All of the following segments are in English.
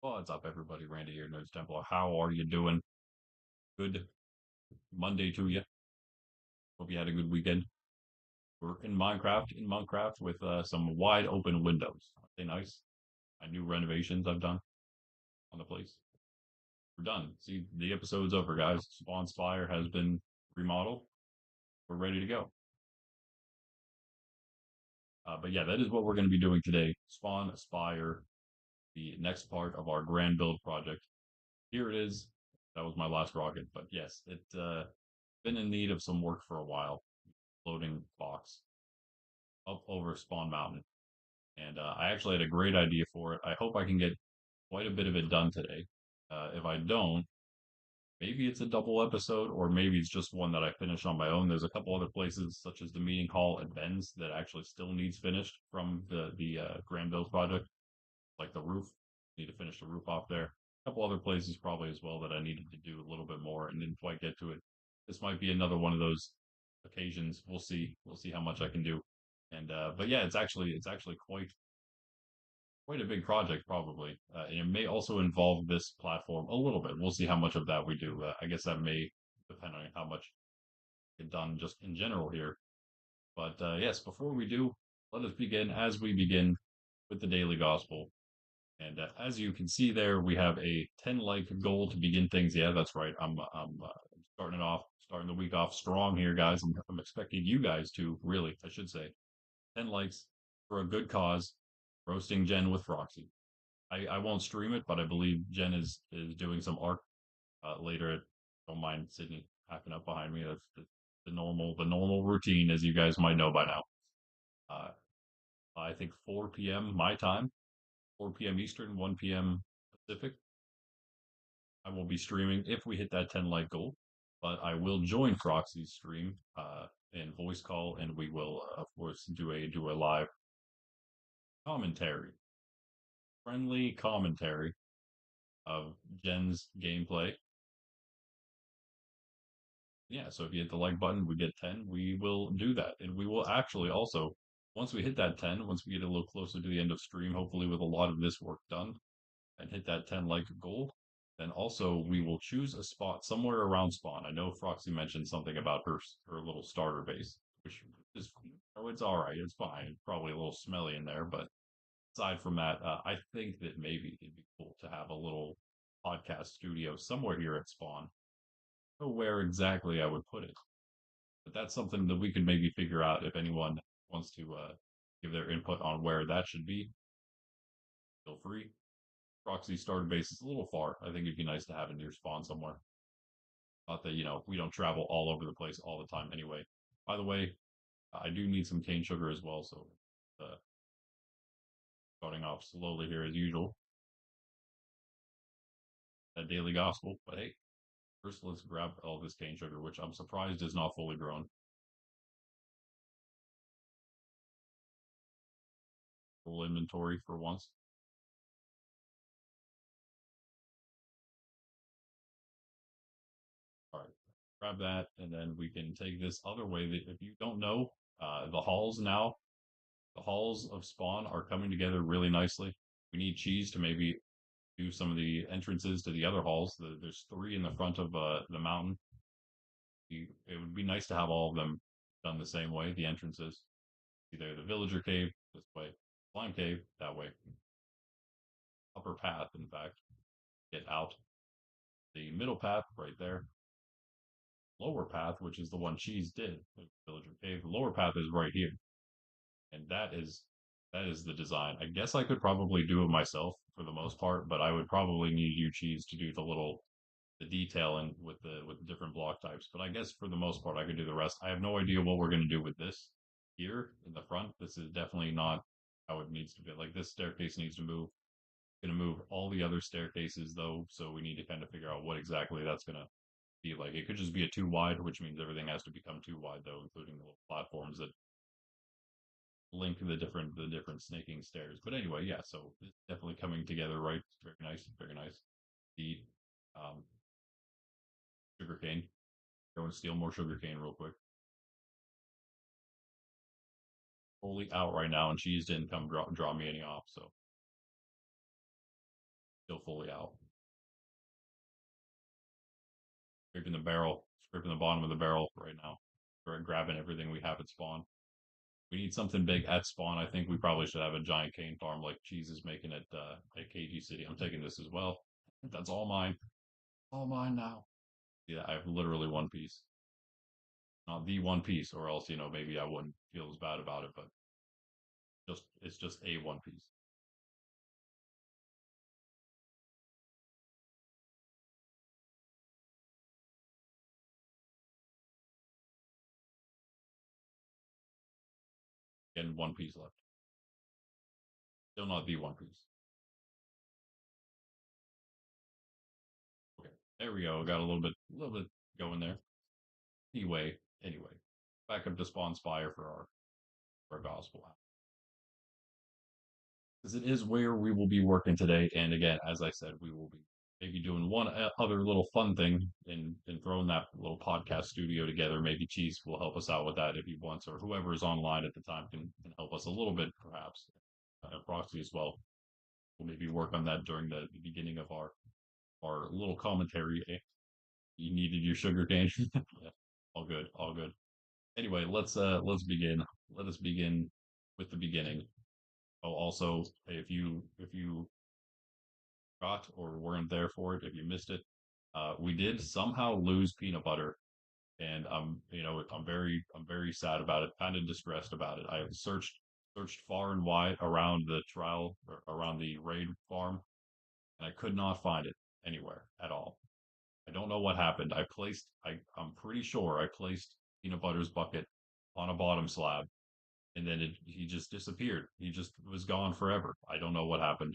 What's up, everybody? Randy here, Nerds Temple. How are you doing? Good Monday to you. Hope you had a good weekend. We're in Monkraft with some wide open windows. Aren't they nice? My new renovations I've done on the place. We're done. See, the episode's over, guys. Spire has been remodeled. We're ready to go. But yeah, that is what we're going to be doing today. Spire, the next part of our grand build project. Here it is. That was my last rocket, but yes, it been in need of some work for a while. Floating box up over Spawn Mountain. And I actually had a great idea for it. I hope I can get quite a bit of it done today. If I don't, maybe it's a double episode, or maybe it's just one that I finish on my own. There's a couple other places, such as the meeting hall at Ben's, that actually still needs finished from the Grand Build project, like the roof. Need to finish the roof off there. A couple other places probably as well that I needed to do a little bit more and didn't quite get to it. This might be another one of those occasions. We'll see. We'll see how much I can do. And but yeah, it's actually quite a big project probably. And it may also involve this platform a little bit. We'll see how much of that we do. I guess that may depend on how much get done just in general here. But yes, before we do, let us begin as we begin with the daily gospel. And as you can see there, we have a 10 like goal to begin things. Yeah, that's right. I'm starting the week off strong here, guys. I'm expecting you guys to really, I should say, 10 likes for a good cause, roasting Jen with Froxy. I won't stream it, but I believe Jen is doing some art later. Don't mind Sydney hacking up behind me. That's the normal routine, as you guys might know by now. Uh, I think 4 p.m. my time, 4 p.m. Eastern, 1 p.m. Pacific. I will be streaming if we hit that 10 like goal, but I will join Froxy's stream in voice call, and we will of course do a live commentary, friendly commentary of Jen's gameplay. Yeah, so if you hit the like button, we get 10. We will do that, and we will actually also once we hit that 10, once we get a little closer to the end of stream, hopefully with a lot of this work done, and hit that 10 like goal, then also we will choose a spot somewhere around spawn. I know Froxy mentioned something about her little starter base, which is it's all right, it's fine. It's probably a little smelly in there, but aside from that, I think that maybe it'd be cool to have a little podcast studio somewhere here at spawn. I don't know where exactly I would put it, but that's something that we could maybe figure out if anyone wants to give their input on where that should be. Feel free. Proxy starter base is a little far. I think it'd be nice to have it near spawn somewhere. Not that, we don't travel all over the place all the time anyway. By the way, I do need some cane sugar as well, so uh, starting off slowly here as usual. That daily gospel. But hey, first let's grab all this cane sugar, which I'm surprised is not fully grown. Full inventory for once. All right, grab that, and then we can take this other way. That if you don't know, the halls now, the halls of spawn are coming together really nicely. We need cheese to maybe do some of the entrances to the other halls. There's three in the front of the mountain. It would be nice to have all of them done the same way. The entrances, either the villager cave this way, slime cave that way, upper path. In fact, get out the middle path right there. Lower path, which is the one Cheese did, the villager cave. The lower path is right here, and that is the design. I guess I could probably do it myself for the most part, but I would probably need you Cheese to do the detailing with the different block types. But I guess for the most part, I could do the rest. I have no idea what we're going to do with this here in the front. This is definitely not how it needs to be. Like this staircase needs to move. Going to move all the other staircases though, so we need to kind of figure out what exactly that's going to be like. It could just be a too wide, which means everything has to become too wide though, including the little platforms that link the different snaking stairs. But anyway, yeah. So it's definitely coming together right. Very nice, very nice. The um, sugarcane. Go and steal more sugarcane real quick. Fully out right now, and cheese didn't come draw me any off. So still fully out. Scraping the barrel, scraping the bottom of the barrel right now. We're grabbing everything we have at spawn. We need something big at spawn. I think we probably should have a giant cane farm like Cheese is making at Keiji City. I'm taking this as well. That's all mine. All mine now. Yeah, I have literally one piece. Not the one piece, or else, maybe I wouldn't feel as bad about it, but it's just a one piece. And one piece left. Still not the one piece. Okay. There we go. Got a little bit going there. Anyway. Back up to spawn Spire for our gospel. Because it is where we will be working today. And again, as I said, we will be maybe doing one other little fun thing and throwing that little podcast studio together. Maybe Cheese will help us out with that if he wants, or whoever is online at the time can help us a little bit, perhaps. Proxy as well. We'll maybe work on that during the beginning of our little commentary. You needed your sugar cane. Yeah, all good, all good. Anyway, let's begin. Let us begin with the beginning. Oh, also, if you got or weren't there for it, if you missed it, we did somehow lose peanut butter, and I'm very sad about it, kind of distressed about it. I have searched far and wide around the trial or around the raid farm, and I could not find it anywhere at all. I don't know what happened. I'm pretty sure I placed peanut butter's bucket on a bottom slab, and then he just disappeared. He just was gone forever. I don't know what happened.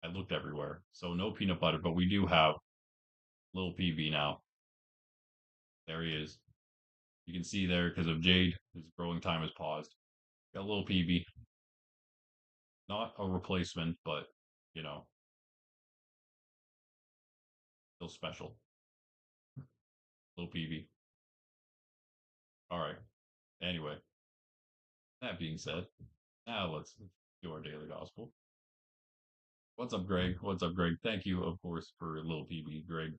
I looked everywhere. So no peanut butter, but we do have little PB now. There he is. You can see there because of Jade, his growing time has paused. Got a little PB. Not a replacement, but you know, still special. Little PB. All right. Anyway, that being said, now let's do our daily gospel. What's up, Greg? What's up, Greg? Thank you, of course, for little PB. Greg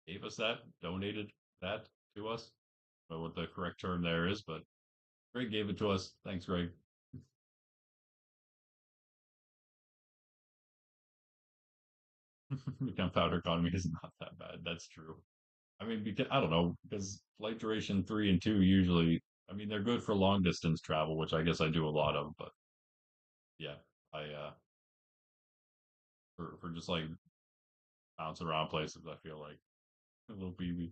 gave us that, donated that to us. I don't know what the correct term there is, but Greg gave it to us. Thanks, Greg. The gunpowder economy is not that bad. That's true. I mean, because I don't know, because flight duration 3 and 2 usually, I mean, they're good for long distance travel, which I guess I do a lot of, but yeah, I for just like bounce around places, I feel like a little BB.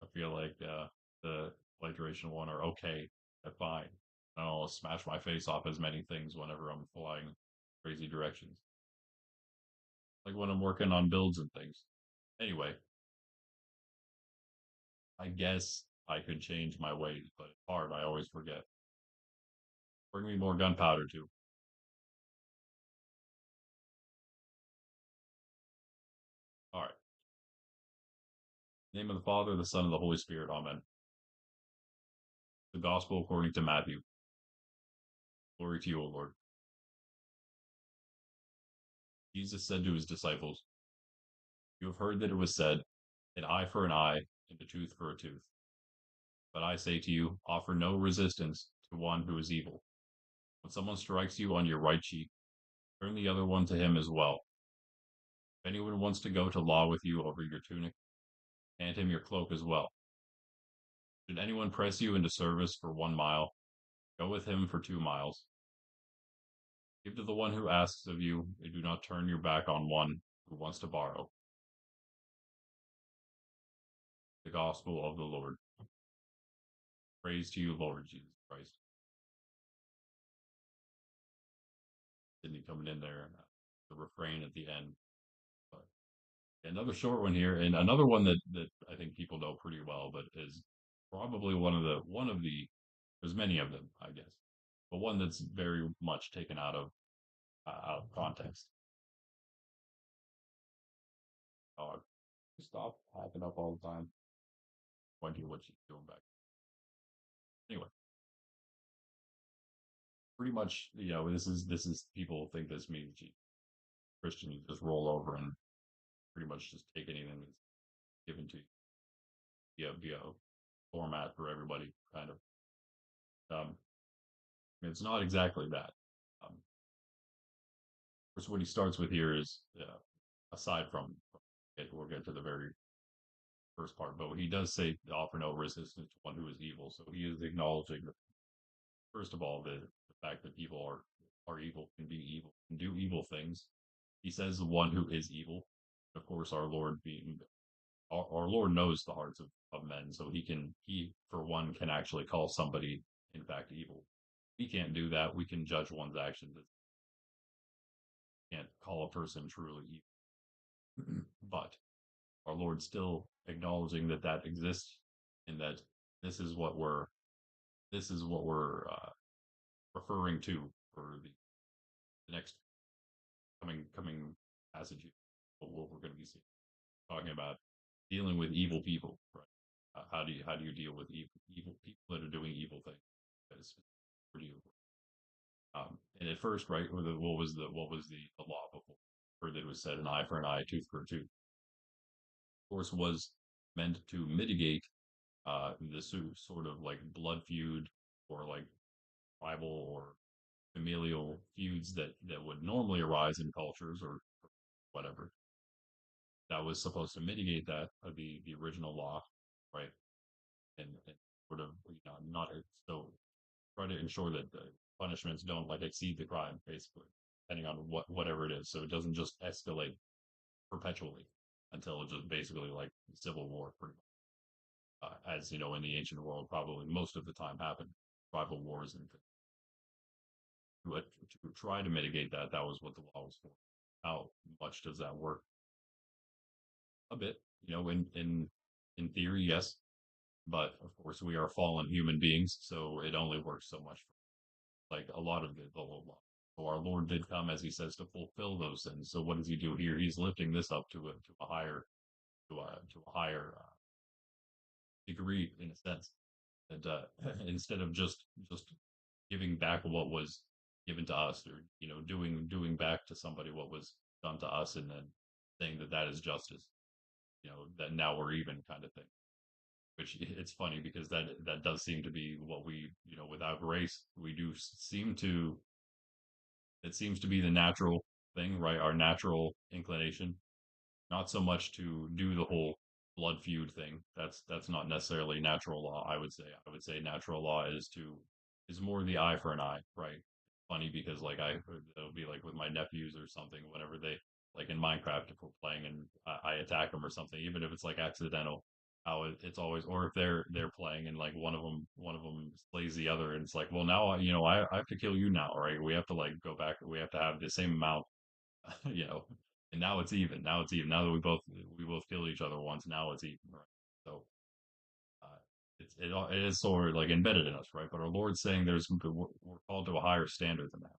I feel like the flight duration one are okay. They're fine. I'll smash my face off as many things whenever I'm flying crazy directions. Like when I'm working on builds and things. Anyway, I guess I could change my ways, but it's hard. I always forget. Bring me more gunpowder too. All right. Name of the Father, the Son, and the Holy Spirit. Amen. The Gospel according to Matthew. Glory to you, O Lord. Jesus said to his disciples, "You have heard that it was said, an eye for an eye, and a tooth for a tooth. But I say to you, offer no resistance to one who is evil. When someone strikes you on your right cheek, turn the other one to him as well. If anyone wants to go to law with you over your tunic, hand him your cloak as well. Should anyone press you into service for 1 mile, go with him for 2 miles. Give to the one who asks of you, and do not turn your back on one who wants to borrow." The Gospel of the Lord. Praise to you, Lord Jesus Christ. Sydney coming in there, the refrain at the end. But another short one here, and another one that I think people know pretty well, but is probably one of the there's many of them, I guess, but one that's very much taken out of context. Oh, stop hacking up all the time. Wonder what she's doing back. Anyway, pretty much, this is people think this means Christian, you just roll over and pretty much just take anything that's given to you. Be a format for everybody, kind of. It's not exactly that. Um, of course, what he starts with here is, aside from it, we'll get to the very first part, but he does say to offer no resistance to one who is evil. So he is acknowledging that, first of all, the fact that people are evil, can be evil, can do evil things. He says the one who is evil. Of course, our Lord being our Lord knows the hearts of men, so he for one can actually call somebody in fact evil. We can't do that. We can judge one's actions. Can't call a person truly evil. But our Lord still acknowledging that that exists, and that this is what we're referring to for the next coming passage. What we're going to be seeing, talking about dealing with evil people, right? How do you deal with evil people that are doing evil things? That is for you. And at first, right, what was the law before? Or that was said, an eye for an eye, tooth for a tooth. Of course, was meant to mitigate this sort of like blood feud, or like tribal or familial feuds that would normally arise in cultures, or whatever. That was supposed to mitigate that, the original law, right? And sort of, not so try to ensure that the punishments don't like exceed the crime, basically, depending on whatever it is, so it doesn't just escalate perpetually until it just basically like civil war, pretty much. As you know, in the ancient world, probably most of the time happened tribal wars, and to try to mitigate that. That was what the law was for. How much does that work? A bit, in theory, yes, but of course we are fallen human beings, so it only works so much. Like a lot of the law. So our Lord did come, as he says, to fulfill those things. So what does he do here? He's lifting this up to a higher degree, in a sense. And instead of just giving back what was given to us, or doing back to somebody what was done to us, and then saying that that is justice, that now we're even, kind of thing. Which, it's funny because that does seem to be what we, without grace, we do seem to. It seems to be the natural thing, right? Our natural inclination, not so much to do the whole blood feud thing. That's not necessarily natural law. I would say natural law is more the eye for an eye, right? Funny because like it'll be like with my nephews or something, whenever they, like in Minecraft, if we're playing and I attack them or something, even if it's like accidental, how it's always, or if they're playing and like one of them slays the other, and it's like, well, now I have to kill you now, right? We have to like go back. We have to have the same amount, you know. And now it's even. Now it's even. Now that we both killed each other once, now it's even, right? So it is sort of like embedded in us, right? But our Lord's saying we're called to a higher standard than that.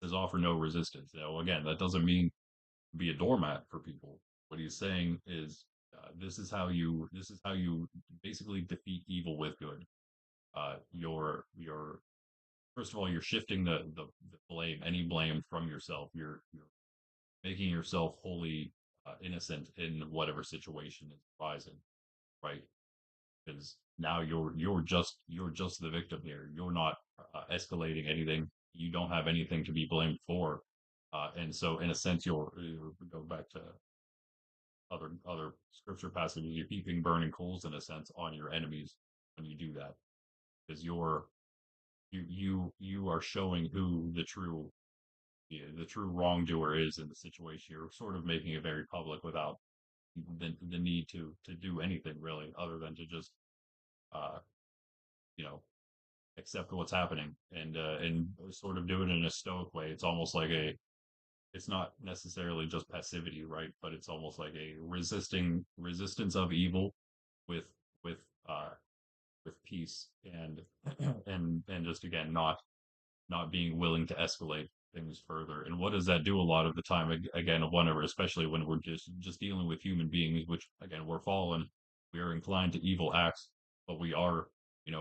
Says offer no resistance. Now, again, that doesn't mean be a doormat for people. What he's saying is, this is how you basically defeat evil with good. You're first of all, you're shifting the blame, any blame, from yourself. You're making yourself wholly innocent in whatever situation is arising, right? Because now you're just the victim here. You're not escalating anything. You don't have anything to be blamed for, and so in a sense, you'll go back to other scripture passages. You're heaping burning coals, in a sense, on your enemies when you do that, because you are showing who the true wrongdoer is in the situation. You're sort of making it very public without the need to do anything really, other than to just uh you know accept what's happening, and sort of do it in a stoic way. It's almost like it's not necessarily just passivity, right? But it's almost like a resistance of evil with with uh with peace, and and just, again, not being willing to escalate things further. And what does that do a lot of the time? Again, whenever, especially when we're just dealing with human beings, which, again, we're fallen, we are inclined to evil acts, but we are,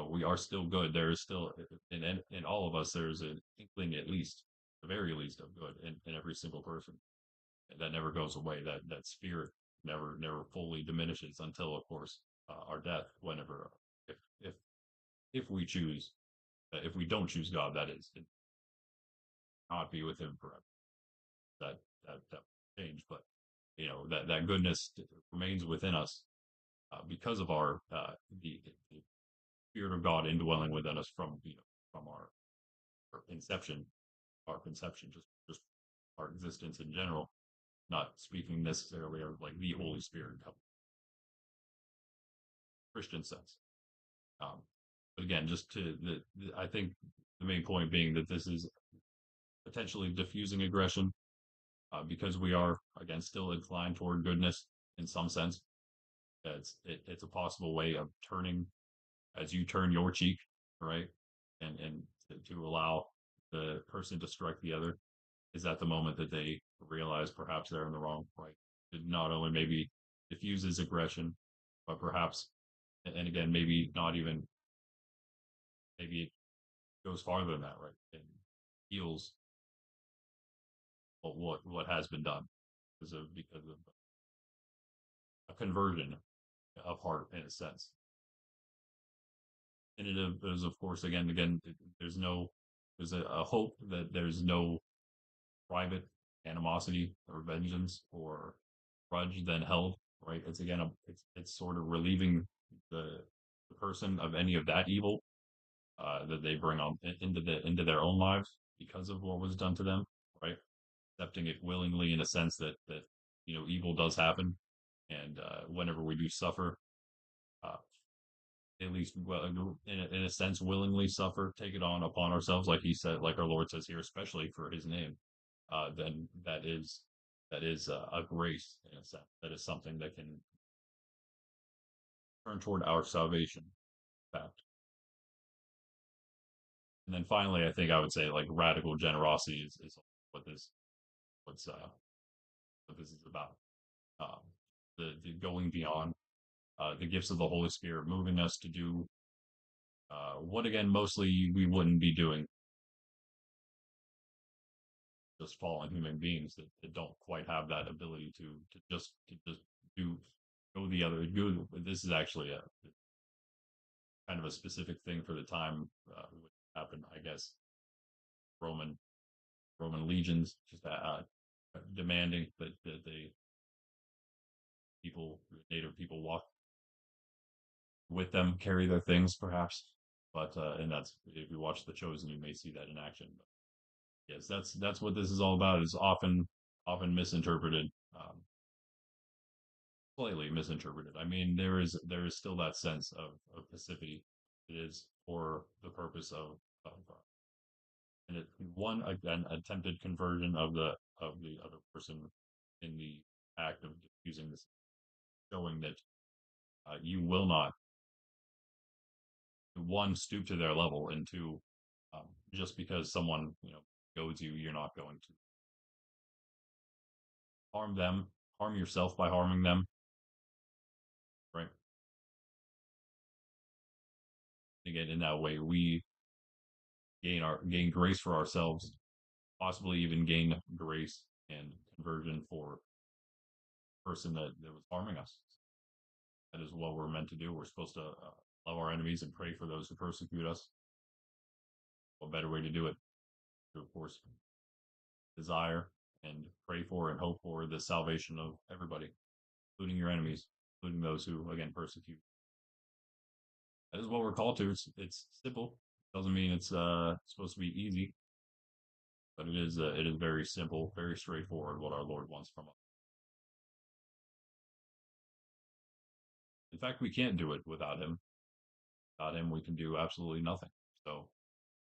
we are still good. There is still in all of us. There's an inkling, at least, the very least, of good in every single person. And that never goes away. That spirit never fully diminishes until, of course, our death. Whenever, if if if we choose, if we don't choose God, that is, it not be with Him forever. That change, but that goodness remains within us because of the Spirit of God indwelling within us from our inception, our conception, just our existence in general. Not speaking necessarily of like the Holy Spirit in Christian sense. But again, just I think the main point being that this is potentially diffusing aggression because we are again still inclined toward goodness in some sense. It's a possible way of turning as you turn your cheek, right, and to allow the person to strike the other is at the moment that they realize perhaps they're in the wrong, right? It not only maybe diffuses aggression, but perhaps, and again, maybe not even, maybe it goes farther than that, right? And heals what has been done because of a conversion of heart in a sense. And it is, of course, again, there's a hope that there's no private animosity or vengeance or grudge then held, right? It's again, it's sort of relieving the person of any of that evil that they bring on into their own lives because of what was done to them, right? Accepting it willingly in a sense that evil does happen, and whenever we do suffer, uh, at least well in a sense willingly suffer, take it on upon ourselves, like he said, like our Lord says here, especially for His name, then that is a grace in a sense. That is something that can turn toward our salvation. In fact, and then finally, I think I would say like radical generosity is what's what this is about. Um, the going beyond the gifts of the Holy Spirit, moving us to do what again mostly we wouldn't be doing, just fallen human beings that don't quite have that ability to just do go the other go. This is actually a kind of a specific thing for the time would happen, I guess. Roman Roman legions just demanding that the native people walk with them, carry their things, perhaps. But and that's if you watch The Chosen, you may see that in action. But yes, that's what this is all about. Is often misinterpreted, slightly misinterpreted. I mean, there is still that sense of passivity. It is for the purpose of and it one again attempted conversion of the other person in the act of using this, showing that you will not one stoop to their level, and two, just because someone goads you, you're not going to harm them, harm yourself by harming them, right? Again, in that way, we gain grace for ourselves, possibly even gain grace and conversion for the person that was harming us. That is what we're meant to do. We're supposed to love our enemies and pray for those who persecute us. What better way to do it? To, of course, desire and pray for and hope for the salvation of everybody, including your enemies, including those who, again, persecute. That is what we're called to. It's simple. Doesn't mean it's supposed to be easy, but it is very simple, very straightforward what our Lord wants from us. In fact, we can't do it without Him. Without Him, we can do absolutely nothing. So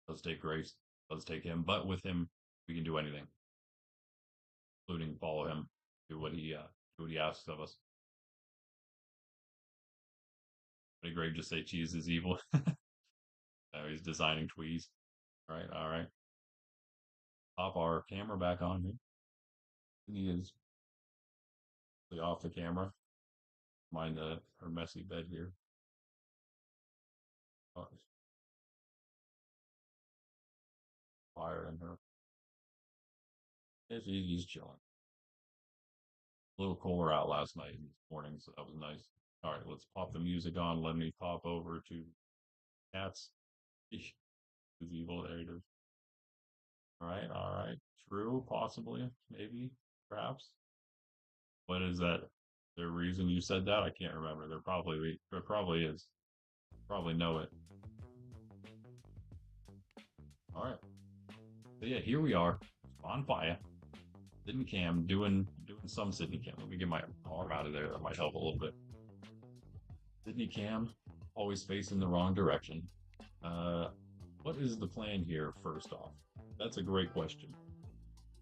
let's take grace. Let's take Him. But with Him, we can do anything, including follow Him, do what He asks of us. Pretty great. Just say cheese is evil. Now he's designing tweeze. All right. Pop our camera back on here. He is off the camera. Mind her messy bed here. Fire in her. He's chilling. A little cooler out last night and this morning, so that was nice. All right, let's pop the music on. Let me pop over to cats. Who's evil? There it is. All right, all right. True, possibly, maybe, perhaps. What is that? The reason you said that? I can't remember. There probably is. Probably know it. All right. So yeah, here we are on fire. Sydney cam doing some Sydney cam. Let me get my arm out of there. That might help a little bit. Sydney cam, always facing the wrong direction. What is the plan here? First off, that's a great question.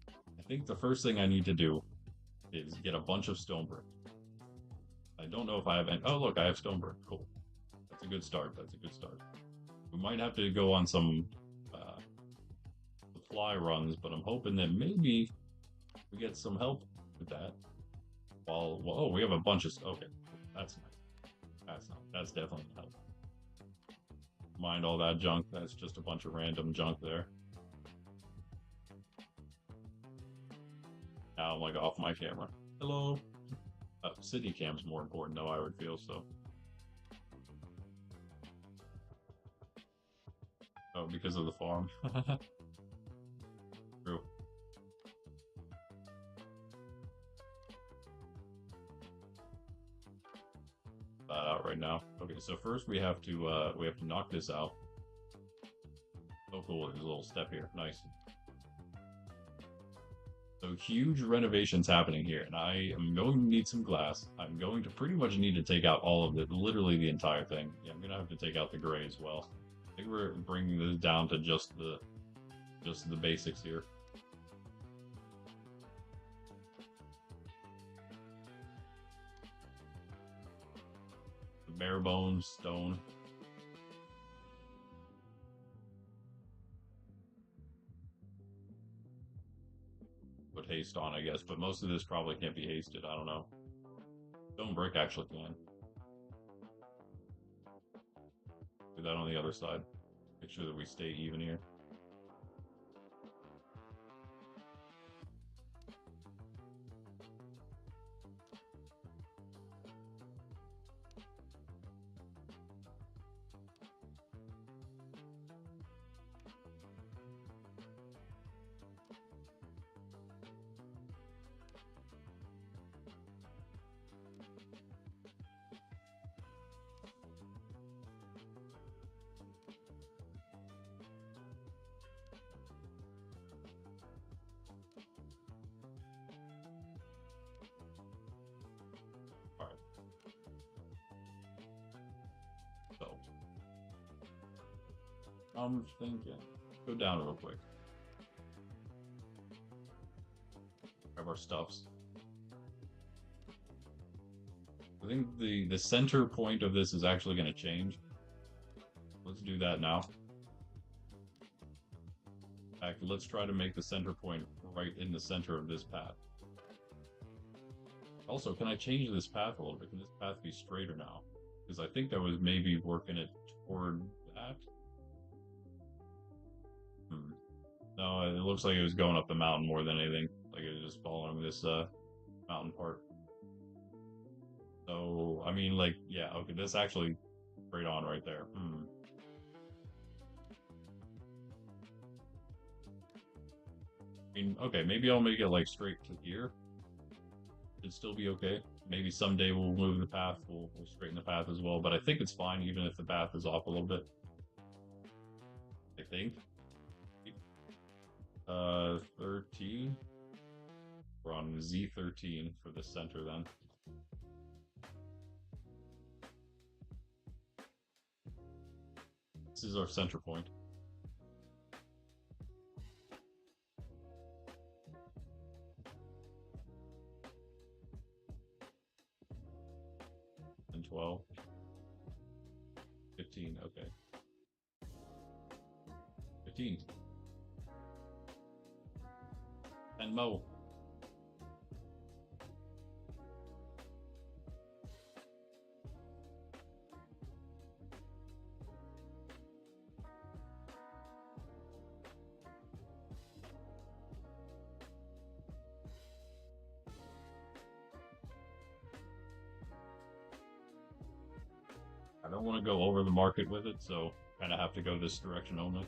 I think the first thing I need to do is get a bunch of stone brick. I don't know if I have any. Oh, look, I have stone brick. Cool. That's a good start. That's a good start. We might have to go on some supply runs, but I'm hoping that maybe we get some help with that. Well, oh, we have a bunch of. Okay, that's nice. That's definitely help. Mind all that junk. That's just a bunch of random junk there. Now I'm like off my camera. Hello. City cam's more important though, I would feel so. Oh, because of the farm. True. That out right now. Okay, so first we have to knock this out. Oh cool, there's a little step here. Nice. So huge renovations happening here, and I am going to need some glass. I'm going to pretty much need to take out all of it, literally the entire thing. Yeah, I'm gonna have to take out the gray as well. I think we're bringing this down to just the basics here. The bare bones stone. Put haste on, I guess, but most of this probably can't be hasted. I don't know. Stone brick actually can. Do that on the other side. Make sure that we stay even here. I'm thinking. Go down real quick. Grab our stuffs. I think the center point of this is actually going to change. Let's do that now. In fact, let's try to make the center point right in the center of this path. Also, can I change this path a little bit? Can this path be straighter now? Because I think I was maybe working it toward that. No, it looks like it was going up the mountain more than anything. Like it was just following this mountain part. So, I mean, like, yeah, okay, that's actually straight on right there. I mean, okay, maybe I'll make it like straight to here. It'd still be okay. Maybe someday we'll move the path, we'll straighten the path as well, but I think it's fine even if the path is off a little bit. I think. 13. We're on Z13 for the center then. This is our center point. And 12. 15, okay. 15. And Mo. don't want to go over the market with it, so kind of have to go this direction only.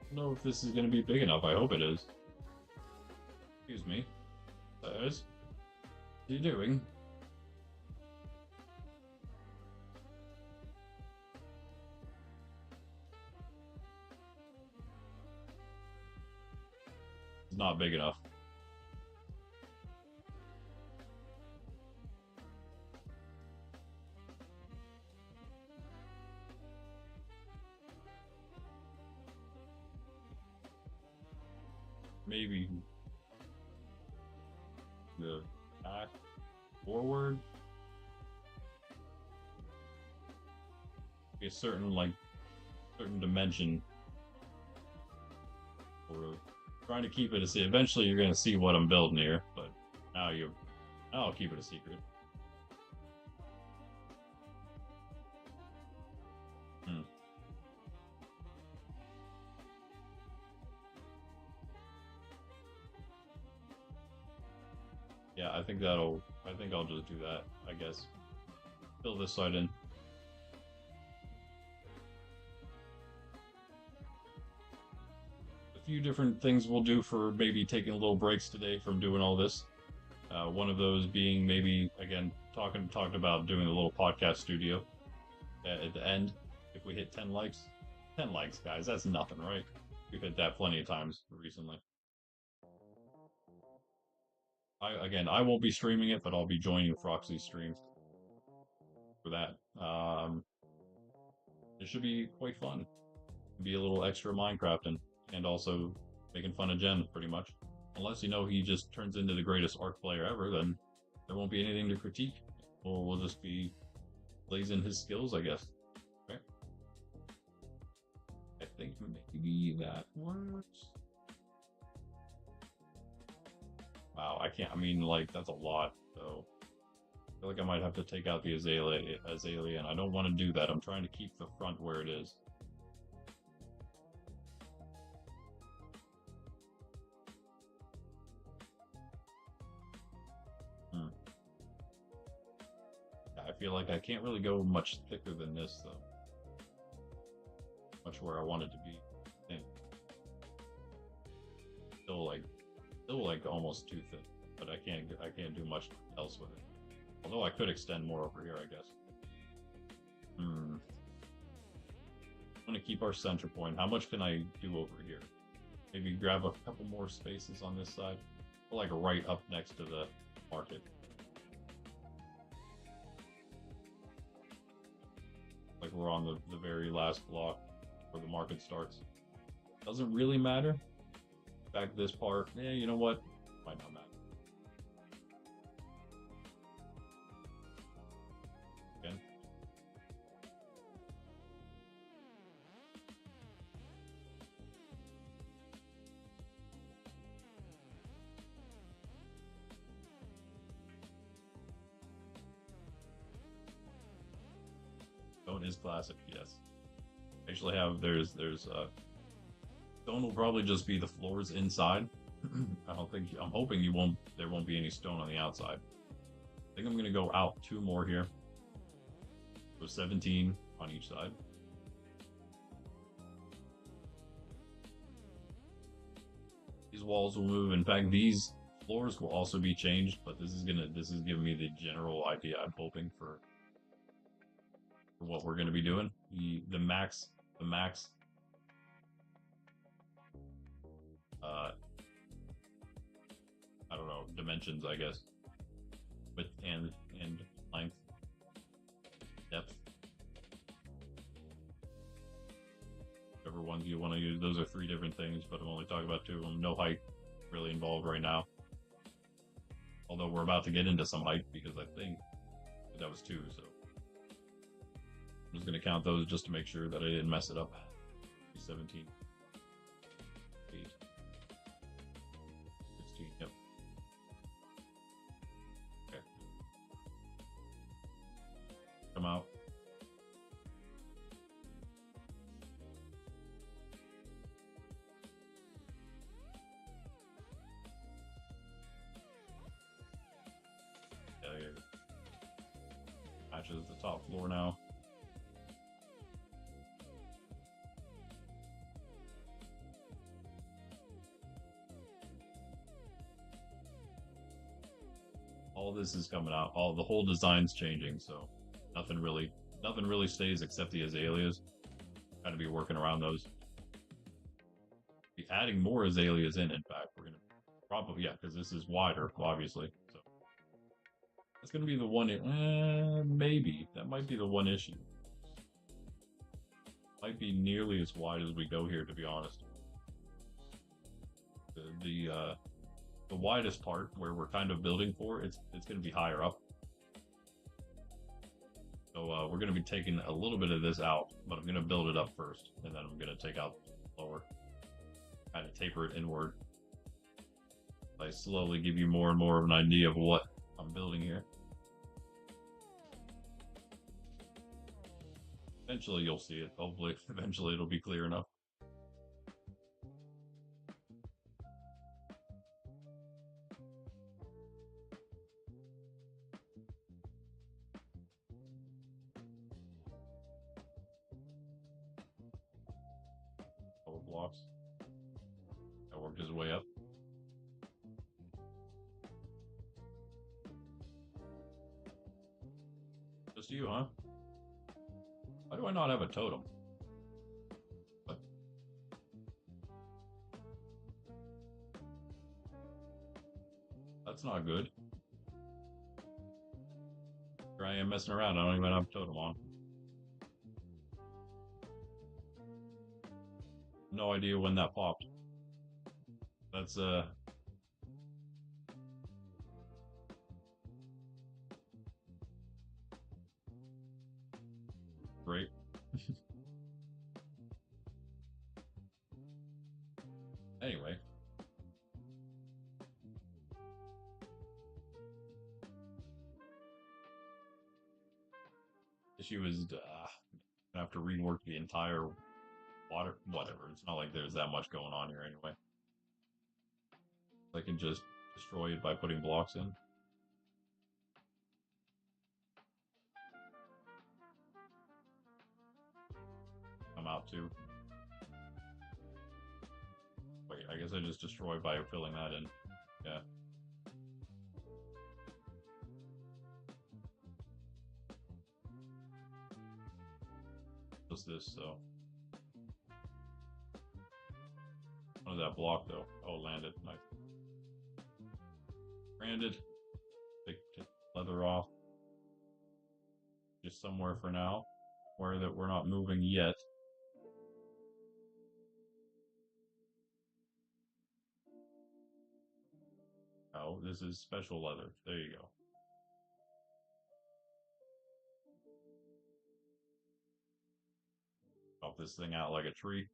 I don't know if this is going to be big enough. I hope it is. Excuse me. Sirs, what are you doing? It's not big enough. Maybe the back forward. A certain dimension. Or trying to keep it a secret. Eventually you're gonna see what I'm building here, but now I'll keep it a secret. Yeah, I think I'll just do that, I guess. Fill this side in. A few different things we'll do for maybe taking a little breaks today from doing all this. One of those being maybe, again, talked about doing a little podcast studio at the end. If we hit 10 likes. 10 likes, guys, that's nothing, right? We've hit that plenty of times recently. I won't be streaming it, but I'll be joining Froxy's streams for that. It should be quite fun. Be a little extra Minecrafting and also making fun of Jen, pretty much. Unless he just turns into the greatest art player ever, then there won't be anything to critique. We'll just be blazing his skills, I guess. Okay. I think maybe that works. Wow, I can't. I mean, that's a lot. So I feel like I might have to take out the azalea, and I don't want to do that. I'm trying to keep the front where it is. I feel like I can't really go much thicker than this, though. Much where I want it to be. I think. Still like almost too thick, but I can't do much else with it. Although I could extend more over here, I guess. I'm gonna keep our center point. How much can I do over here? Maybe grab a couple more spaces on this side, like right up next to the market. Like we're on the very last block where the market starts. Doesn't really matter. Back this part, yeah, you know what? Might not matter. Again. Stone is classic, yes. Actually there's stone will probably just be the floors inside. I'm hoping there won't be any stone on the outside. I think I'm gonna go out 2 more here. So 17 on each side. These walls will move. In fact, these floors will also be changed, but this is giving me the general idea I'm hoping for what we're gonna be doing. The max I don't know, dimensions, I guess. Width and length. Depth. Whichever ones you want to use. Those are 3 different things, but I'm only talking about 2 of them. No height really involved right now. Although we're about to get into some height because I think that was 2, so I'm just gonna count those just to make sure that I didn't mess it up. 17. 8. 16, yep. Okay. Come out. top floor now. All this is coming out. The whole design's changing, so nothing really stays except the azaleas. Got to be working around those. Be adding more azaleas in fact, we're gonna probably, yeah, because this is wider, obviously. So that's gonna be the one. Maybe that might be the one issue. Might be nearly as wide as we go here, to be honest. The widest part where we're kind of building for, it's going to be higher up. So we're going to be taking a little bit of this out, but I'm going to build it up first, and then I'm going to take out lower, kind of taper it inward. I slowly give you more and more of an idea of what I'm building here. Eventually you'll see it. Hopefully, eventually it'll be clear enough. Blocks. That worked his way up. Just you, huh? Why do I not have a totem? What? That's not good. Here I am messing around. I don't even have a totem on. No idea when that popped. That's great. Anyway. Issue is I have to rework the entire water, whatever. It's not like there's that much going on here anyway. I can just destroy it by putting blocks in. I'm out too. Wait, I guess I just destroy by filling that in. Yeah. Just this, so. What is that block though? Oh, landed. Nice. Branded. Take leather off. Just somewhere for now. Where that we're not moving yet. Oh, this is special leather. There you go. Chop this thing out like a tree.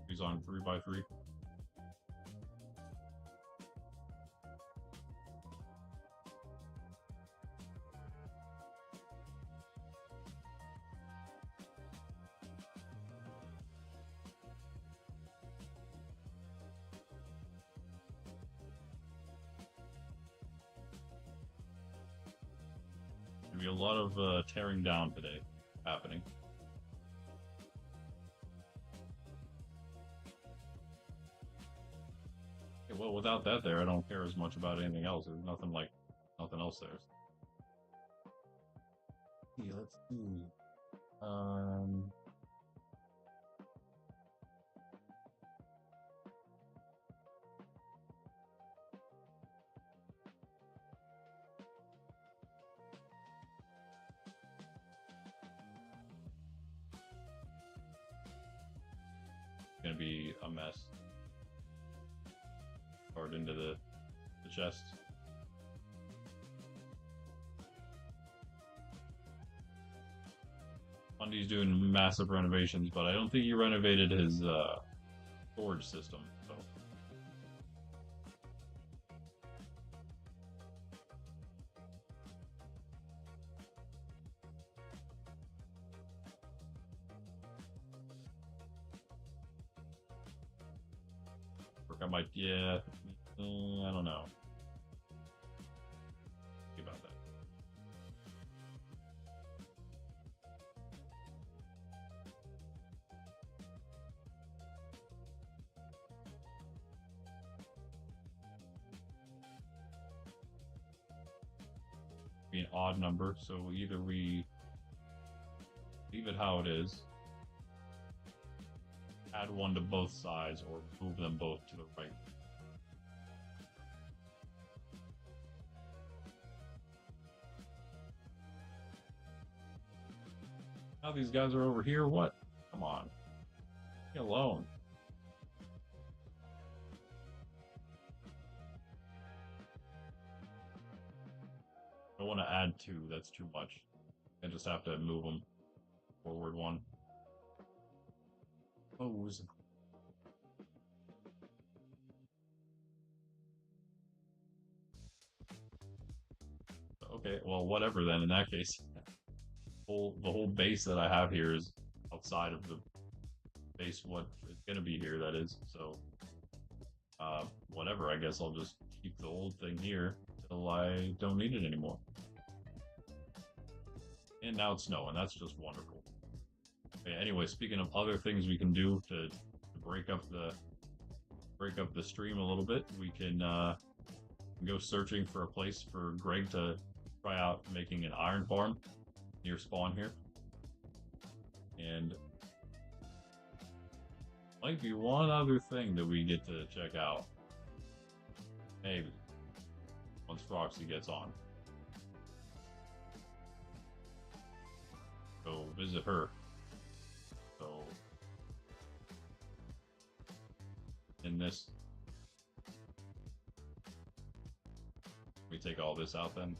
He's on 3x3. Gonna be a lot of tearing down today happening. Well, without that there, I don't care as much about anything else. There's nothing else there. Yeah, let's see. Gonna be a mess. Hard into the chest. Bundy's doing massive renovations, but I don't think he renovated his storage system. So I might, yeah, I don't know. Think about that. Be an odd number, so either we leave it how it is, add one to both sides, or move them both to the right. Now these guys are over here. What? Come on. Leave me alone. I don't want to add two. That's too much. I just have to move them forward one. Pose. Okay, well, whatever then. In that case, the whole base that I have here is outside of the base. What is going to be here? That is. So, whatever. I guess I'll just keep the old thing here till I don't need it anymore. And now it's snowing. That's just wonderful. Okay, anyway, speaking of other things we can do to break up the stream a little bit, we can go searching for a place for Greg to try out making an iron farm near spawn here. And might be one other thing that we get to check out. Maybe. Once Froxy gets on. Go visit her. So in this, we take all this out then.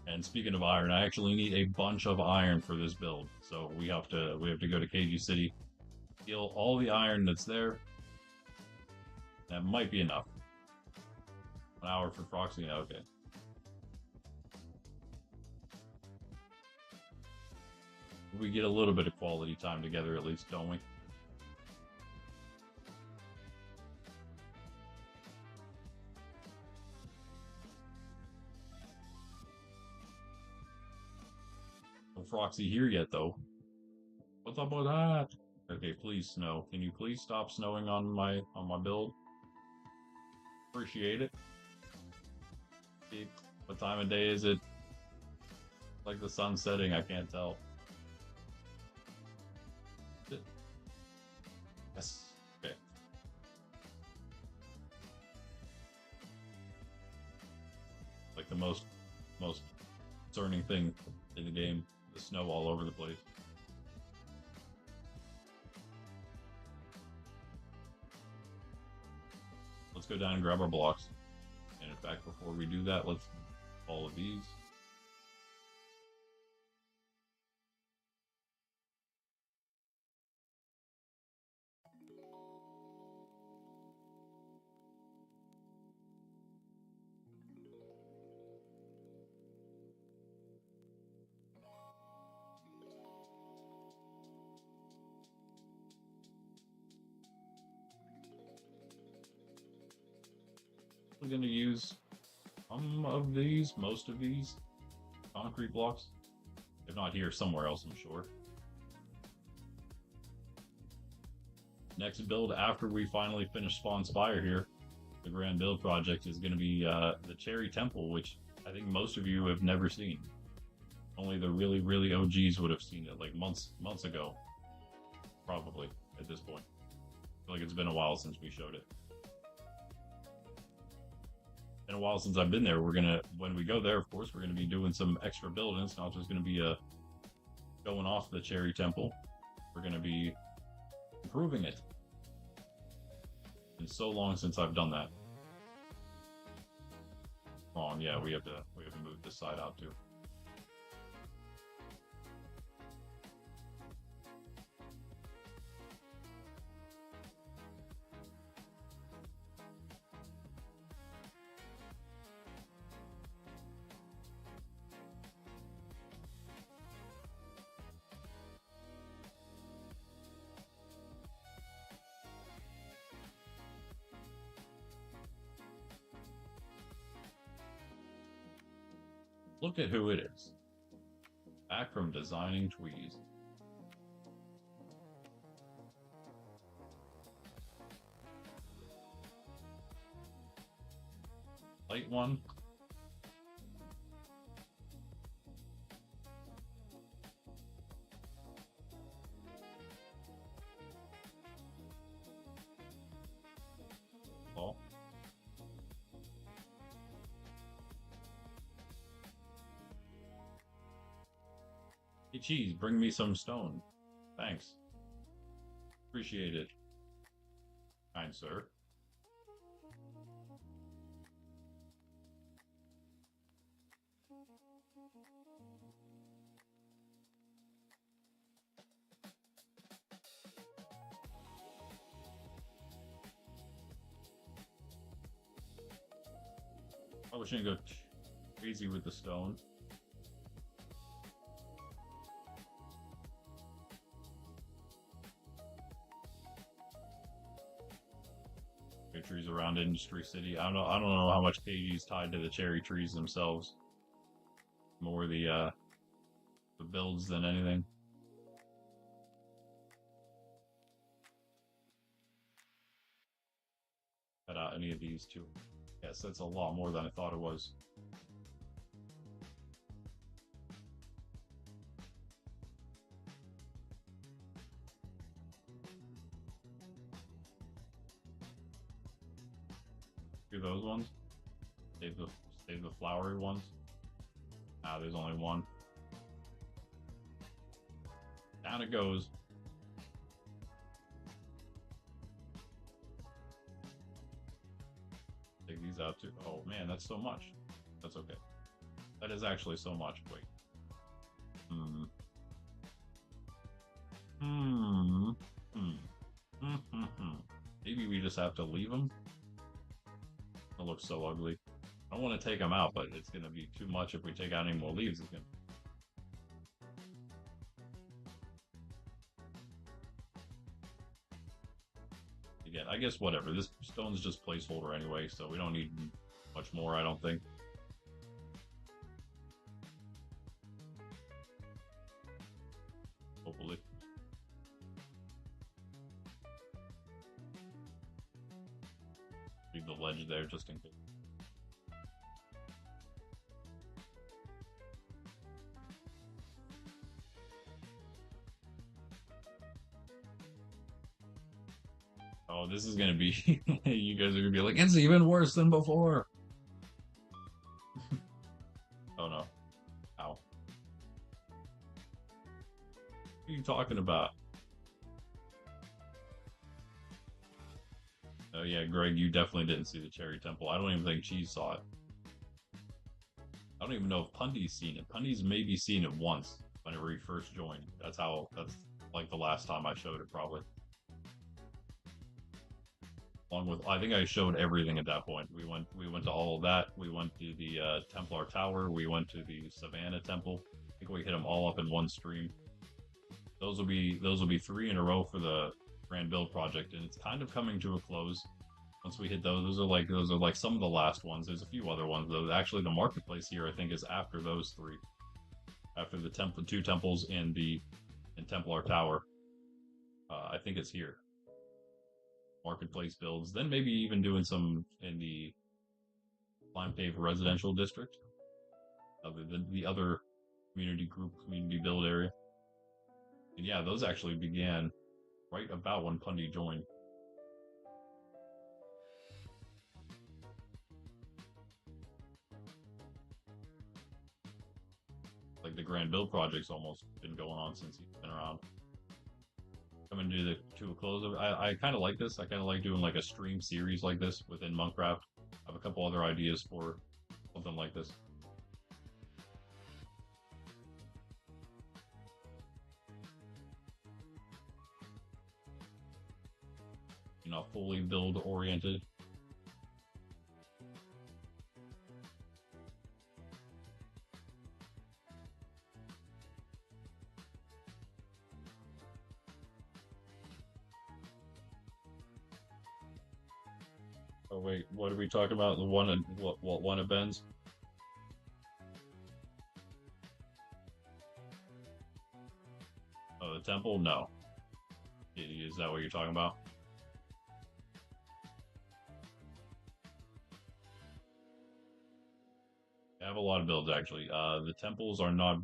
And speaking of iron, I actually need a bunch of iron for this build. So we have to go to Keiji City, steal all the iron that's there. That might be enough. 1 hour for Froxy, okay. We get a little bit of quality time together at least, don't we? No Froxy here yet though. What's up with that? Okay, please snow. Can you please stop snowing on my build? Appreciate it. What time of day is it? Like the sun setting, I can't tell. Yes. Okay. Like the most concerning thing in the game, the snow all over the place. Let's go down and grab our blocks. And in fact, before we do that, let's all of these. We're going to use some of these, most of these concrete blocks. If not here, somewhere else, I'm sure. Next build after we finally finish Spawn Spire here, the grand build project is going to be the Cherry Temple, which I think most of you have never seen. Only the really OGs would have seen it like months ago, probably at this point. I feel like it's been a while since we showed it. Been a while since I've been there. When we go there, of course, we're gonna be doing some extra building. It's not just gonna be going off the Cherry Temple. We're gonna be improving it. Been so long since I've done that. Wrong, yeah, we have to move this side out too. Look at who it is. Back from designing tweeze. Light one. Oh. Hey, cheese, bring me some stone. Thanks. Appreciate it. Kind sir. Probably shouldn't go crazy with the stone. Trees around Industry City. I don't know how much Keiji's tied to the cherry trees themselves. More the builds than anything. Cut out any of these too. Yes, that's a lot more than I thought it was. Do those ones. Save the flowery ones. Ah, there's only one. Down it goes. Take these out too. Oh man, that's so much. That's okay. That is actually so much. Wait. Maybe we just have to leave them. It looks so ugly. I don't want to take them out, but it's going to be too much if we take out any more leaves. It's gonna... Again, I guess whatever. This stone's just placeholder anyway, so we don't need much more, I don't think. Hopefully. Leave the ledge there just in case. Oh, this is gonna be you guys are gonna be like, it's even worse than before. Oh no. Ow. What are you talking about? Oh yeah, Greg, you definitely didn't see the Cherry Temple. I don't even think Cheese saw it. I don't even know if Pundy's seen it. Pundy's maybe seen it once whenever he first joined. That's like the last time I showed it probably. Along with, I think I showed everything at that point. We went to all of that. We went to the Templar Tower. We went to the Savannah Temple. I think we hit them all up in one stream. Those will be 3 in a row for the Grand Build project, and it's kind of coming to a close. Once we hit those are like some of the last ones. There's a few other ones though. Actually, the marketplace here I think is after those 3, after the 2 temples and Templar Tower. I think it's here. Marketplace builds, then maybe even doing some in the Lime Cave residential district, other than the other community build area. And yeah, those actually began right about when Pundy joined. Like the Grand Build project's almost been going on since he's been around. coming to a close of it. I kind of like this. I kind of like doing like a stream series like this within Monkraft. I have a couple other ideas for something like this. You know, fully build oriented. Oh wait, what are we talking about? The one and what one of Ben's? Oh, the temple? No. Is that what you're talking about? I have a lot of builds actually. The temples are not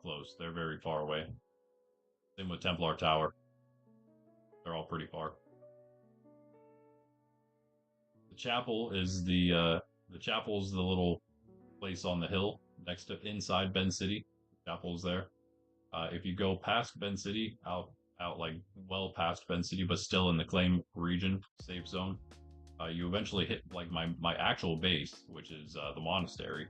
close. They're very far away. Same with Templar Tower. They're all pretty far. The chapel is the little place on the hill next to inside Bend City. The chapel's there. If you go past Bend City, out like well past Bend City, but still in the claim region, safe zone, you eventually hit like my actual base, which is the monastery.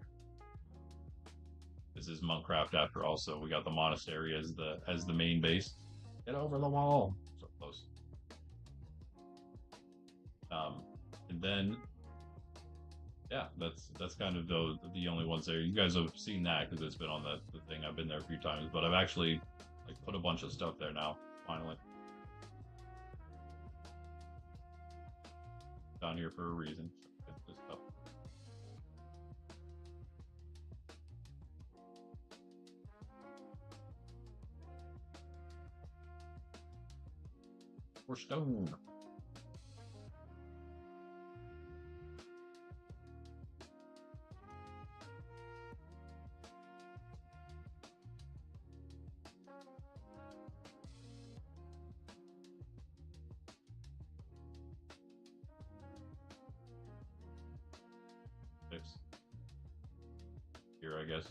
This is Monkraft after all, so we got the monastery as the main base. Get over the wall. So close. And then yeah, that's kind of the only ones there. You guys have seen that because it's been on the thing. I've been there a few times, but I've actually like put a bunch of stuff there now. Finally, down here for a reason. This stuff. Or stone. Here, I guess.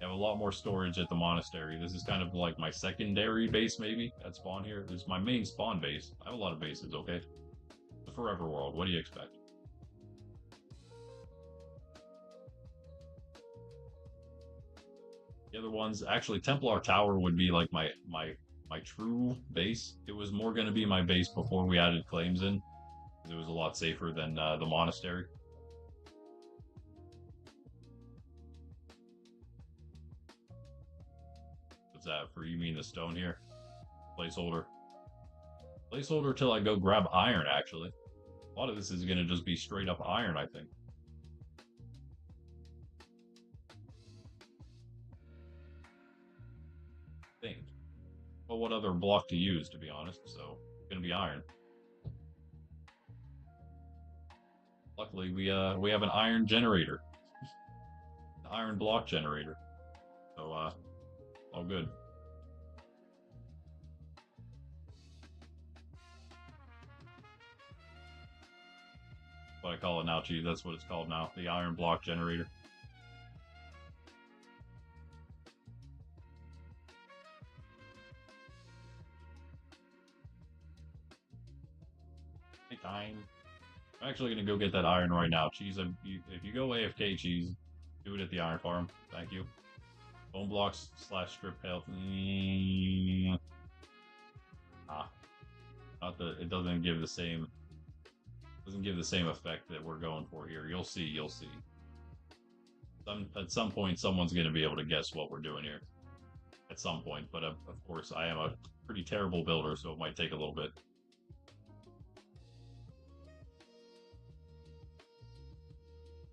I have a lot more storage at the monastery. This is kind of like my secondary base, maybe, at spawn here. This is my main spawn base. I have a lot of bases, okay? The Forever World, what do you expect? The other ones, actually, Templar Tower would be like my true base. It was more going to be my base before we added claims in. It was a lot safer than the monastery. What's that for? You mean the stone here? Placeholder. Placeholder till I go grab iron, actually. A lot of this is going to just be straight up iron, I think. Well, what other block to use, to be honest, so it's going to be iron. Luckily, we have an iron generator. An iron block generator. So, all good. What I call it now, Chief. That's what it's called now. The iron block generator. Hey, time. I'm actually going to go get that iron right now. Cheese, if you go AFK, Cheese, do it at the iron farm. Thank you. Bone blocks / strip health. Not the. It doesn't give the same. Doesn't give the same effect that we're going for here. You'll see. You'll see. At some point, someone's going to be able to guess what we're doing here. At some point, but of course, I am a pretty terrible builder, so it might take a little bit.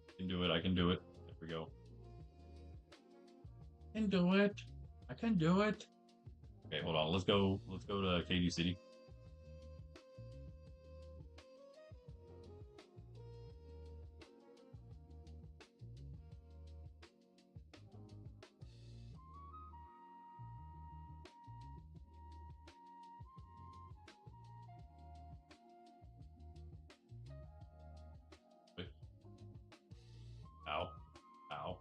I can do it. I can do it. There we go. I can do it. I can do it. Okay, hold on. Let's go. Let's go to Keiji City. Ow. Ow.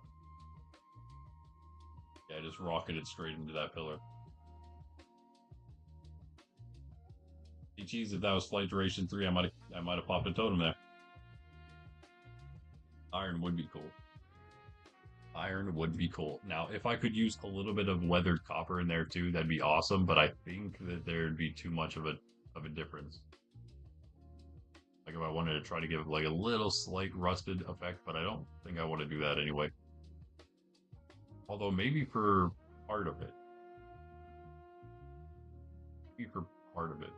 Yeah, I just rocketed straight into that pillar. Geez, if that was flight duration 3, I might have popped a totem there. Iron would be cool. Iron would be cool. Now, if I could use a little bit of weathered copper in there too, that'd be awesome. But I think that there'd be too much of a difference. Like if I wanted to try to give like a little slight rusted effect, but I don't think I want to do that anyway. Although maybe for part of it. Maybe for part of it.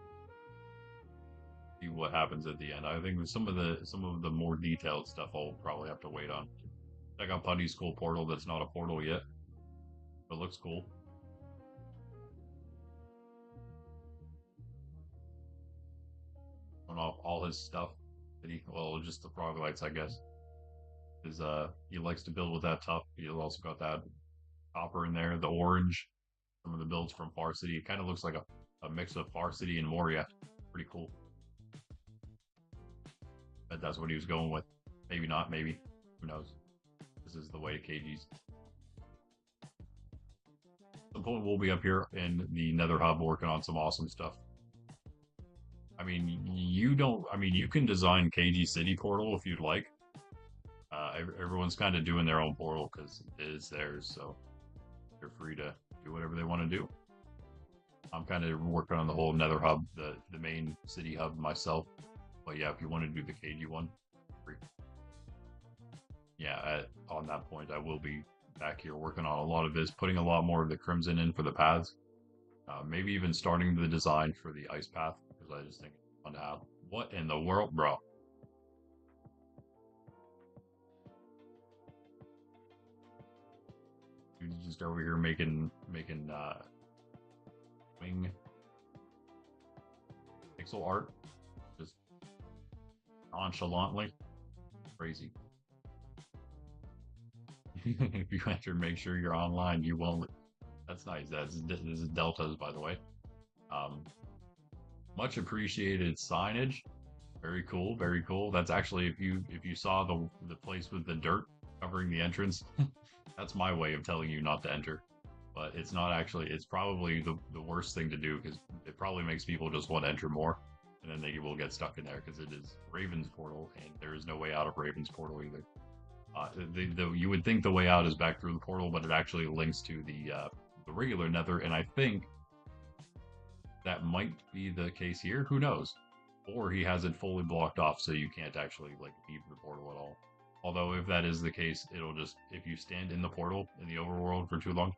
See what happens at the end. I think some of the more detailed stuff I'll probably have to wait on. Check out Putty's cool portal that's not a portal yet. But looks cool. Showing off all his stuff. Well, just the frog lights, I guess. He likes to build with that tough. He's also got that copper in there, the orange. Some of the builds from Far City. It kind of looks like a mix of Far City and Moria. Pretty cool. But that's what he was going with. Maybe not, maybe. Who knows? This is the way to Keiji's. At some point we'll be up here in the Nether Hub working on some awesome stuff. I mean, you can design Keiji City Portal if you'd like. Everyone's kind of doing their own portal because it is theirs, so they're free to do whatever they want to do. I'm kind of working on the whole Nether Hub, the main city hub myself. But yeah, if you want to do the Keiji one, free. Yeah, on that point, I will be back here working on a lot of this, putting a lot more of the crimson in for the paths. Maybe even starting the design for the ice path, because I just think it's fun to have. What in the world, bro? Dude's just over here making wing pixel art, just nonchalantly. Crazy. If you enter, make sure you're online. You won't. That's nice. This is deltas, by the way. Much appreciated signage. Very cool. Very cool. That's actually if you saw the place with the dirt covering the entrance, that's my way of telling you not to enter. But it's not actually. It's probably the worst thing to do because it probably makes people just want to enter more, and then they will get stuck in there because it is Raven's portal, and there is no way out of Raven's portal either. You would think the way out is back through the portal, but it actually links to the regular Nether, and I think that might be the case here. Who knows? Or he has it fully blocked off, so you can't actually like leave the portal at all. Although if that is the case, it'll just if you stand in the portal in the overworld for too long.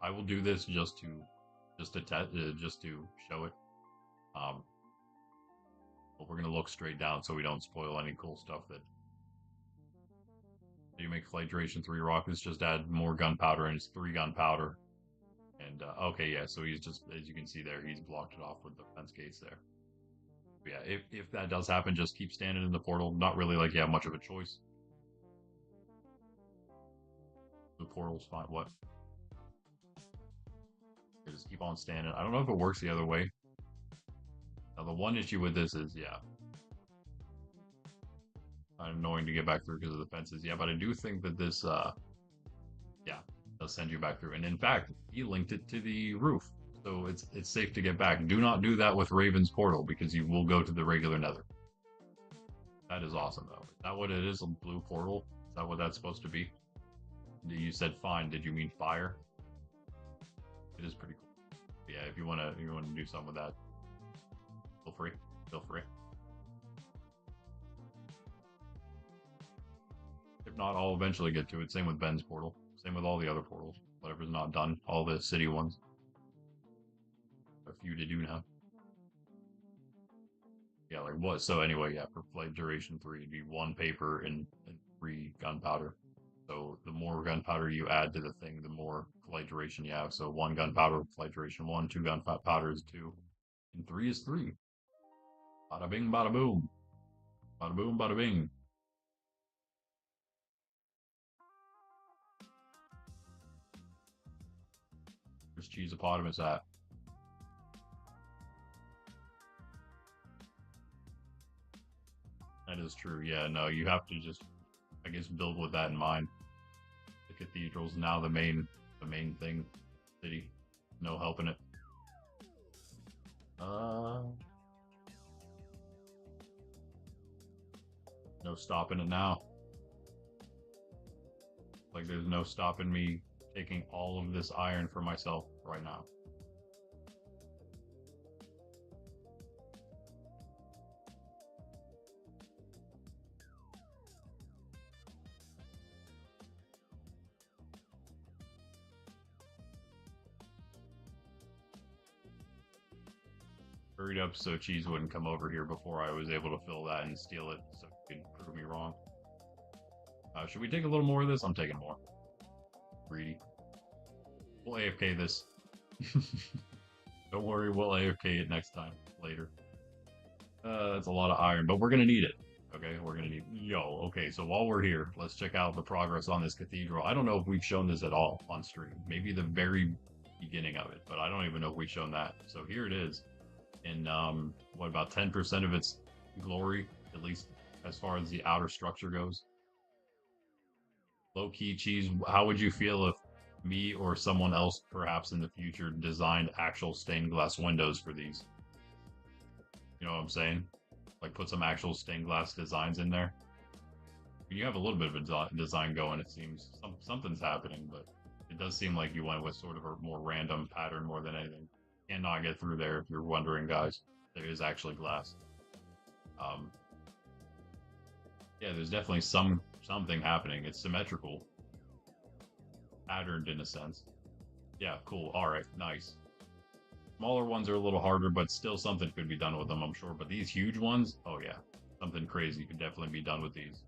I will do this just to show it. But we're gonna look straight down so we don't spoil any cool stuff that. You make flight duration 3 rockets, just add more gunpowder, and it's 3 gunpowder. And, okay, yeah, so he's just, as you can see there, he's blocked it off with the fence gates there. But yeah, if that does happen, just keep standing in the portal. Not really like you have much of a choice. The portal's fine. What? You just keep on standing. I don't know if it works the other way. Now, the one issue with this is, yeah. Annoying to get back through because of the fences. Yeah, but I do think that this, yeah, does send you back through. And in fact, he linked it to the roof, so it's safe to get back. Do not do that with Raven's portal because you will go to the regular Nether. That is awesome, though. Is that what it is? A blue portal? Is that what that's supposed to be? You said fine. Did you mean fire? It is pretty cool. Yeah, if you wanna do something with that, feel free. Feel free. If not, I'll eventually get to it. Same with Ben's portal. Same with all the other portals. Whatever's not done. All the city ones. A few to do now. Yeah, like what? So anyway, yeah, for flight duration 3, it'd be 1 paper and 3 gunpowder. So the more gunpowder you add to the thing, the more flight duration you have. So 1 gunpowder, flight duration 1, 2 gunpowder is 2, and 3 is 3. Bada bing, bada boom. Bada boom, bada bing. Where's Cheeseopotamus at? That is true. Yeah, no, you have to just, I guess, build with that in mind. The cathedral's now the main thing. City, no helping it. Uh, no stopping it now. Like there's no stopping me taking all of this iron for myself right now. Hurried up so Cheese wouldn't come over here before I was able to fill that and steal it so he could prove me wrong. Should we take a little more of this? I'm taking more. Greedy. We'll AFK this. Don't worry, we'll AFK it next time. Later. That's a lot of iron, but we're gonna need it. Okay, we're gonna need... Yo, okay, so while we're here, let's check out the progress on this cathedral. I don't know if we've shown this at all on stream. Maybe the very beginning of it, but I don't even know if we've shown that. So here it is. In, what, about 10% of its glory, at least as far as the outer structure goes. Low-key Cheese, how would you feel if me or someone else, perhaps in the future, designed actual stained glass windows for these? You know what I'm saying? Like put some actual stained glass designs in there. You have a little bit of a design going, it seems. Something's happening, but it does seem like you went with sort of a more random pattern more than anything. Cannot get through there if you're wondering, guys. There is actually glass. Um, yeah, there's definitely something happening. It's symmetrical, patterned in a sense. Yeah, cool. All right, nice. Smaller ones are a little harder, but still something could be done with them, I'm sure. But these huge ones, oh yeah, something crazy could definitely be done with these.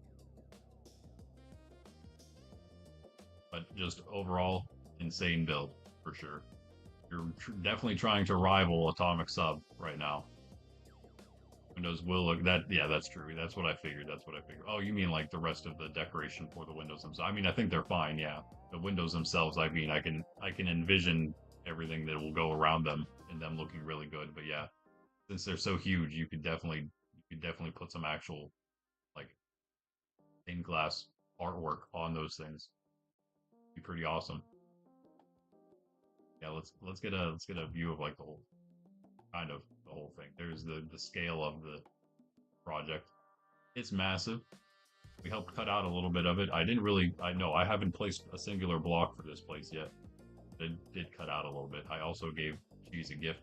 But just overall, insane build for sure. You're definitely trying to rival Atomic Sub right now. Windows will look that. Yeah, that's true. That's what I figured. That's what I figured. Oh, you mean like the rest of the decoration for the windows themselves? I mean, I think they're fine. Yeah, the windows themselves. I mean, I can envision everything that will go around them and them looking really good. But yeah, since they're so huge, you could definitely put some actual like stained glass artwork on those things. Be pretty awesome. Yeah, let's get a view of like the whole kind of the whole thing. There's the scale of the project. It's massive. We helped cut out a little bit of it. I know I haven't placed a singular block for this place yet. It did cut out a little bit. I also gave Cheese a gift.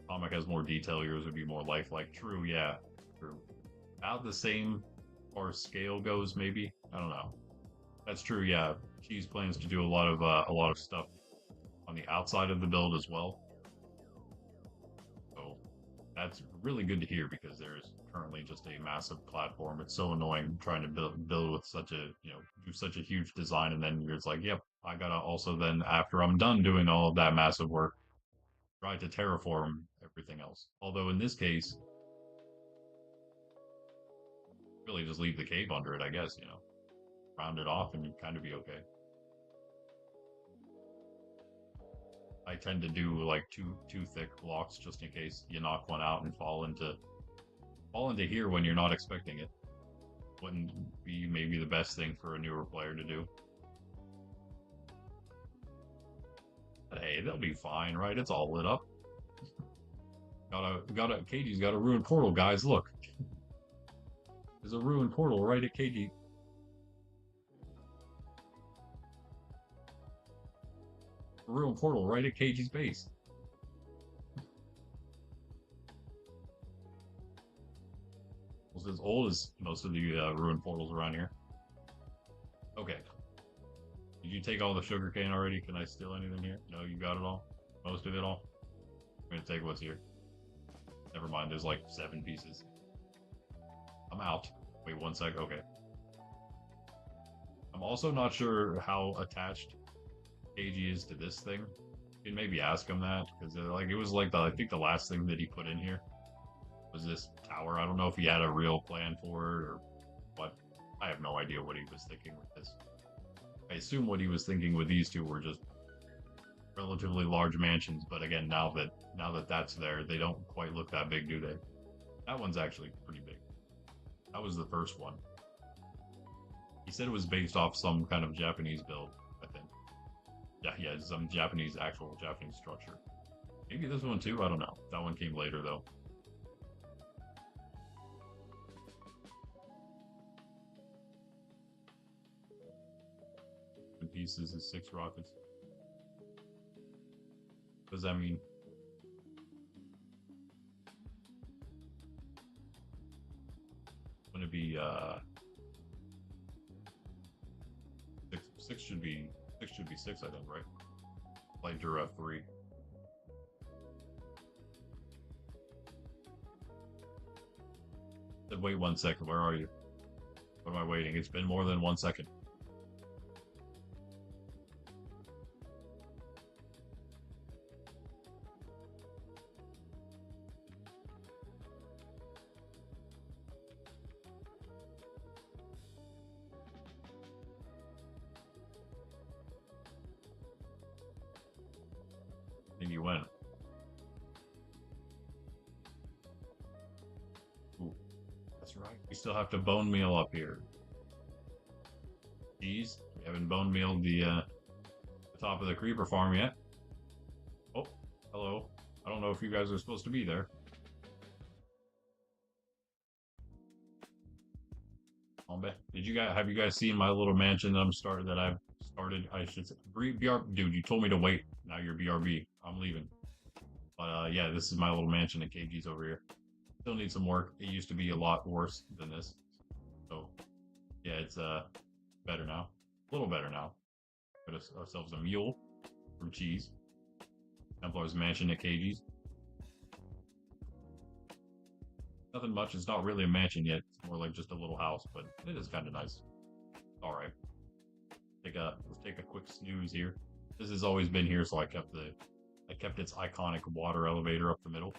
Comic has more detail. Yours would be more lifelike. True, yeah, true. About the same as far as scale goes, maybe. I don't know. That's true. Yeah, Cheese plans to do a lot of stuff on the outside of the build as well. So that's really good to hear because there's currently just a massive platform. It's so annoying trying to build with such a do such a huge design and then you're just like, yep, I gotta also then after I'm done doing all of that massive work, try to terraform everything else. Although in this case, really just leave the cave under it, I guess, round it off and you'd kind of be okay. I tend to do like two thick blocks just in case you knock one out and fall into here when you're not expecting it. Wouldn't be maybe the best thing for a newer player to do. But hey, they'll be fine, right? It's all lit up. Keiji's got a ruined portal, guys. Look, there's a ruined portal right at Keiji. A ruined portal right at Keiji's base. It's as old as most of the ruined portals around here. Okay. Did you take all the sugarcane already? Can I steal anything here? No, you got it all? Most of it all? I'm gonna take what's here. Never mind, there's like 7 pieces. I'm out. Wait 1 sec, okay. I'm also not sure how attached Keiji is to this thing. You can maybe ask him that, because like it was like I think the last thing that he put in here was this tower. I don't know if he had a real plan for it or what. I have no idea what he was thinking with this. I assume what he was thinking with these two were just relatively large mansions, but again, now that that's there, they don't quite look that big, do they? That one's actually pretty big. That was the first one. He said it was based off some kind of Japanese build, I think. Yeah, some actual Japanese structure. Maybe this one too. I don't know. That one came later though. In pieces is 6 rockets. What does that mean? Gonna be 6 should be 6, I think, right? Like Jura 3. Said wait 1 second. Where are you? What am I waiting? It's been more than 1 second. And you went. Ooh, that's right. We still have to bone meal up here. Jeez, we haven't bone mealed the top of the creeper farm yet. Oh, hello. I don't know if you guys are supposed to be there. Did you guys have you guys seen my little mansion that I've started? I should say, dude, you told me to wait. Now you're BRB. I'm leaving. But yeah, this is my little mansion at Keiji's over here. Still needs some work. It used to be a lot worse than this. So yeah, it's better now. A little better now. Got ourselves a mule from Cheese. Templar's mansion at Keiji's. Nothing much. It's not really a mansion yet. It's more like just a little house, but it is kind of nice. All right. Let's take a quick snooze here. This has always been here, so I kept its iconic water elevator up the middle.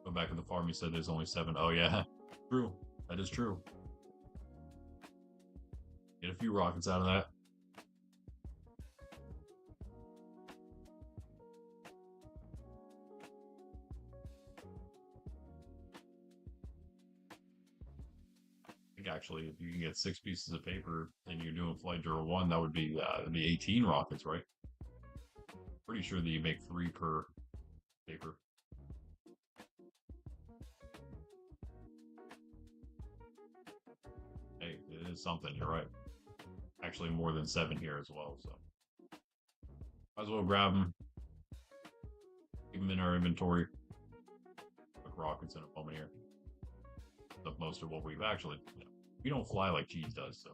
Go back to the farm. You said there's only 7. Oh yeah, true. That is true. Get a few rockets out of that. Actually, if you can get 6 pieces of paper and you're doing flight draw 1, that would be 18 rockets, right? Pretty sure that you make 3 per paper. Hey, it is something. You're right. Actually, more than 7 here as well. So might as well grab them, keep them in our inventory. Quick rockets in a moment here. Of most of what we've actually. We don't fly like Cheese does, so.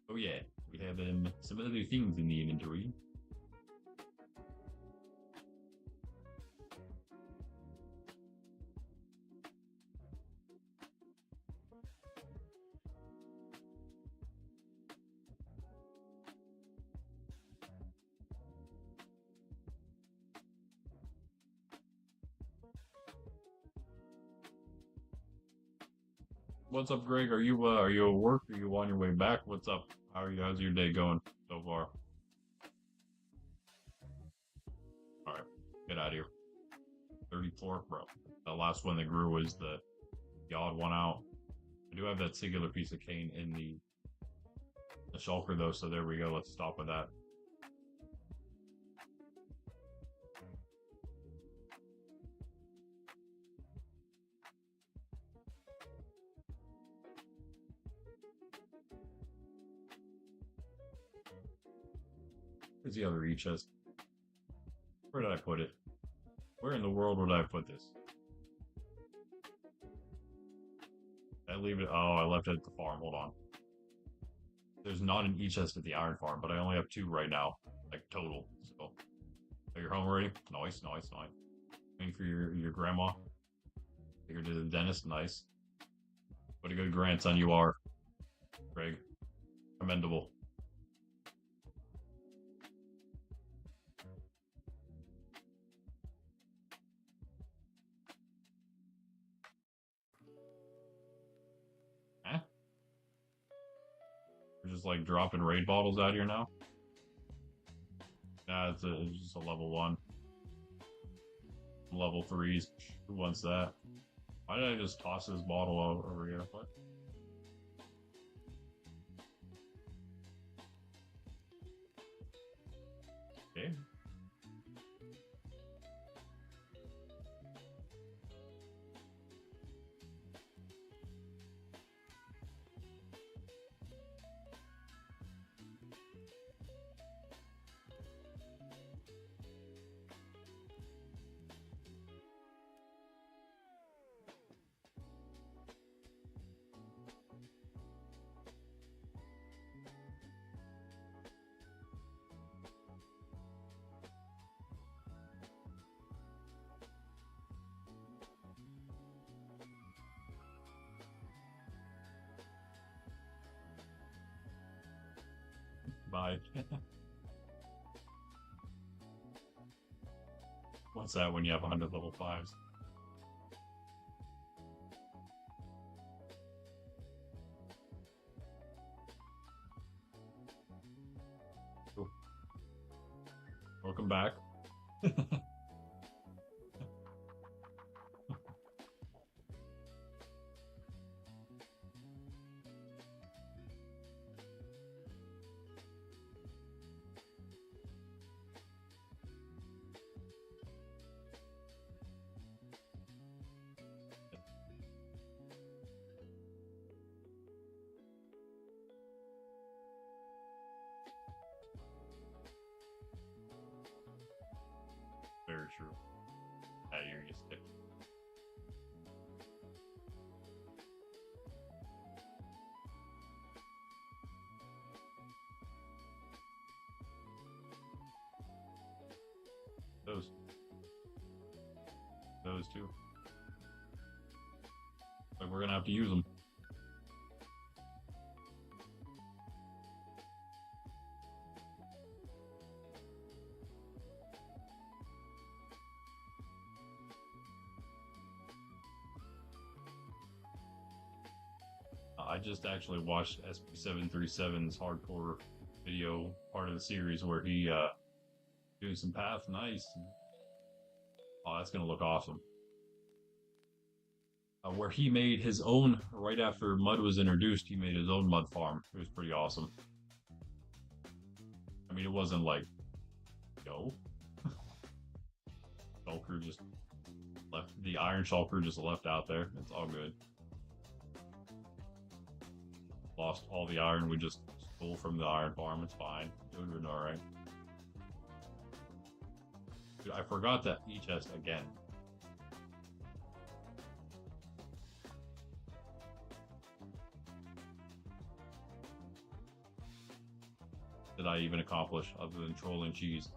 Oh yeah, we have some other things in the inventory. What's up, Greg? Are you at work? Are you on your way back? What's up? How's your day going so far? All right, get out of here. 34, bro. The last one that grew was the odd one out. I do have that singular piece of cane in the shulker though, so there we go. Let's stop with that. Where's the other chest? Where did I put it? Where in the world would I put this? Did I leave it? Oh, I left it at the farm. Hold on. There's not an chest at the iron farm, but I only have 2 right now, like total. So, are you home already? Nice. Waiting for your grandma. Take her to the dentist. Nice. What a good grandson you are, Greg. Commendable. We're just like dropping raid bottles out here now. Nah, it's just a level 1. Level 3s. Who wants that? Why did I just toss this bottle over here? What? Okay, Bye. What's that when you have 100 level 5s? Cool. Welcome back. Very true. You're just stick. Those two. Like we're gonna have to use them. I just actually watched SP737's hardcore video part of the series where he doing some path. Nice. Oh, that's gonna look awesome. Where he made his own right after mud was introduced. He made his own mud farm. It was pretty awesome. I mean, it wasn't like, yo, Shulker just left the Iron Shulker just left out there. It's all good. Lost all the iron we just stole from the iron farm. It's fine. Doing all right. Dude, I forgot that E-chest again. Did I even accomplish other than trolling cheese?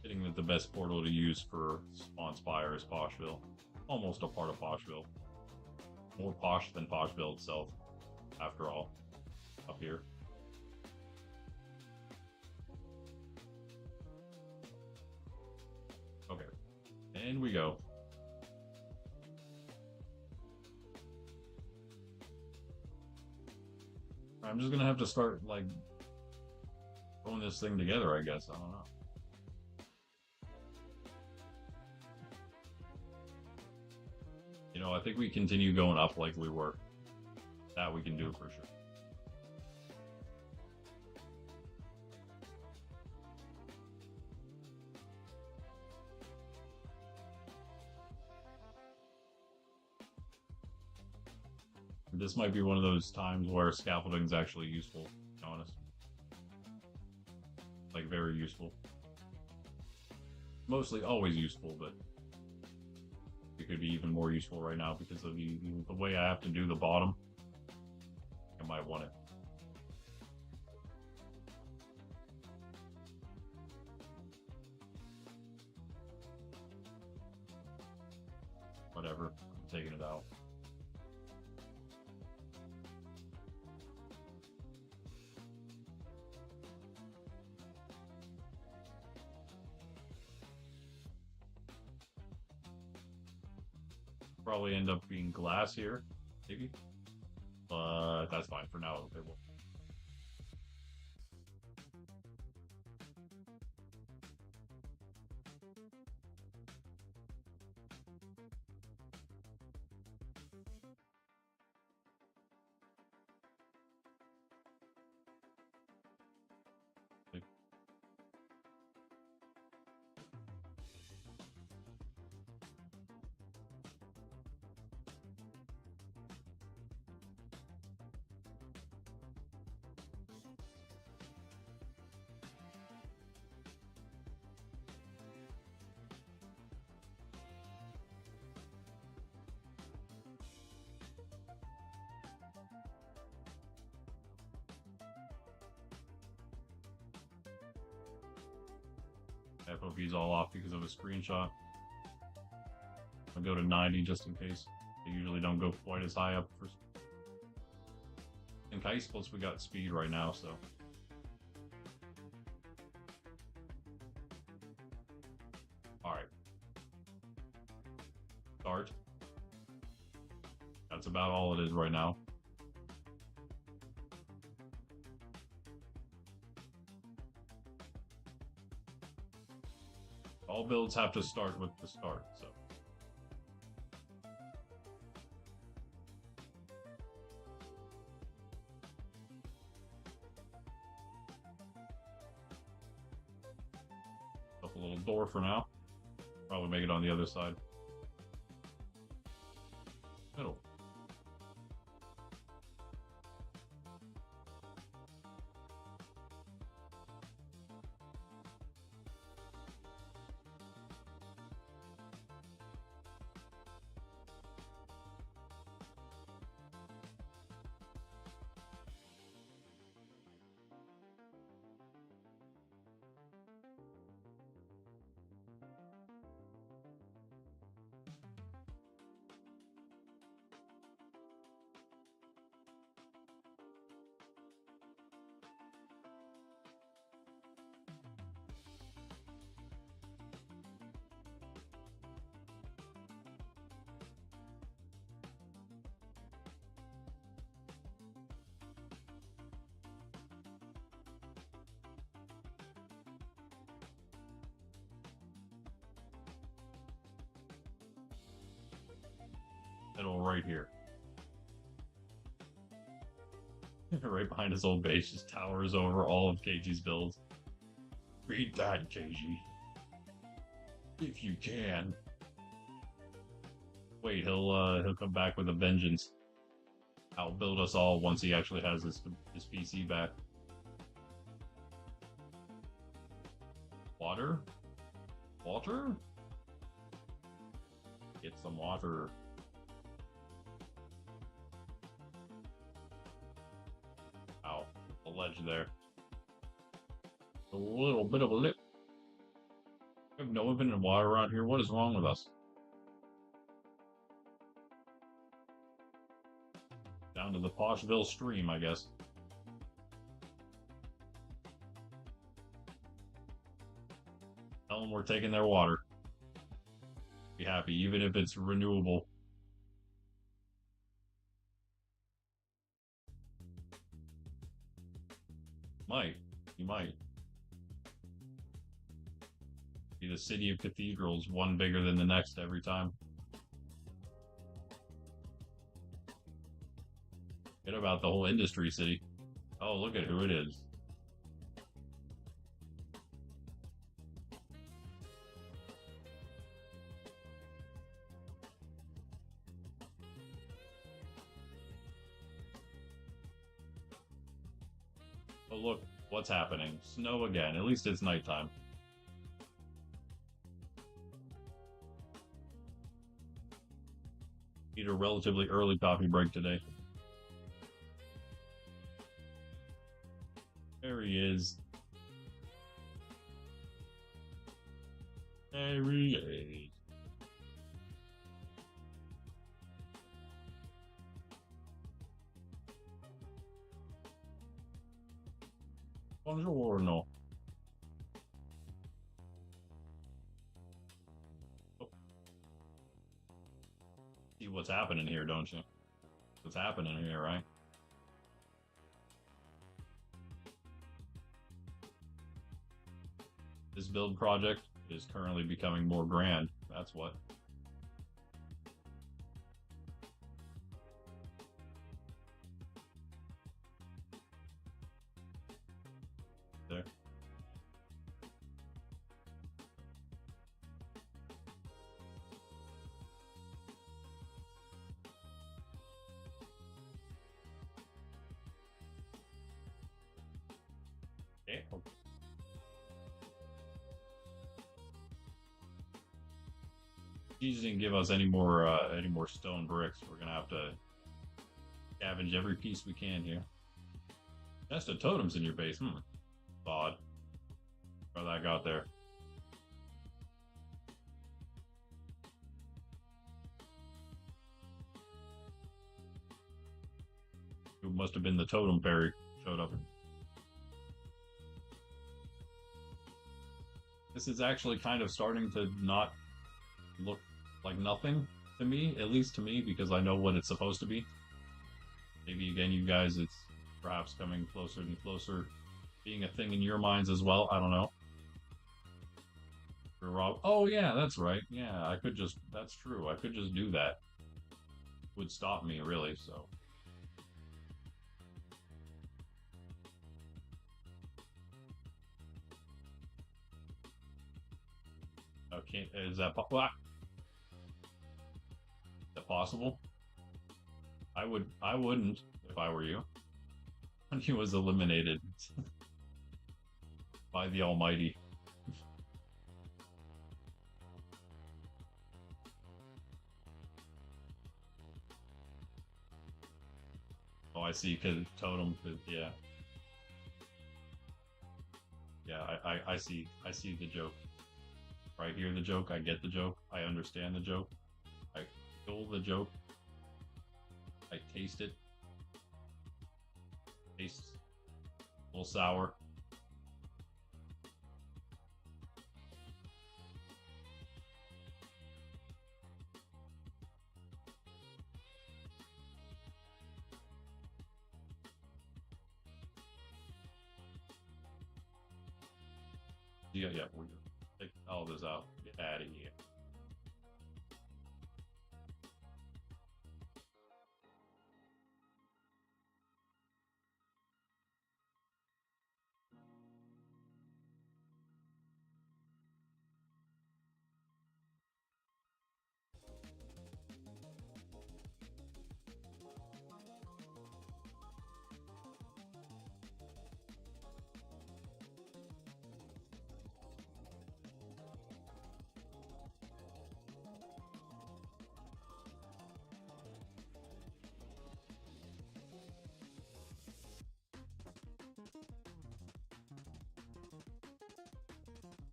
Getting that the best portal to use for spawn Spire is Poshville. Almost a part of Poshville. More posh than Poshville itself, after all, up here. Okay, and we go. I'm just gonna have to start, like, throwing this thing together, I guess. I don't know. You know, I think we continue going up like we were. That we can do for sure. This might be one of those times where scaffolding is actually useful, to be honest. Like, very useful. Mostly always useful, but it could be even more useful right now because of the way I have to do the bottom. I might want it. Whatever, I'm taking it out. Probably end up being glass here, maybe. But that's fine for now. It will. FOV's all off because of a screenshot. I'll go to 90 just in case. They usually don't go quite as high up for. In Ice plus we got speed right now, so. Alright. Start. That's about all it is right now. All builds have to start with the start, so. Up a little door for now. Probably make it on the other side. Middle. Middle right here. Right behind his old base, just towers over all of Keiji's builds. Read that, Keiji. If you can. Wait, he'll come back with a vengeance. Outbuild us all once he actually has his PC back. Water? Water? Get some water. Ow, a ledge there. A little bit of a lip. We have no infinite water around here. What is wrong with us? Down to the Poshville stream, I guess. Tell them we're taking their water. Be happy, even if it's renewable. Might. You might. Be the city of cathedrals, one bigger than the next every time. Forget about the whole industry city. Oh, look at who it is. Oh, look, what's happening? Snow again. At least it's nighttime. Need a relatively early coffee break today. There he is. There he is. Buongiorno. Oh. See what's happening here, don't you? What's happening here, right? This build project is currently becoming more grand. That's what. There. Okay. He didn't give us any more stone bricks. We're gonna have to scavenge every piece we can here. Nest of totems in your base. Odd. How that got there. Who must have been the totem fairy showed up. This is actually kind of starting to not look like nothing to me, at least to me, because I know what it's supposed to be. Maybe again, you guys, it's perhaps coming closer and closer, being a thing in your minds as well. I don't know. Rob, oh yeah, that's right. Yeah, I could just. That's true. I could just do that. Would stop me really. So. Okay, is that possible? I wouldn't if I were you. When he was eliminated by the Almighty. Oh, I see. Because totem, yeah, yeah. I see. I see the joke. Right here, the joke. I get the joke. I understand the joke. I feel the joke. I taste it. Tastes a little sour. Yeah, yeah. We're gonna take all this out. Get out of here.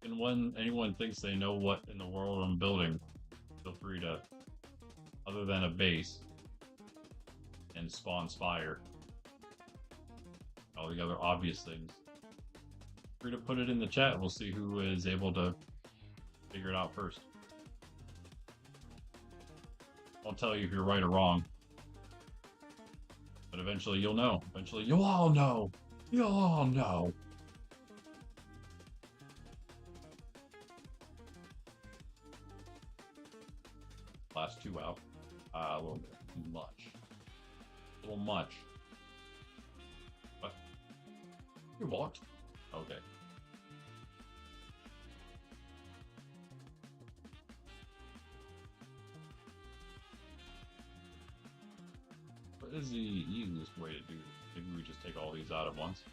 And when anyone thinks they know what in the world I'm building, feel free to, other than a base and spawn Spire, all the other obvious things, free to put it in the chat. We'll see who is able to figure it out first. I'll tell you if you're right or wrong, but eventually you'll know. Eventually you'll all know. You'll all know. Last two out. A little bit much. A little much. What? You walked? Okay. What is the easiest way to do this? Maybe we just take all these out at once.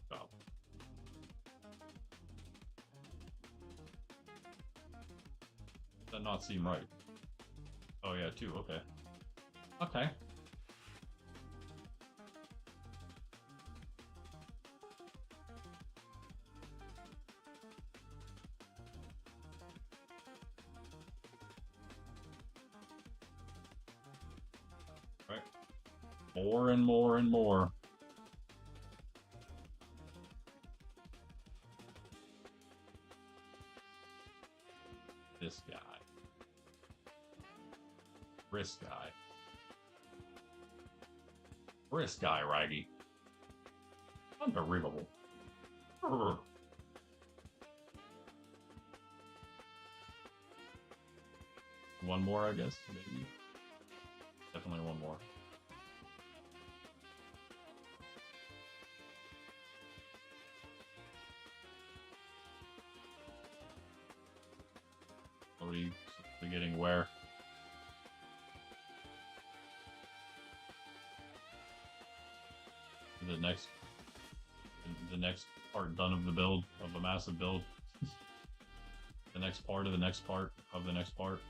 Stop. Does that not seem right? Oh yeah, two, okay. Okay. Right. More and more and more. This guy. This guy. This guy, righty. Unbelievable. One more, I guess, maybe. Definitely one more. Already getting where? The next part done of the build, of the massive build. The next part of the next part of the next part.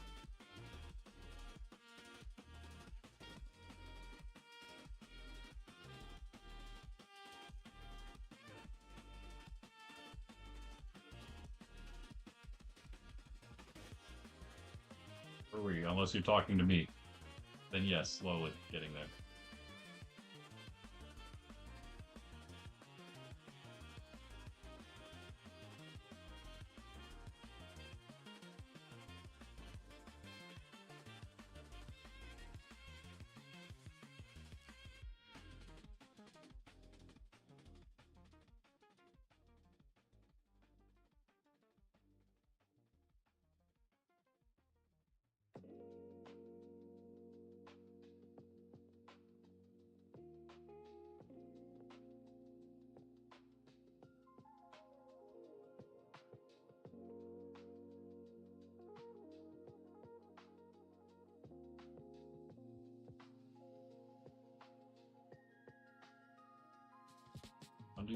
are we? Unless you're talking to me. Then yes, slowly getting there.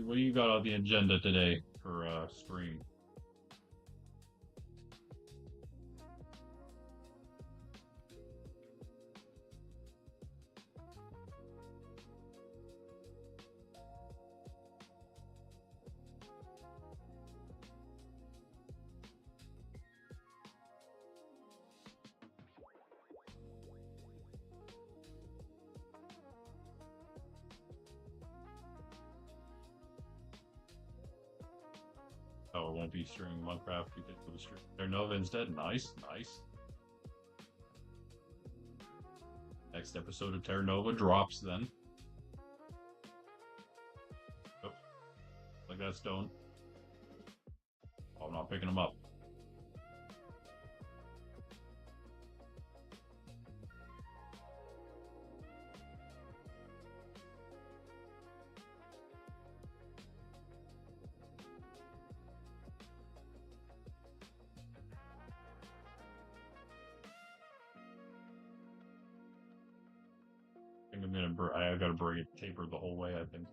What do you got on the agenda today for stream? Oh, it won't be streaming Monkraft because of the stream. Nova instead. Nice, nice. Next episode of Terra Nova drops then. Oh, like that stone. Oh, I'm not picking them up. I think I gotta bring it tapered the whole way, I think.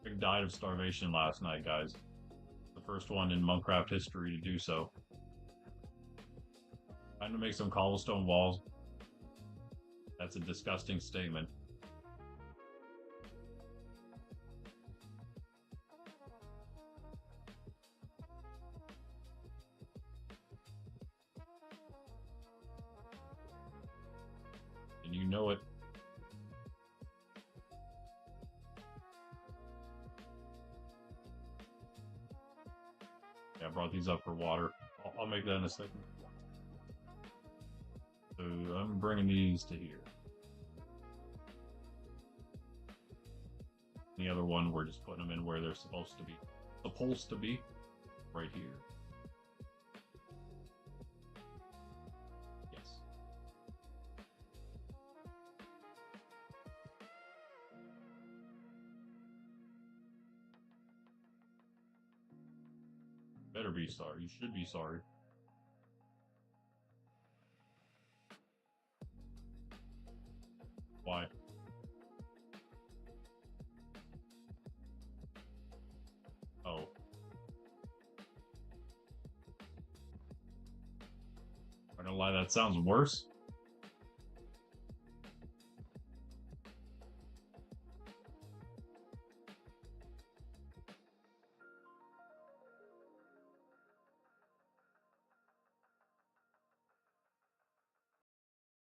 I died of starvation last night, guys. The first one in Monkraft history to do so. Trying to make some cobblestone walls. That's a disgusting statement. And you know it. Yeah, I brought these up for water. I'll make that in a second. So I'm bringing these to here. The other one, we're just putting them in where they're supposed to be. Supposed to be. Right here. Yes. Better be sorry. You should be sorry. Why? Oh. I'm not gonna lie, that sounds worse.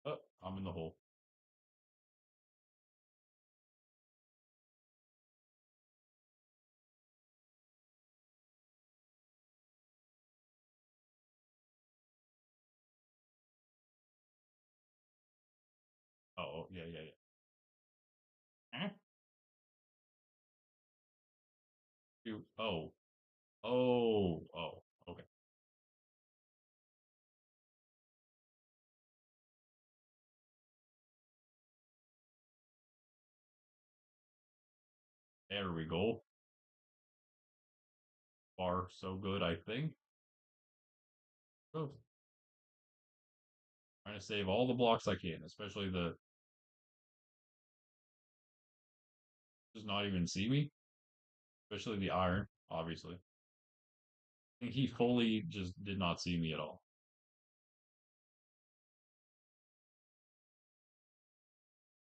Oh, I'm in the hole. Oh, yeah, yeah, yeah. Eh? Oh. Oh. Oh. Okay. There we go. Far so good, I think. Oh. Trying to save all the blocks I can, especially the does not even see me. Especially the iron, obviously. I think he fully just did not see me at all.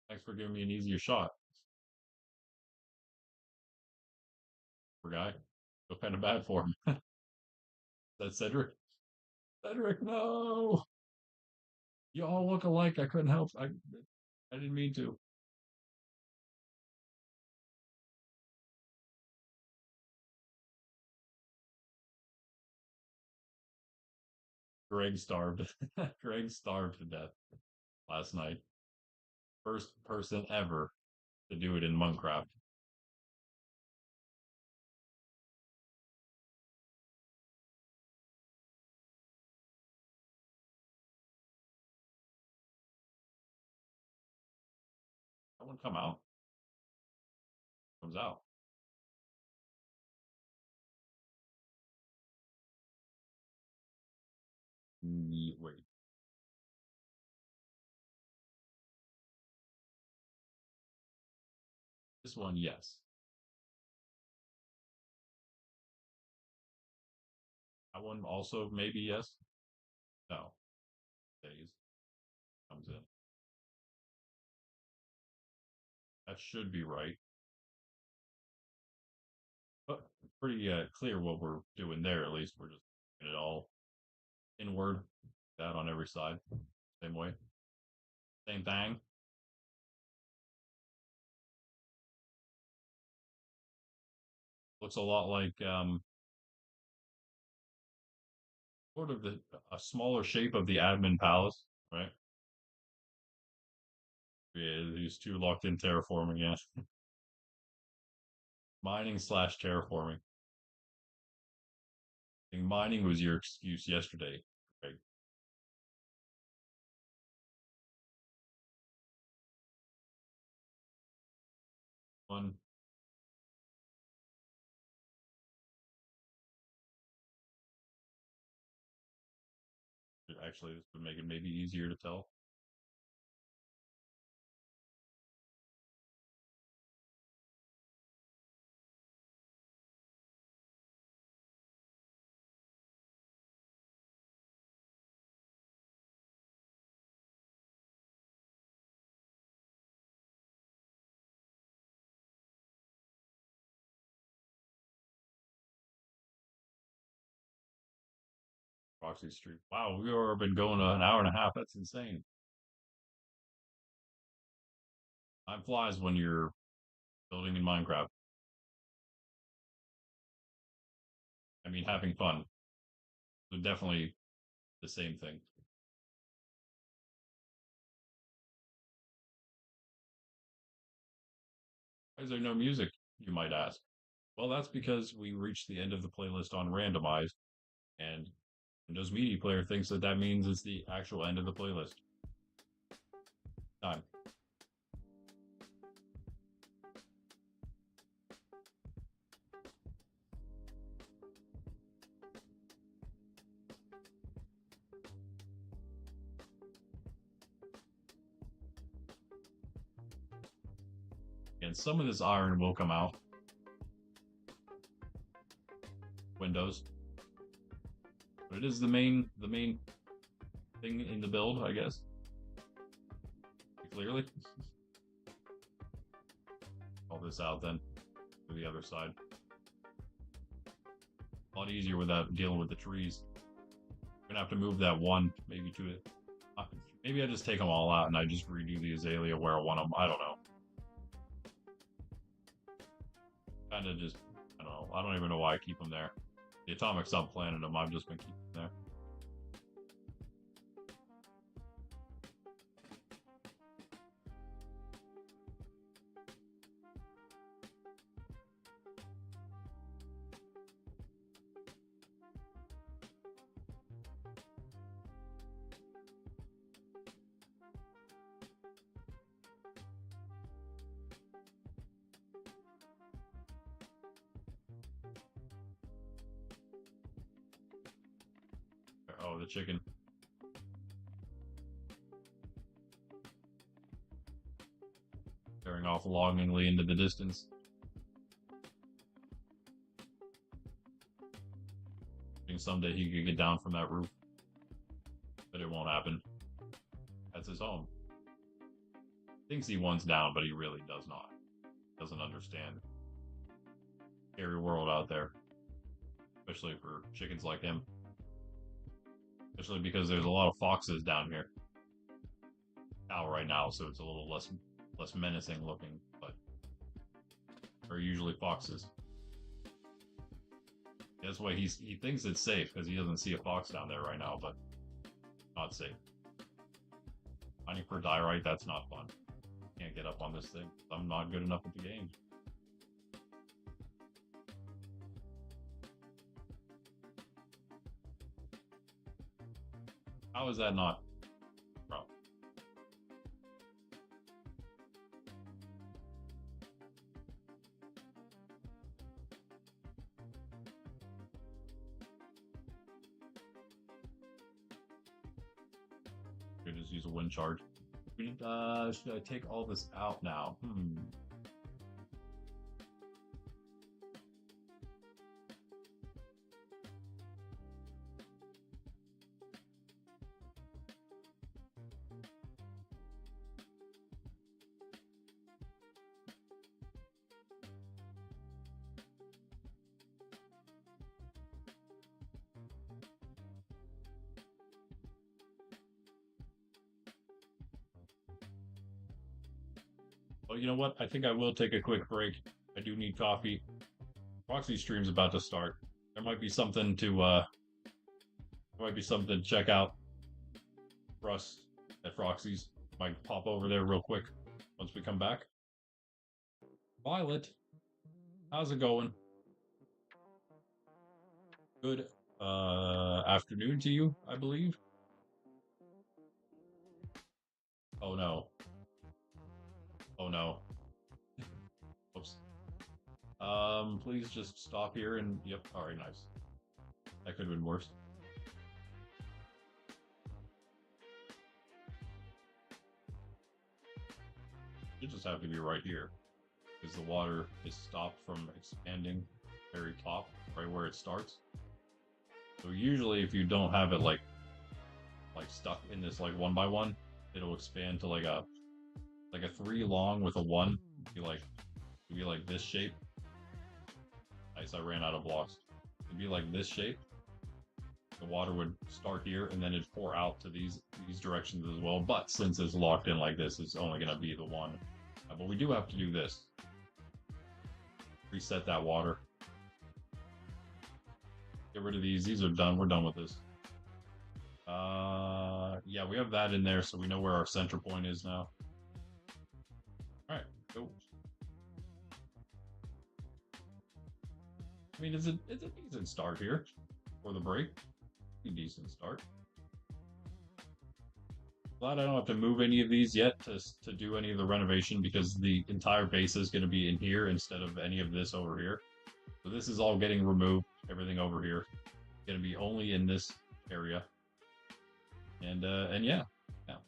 Thanks for giving me an easier shot. Poor guy. Feel kind of bad for him. That's Cedric. Cedric, no! You all look alike. I couldn't help. I didn't mean to. Greg starved. Greg starved to death last night. First person ever to do it in Monkraft. That one come out. Comes out. Wait. This one, yes. That one also maybe yes. No. Days comes in. That should be right. But pretty clear what we're doing there. At least we're just doing it all inward. That on every side. Same way. Same thing. Looks a lot like sort of a smaller shape of the admin palace, right? Yeah, these two locked in terraforming, yeah. Mining slash terraforming. I think mining was your excuse yesterday, right? One. Actually, this would make it maybe easier to tell. Proxy Street. Wow, we've already been going an hour and a half. That's insane. Time flies when you're building in Minecraft. I mean, having fun. So definitely the same thing. Why is there no music, you might ask? Well, that's because we reached the end of the playlist on randomized, and Windows Media Player thinks that that means it's the actual end of the playlist. Time. And some of this iron will come out. Windows. But it is the main thing in the build, I guess. Clearly. All this out then to the other side. A lot easier without dealing with the trees. I'm gonna have to move that one maybe to it. Maybe I just take them all out and I just redo the azalea where I want them. I don't know. Kind of just, I don't know. I don't even know why I keep them there. The atomic sub planted them. I've just been keeping them there. Oh, the chicken. Staring off longingly into the distance. I think someday he could get down from that roof. But it won't happen. That's his home. Thinks he wants down, but he really does not. Doesn't understand. Scary world out there, especially for chickens like him. Especially because there's a lot of foxes down here. Out right now, so it's a little less menacing looking, but are usually foxes. That's why he thinks it's safe because he doesn't see a fox down there right now, but not safe. Mining for diorite, that's not fun. Can't get up on this thing. I'm not good enough at the game. How is that not? Bro. Could just use a wind charge. Should I take all this out now? Well, you know what? I think I will take a quick break. I do need coffee. Roxy stream's about to start. There might be something to check out for us at Roxy's. Might pop over there real quick once we come back. Violet, how's it going? Good afternoon to you, I believe. Oh no. Oh no. Oops. Please just stop here and yep, alright, nice. That could have been worse. You just have to be right here. Because the water is stopped from expanding very top, right where it starts. So usually if you don't have it like stuck in this like 1x1, it'll expand to like a 3 long with a 1. It'd be like this shape. Nice, I ran out of blocks. It'd be like this shape. The water would start here and then it'd pour out to these directions as well. But since it's locked in like this, it's only gonna be the 1. But we do have to do this. Reset that water. Get rid of these. These are done. We're done with this. Yeah, we have that in there, so we know where our center point is now. All right, go. I mean, it's a decent start here for the break. A decent start. Glad I don't have to move any of these yet to do any of the renovation because the entire base is going to be in here instead of any of this over here. So this is all getting removed. Everything over here going to be only in this area. And yeah. Can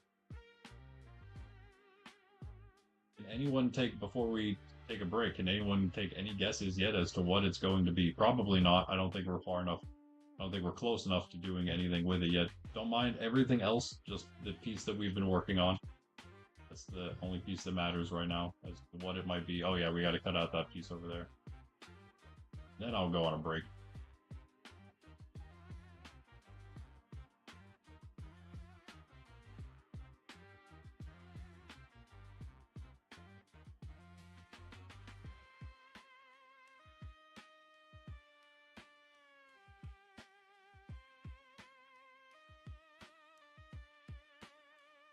anyone before we take a break, can anyone take any guesses yet as to what it's going to be? Probably not. I don't think we're far enough. I don't think we're close enough to doing anything with it yet. Don't mind everything else, just the piece that we've been working on. That's the only piece that matters right now as to what it might be. Oh yeah, we got to cut out that piece over there. Then I'll go on a break.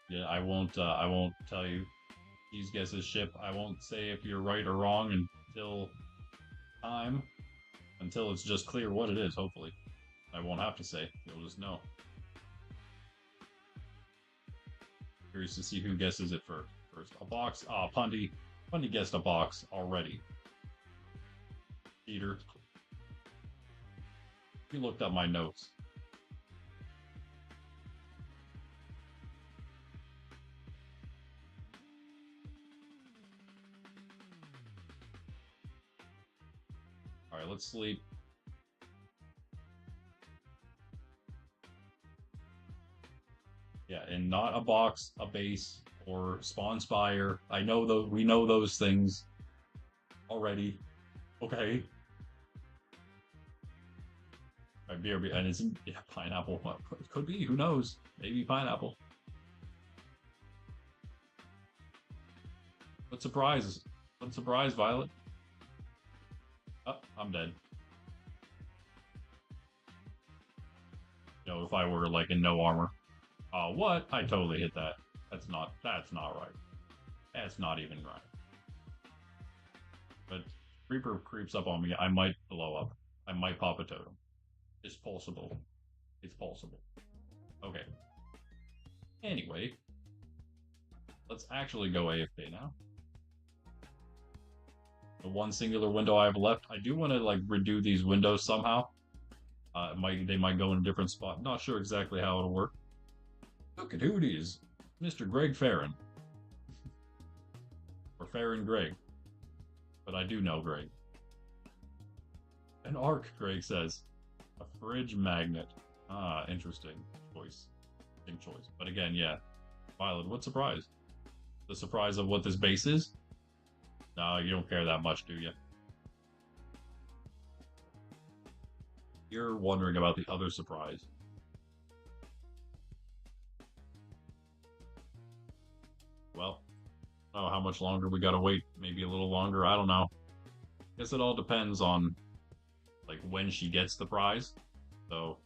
Yeah, I won't tell you. These guesses ship. I won't say if you're right or wrong until it's just clear what it is, hopefully. I won't have to say. You'll just know. Curious to see who guesses it first. A box. Ah, Pundy. Pundy guessed a box already. Peter. He looked up my notes. Alright, let's sleep. Yeah, and not a box, a base, or spawn Spire. I know those. We know those things already. Okay. My beer, and it's yeah, pineapple. It could be. Who knows? Maybe pineapple. What surprise? What surprise, Violet? Oh, I'm dead. If I were like in no armor. Oh, what? I totally hit that. That's not right. That's not even right. But Reaper creeps up on me. I might blow up. I might pop a totem. It's possible. It's possible. Okay. Anyway, let's actually go AFK now. The one singular window I have left. I do want to like redo these windows somehow. They might go in a different spot. Not sure exactly how it'll work. Look at who it is, Mr. Greg Farron, or Farron Greg. But I do know Greg. An arc, Greg says. A fridge magnet. Ah, interesting choice. Interesting choice. But again, yeah. Violet, what surprise? The surprise of what this base is? No, you don't care that much, do you? You're wondering about the other surprise. Well, I don't know how much longer we gotta wait. Maybe a little longer. I don't know. Guess it all depends on like when she gets the prize. So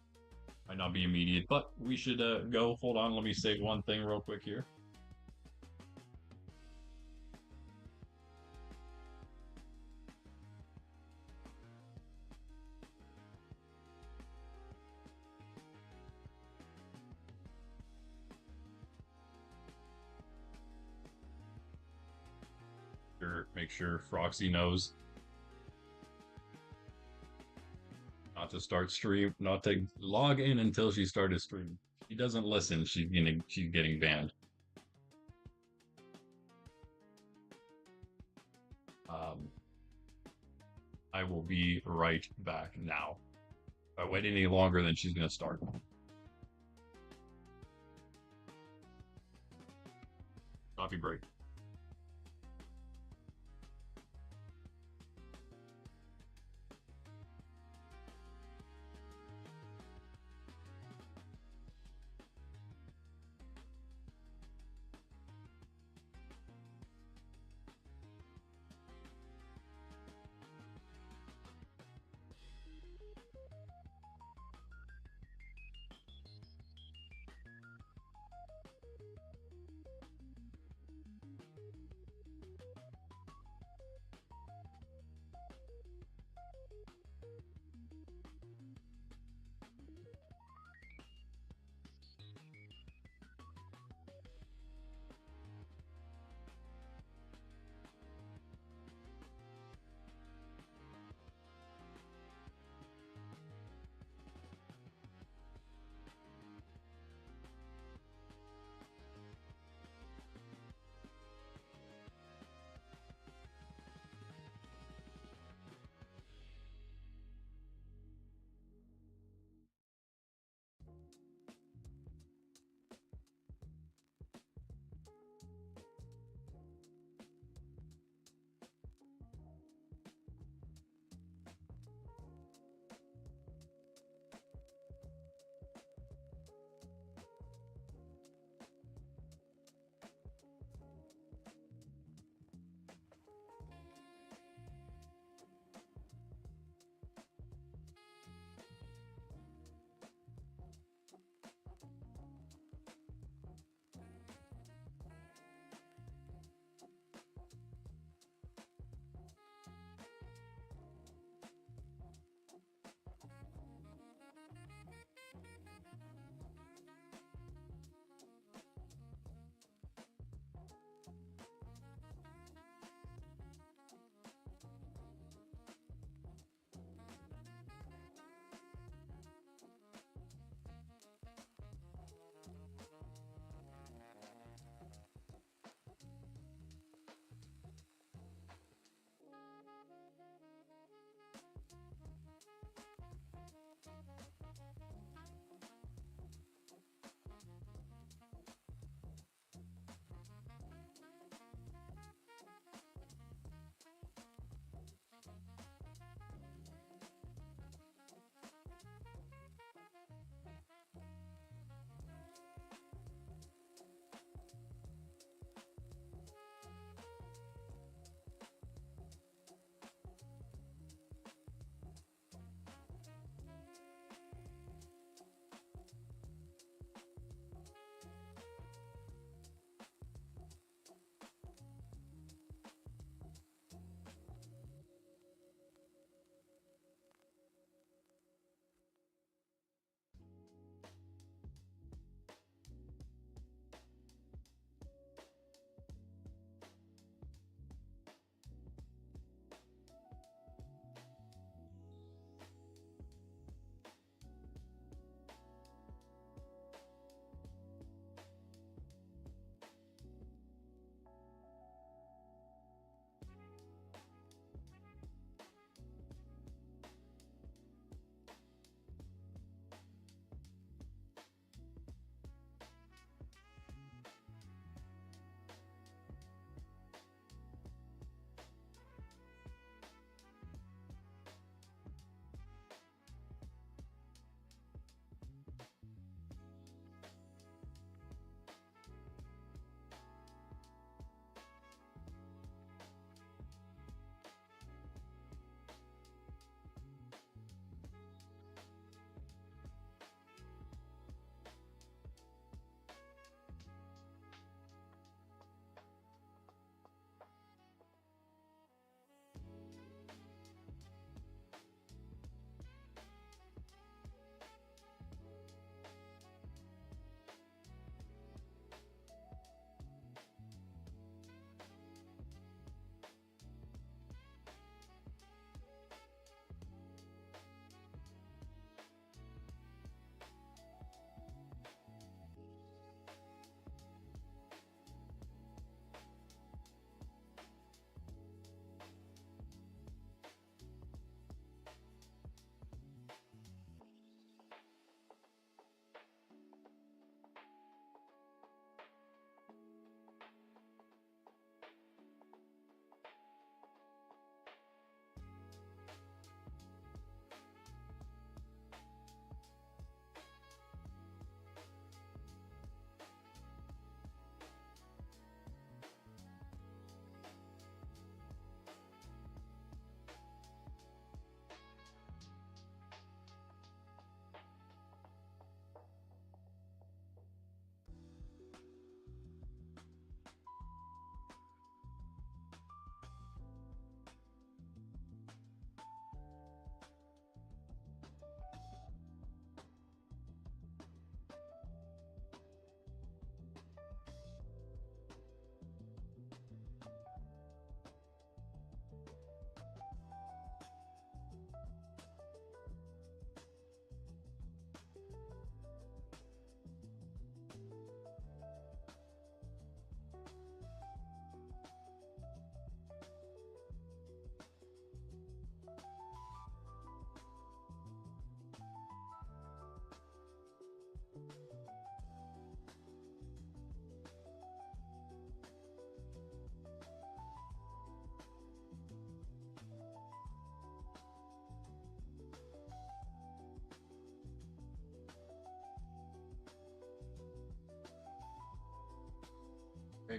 might not be immediate, but we should go. Hold on, let me say one thing real quick here. Make sure Froxy knows not to start stream, not to log in until she started stream. She doesn't listen. She's getting banned. I will be right back now. If I wait any longer, then she's gonna start. Coffee break.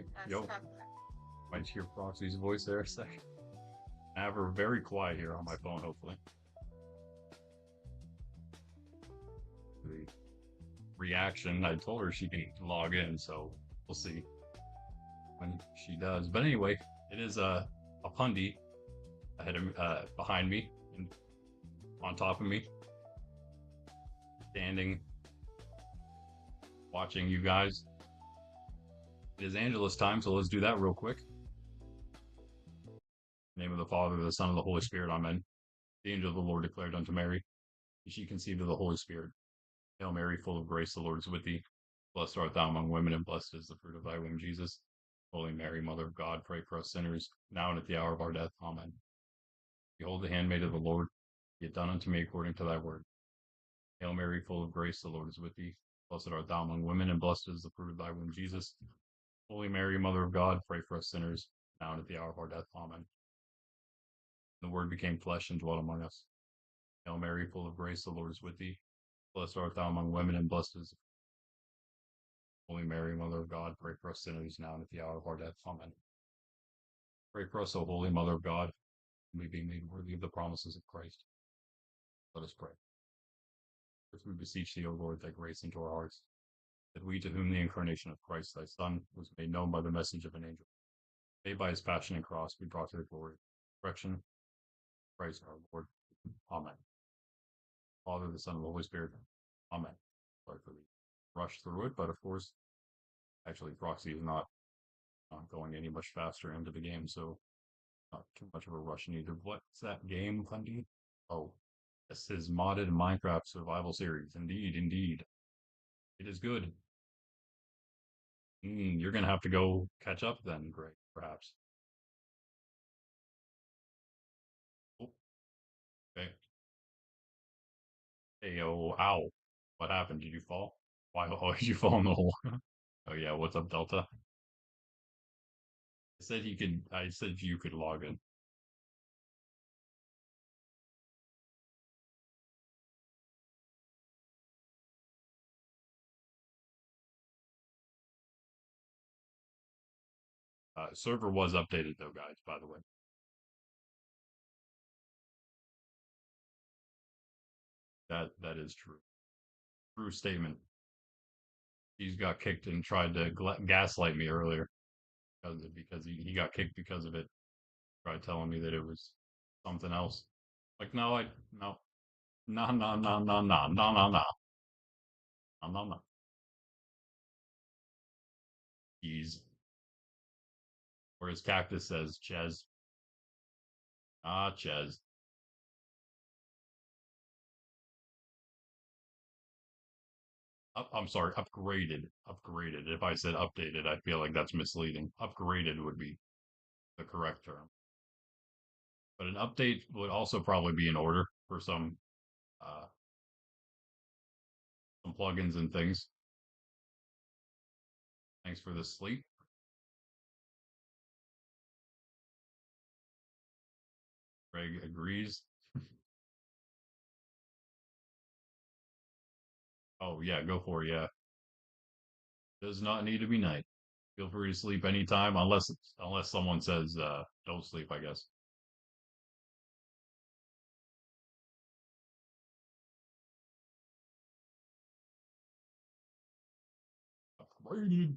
Hey, yo. Might hear Proxy's voice there a second. I have her very quiet here on my phone, hopefully. The reaction, I told her she can log in, so we'll see when she does. But anyway, it is a pundy ahead of behind me and on top of me, standing, watching you guys. It is Angela's time, so let's do that real quick. In the name of the Father, the Son, and the Holy Spirit, amen. The angel of the Lord declared unto Mary, she conceived of the Holy Spirit. Hail Mary, full of grace, the Lord is with thee. Blessed art thou among women, and blessed is the fruit of thy womb, Jesus. Holy Mary, Mother of God, pray for us sinners, now and at the hour of our death. Amen. Behold the handmaid of the Lord, be it done unto me according to thy word. Hail Mary, full of grace, the Lord is with thee. Blessed art thou among women, and blessed is the fruit of thy womb, Jesus. Holy Mary, Mother of God, pray for us sinners, now and at the hour of our death. Amen. The Word became flesh and dwelt among us. Hail Mary, full of grace, the Lord is with thee. Blessed art thou among women, and blessed is Holy Mary, Mother of God, pray for us sinners, now and at the hour of our death. Amen. Pray for us, O Holy Mother of God, and we be made worthy of the promises of Christ. Let us pray. First we beseech thee, O Lord, thy grace into our hearts, that we, to whom the incarnation of Christ thy Son was made known by the message of an angel, made by his passion and cross, be brought to the glory, resurrection, Christ our Lord. Amen. Father, the Son, and the Holy Spirit. Amen. Sorry for the rush through it, but of course, actually, Proxy is not going any much faster into the game, so not too much of a rush needed. What's that game, Fundy? Oh, this is modded Minecraft survival series. Indeed, indeed. It is good. You're gonna have to go catch up then, Greg, perhaps. Oh, okay. Hey, oh, ow. What happened? Did you fall? Why did you fall in the hole? Oh yeah, what's up, Delta? I said you could log in. Server was updated though, guys, by the way. That is true. True statement. He's got kicked and tried to gaslight me earlier because he got kicked because of it. Tried telling me that it was something else. Like, no, no, no, no, no, no, no, no, no, no, no, no, no. He's, or his cactus says, Ches. Ah, Ches. I'm sorry, upgraded. Upgraded. If I said updated, I feel like that's misleading. Upgraded would be the correct term. But an update would also probably be in order for uh, some plugins and things. Thanks for the sleep. Greg agrees. Oh yeah, go for it. Yeah, does not need to be night. Feel free to sleep anytime, unless someone says don't sleep. I guess. Upgraded.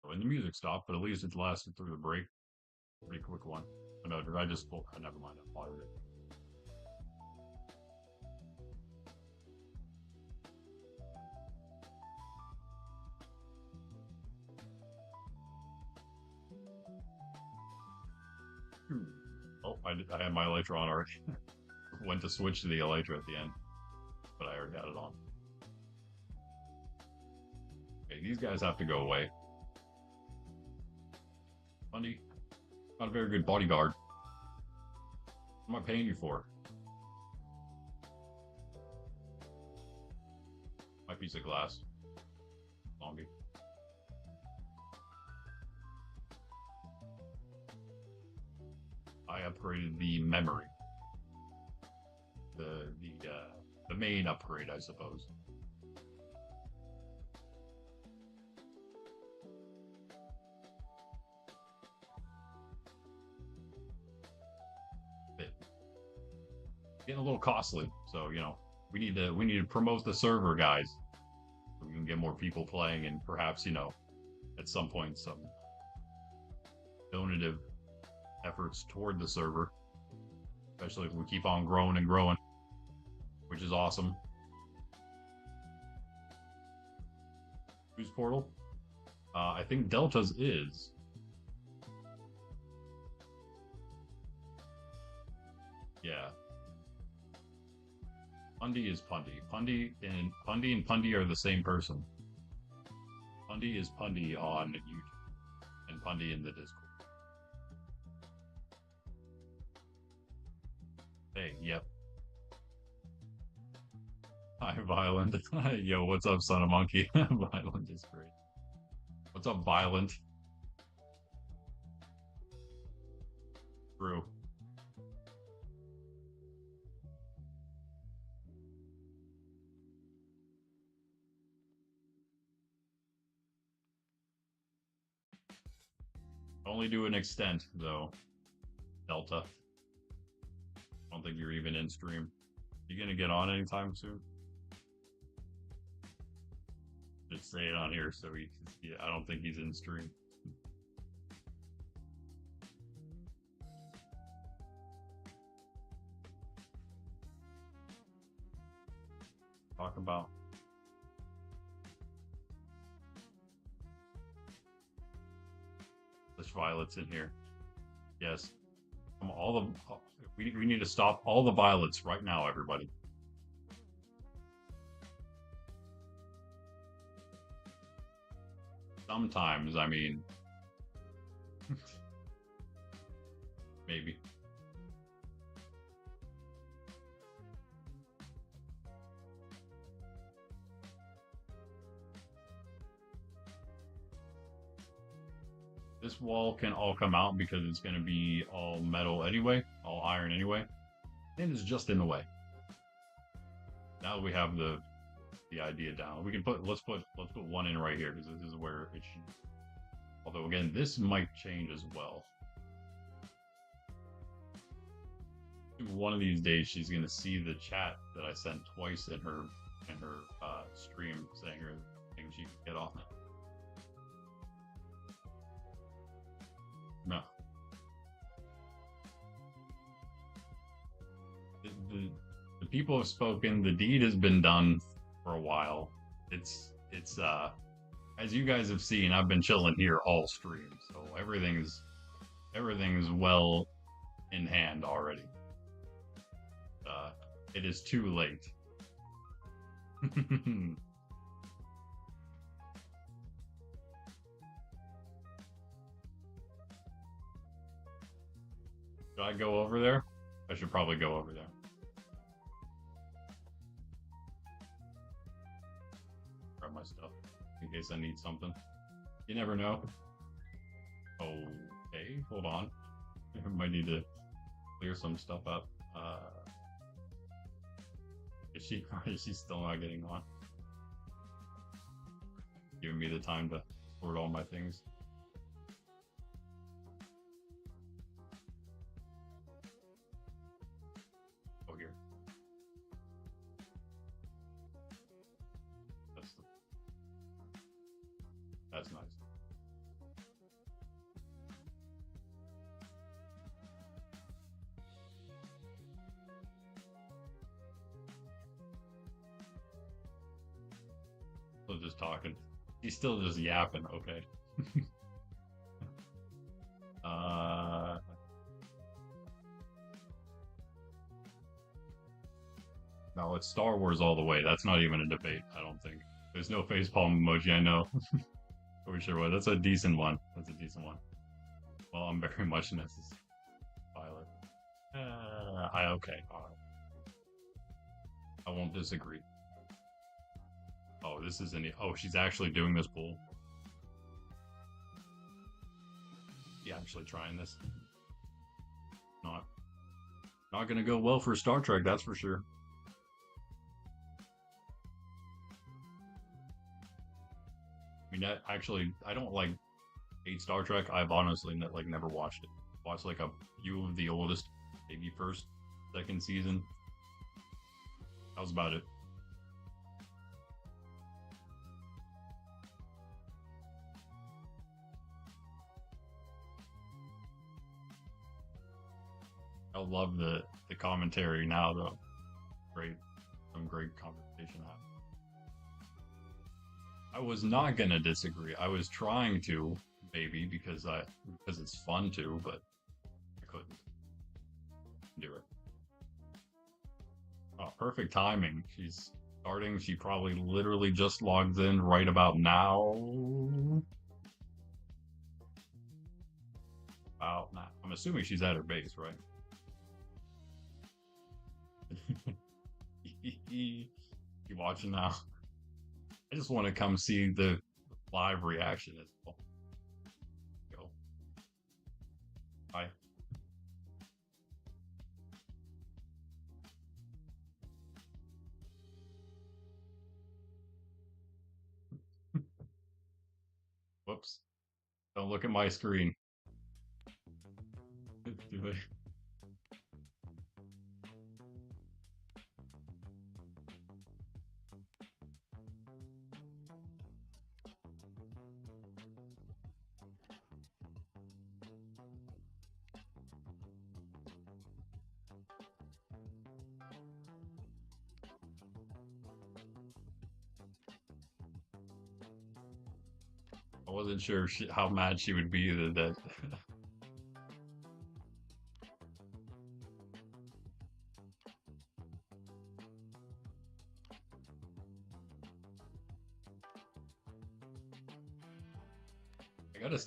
When the music stopped, but at least it lasted through the break. Pretty quick one. Oh, no, did I just pull? Oh, never mind. I fired it. Oh, I had my elytra on already. Went to switch to the elytra at the end, but I already got it on. Okay, these guys have to go away. Bundy, not a very good bodyguard. What am I paying you for? My piece of glass. Zombie. I upgraded the memory. The main upgrade, I suppose. Bit. Getting a little costly, so you know we need to promote the server, guys, so we can get more people playing, and perhaps at some point some donative efforts toward the server, especially if we keep on growing and growing, which is awesome. Whose portal? I think Delta's is. Yeah. Pundy is Pundy. Pundy and Pundy are the same person. Pundy is Pundy on YouTube, and Pundy in the Discord. Hey, yep. Hi, Violent. Yo, what's up, son of monkey? Violent is great. What's up, Violent? True. Only do an extent, though. Delta. I don't think you're even in stream. You gonna get on anytime soon? Just say it on here so he can see it. I don't think he's in stream. Talk about. There's violets in here. Yes. We need to stop all the violets right now, everybody. Sometimes, I mean, maybe. This wall can all come out because it's going to be all metal anyway, all iron anyway, and it's just in the way. Now we have the idea down. We can let's put one in right here because this is where it should. Although again, this might change as well. One of these days, she's gonna see the chat that I sent twice in her stream saying her thing she can get off. No. The people have spoken. The deed has been done for a while. It's as you guys have seen, I've been chilling here all stream, so everything's well in hand already. It is too late. Should I go over there? I should probably go over there. Grab my stuff in case I need something. You never know. Okay, hold on. I might need to clear some stuff up. Is she still not getting on? Giving me the time to sort all my things. Oh, here. That's nice. Still just talking. He's still just yapping. Okay. No, it's Star Wars all the way. That's not even a debate. I don't think. There's no facepalm emoji. I know. Are we sure what? That's a decent one. That's a decent one. Well, I'm very much necessary. Violet. Okay. I won't disagree. Oh, this is any. Oh, she's actually doing this pool. Yeah, actually trying this. Not gonna go well for Star Trek, that's for sure. mean, actually, I don't like hate Star Trek. I've honestly never watched it. Watched like a few of the oldest, maybe first, second season. That was about it. I love the commentary now though. Great, some great conversation happened. I was not gonna disagree. I was trying to, maybe because it's fun to, but I couldn't do it. Oh, perfect timing. She's starting. She probably literally just logged in right about now. About now. I'm assuming she's at her base, right? You watching now? I just want to come see the live reaction as well. Go. Bye. Whoops. Don't look at my screen. Do I? I wasn't sure how mad she would be that.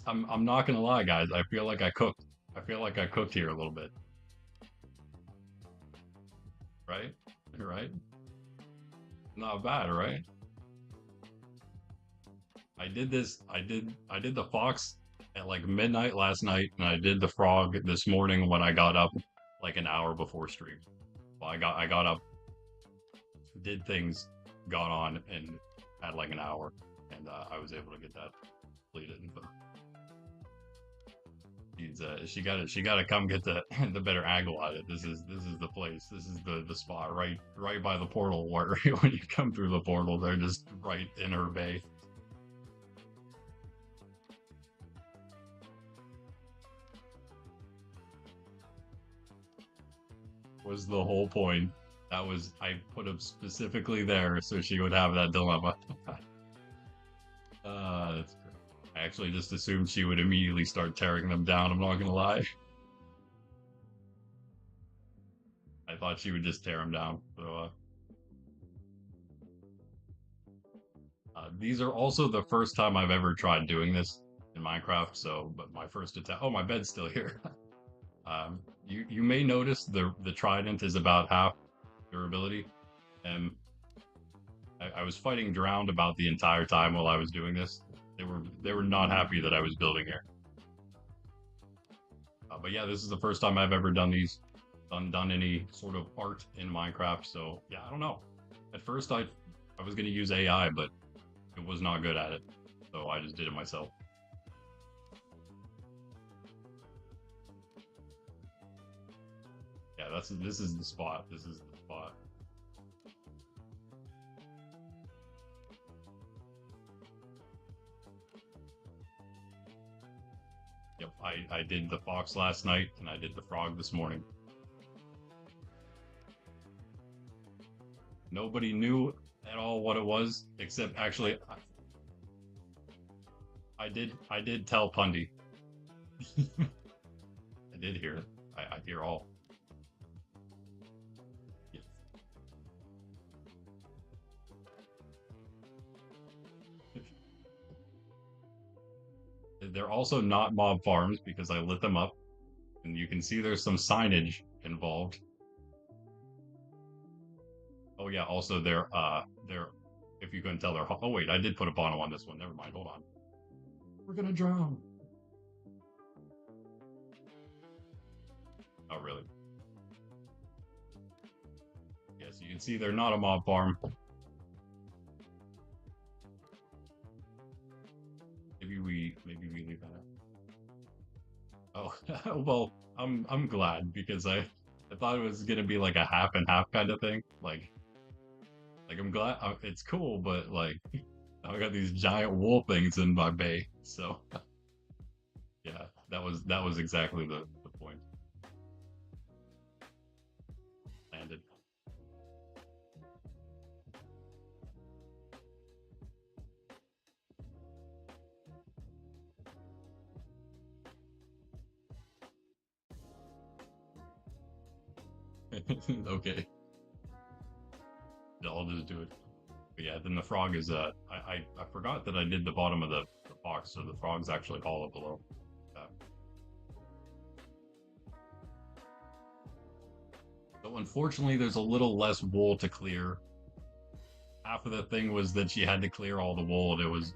I'm not gonna lie, guys. I feel like I cooked. I feel like I cooked here a little bit, right? Right? Not bad, right? I did the fox at like midnight last night, and I did the frog this morning when I got up like an hour before stream. Well, I got up, did things, got on, and had like an hour, and I was able to get that completed. But she got to come get the the better angle at it. This is the place. This is the spot right by the portal where when you come through the portal, they're just right in her bay. Was the whole point. That was I put him specifically there so she would have that dilemma. That's great. I actually just assumed she would immediately start tearing them down. I'm not gonna lie. I thought she would just tear them down. So these are also the first time I've ever tried doing this in Minecraft. So, but my first attempt. Oh, my bed's still here. You may notice the trident is about half durability, and I was fighting Drowned about the entire time while I was doing this. They were not happy that I was building here. But yeah, this is the first time I've ever done these, done any sort of art in Minecraft. So yeah, I don't know. At first, I was gonna use AI, but it was not good at it, so I just did it myself. Yeah, this is the spot. This is the spot. Yep, I did the fox last night, and I did the frog this morning. Nobody knew at all what it was, except actually, I did tell Pundy. I did hear it. I hear all. Yes. They're also not mob farms because I lit them up, and you can see there's some signage involved. Oh yeah, also they're if you couldn't tell they're oh wait, I did put a bono on this one. Never mind, hold on. We're gonna drown. Oh really? Yes, you can see they're not a mob farm. maybe we leave that out. Oh, well, I'm glad because I thought it was gonna be like a half and half kind of thing. Like I'm glad it's cool, but like I got these giant wool things in my bay, so yeah, that was exactly the point. Landed. Okay, I'll just do it. But yeah, then the frog is I forgot that I did the bottom of the box, so the frog's actually hollow below. Uh, so unfortunately, there's a little less wool to clear. Half of the thing was that she had to clear all the wool, and it was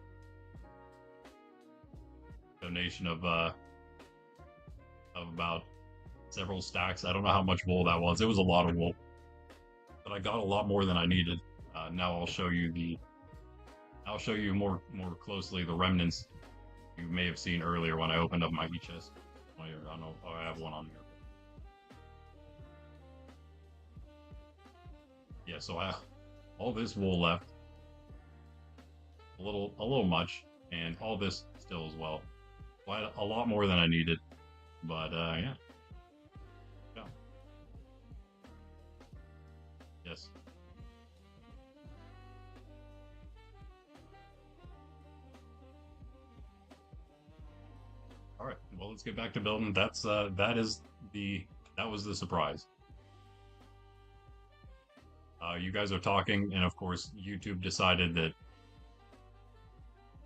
a donation of about several stacks. I don't know how much wool that was. It was a lot of wool, but I got a lot more than I needed. Now I'll show you more closely the remnants you may have seen earlier when I opened up my chest. I don't know. Oh, I have one on here. Yeah, so I have all this wool left, a little much, and all this still as well. So I had a lot more than I needed, but yeah, yeah, yes. All right, well, let's get back to building. The that was the surprise. You guys are talking, and of course, YouTube decided that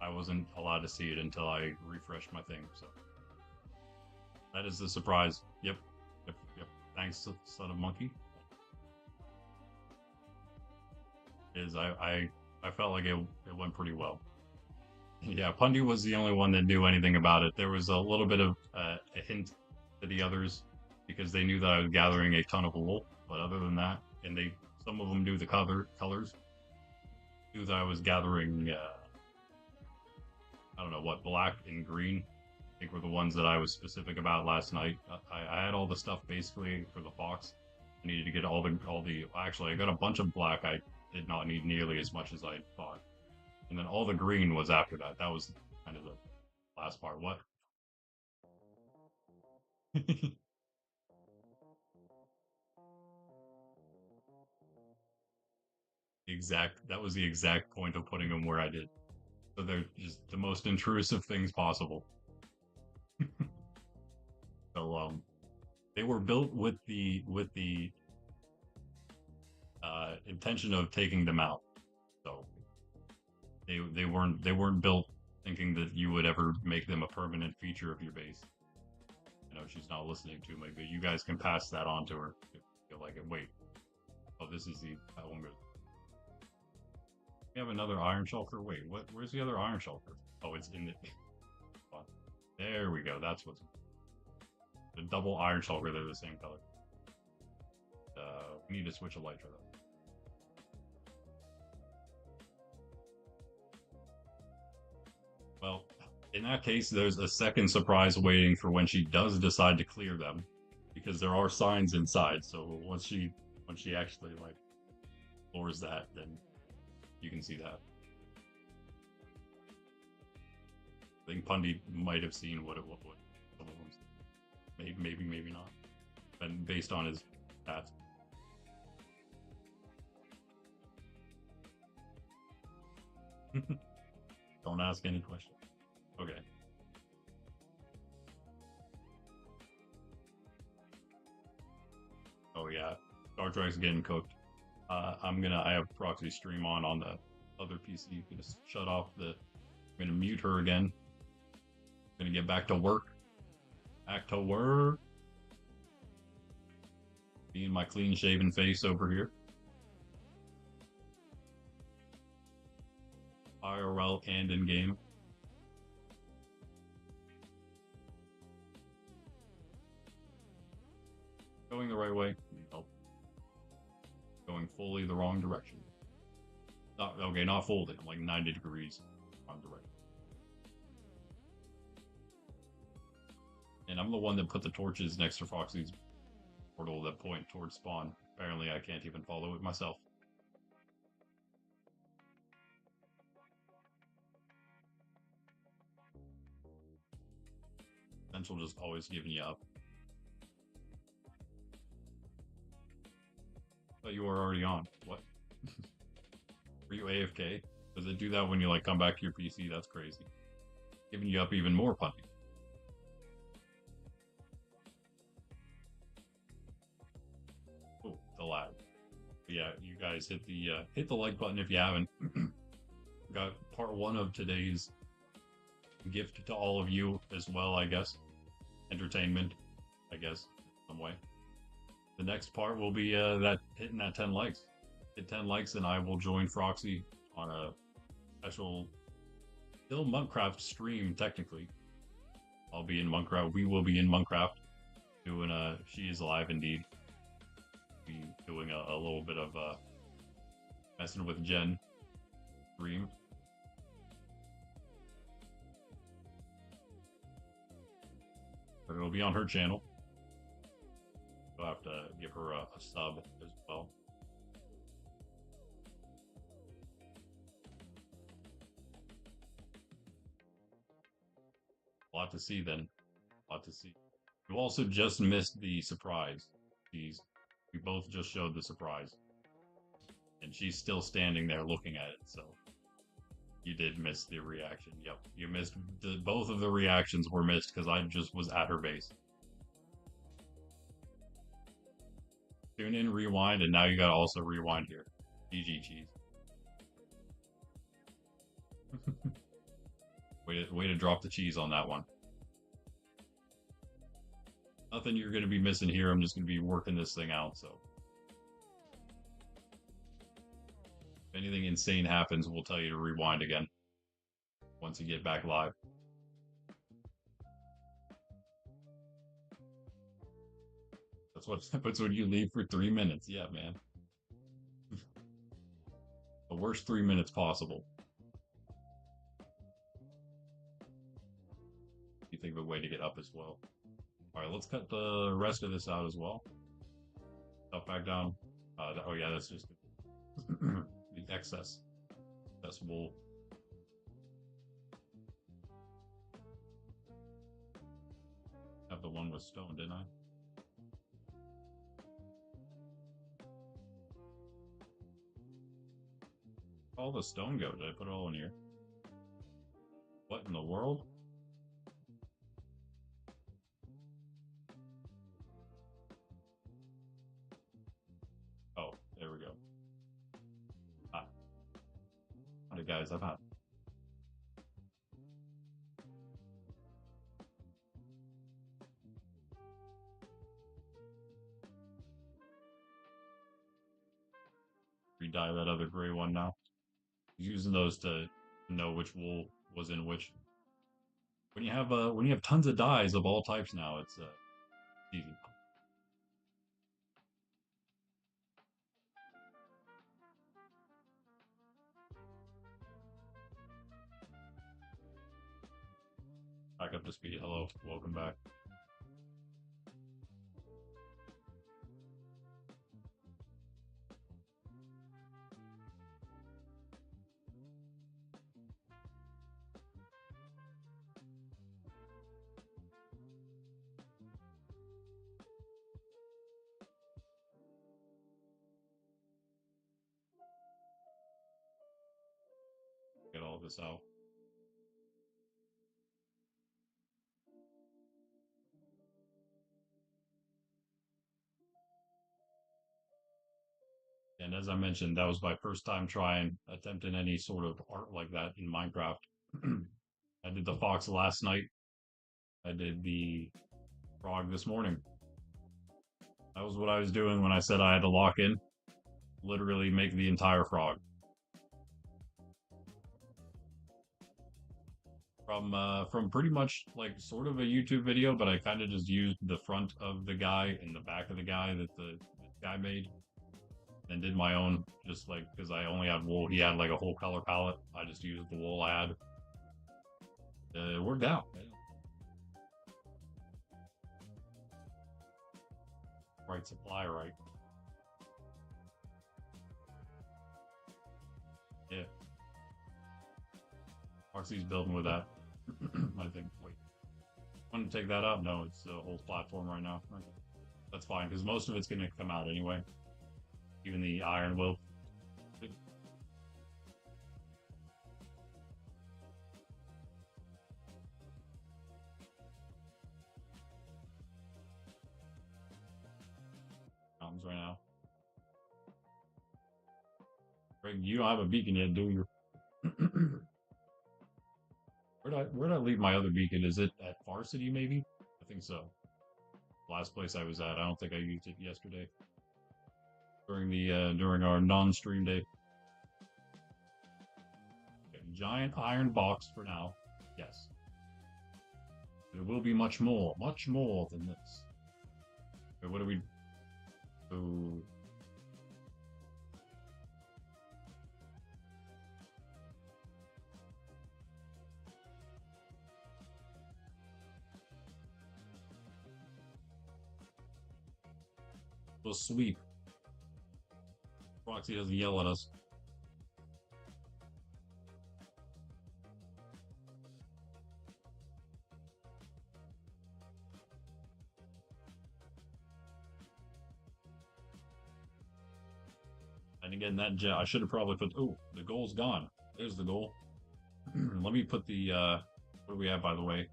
I wasn't allowed to see it until I refreshed my thing. So that is the surprise. Yep, yep. Thanks, son of monkey. Is I felt like it went pretty well. Yeah, Pundy was the only one that knew anything about it. There was a little bit of a hint to the others because they knew that I was gathering a ton of wool. But other than that, and they some of them knew the colors, knew that I was gathering. I don't know what black and green. I think were the ones that I was specific about last night. I had all the stuff basically for the fox. I needed to get all the. Actually, I got a bunch of black. I did not need nearly as much as I thought, and then all the green was after that. That was kind of the last part. What? exact. That was the exact point of putting them where I did. So they're just the most intrusive things possible. So they were built with the intention of taking them out. So they weren't built thinking that you would ever make them a permanent feature of your base. I know she's not listening to me, but you guys can pass that on to her if you feel like it. Wait, oh, this is the that one goes. We have another iron shulker. Wait, what? Where's the other iron shulker? Oh, it's in the. There we go. That's what's the double iron shulker. They're the same color. We need to switch a light for them. Well, in that case, there's a second surprise waiting for when she does decide to clear them, because there are signs inside. So once she actually like floors that, then you can see that. I think Pundy might have seen what it what some of them. Maybe not. And based on his stats. Don't ask any questions. Okay. Oh yeah, Star Trek's getting cooked. I have proxy stream on the other PC. Gonna shut off the. I'm gonna mute her again. Gonna get back to work. Back to work. Being my clean shaven face over here. IRL and in game. Going the right way? Nope. Going fully the wrong direction. Not, okay, not folding, like 90 degrees wrong direction. And I'm the one that put the torches next to Foxy's portal that point towards spawn. Apparently, I can't even follow it myself. Central just always giving you up. But you were already on. What? Were you AFK? Does it do that when you like come back to your PC? That's crazy. Giving you up even more, puppy. Oh, the lag. But yeah, you guys hit the like button if you haven't. Got part 1 of today's gift to all of you as well, I guess. Entertainment, I guess, some way. The next part will be that hitting that 10 likes. Hit 10 likes and I will join Froxy on a special still Monkraft stream, technically. I'll be in Monkraft. We will be in Monkraft doing She Is Alive Indeed. Be doing a little bit of messing with Jen stream. But it'll be on her channel. I'll have to give her a sub as well. A lot to see then. A lot to see. You also just missed the surprise. We both just showed the surprise. And she's still standing there looking at it, so you did miss the reaction. Yep, you missed both of the reactions were missed because I just was at her base. Tune in, rewind, and now you gotta also rewind here. GG cheese. way to drop the cheese on that one. Nothing you're gonna be missing here. I'm just gonna be working this thing out, so. If anything insane happens, we'll tell you to rewind again once you get back live. That's what happens when you leave for 3 minutes. Yeah, man. The worst 3 minutes possible. You think of a way to get up as well. Alright, let's cut the rest of this out as well. Stuff back down. Oh yeah, that's just the excess. That's wool. Have the one with stone, didn't I? All the stone go? Did I put it all in here? What in the world? Oh, there we go. Alright guys, I've had. Re-dye that other gray one now. Using those to know which wool was in which. When you have tons of dyes of all types now, it's easy. Back up to speed. Hello, welcome back. Get all this out. And as I mentioned, that was my first time attempting any sort of art like that in Minecraft. I did the fox last night. I did the frog this morning. That was what I was doing when I said I had to lock in. Literally make the entire frog. From pretty much like sort of a YouTube video, but I kind of just used the front of the guy and the back of the guy that the guy made. And did my own, just like, because I only had wool. He had like a whole color palette. I just used the wool I had. It worked out. right supply, right? Yeah. Marcy's building with that. I think. Wait, want to take that up? No, it's the whole platform right now. Okay. That's fine because most of it's going to come out anyway. Even the iron will. Mountains right now. Greg, you don't have a beacon yet, do you? Where did I leave my other beacon? Is it at Varsity maybe? I think so. Last place I was at. I don't think I used it yesterday during our non-stream day. Okay, giant iron box for now. Yes. There will be much more than this. Okay, what do we do? We'll sweep. Proxy doesn't yell at us. And again, that jet, I should have probably put. Oh, the goal's gone. There's the goal. Let me put the. What do we have, by the way?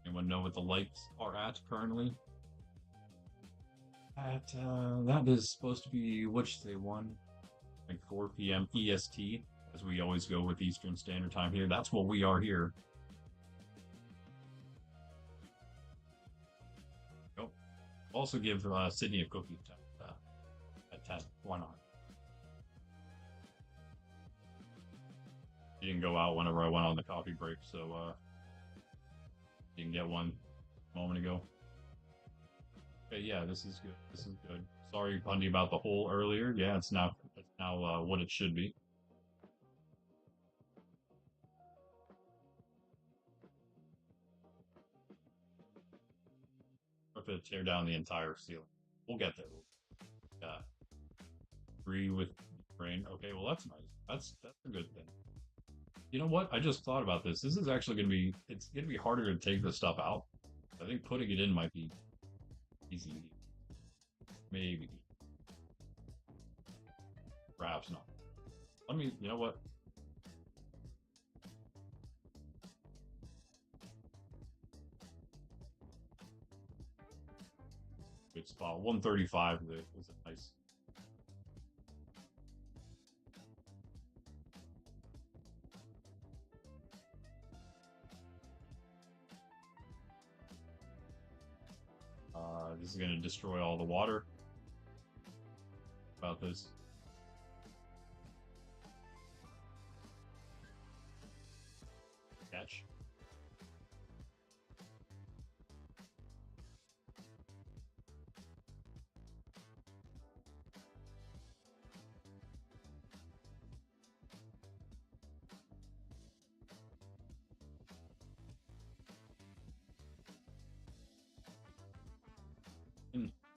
Anyone know what the lights are at currently? That is supposed to be which day 4 p.m. EST, as we always go with Eastern Standard Time here. That's what we are here. Oh, also give Sydney a cookie at 10. Why not? She didn't go out whenever I went on the coffee break, so you can get one a moment ago. Okay, yeah, this is good. This is good. Sorry, Bundy, about the hole earlier. Yeah, it's now what it should be. Or if it tear down the entire ceiling, we'll get there. Yeah, agree with brain. Okay, well that's nice. That's a good thing. You know what? I just thought about this. This is actually it's gonna be harder to take this stuff out. I think putting it in might be easy. Maybe. Perhaps not. You know what? Good spot. 135 was a nice. This is going to destroy all the water. About this. Catch.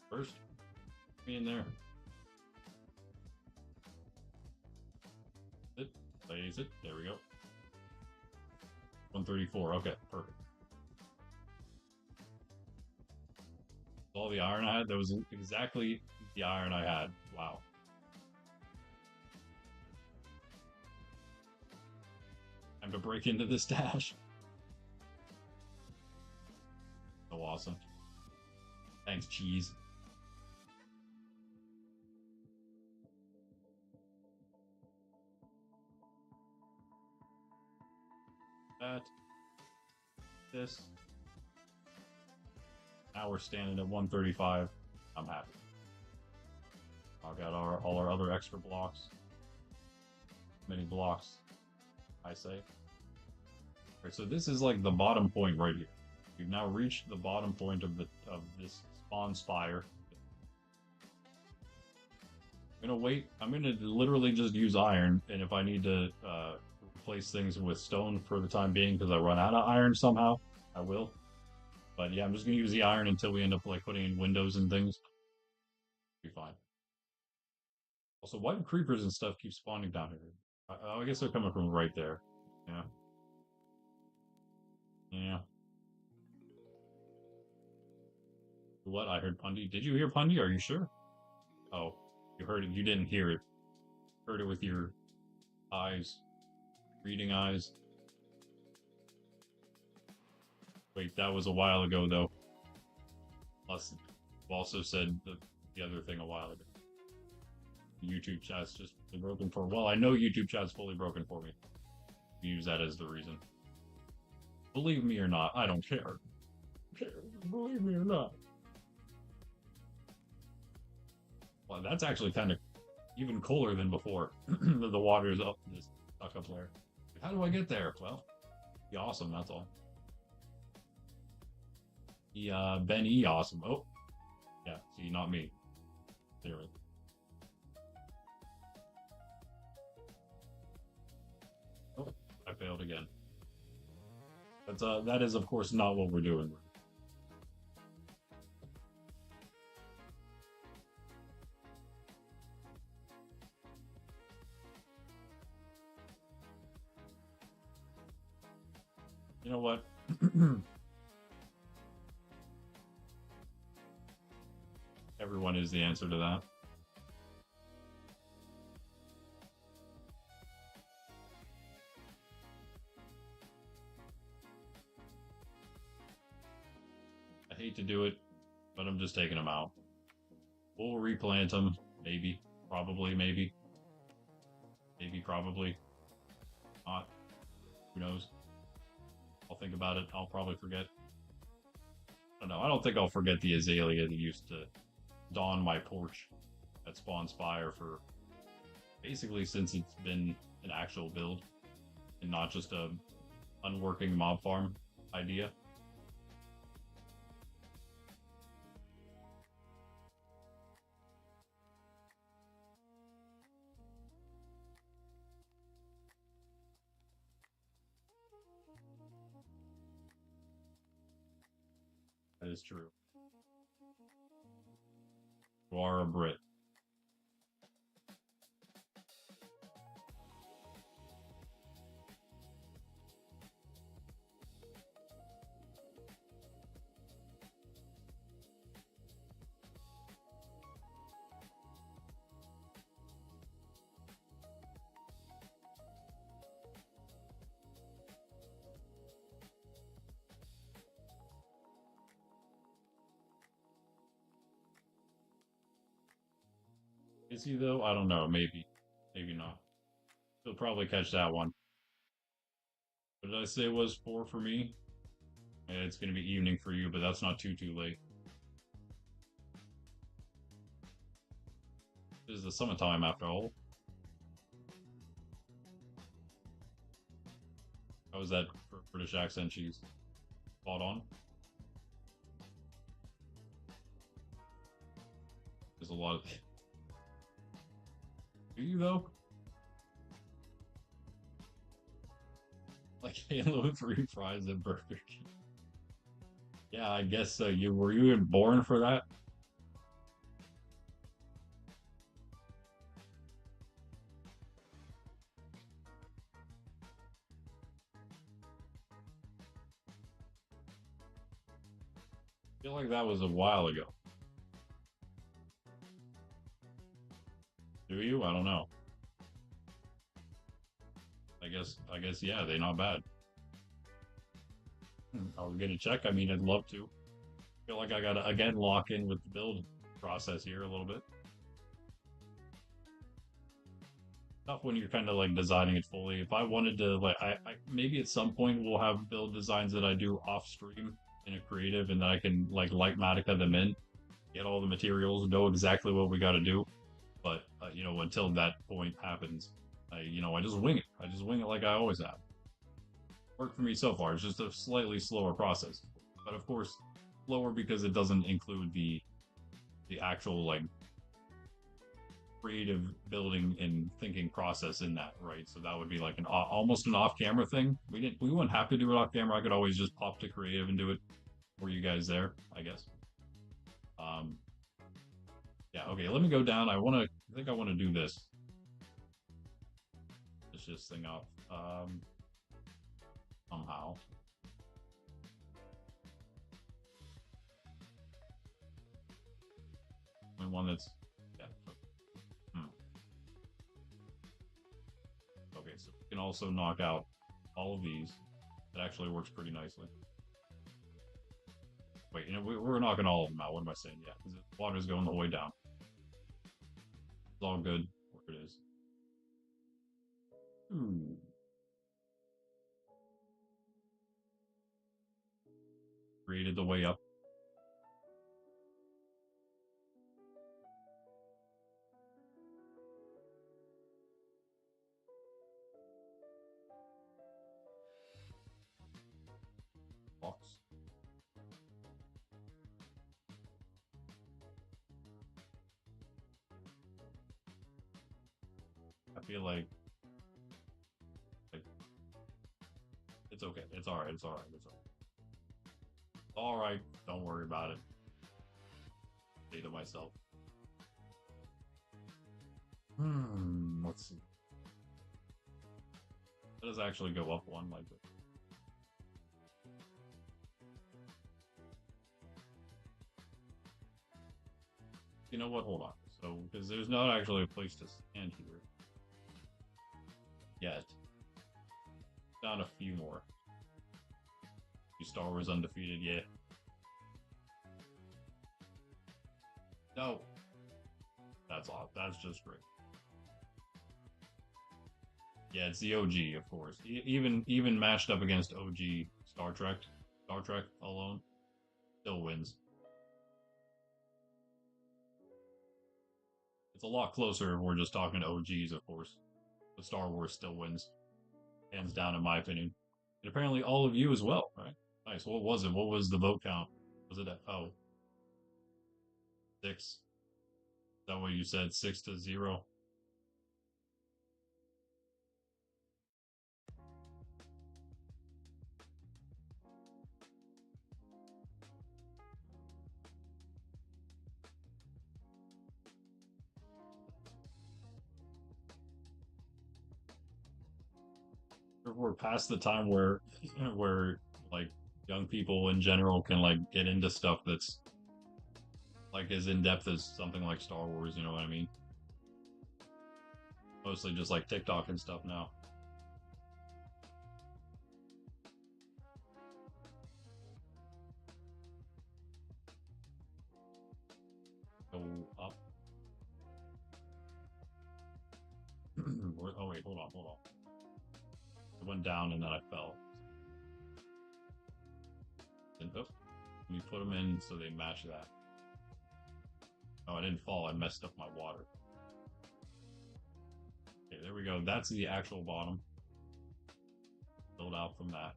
First, me in there. It plays it. There we go. 134. Okay, perfect. All the iron I had. That was exactly the iron I had. Wow. Time to break into this dash. So awesome. Thanks, cheese. That. This. Now we're standing at 135. I'm happy. I've got all our other extra blocks. Many blocks, I say. Alright, so this is like the bottom point right here. We've now reached the bottom point of this spawn spire. I'm gonna wait. I'm gonna literally just use iron, and if I need to replace things with stone for the time being because I run out of iron somehow, I will. But yeah, I'm just gonna use the iron until we end up like putting in windows and things. Also, why do creepers and stuff keep spawning down here? I guess they're coming from right there. Yeah. Yeah. What? I heard Pundy. Did you hear Pundy? Are you sure? Oh, you heard it. You didn't hear it. Heard it with your eyes. Reading eyes. Wait, that was a while ago, though. Plus, you also said the other thing a while ago. YouTube chat's just broken for. Well, I know YouTube chat's fully broken for me. Use that as the reason. Believe me or not, I don't care. Believe me or not. Well, that's actually kind of even cooler than before. The water's up, just stuck up there. How do I get there? Well, be awesome. That's all. Ben E. Awesome. Oh, yeah. See, not me. There it. Oh, I failed again. That is of course not what we're doing. You know what? Everyone is the answer to that. I hate to do it, but I'm just taking them out. We'll replant them, maybe, probably, maybe. Maybe, probably. Not. Who knows? I'll think about it. I'll probably forget. I don't know. I don't think I'll forget the azalea that used to dawn my porch at Spawn Spire for basically since it's been an actual build and not just a unworking mob farm idea. That is true. You are a Brit. Is he though? I don't know. Maybe. Maybe not. He'll probably catch that one. What did I say it was 4 for me? Yeah, it's going to be evening for you, but that's not too late. This is the summertime after all. How was that British accent cheese? Spot on? There's a lot of... Do you though? Like Halo 3 fries and Burger King. Yeah, I guess so. Were you even born for that? I feel like that was a while ago. Do you? I don't know. I guess yeah, they're not bad. Are we gonna check? I mean, I'd love to. Feel like I gotta again lock in with the build process here a little bit. Tough when you're kind of like designing it fully. If I wanted to, like, I maybe at some point we'll have build designs that I do off stream in a creative, and that I can like Lightmatica them in, get all the materials, know exactly what we got to do. But you know, until that point happens, I just wing it. I just wing it like I always have. Worked for me so far. It's just a slightly slower process, but of course, slower because it doesn't include the actual like creative building and thinking process in that, right? So that would be like an almost an off-camera thing. We wouldn't have to do it off camera. I could always just pop to creative and do it for you guys there, I guess. Um, Yeah, okay, let me go down. I think I wanna do this. Finish this thing up. Somehow. And one that's yeah. Hmm. Okay, so we can also knock out all of these. That actually works pretty nicely. Wait, we're knocking all of them out. What am I saying? Yeah, because the water's going the way down. It's all good where it is. Ooh. Created the way up. Box. I feel like it's okay. It's all right. It's all right. It's all right. All right. Don't worry about it. Say to myself. Let's see. That does actually go up one like this. You know what? Hold on. So, because there's not actually a place to stand here yet. Down a few more. Star Wars undefeated, yeah. No. That's off. That's just great. Yeah, it's the OG, of course. Even matched up against OG Star Trek alone, still wins. It's a lot closer if we're just talking OGs, of course. But Star Wars still wins, hands down, in my opinion. And apparently, all of you as well, right? Nice. What was it? What was the vote count? Was it at 6? Is that what you said? 6-0. We're past the time where like young people in general can like get into stuff that's like as in depth as something like Star Wars. You know what I mean? Mostly just like TikTok and stuff now. Go up. Oh wait, hold on. It went down and then I fell. And oh, let me put them in so they match that. Oh, I didn't fall. I messed up my water. Okay, there we go. That's the actual bottom. Build out from that.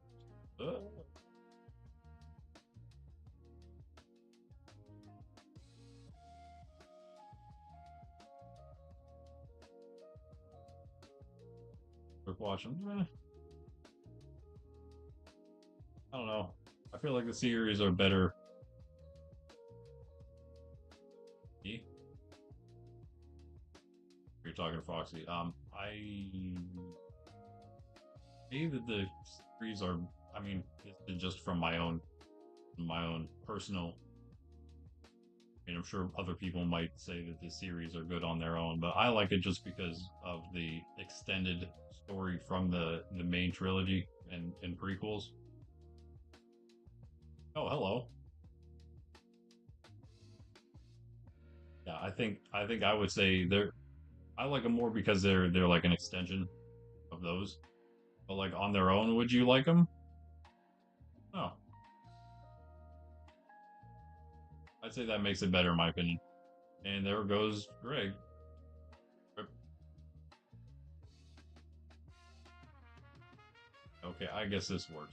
Quick watching. I don't know. I feel like the series are better. You're talking Foxy. I say that the series are. I mean, it's just from my own personal. I mean, I'm sure other people might say that the series are good on their own, but I like it just because of the extended story from the main trilogy and prequels. Oh, hello. Yeah, I think I would say they're. I like them more because they're like an extension of those. But like on their own, would you like them? Oh, I'd say that makes it better in my opinion. And there goes Greg. Okay, I guess this works.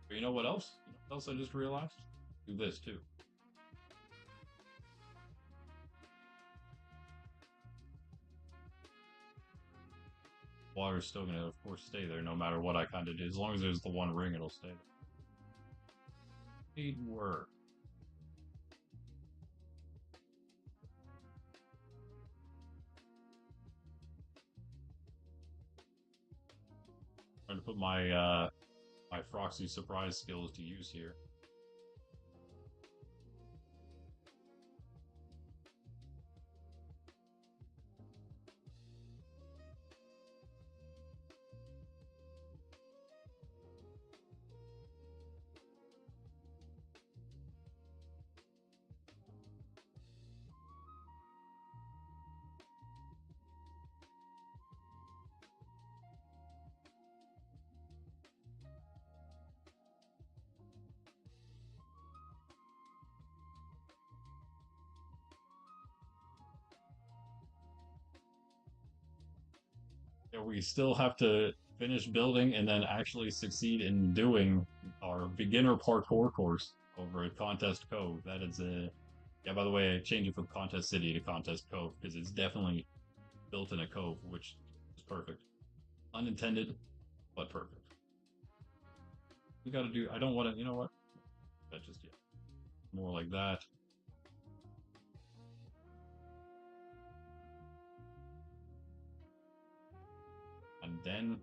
But you know what else? You know what else I just realized? Do this too. Water's still gonna, of course, stay there no matter what I kind of do. As long as there's the one ring, it'll stay there. Need work. Trying to put my my Froxy surprise skills to use here. Yeah, we still have to finish building and then actually succeed in doing our beginner parkour course over at Contest Cove. That is a yeah. By the way, I changed it from Contest City to Contest Cove because it's definitely built in a cove, which is perfect. Unintended, but perfect. We got to do. I don't want to. You know what? That just yeah. More like that. And then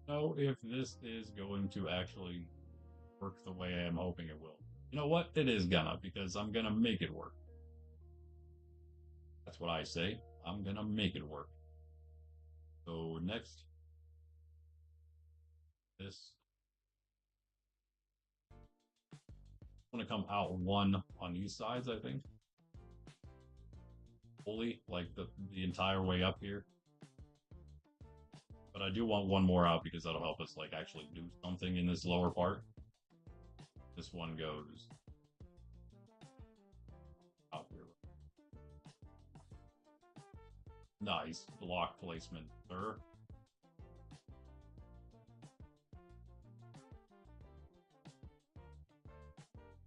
know if this is going to actually work the way I am hoping it will. You know what? It is gonna, because I'm gonna make it work. That's what I say. I'm gonna make it work. So next, this. I'm gonna come out one on these sides, I think. Fully, like the entire way up here. But I do want one more out because that'll help us like actually do something in this lower part. This one goes out here. Nice block placement, sir.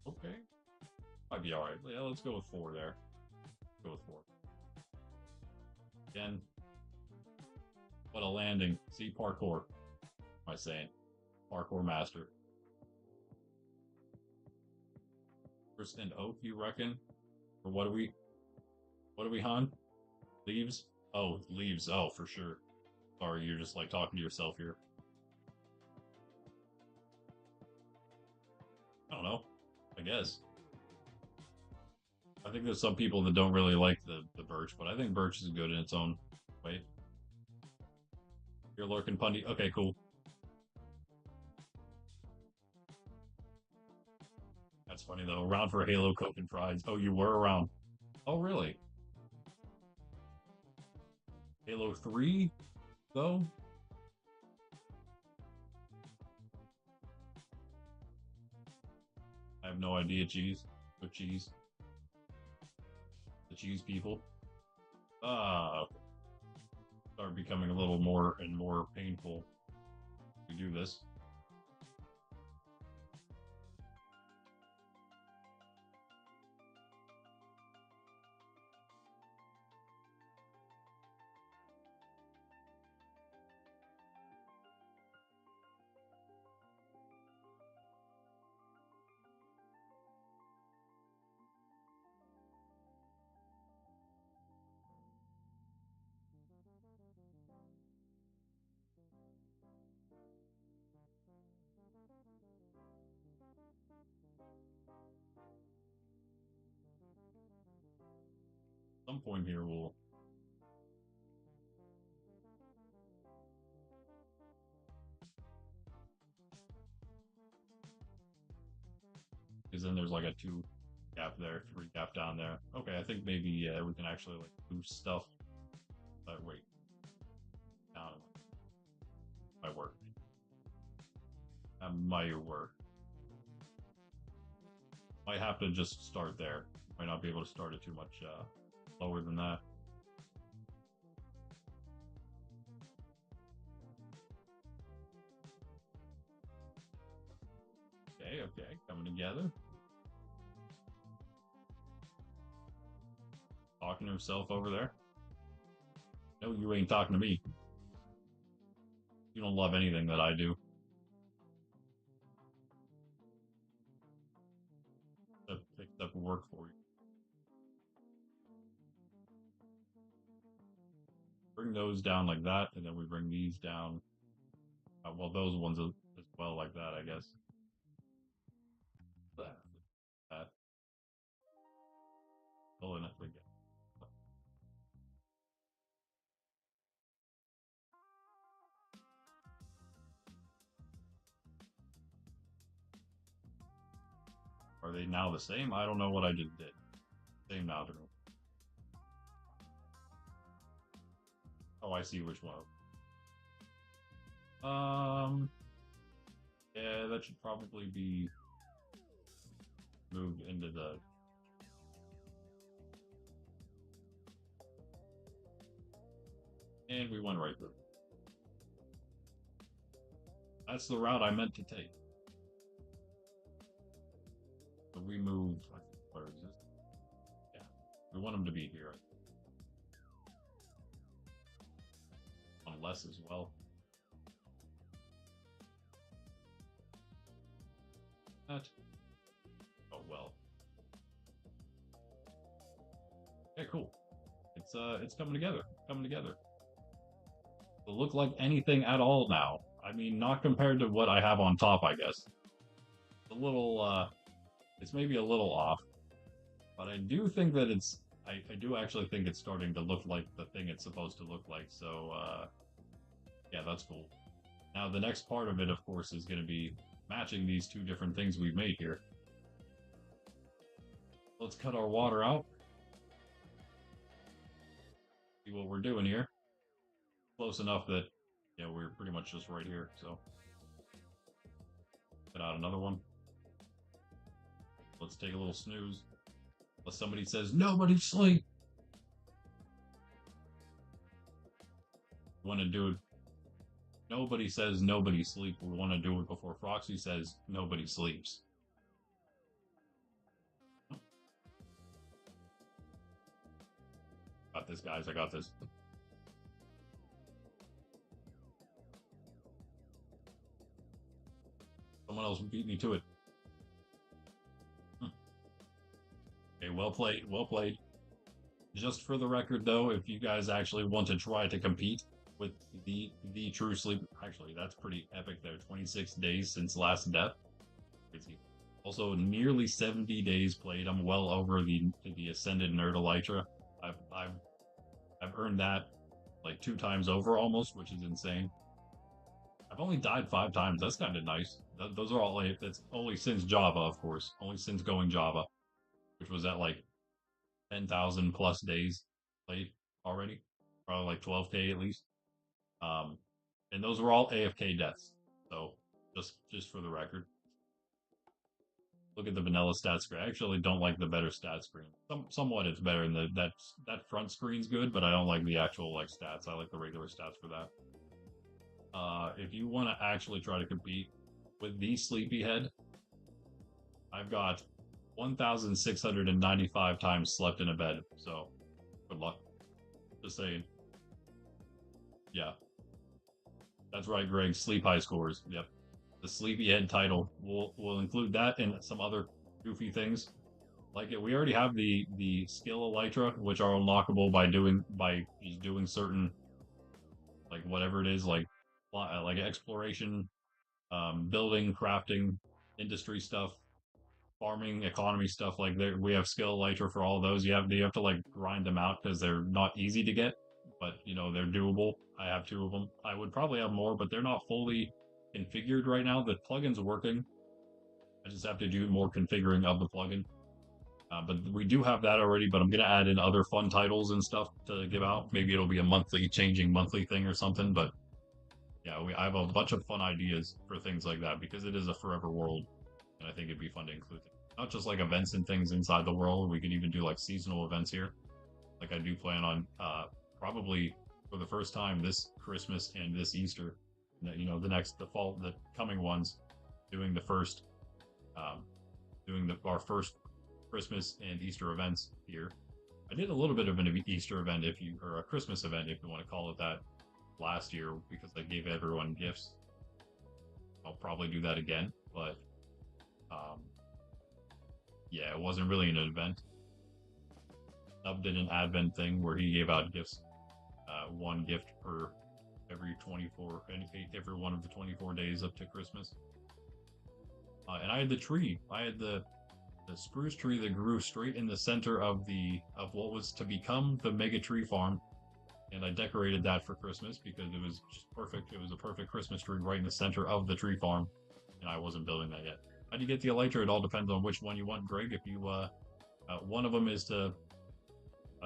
Okay. Might be alright. Yeah, let's go with 4 there. Go with 4. Again. What a landing. See, parkour. What am I saying? Parkour master. First and oak, you reckon? Or what do we, Han? Leaves? Oh, leaves. Oh, for sure. Sorry, you're just like talking to yourself here. I don't know. I guess. I think there's some people that don't really like the birch, but I think birch is good in its own way. You're lurking, Pundy. Okay, cool. That's funny though. Around for Halo, Coke, and fries. Oh, you were around. Oh, really? Halo 3, though? I have no idea, cheese. With cheese. The cheese people. Ah, okay. Start becoming a little more and more painful. We do this. Some point here we'll because then there's like a 2 gap there, 3 gap down there. Okay, I think maybe we can actually like do stuff. Wait, down might work. That might work. Might have to just start there. Might not be able to start it too much lower than that. Okay, coming together. talking to himself over there. No, you ain't talking to me. You don't love anything that I do. Except work for you. Bring those down like that, and then we bring these down. Well, those ones as well like that, I guess. That. Oh, and I forget. Are they now the same? I don't know what I just did. Same now. Oh, I see which one. Yeah, that should probably be moved into the. And we went right through. That's the route I meant to take. So we move. Where is this? Yeah, we want them to be here. Unless as well. That. Oh well. Yeah, cool. It's coming together. Coming together. It'll look like anything at all now. I mean, not compared to what I have on top, I guess. A little, it's maybe a little off, but I do think that I do actually think it's starting to look like the thing it's supposed to look like. So, yeah, that's cool. Now, the next part of it, of course, is going to be matching these two different things we've made here. Let's cut our water out. See what we're doing here. Close enough that, yeah, we're pretty much just right here, so. Cut out another one. Let's take a little snooze. Unless somebody says, nobody sleep. We want to do it. Nobody says nobody sleep. We want to do it before Froxy says nobody sleeps. Got this, guys. I got this. Someone else beat me to it. Okay, well played. Well played. Just for the record, though, if you guys actually want to try to compete with the true sleep, actually, that's pretty epic there. 26 days since last death. Crazy. Also, nearly 70 days played. I'm well over the Ascended Nerd Elytra. I've earned that like 2 times over almost, which is insane. I've only died 5 times. That's kind of nice. Those are all like, that's only since Java, of course. Only since going Java, which was at like 10,000 plus days played already. Probably like 12K at least. And those were all AFK deaths. So just for the record. Look at the vanilla stat screen. I actually don't like the better stat screen. Somewhat it's better, and that front screen's good, but I don't like the actual like stats. I like the regular stats for that. If you want to actually try to compete with the Sleepyhead, I've got 1,695 times slept in a bed. So good luck. Just saying. Yeah. That's right, Greg. Sleep high scores. Yep. The Sleepyhead title. We'll include that and some other goofy things. Like it, we already have the skill elytra, which are unlockable by just doing certain, like whatever it is, like exploration, building, crafting, industry stuff, farming, economy stuff. Like there, we have skill elytra for all of those. You have to like grind them out because they're not easy to get, but you know they're doable. I have 2 of them. I would probably have more, but they're not fully configured right now. The plugin's working. I just have to do more configuring of the plugin. But we do have that already, but I'm going to add in other fun titles and stuff to give out. Maybe it'll be a changing monthly thing or something, but yeah, I have a bunch of fun ideas for things like that because it is a forever world, and I think it'd be fun to include it. Not just like events and things inside the world. We could even do like seasonal events here. Like I do plan on probably for the first time this Christmas and this Easter, you know, the coming ones, doing the first, our first Christmas and Easter events here. I did a little bit of an Easter event, if you or a Christmas event, if you want to call it that, last year because I gave everyone gifts. I'll probably do that again, but um, yeah, it wasn't really an event. Sub did an Advent thing where he gave out gifts, one gift per every 24, every one of the 24 days up to Christmas. And I had the tree. I had the spruce tree that grew straight in the center of what was to become the mega tree farm, and I decorated that for Christmas because it was just perfect. It was a perfect Christmas tree right in the center of the tree farm, and I wasn't building that yet. How do you get the elytra? It all depends on which one you want, Greg. If you one of them is to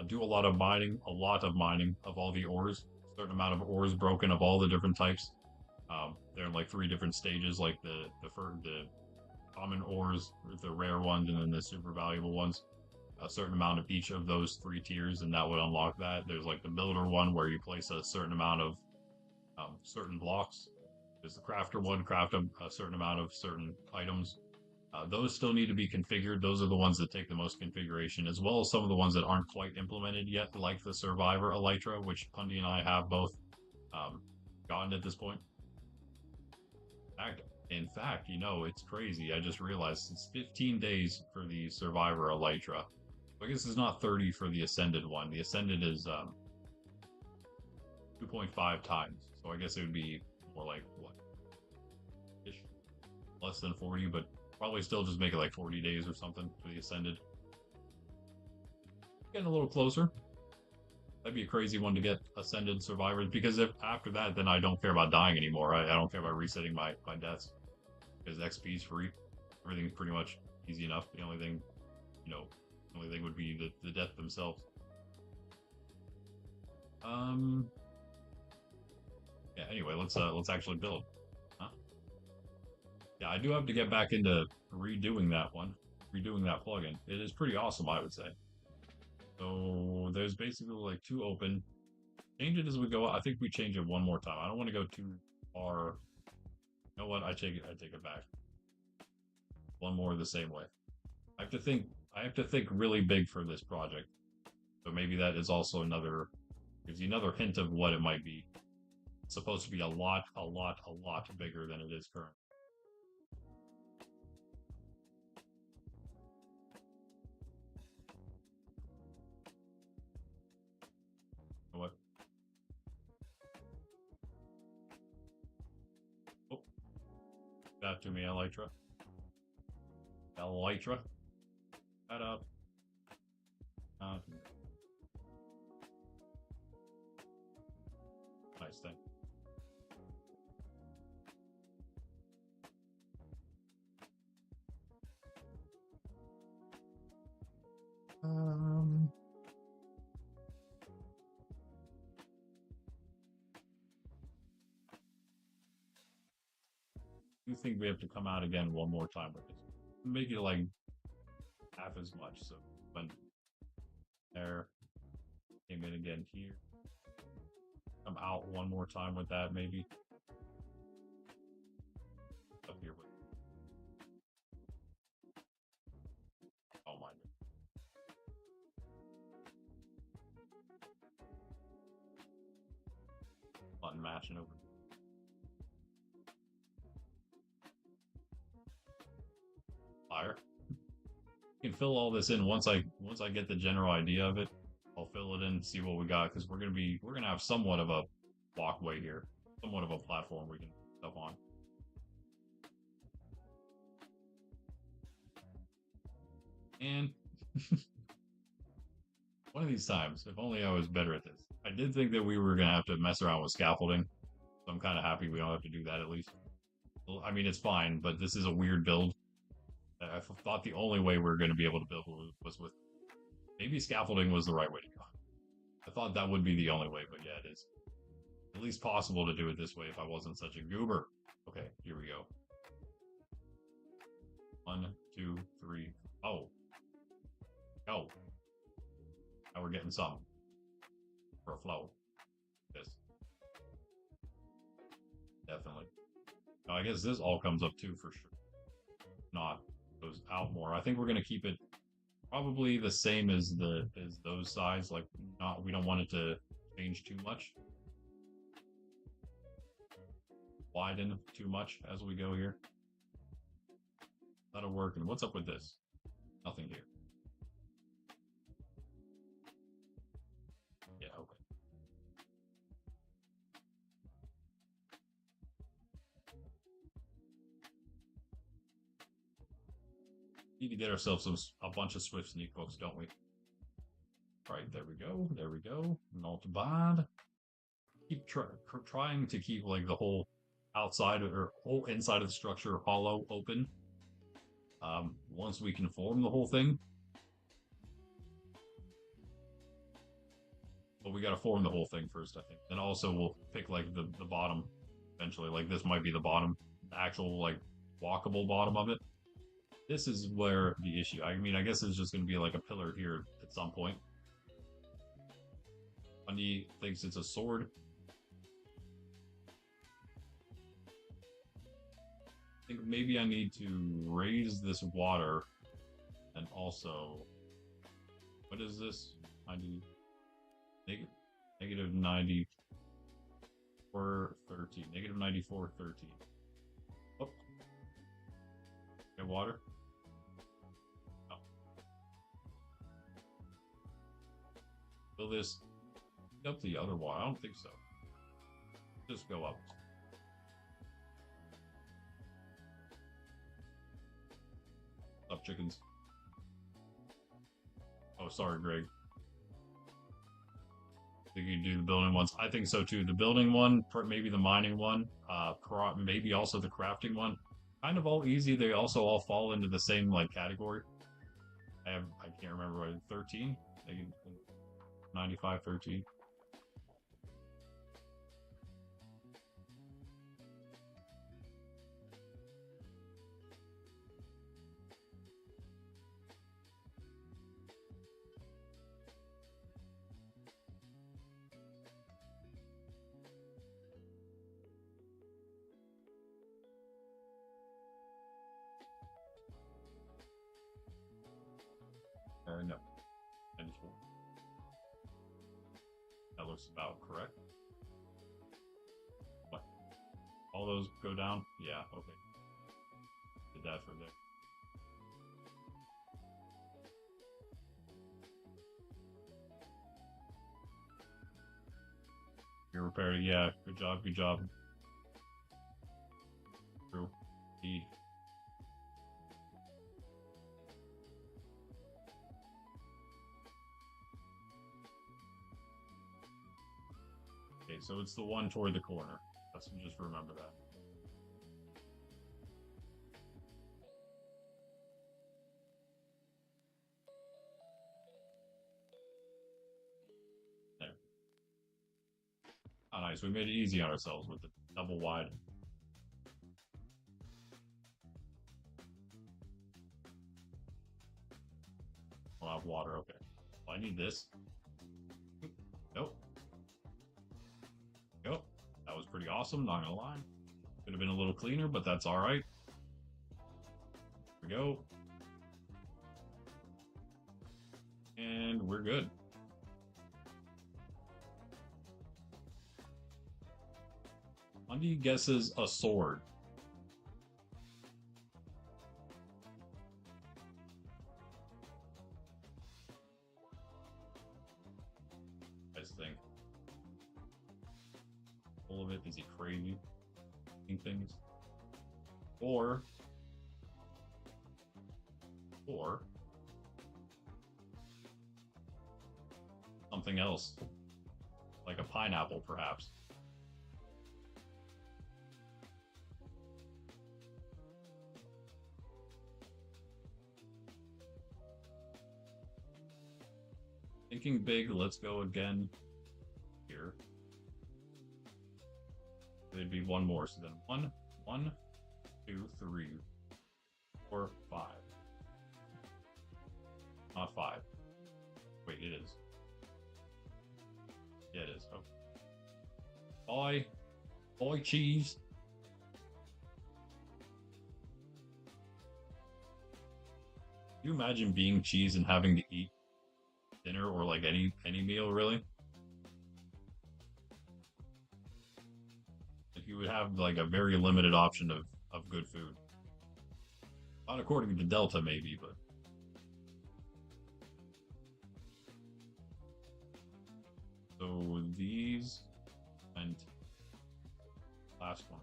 do a lot of mining of all the ores, a certain amount of ores broken of all the different types. They're in like three different stages, like the common ores, the rare ones, and then the super valuable ones. A certain amount of each of those three tiers, and that would unlock that. There's like the builder one where you place a certain amount of certain blocks. There's the crafter one, craft a certain amount of certain items. Those still need to be configured. Those are the ones that take the most configuration, as well as some of the ones that aren't quite implemented yet, like the Survivor Elytra, which Pundy and I have both gotten at this point. In fact, you know, it's crazy. I just realized it's 15 days for the Survivor Elytra. I guess it's not 30 for the Ascended one. The Ascended is 2.5 times. So I guess it would be more like, what? Ish? Less than 40, but probably still just make it like 40 days or something for the Ascended. Getting a little closer. That'd be a crazy one to get Ascended Survivors, because if after that, then I don't care about dying anymore. I don't care about resetting my deaths, because XP is free. Everything's pretty much easy enough. The only thing, the only thing would be the death themselves. Yeah, anyway, let's actually build. Huh? Yeah, I do have to get back into redoing that plugin. It is pretty awesome, I would say. So there's basically like two open. Change it as we go. I think we change it one more time. I don't want to go too far. You know what? I take it back. One more the same way. I have to think really big for this project. So maybe that is also gives you another hint of what it might be. It's supposed to be a lot bigger than it is currently. You know what? Oh, that to me, Elytra. Elytra. Shut up. Nice thing. You think we have to come out again one more time with this? Make it like half as much. So when there came in again here, come out one more time with that maybe. Up here with. Oh my. Button matching over. Fire. You can fill all this in once I get the general idea of it. I'll fill it in, see what we got, because we're gonna have somewhat of a walkway here, somewhat of a platform we can stuff on. And one of these times, if only I was better at this. I did think that we were gonna have to mess around with scaffolding, so I'm kind of happy we don't have to do that at least. Well, I mean, it's fine, but this is a weird build. I thought the only way we were going to be able to build was with maybe scaffolding was the right way to go. I thought that would be the only way, but yeah, it is at least possible to do it this way if I wasn't such a goober. Okay, here we go. 1, 2, 3. Oh. Oh. Now we're getting some for a flow. Yes. Definitely. Now, I guess this all comes up too for sure. Not goes out more. I think we're going to keep it Probably the same as those sides. Like, not, we don't want it to change too much, widen too much as we go here. That'll work. And what's up with this? Nothing here. Yeah, okay. Need to get ourselves a bunch of Swift Sneak books, don't we? All right, there we go. There we go. Not bad. Keep trying to keep like the whole outside or whole inside of the structure hollow open. Once we can form the whole thing, but we got to form the whole thing first, I think. And also we'll pick like the bottom eventually. Like this might be the bottom, the actual like walkable bottom of it. This is where the issue. I mean, I guess it's just going to be like a pillar here at some point. Bundy thinks it's a sword. I think maybe I need to raise this water and also, what is this? Negative 9413. Negative 9413. Oh. Get water. Oh. Will this up the other water? I don't think so. Just go up. Up, chickens. Oh, sorry, Greg. Think you can do the building ones. I think so too. The building one, maybe the mining one, maybe also the crafting one. Kind of all easy. They also all fall into the same like category. I can't remember what 13, 95, 13. No. I just won't. That looks about correct. What? All those go down? Yeah, okay. Did that for there. You're repaired. Yeah, good job, good job. True. Indeed. Okay, so it's the one toward the corner. Let's just remember that. There. Oh, nice. We made it easy on ourselves with the double wide. I'll have water. Okay. Well, I need this. Nope. Yep, that was pretty awesome, not gonna lie. Could have been a little cleaner, but that's alright. Here we go. And we're good. Bundy guesses a sword. I think. Full of it? Is he crazy? Things? Or something else. Like a pineapple, perhaps. Thinking big, let's go again here. There'd be one more, so then one, 2, 3, 4, 5. Not 5. Wait, it is. Yeah, it is. Okay. Boy, cheese. you imagine being cheese and having to eat dinner or like any meal really? Like you would have like a very limited option of good food. Not according to Delta maybe, but so these and last one.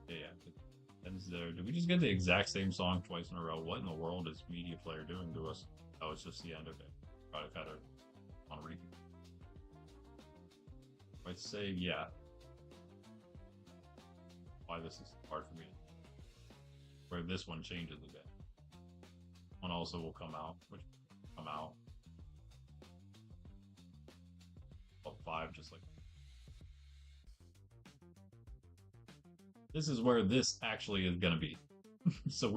Yeah, yeah. It ends there. Did we just get the exact same song twice in a row? What in the world is Media Player doing to us? Oh, it's just the end. Okay. I've had it on repeat. I'd say yeah. Why this is hard for me. Where this one changes a bit. One also will come out, which will come out. About 5, just like this is where this actually is gonna be. So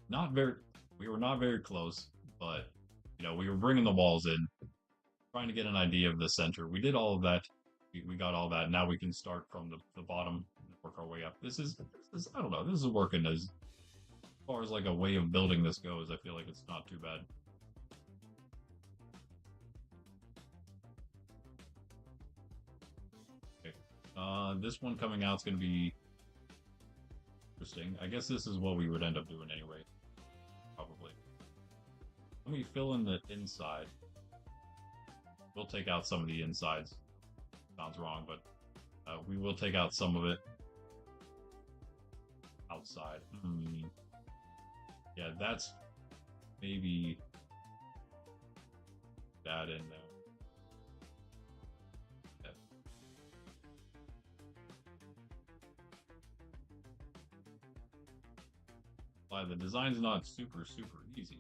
not very we were not very close, but you know we were bringing the walls in, trying to get an idea of the center. We did all of that. We got all that. Now we can start from the bottom and work our way up. This is I don't know. This is working as far as like a way of building this goes. I feel like it's not too bad. Okay. This one coming out is going to be interesting. I guess this is what we would end up doing anyway. Probably. Let me fill in the inside. We'll take out some of the insides. Sounds wrong, but we will take out some of it outside. Yeah, that's maybe that in there. Yeah. Why the design's not super easy.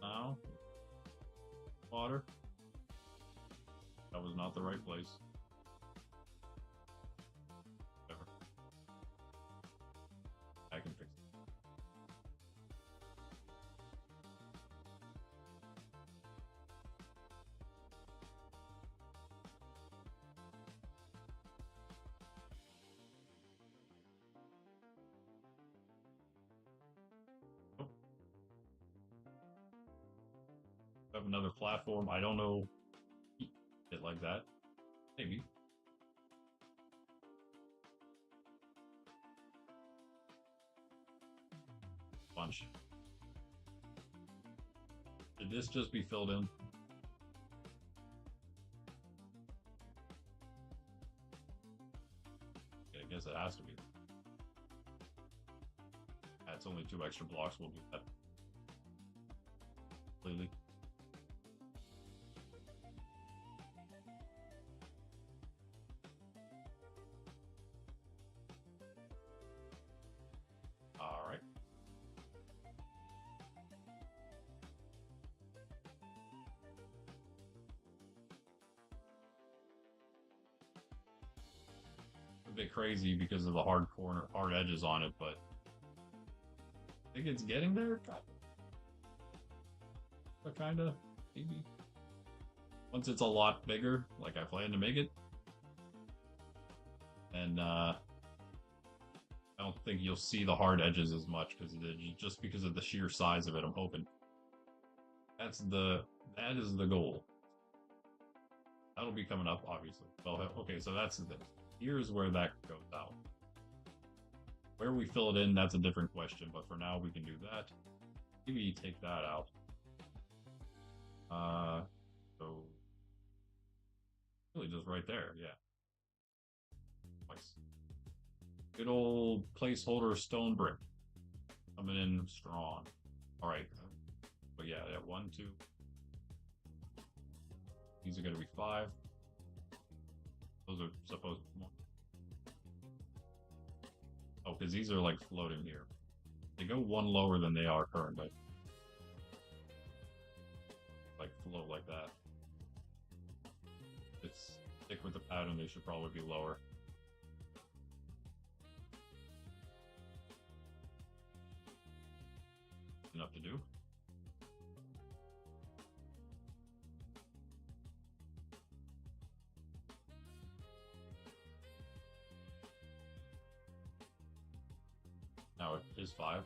Now, water. That was not the right place. Whatever. I can fix it. Oh. Have another platform. I don't know. It like that. Maybe. Bunch. Should this just be filled in? Yeah, I guess it has to be. That's only 2 extra blocks. We'll do that. Completely. Bit crazy because of the hard edges on it, but I think it's getting there. Kinda, maybe. Once it's a lot bigger, like I plan to make it, and I don't think you'll see the hard edges as much just because of the sheer size of it. I'm hoping that is the goal. That'll be coming up, obviously. Well, okay, so that's the thing. Here's where that goes out. Where we fill it in, that's a different question, but for now we can do that. Maybe take that out. So really just right there, yeah. Nice. Good old placeholder stone brick. Coming in strong. Alright. But yeah, 1, 2. These are gonna be 5. Those are supposed to be. Oh, because these are like floating here. They go 1 lower than they are currently. like float like that. It's stick with the pattern, they should probably be lower. Enough to do. Now it is 5.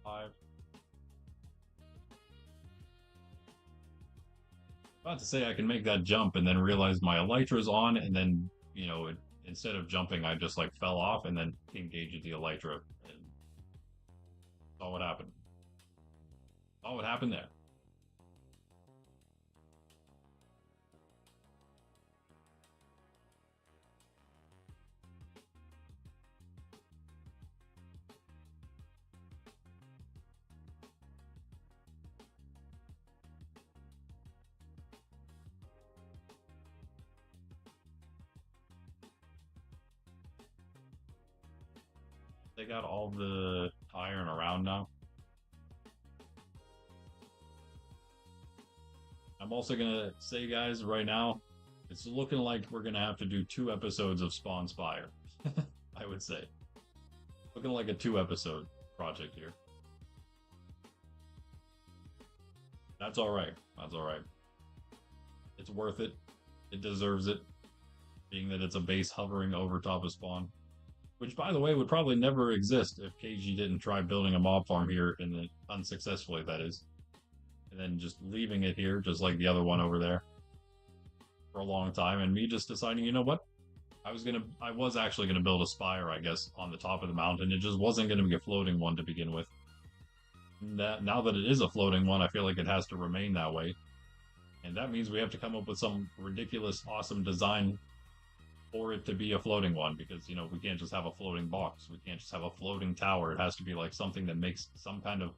5. About to say I can make that jump and then realize my elytra's on, and then, you know, instead of jumping, I just like fell off and then engaged the elytra and saw what happened. Saw what happened there. They got all the iron around now. I'm also gonna say, guys, right now, it's looking like we're gonna have to do 2 episodes of Spawn Spire. I would say. Looking like a 2-episode project here. That's alright. That's alright. It's worth it. It deserves it. Being that it's a base hovering over top of Spawn. Which, by the way, would probably never exist if Keiji didn't try building a mob farm here, and then unsuccessfully, that is. And then just leaving it here, just like the other one over there, for a long time, and me just deciding, you know what? I was actually gonna build a spire, I guess, on the top of the mountain. It just wasn't gonna be a floating one to begin with. Now that it is a floating one, I feel like it has to remain that way. And that means we have to come up with some ridiculous, awesome design for it to be a floating one, because, you know, we can't just have a floating box. We can't just have a floating tower. It has to be like something that makes some kind of,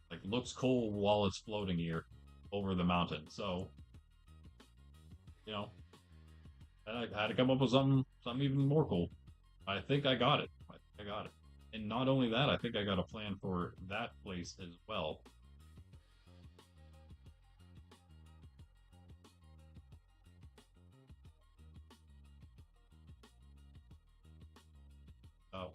like, looks cool while it's floating here over the mountain. So, you know, I had to come up with something even more cool. I think I got it. I think I got it. And not only that, I think I got a plan for that place as well. Oh.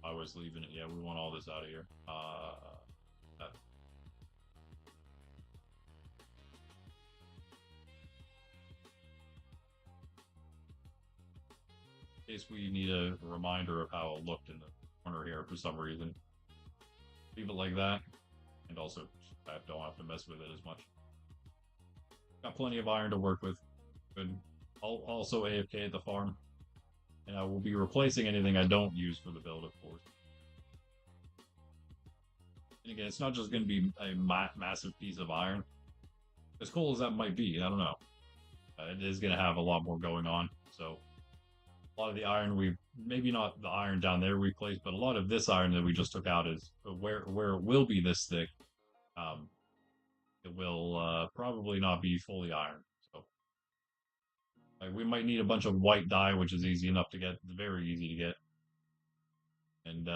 I was leaving it. Yeah, we want all this out of here. In case we need a reminder of how it looked in the corner here for some reason. Leave it like that. And also, I don't have to mess with it as much. Got plenty of iron to work with. Good. I'll also AFK at the farm. And I will be replacing anything I don't use for the build, of course. And again, it's not just going to be a massive piece of iron. As cool as that might be, I don't know. It is going to have a lot more going on. So, a lot of the iron maybe not the iron down there we placed, but a lot of this iron that we just took out is where it will be this thick. It will probably not be fully iron. So, like, we might need a bunch of white dye, which is easy enough to get, very easy to get. And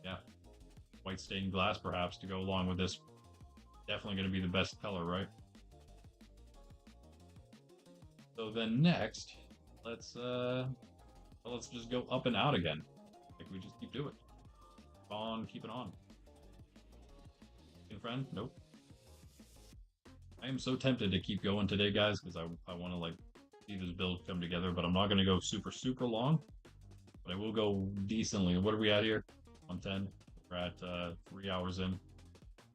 yeah, white stained glass perhaps to go along with this. Definitely going to be the best color, right? So then next, let's just go up and out again. Like we just keep doing. Keep it on. Friend? Nope. I am so tempted to keep going today, guys, because I want to like see this build come together, but I'm not going to go super long. But I will go decently. What are we at here? 110. We're at 3 hours in.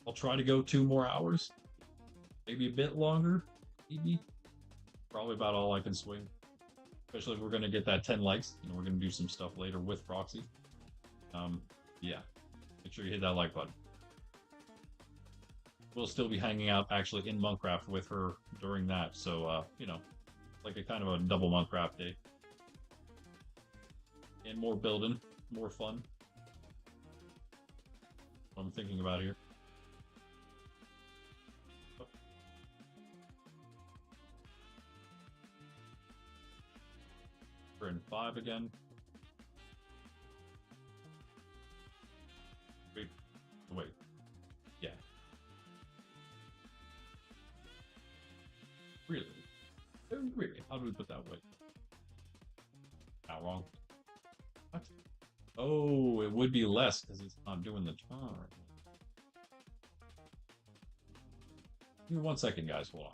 I'll try to go 2 more hours. Maybe a bit longer. Maybe. Probably about all I can swing. Especially if we're going to get that 10 likes. You know, we're going to do some stuff later with Proxy. Yeah. Make sure you hit that like button. We'll still be hanging out actually in Monkraft with her during that. So, you know, like a kind of a double Monkraft day. And more building, more fun. What I'm thinking about here. We're in 5 again. How do we put that way? Not wrong. What? Oh, it would be less because it's not doing the turn. Give me 1 second, guys. Hold on.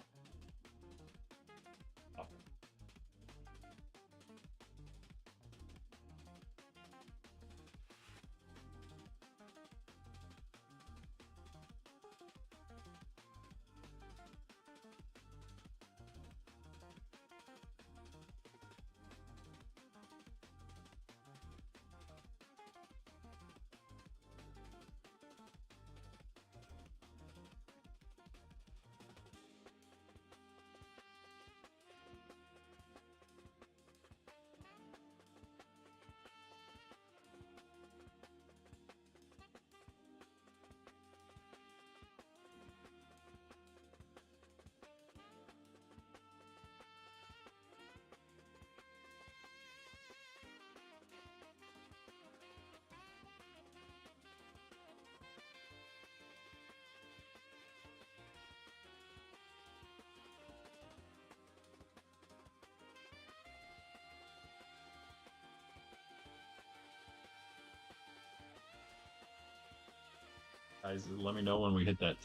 Guys, let me know when we hit that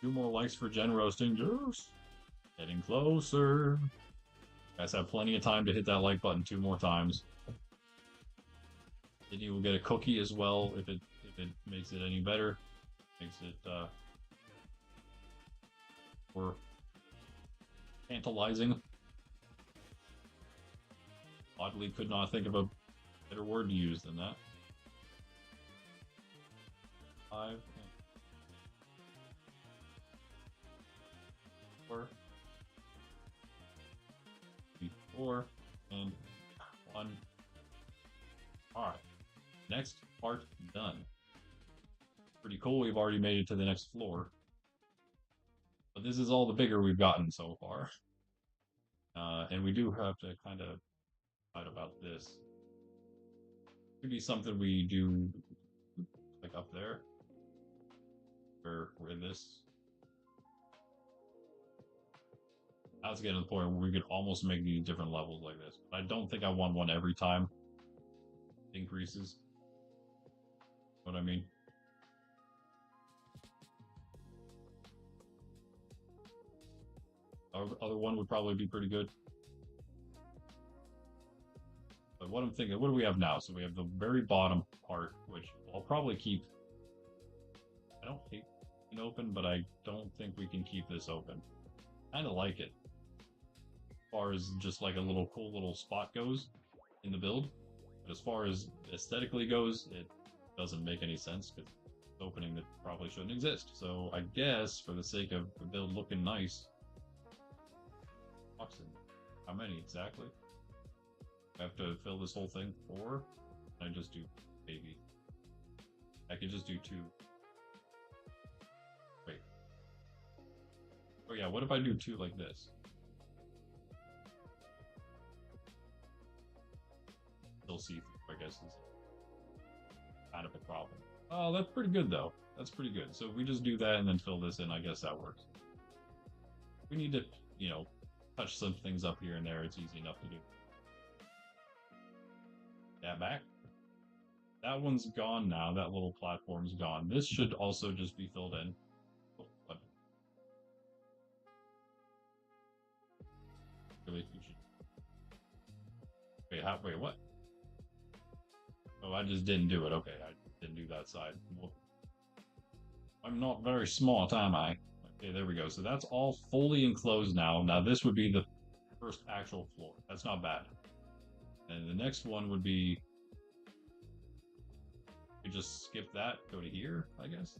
2 more likes for Gen Roasting Juice. Getting closer. Guys have plenty of time to hit that like button 2 more times. Then you will get a cookie as well if it makes it any better. Makes it more tantalizing. Oddly, could not think of a better word to use than that. 5, 4, 3, 4, and 1. Alright. Next part done. Pretty cool, we've already made it to the next floor. But this is all the bigger we've gotten so far. And we do have to kind of fight about this. Could be something we do like up there. Where we're in this. Now it's getting to the point where we could almost make these different levels like this. But I don't think I want one every time. It increases. What I mean? Our other one would probably be pretty good. But what I'm thinking, what do we have now? So we have the very bottom part, which I'll probably keep. I don't hate it open, but I don't think we can keep this open. Kind of like it. As far as just like a little cool little spot goes in the build. But as far as aesthetically goes, it doesn't make any sense because it's an opening that probably shouldn't exist. So I guess for the sake of the build looking nice, how many exactly? I have to fill this whole thing 4? I just do maybe. I could just do 2. Wait. Oh yeah, what if I do 2 like this? Still see, I guess, is kind of a problem. Oh, that's pretty good though. That's pretty good. So if we just do that and then fill this in, I guess that works. We need to, you know, touch some things up here and there. It's easy enough to do. That back. That one's gone now. That little platform's gone. This should also just be filled in. Oh, what? Really? You should... Wait, what? Oh, I just didn't do it. Okay, I didn't do that side. Well, I'm not very smart, am I? Okay, there we go. So that's all fully enclosed now. Now this would be the first actual floor. That's not bad. And the next one would be... We just skip that, go to here, I guess.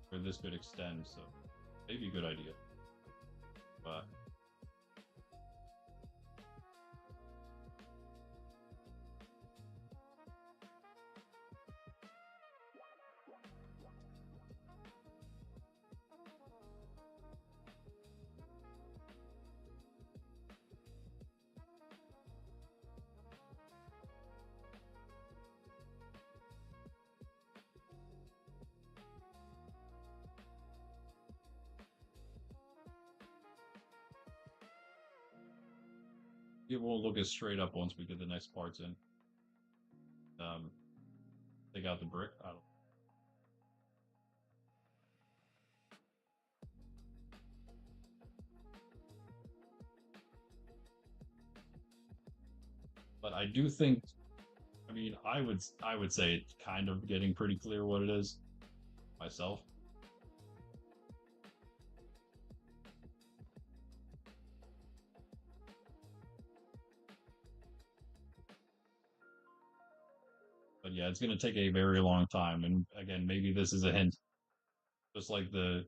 Where this could extend, so maybe a good idea. But it won't look as straight up once we get the next parts in. Um, take out the brick. I don't. But I do think. I mean, I would say it's kind of getting pretty clear what it is myself. But yeah, it's going to take a very long time. And again, maybe this is a hint, just like the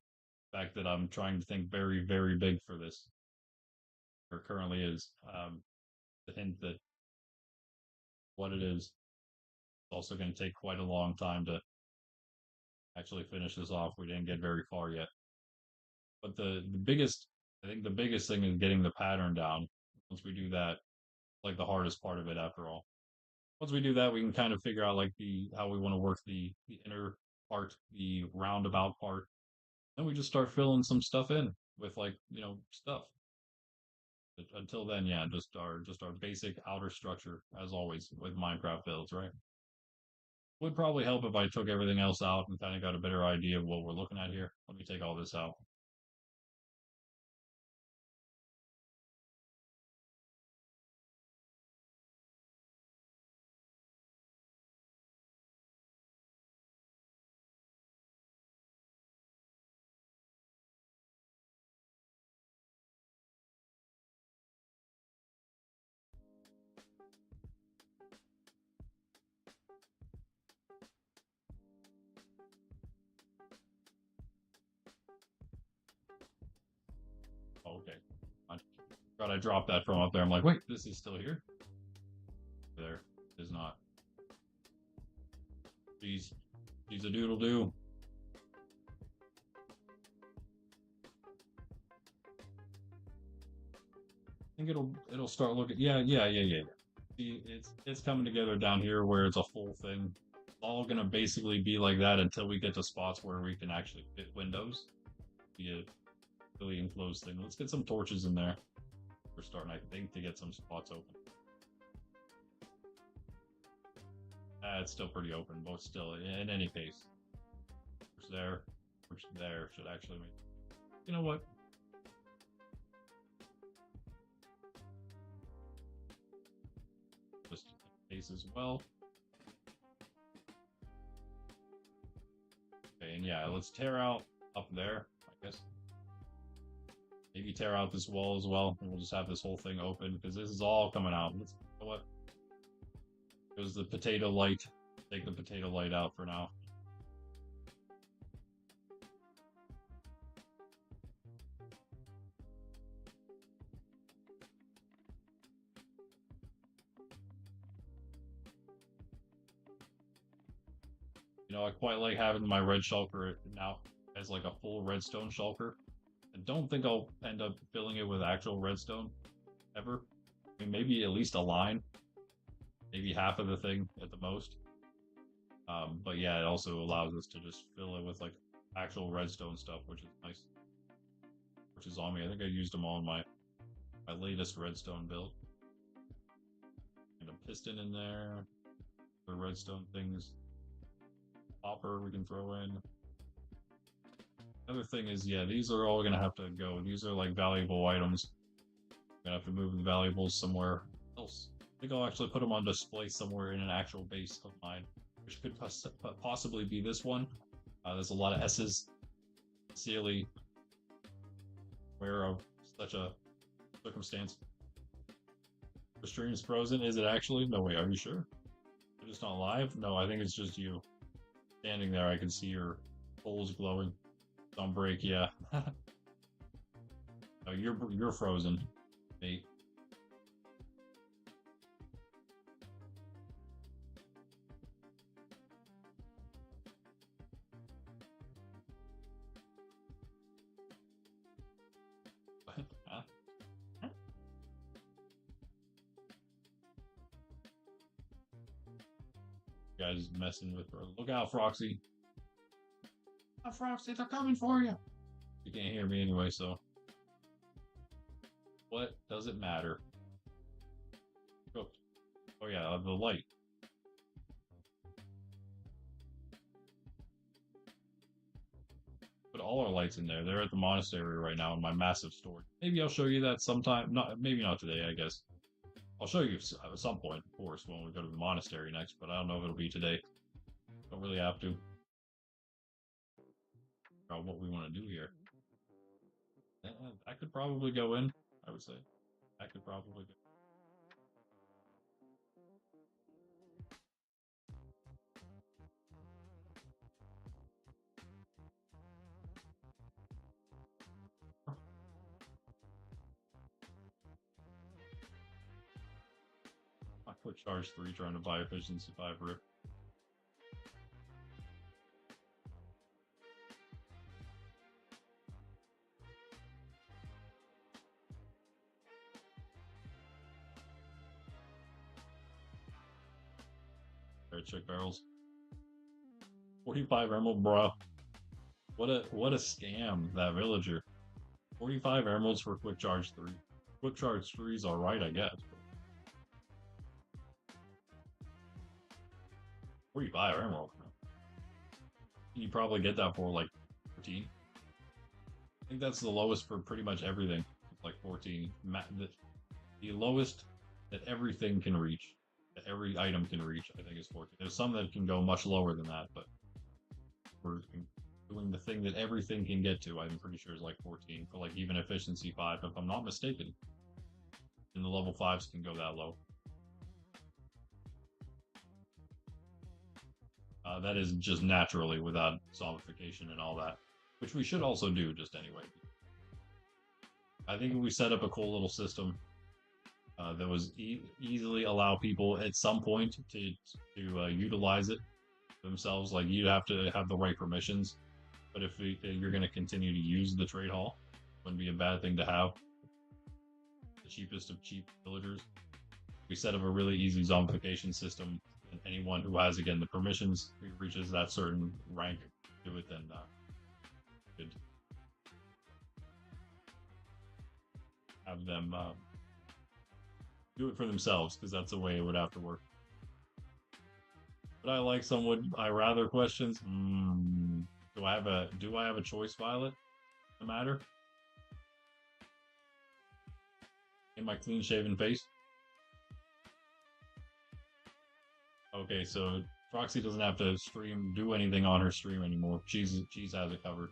fact that I'm trying to think very, very big for this, or currently is. The hint that what it is also going to take quite a long time to actually finish this off. We didn't get very far yet. But the biggest, I think the biggest thing is getting the pattern down. Once we do that, like the hardest part of it after all. Once we do that, we can kind of figure out like the how we want to work the inner part, the roundabout part. Then we just start filling some stuff in with like, stuff. But until then, yeah, just our basic outer structure as always with Minecraft builds, right? Would probably help if I took everything else out and kind of got a better idea of what we're looking at here. Let me take all this out. Oh, okay. I forgot I dropped that from up there. I'm like, wait, this is still here? There. It is not. Jeez. She's a doodle doo. I think it'll start looking. Yeah. See, it's coming together down here where it's a full thing. It's all gonna basically be like that until we get to spots where we can actually fit windows. Be a really enclosed thing. Let's get some torches in there. We're starting, I think, to get some spots open. It's still pretty open, but still, in any case, which there should actually make. You know what? Just case as well. Okay, and yeah, let's tear out up there, I guess. Maybe tear out this wall as well, and we'll just have this whole thing open because this is all coming out. Let's, you know what? Goes the potato light. Take the potato light out for now. I quite like having my red shulker now as like a full redstone shulker. I don't think I'll end up filling it with actual redstone ever. I mean, maybe at least a line, maybe half of the thing at the most. But yeah, it also allows us to just fill it with like actual redstone stuff, which is nice. Which is on me. I think I used them all in my latest redstone build. And a piston in there. The redstone things. Hopper we can throw in. Another thing is, yeah, these are all gonna have to go. These are like valuable items. I'm gonna have to move the valuables somewhere else. I think I'll actually put them on display somewhere in an actual base of mine, which could possibly be this one. There's a lot of S's. Sincerely aware of such a circumstance. The stream's frozen. Is it actually? No, wait, are you sure? You're just not live? No, I think it's just you. Standing there, I can see your holes glowing. It's on break, yeah. No, you're frozen, mate. Huh? Guys messing with her. Look out, Froxy. Oh, Froxy, they're coming for you. You can't hear me anyway, so what does it matter? Oh yeah, the light. Put all our lights in there. They're at the monastery right now in my massive storage. Maybe I'll show you that sometime. Not maybe not today, I guess. I'll show you at some point, of course, when we go to the monastery next, but I don't know if it'll be today. Don't really have to. About what we want to do here. I could probably go in, I would say. I could probably go. I put charge 3 trying to buy efficiency 5 rip. Alright, check barrels. 45 emerald, bro. What a scam, that villager. 45 emeralds for quick charge 3. Quick charge 3 is alright, I guess. 45 emerald. You probably get that for like 14. I think that's the lowest for pretty much everything. It's like 14. The lowest that everything can reach, that every item can reach, I think is 14. There's some that can go much lower than that, but we're doing the thing that everything can get to, I'm pretty sure is like 14 for like even efficiency 5, if I'm not mistaken. And the level 5s can go that low. That is just naturally without zombification and all that, which we should also do just anyway. I think we set up a cool little system that was easily allow people at some point to utilize it themselves. Like you have to have the right permissions, but if you're going to continue to use the trade hall, it wouldn't be a bad thing to have. The cheapest of cheap villagers. We set up a really easy zombification system. And anyone who has, again, the permissions, who reaches that certain rank, do it, then could have them do it for themselves, because that's the way it would have to work. But I like some would I rather questions. Do I have a choice violet? The matter? In my clean shaven face? Okay, so Proxy doesn't have to do anything on her stream anymore. Cheese has it covered.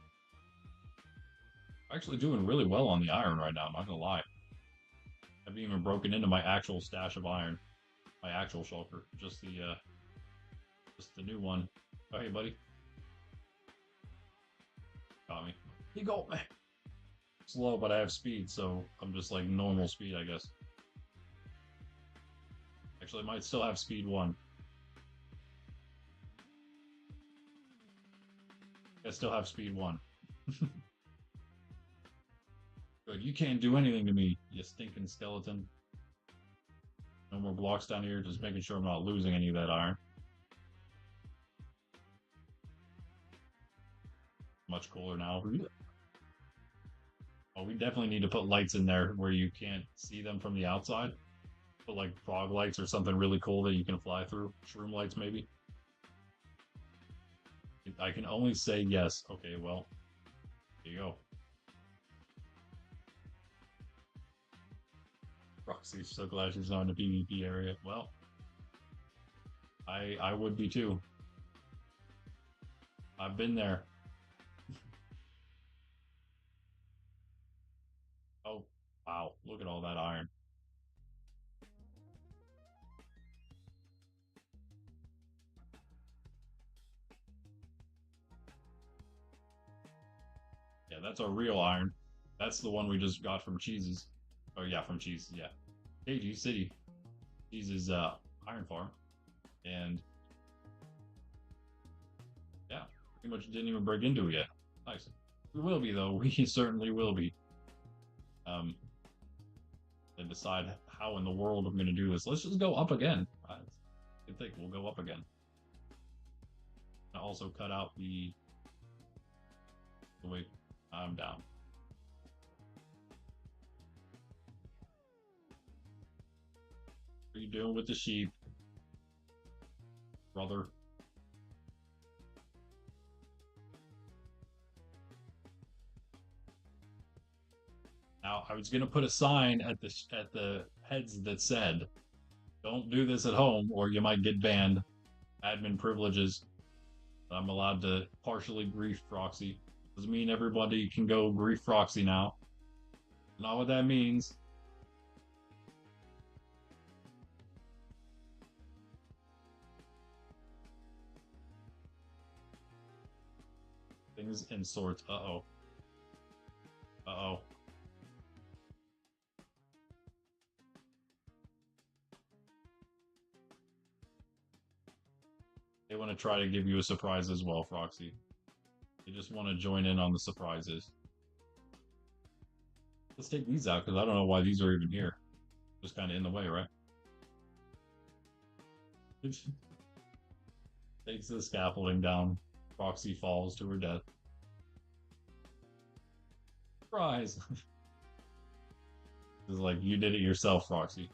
Actually doing really well on the iron right now, I'm not gonna lie. I haven't even broken into my actual stash of iron. My actual shulker. Just the new one. Oh hey buddy. Got me. He got me. Slow, but I have speed, so I'm just like normal speed, I guess. Actually, I might still have speed 1. I still have speed 1. Good, you can't do anything to me, you stinking skeleton. No more blocks down here, just making sure I'm not losing any of that iron. Much cooler now. Oh, we definitely need to put lights in there where you can't see them from the outside. Put like frog lights or something really cool that you can fly through. Shroom lights, maybe. I can only say yes. Okay, well, there you go. Roxy's so glad she's not in the PvP area. Well, I would be too. I've been there. Oh, wow. Look at all that iron. Yeah, that's our real iron. That's the one we just got from Cheese's. Oh yeah, from Cheese, yeah. Keiji City. Cheese's iron farm. And yeah, pretty much didn't even break into it yet. Nice. We will be though. We certainly will be. And decide how in the world I'm gonna do this. Let's just go up again. I think we'll go up again. I also cut out the wait, I'm down. What are you doing with the sheep? brother. Now, I was gonna put a sign at the heads that said, "Don't do this at home, or you might get banned." Admin privileges. I'm allowed to partially grief proxy. Doesn't mean everybody can go grief proxy now. Not what that means. Things in sorts. Uh-oh. Uh-oh. They want to try to give you a surprise as well, Froxy. They just want to join in on the surprises. Let's take these out, because I don't know why these are even here. Just kind of in the way, right? Takes the scaffolding down. Froxy falls to her death. Surprise! It's like, you did it yourself, Froxy.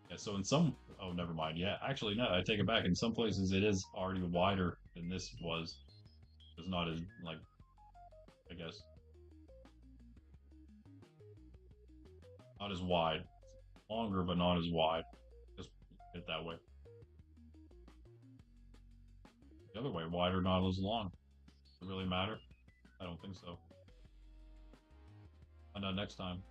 Yeah, so in some... Oh, never mind. Yeah, actually, no, I take it back. In some places, it is already wider than this was. It's not as, like, I guess, not as wide. Longer, but not as wide. Just put it that way. The other way, wider, not as long. Does it really matter? I don't think so. Find out next time.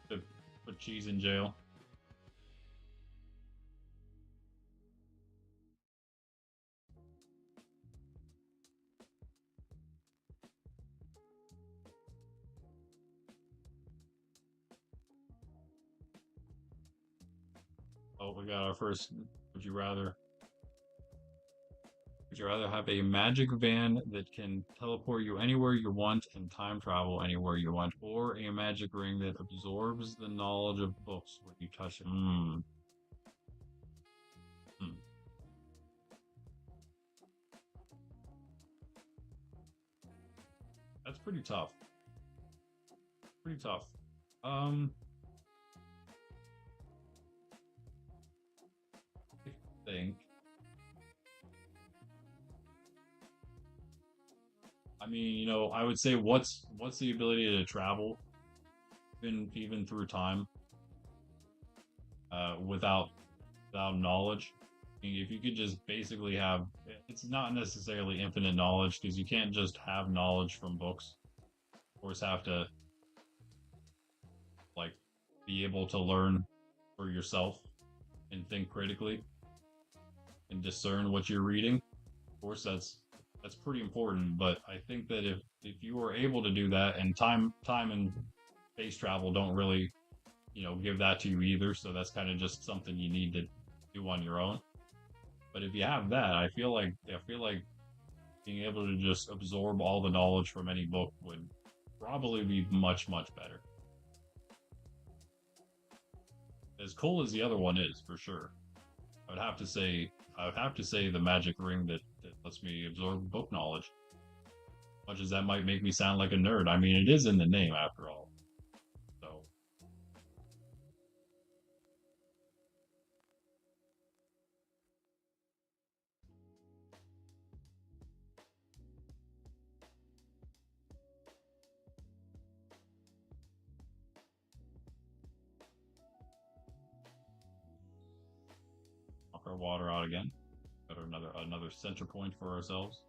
To put cheese in jail. Oh, we got our first. Would you rather? Would you rather have a magic van that can teleport you anywhere you want and time travel anywhere you want, or a magic ring that absorbs the knowledge of books when you touch it? Hmm. That's pretty tough. Pretty tough. Um, I think. I mean, I would say what's the ability to travel, even through time, without knowledge. I mean, if you could just basically have, it's not necessarily infinite knowledge because you can't just have knowledge from books. Of course, have to like be able to learn for yourself and think critically and discern what you're reading. Of course, that's pretty important. But I think that if you were able to do that, and time and space travel don't really give that to you either, so that's kind of just something you need to do on your own. But if you have that, I feel like being able to just absorb all the knowledge from any book would probably be much better. As cool as the other one is, for sure. I would have to say the magic ring that lets me absorb book knowledge. Much as that might make me sound like a nerd. I mean, it is in the name after all. So, knock our water out again. Got another center point for ourselves.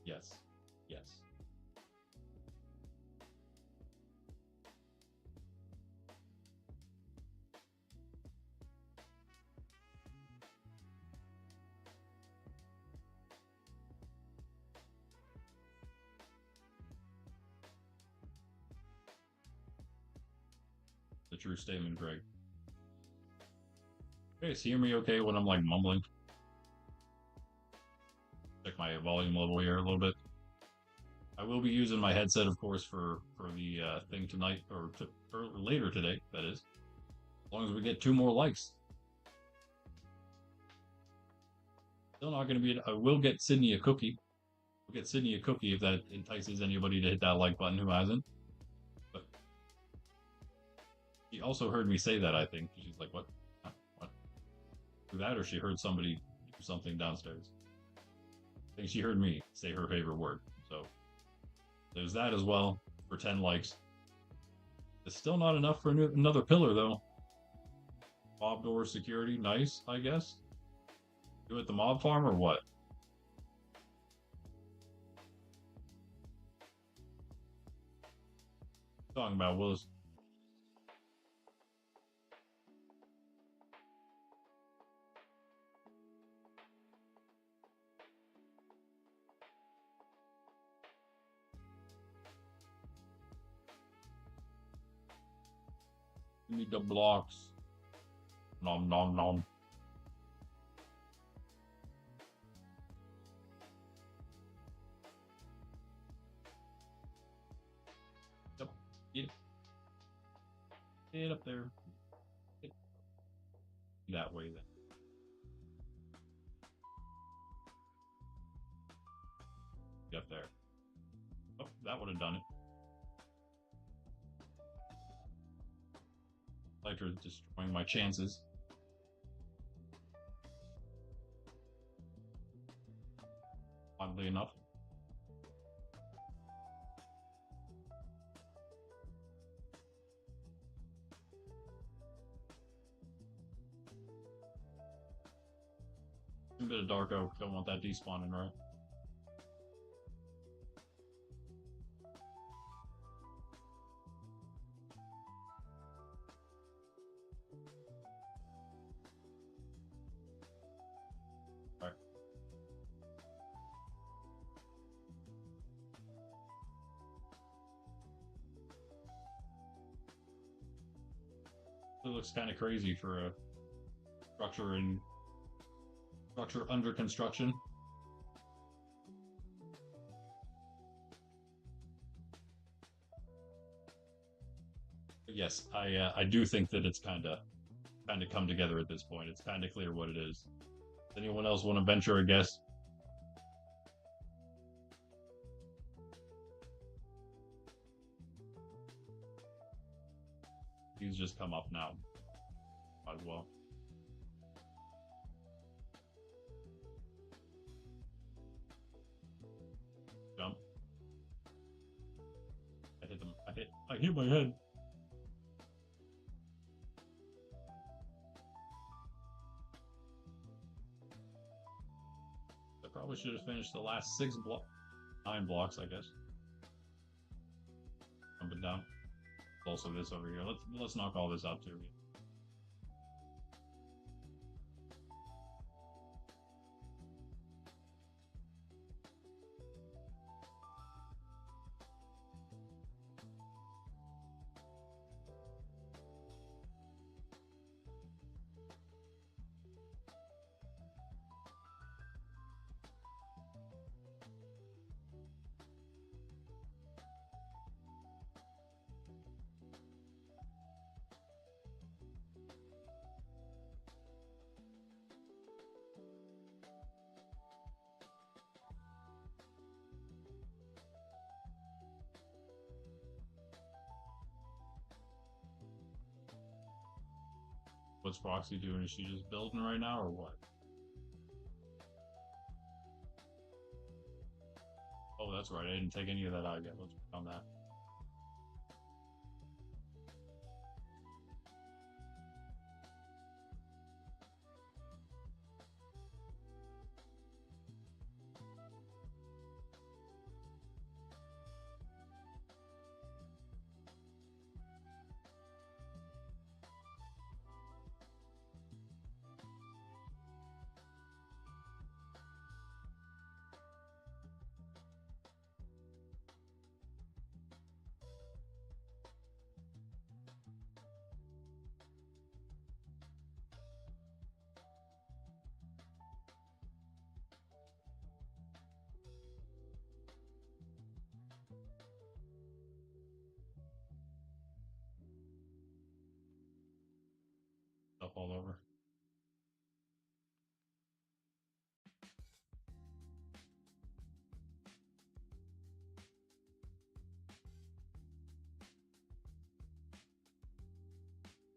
Yes. Yes. The true statement, Greg. Okay, so hear me okay when I'm like mumbling? volume level here a little bit. I will be using my headset, of course, for the thing tonight or later today. That is, as long as we get 2 more likes. Still not going to be. I will get Sydney a cookie. We'll get Sydney a cookie if that entices anybody to hit that like button who hasn't. But she also heard me say that. I think she's like, "What? What?" Do that, or she heard somebody do something downstairs. I think she heard me say her favorite word. So there's that as well for 10 likes. It's still not enough for another pillar, though. Mob door security, nice, I guess. Do it the mob farm or what? Talking about Willis. Give me the blocks. Nom nom nom. Yep. Get up there. Get that way then. Get up there. Oh, that would have done it. Elytra destroying my chances. Oddly enough. A bit of dark oak. Don't want that despawning, right? Alright. It looks kind of crazy for a structure under construction. But yes, I do think that it's kind of come together at this point. It's kind of clear what it is. Does anyone else want to venture a guess? He's just come up now. Might as well. Jump. I hit them. I hit my head. I probably should have finished the last 9 blocks, I guess. Jumping down. Also this over here. Let's knock all this out too. What's Proxy doing? Is she just building right now or what? Oh, that's right. I didn't take any of that out yet. Let's work on that.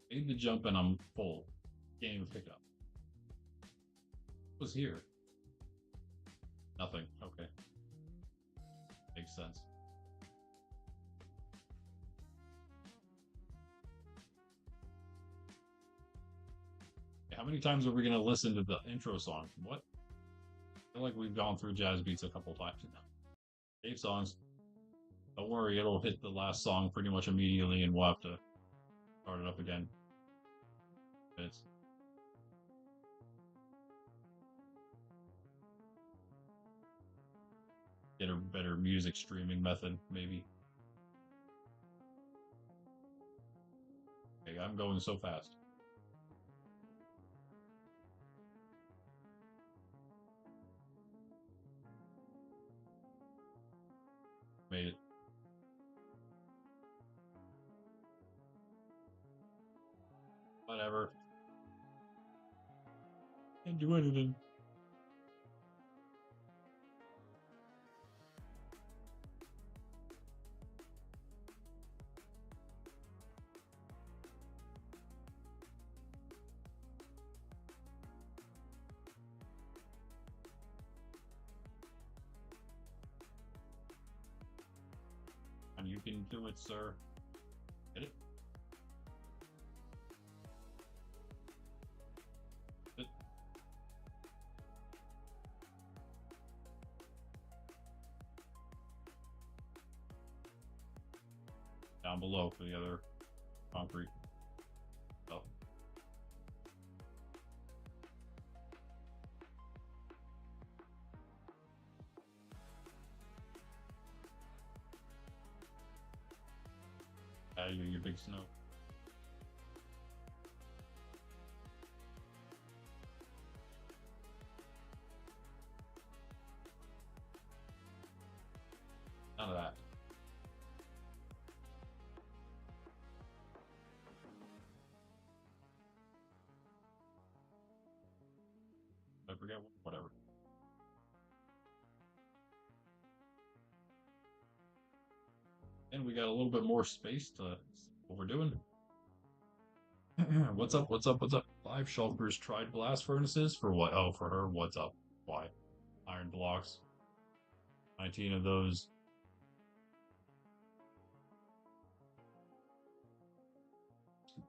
Made the jump and I'm full. Can't even pick up. What was here? Nothing. Okay. Makes sense. How many times are we gonna listen to the intro song? What? I feel like we've gone through jazz beats a couple times now. 8 songs. Don't worry, it'll hit the last song pretty much immediately, and we'll have to start it up again. It's get a better music streaming method, maybe. Okay, I'm going so fast. Made it. Whatever. Can't do anything. And you can do it, sir. Get it? It. Down below for the other concrete. Oh. You big snow. None of that. I forget. Whatever. And we got a little bit more space to what we're doing. What's up? What's up? What's up? 5 shulkers tried blast furnaces for what? Oh, for her. What's up? Why? Iron blocks. 19 of those.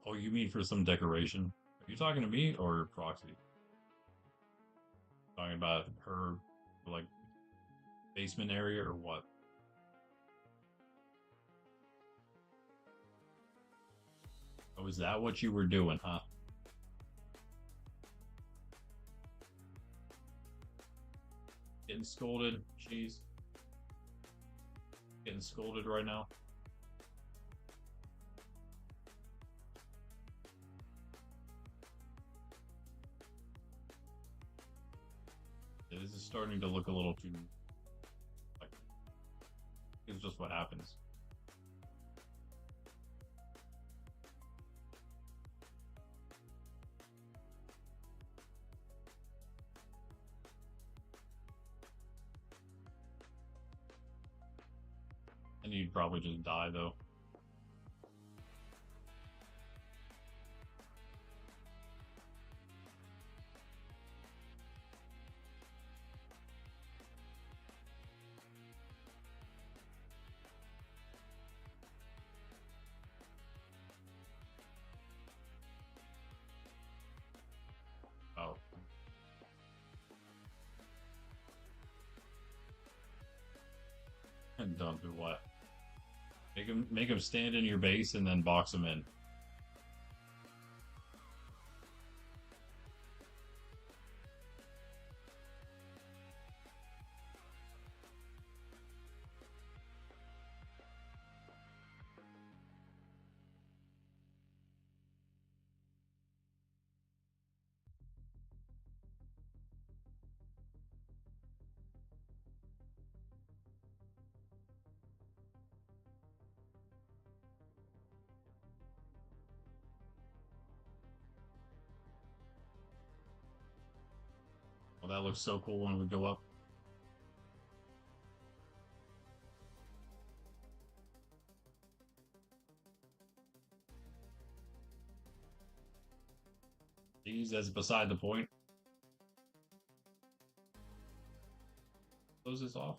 Oh, you mean for some decoration? Are you talking to me or Proxy? Talking about her, like, basement area or what? Oh, is that what you were doing, huh? Getting scolded? Jeez. Getting scolded right now? Yeah, this is starting to look a little too, like, it's just what happens. And you'd probably just die, though. Oh. And don't do what? Make him stand in your base and then box him in. Well, that looks so cool when we go up. These as beside the point. Close this off.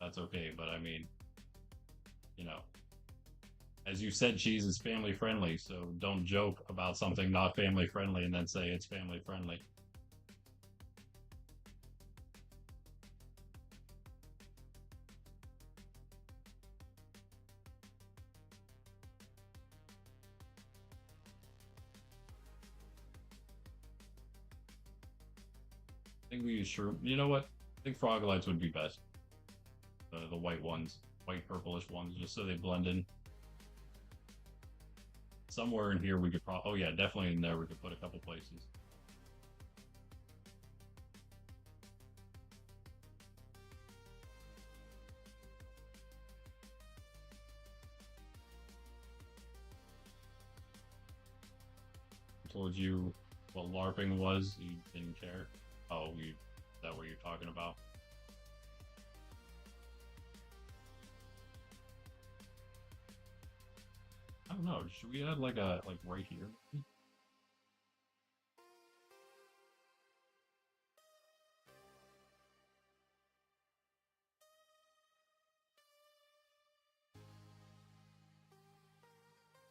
That's okay, but I mean, you know, as you said, cheese is family friendly, so don't joke about something not family friendly and then say it's family friendly. I think we use shroom. You know what? I think frog lights would be best. The white ones, white purplish ones, just so they blend in. Somewhere in here we could probably. Oh yeah, definitely in there we could put a couple places. I told you what LARPing was. You didn't care. Oh, you. Is that what you're talking about? I don't know. Should we add like a like right here?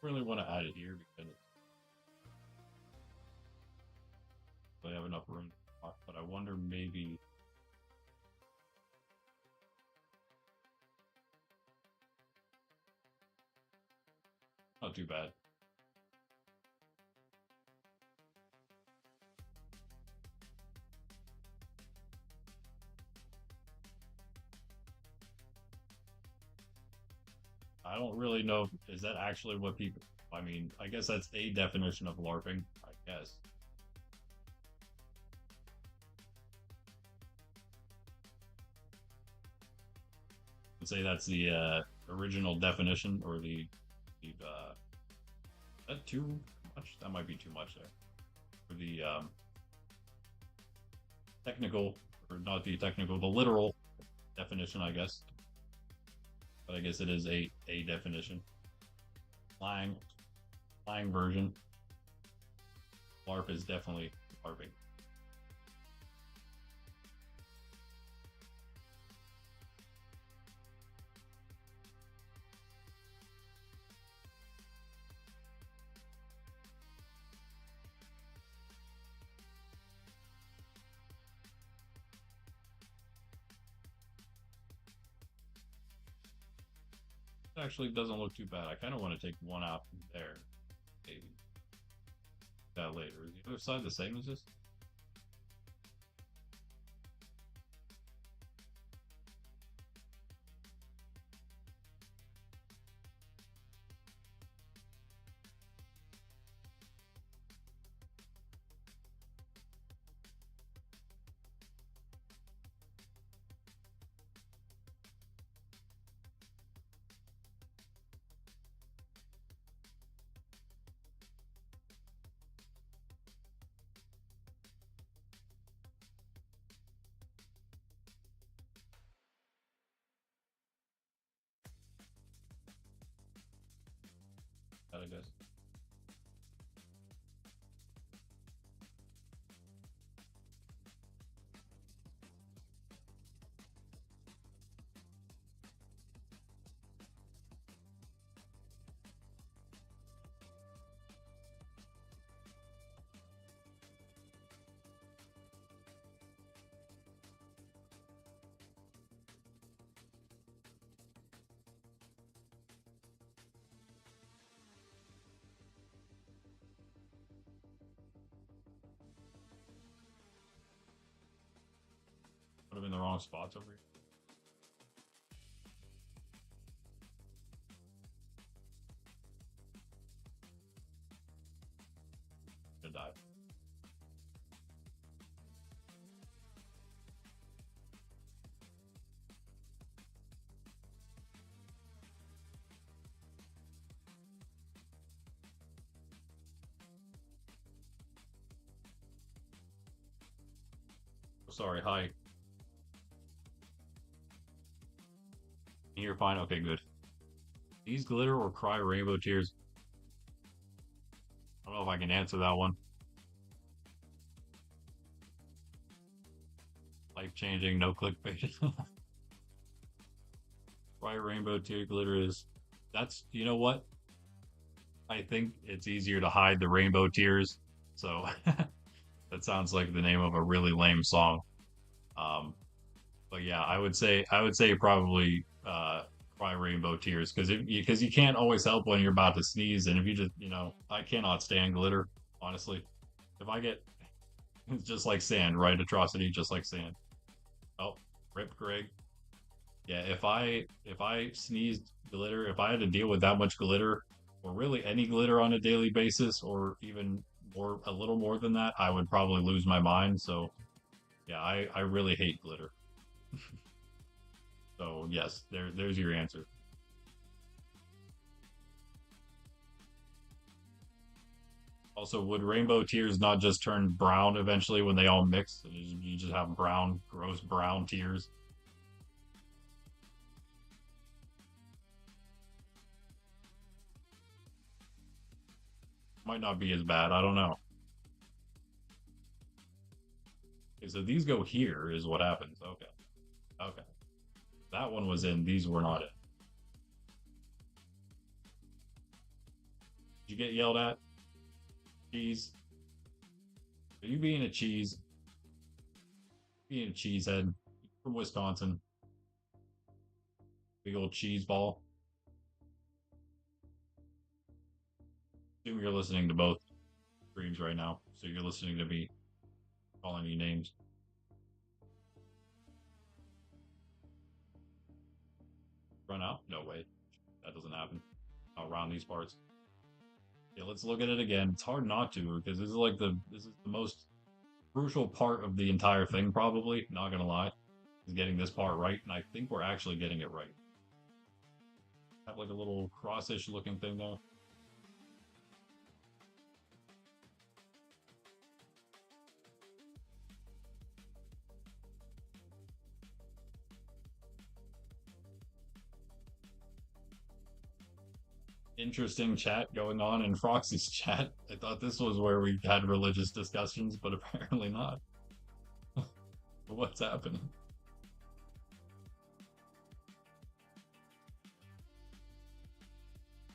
Really want to add it here because I have enough room to talk, but I wonder maybe not too bad. I don't really know. Is that actually what people? I mean, I guess that's a definition of LARPing. I guess. I'd say that's the original definition, or the that too much. That might be too much there. For the technical, or not the technical, the literal definition, I guess. But I guess it is a definition. Slang, slang version. LARP is definitely LARPing. It actually doesn't look too bad. I kind of want to take one out from there. Maybe that later. Is the other side the same as this? I guess. Put them in the wrong spots over here. Gonna die. Sorry, hi. You're fine. Okay, good. These glitter or cry rainbow tears? I don't know if I can answer that one. Life changing, no clickbait. Cry rainbow tear glitter is. That's, you know what? I think it's easier to hide the rainbow tears. So that sounds like the name of a really lame song. Um, but yeah, I would say probably cry rainbow tears because you can't always help when you're about to sneeze, and if you just I cannot stand glitter, honestly. If I get it's just like sand, right? Atrocity, just like sand. Oh, rip Greg. Yeah, if I sneezed glitter, if I had to deal with that much glitter, or really any glitter on a daily basis, or even more, a little more than that, I would probably lose my mind. So yeah, I really hate glitter. So yes, there's your answer. Also, would rainbow tears not just turn brown eventually when they all mix? And you just have brown, gross brown tears. Might not be as bad. I don't know. Okay, so these go here is what happens. Okay. Okay. That one was in. These were not in. Did you get yelled at? Cheese. Are you being a cheese? Being a cheesehead from Wisconsin. Big old cheese ball. Assume you're listening to both streams right now. So you're listening to me calling you names. Run out? No way. That doesn't happen. Around these parts. Yeah, let's look at it again. It's hard not to because this is the most crucial part of the entire thing, probably. Not gonna lie, is getting this part right, and I think we're actually getting it right. Have like a little crossish looking thing there. Interesting chat going on in Froxy's chat. I thought this was where we had religious discussions, but apparently not. What's happening?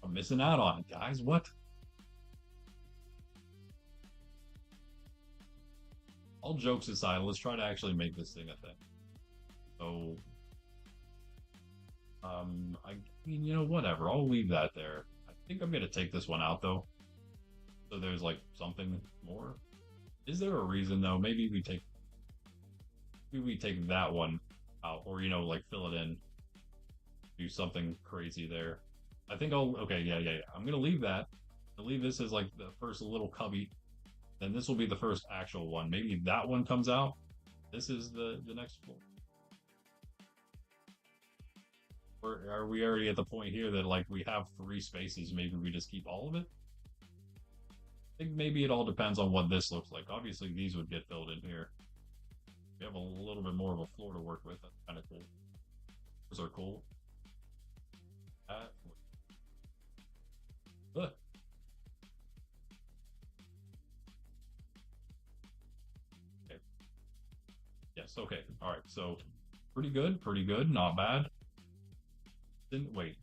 I'm missing out on it, guys. What? All jokes aside, let's try to actually make this thing a thing. So, I mean, whatever. I'll leave that there. I think I'm gonna take this one out though. So there's like something more. Is there a reason though? Maybe we take that one out, or like fill it in, do something crazy there. I think I'll. Okay, yeah, yeah, yeah. I'm gonna leave that. I'll leave this as like the first little cubby. Then this will be the first actual one. Maybe that one comes out. This is the next floor. Or are we already at the point here that like we have three spaces? Maybe we just keep all of it. I think maybe it all depends on what this looks like. Obviously, these would get filled in here. We have a little bit more of a floor to work with. That's kind of cool. Those are cool. Uh, uh, okay. Yes. Okay. All right. So pretty good. Pretty good. Not bad. Didn't wait.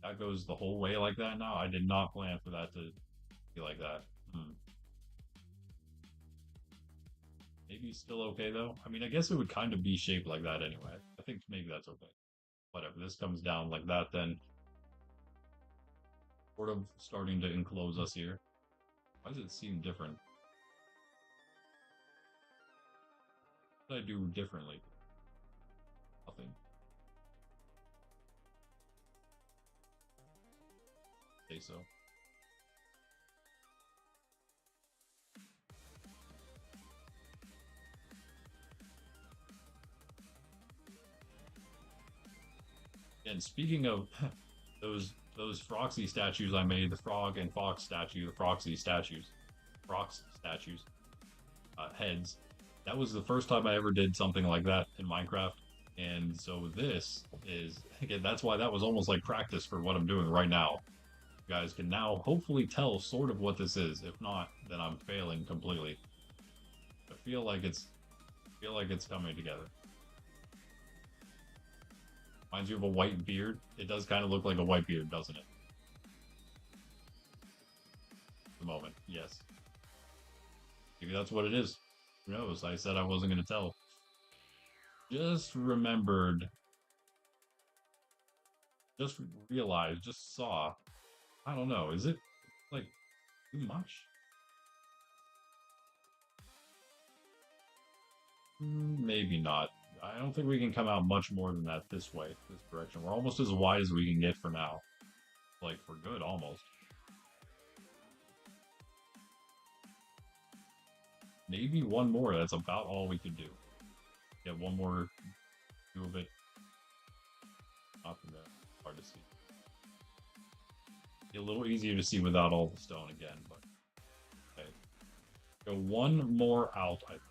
That goes the whole way like that now. I did not plan for that to be like that. Maybe still okay though. I mean, I guess it would kind of be shaped like that anyway. I think maybe that's okay. Whatever. This comes down like that, then sort of starting to enclose us here. Why does it seem different? What did I do differently? Nothing. Say so. And speaking of those Froxy statues I made, the frog and fox statue, the Froxy statues, Frox statues, heads. That was the first time I ever did something like that in Minecraft. And so this is, again, that's why that was almost like practice for what I'm doing right now. You guys can now hopefully tell sort of what this is. If not, then I'm failing completely. I feel like it's coming together. Reminds you of a white beard. It does kind of look like a white beard, doesn't it? At the moment, yes. Maybe that's what it is. Who knows? I said I wasn't going to tell. Just remembered, just realized, just saw. I don't know. Is it like too much? Maybe not. I don't think we can come out much more than that this way, this direction. We're almost as wide as we can get for now. Like, for good, almost. Maybe one more. That's about all we could do. Get one more view of it. Nothing that hard to see. Be a little easier to see without all the stone again, but okay. Go one more out, I think.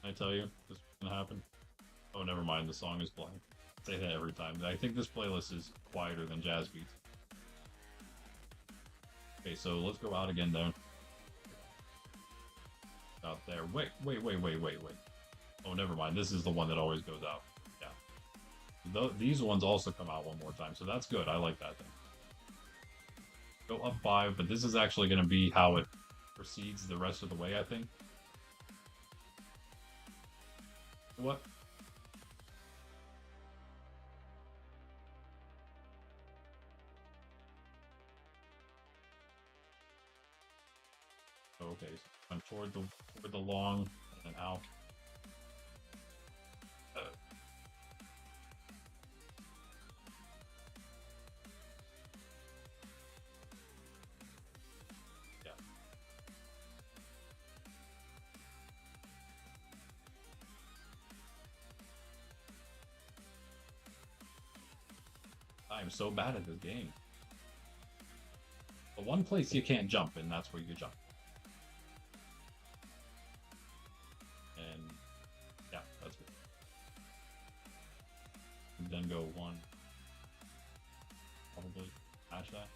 Can I tell you this is gonna happen? Oh, never mind. The song is playing. I say that every time. I think this playlist is quieter than jazz beats. Okay, so let's go out again, though. Out there. Wait. Oh, never mind. This is the one that always goes out. Yeah. These ones also come out one more time, so that's good. I like that thing. Go up 5, but this is actually going to be how it proceeds the rest of the way, I think. What? Okay, so I'm toward the long and then out. Yeah. I am so bad at this game. The one place you can't jump, and that's where you jump. And yeah, that's good. And then go 1. Probably smash that.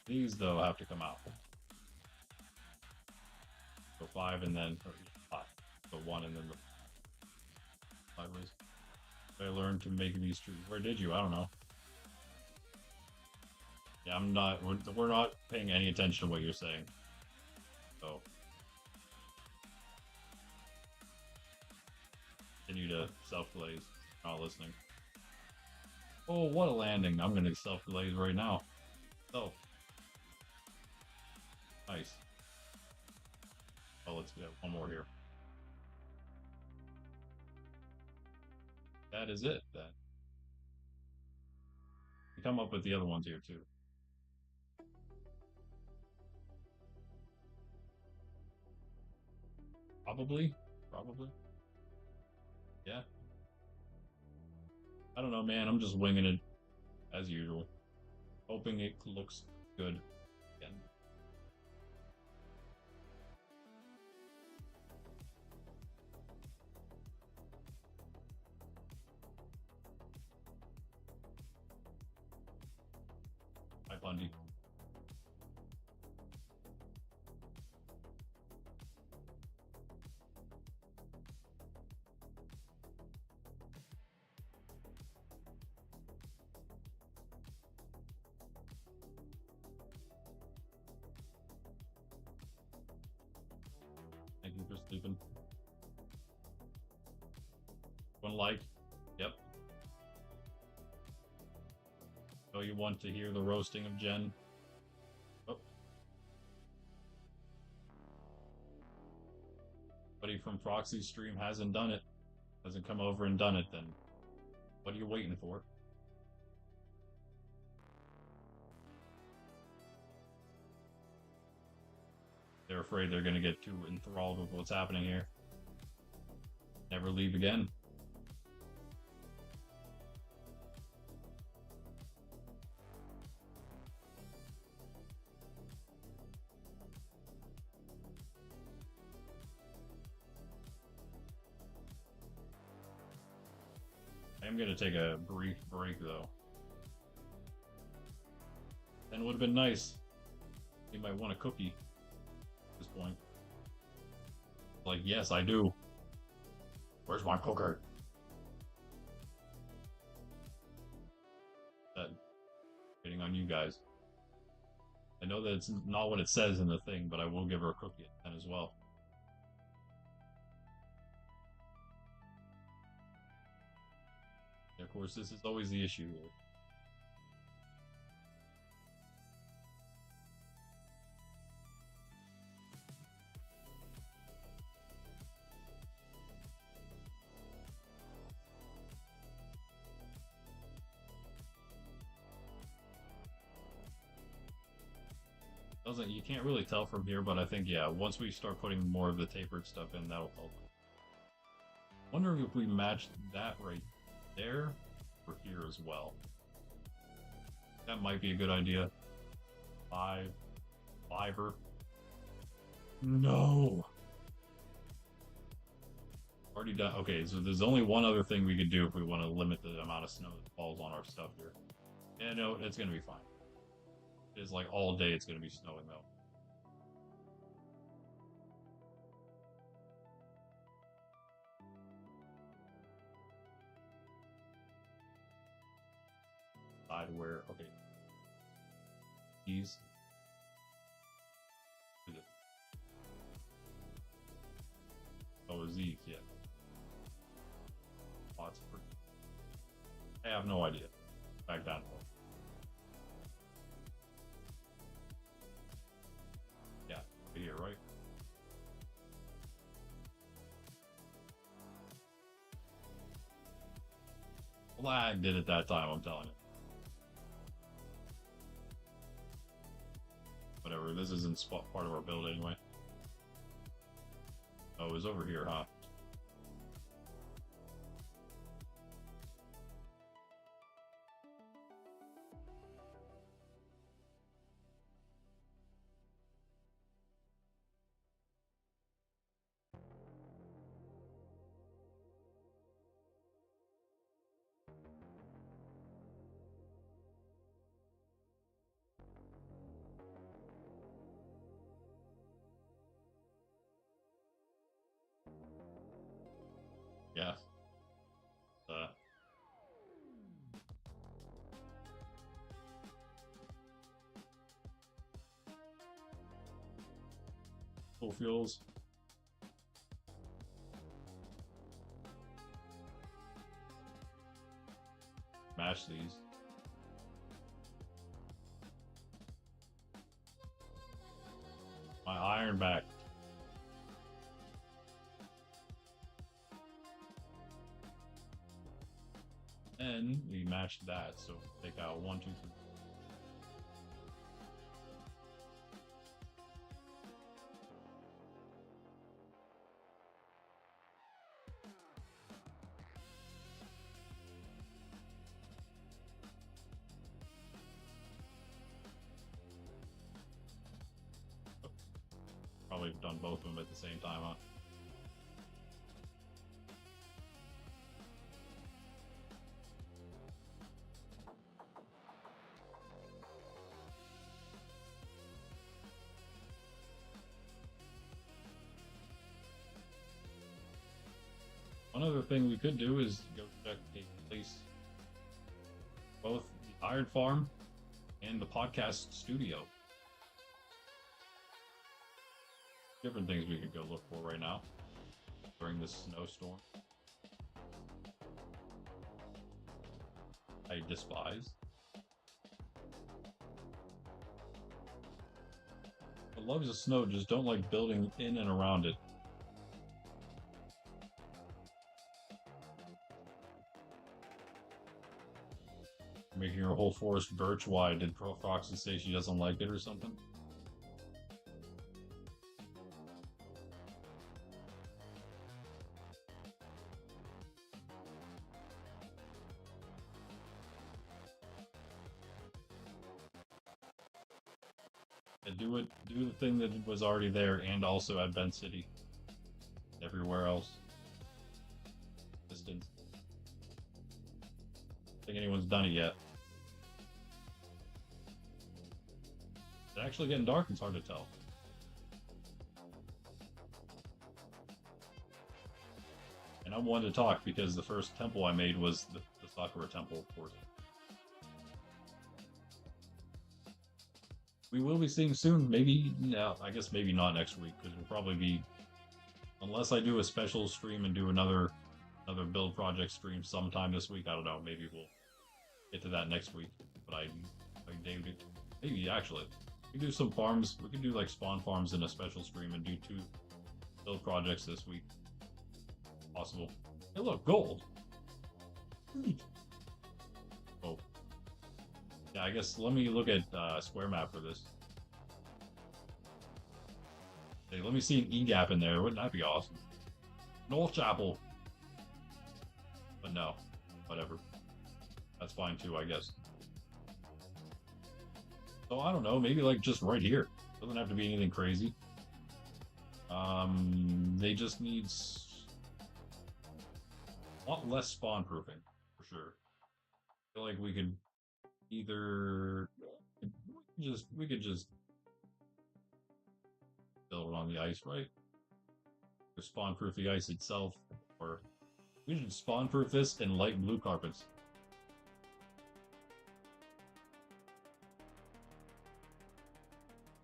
These, though, have to come out. So 5 and then, or 5. So 1 and then the sideways. I learned to make these trees. Where did you? I don't know. Yeah, we're not paying any attention to what you're saying. So. Continue to self-glaze. Not listening. Oh, what a landing. I'm going to self-glaze right now. Oh. Nice. Oh, let's get one more here. That is it, then. We come up with the other ones here, too. Probably. Yeah. I don't know, man. I'm just winging it, as usual. Hoping it looks good again. Hi, Bundy. Thank you for sleeping. One like. Yep. you want to hear the roasting of Jen. Oh. Buddy from Proxy's stream hasn't done it. Hasn't come over and done it, then what are you waiting for? They're afraid they're going to get too enthralled with what's happening here. Never leave again. I am going to take a brief break, though. And it would have been nice. You might want a cookie at this point. Like, yes, I do. Where's my cooker? Waiting on you guys. I know that it's not what it says in the thing, but I will give her a cookie at 10 as well. And of course, this is always the issue here. You can't really tell from here, but I think, yeah, once we start putting more of the tapered stuff in, that'll help. Wondering if we matched that right there or here as well. That might be a good idea. Fiver. No! Already done. Okay, so there's only one other thing we could do if we want to limit the amount of snow that falls on our stuff here. Yeah, no, it's gonna be fine. It's like all day it's going to be snowing though. Side where, okay. These. Oh, these, yeah. Lots of. I have no idea. Back down. Here, right? Lag did it that time, I'm telling you. Whatever, this isn't part of our build anyway. Oh, it was over here, huh? Yeah. Full fuels. Mash these. My iron back. And we matched that, so take out 1, 2, 3. Probably done both of them at the same time, huh? One other thing we could do is go check the place, both the Iron Farm and the podcast studio. Different things we could go look for right now during this snowstorm. I despise. It loves the snow, just don't like building in and around it. Making her whole forest birch wide. Did Pro Foxy say she doesn't like it or something? And do the thing that was already there and also at Ben City. Everywhere else. Distance. I think anyone's done it yet. It's actually getting dark, it's hard to tell. And I'm one to talk because the first temple I made was the Sakura temple, of course. We will be seeing soon. Maybe, no, I guess maybe not next week, because we'll probably be, unless I do a special stream and do another build project stream sometime this week. I don't know. Maybe we'll get to that next week. But I maybe actually, we do some farms. We could do like spawn farms in a special stream and do 2 build projects this week. Possible. Hey, look, gold. Oh. Yeah, I guess let me look at square map for this. Hey, let me see an E gap in there. Wouldn't that be awesome? North Chapel. But no, whatever. That's fine too, I guess. So I don't know, maybe like just right here. Doesn't have to be anything crazy. They just need a lot less spawn proofing, for sure. I feel like we could either we could just build it on the ice, right? Or spawn proof the ice itself, or we should spawn proof this in light blue carpets.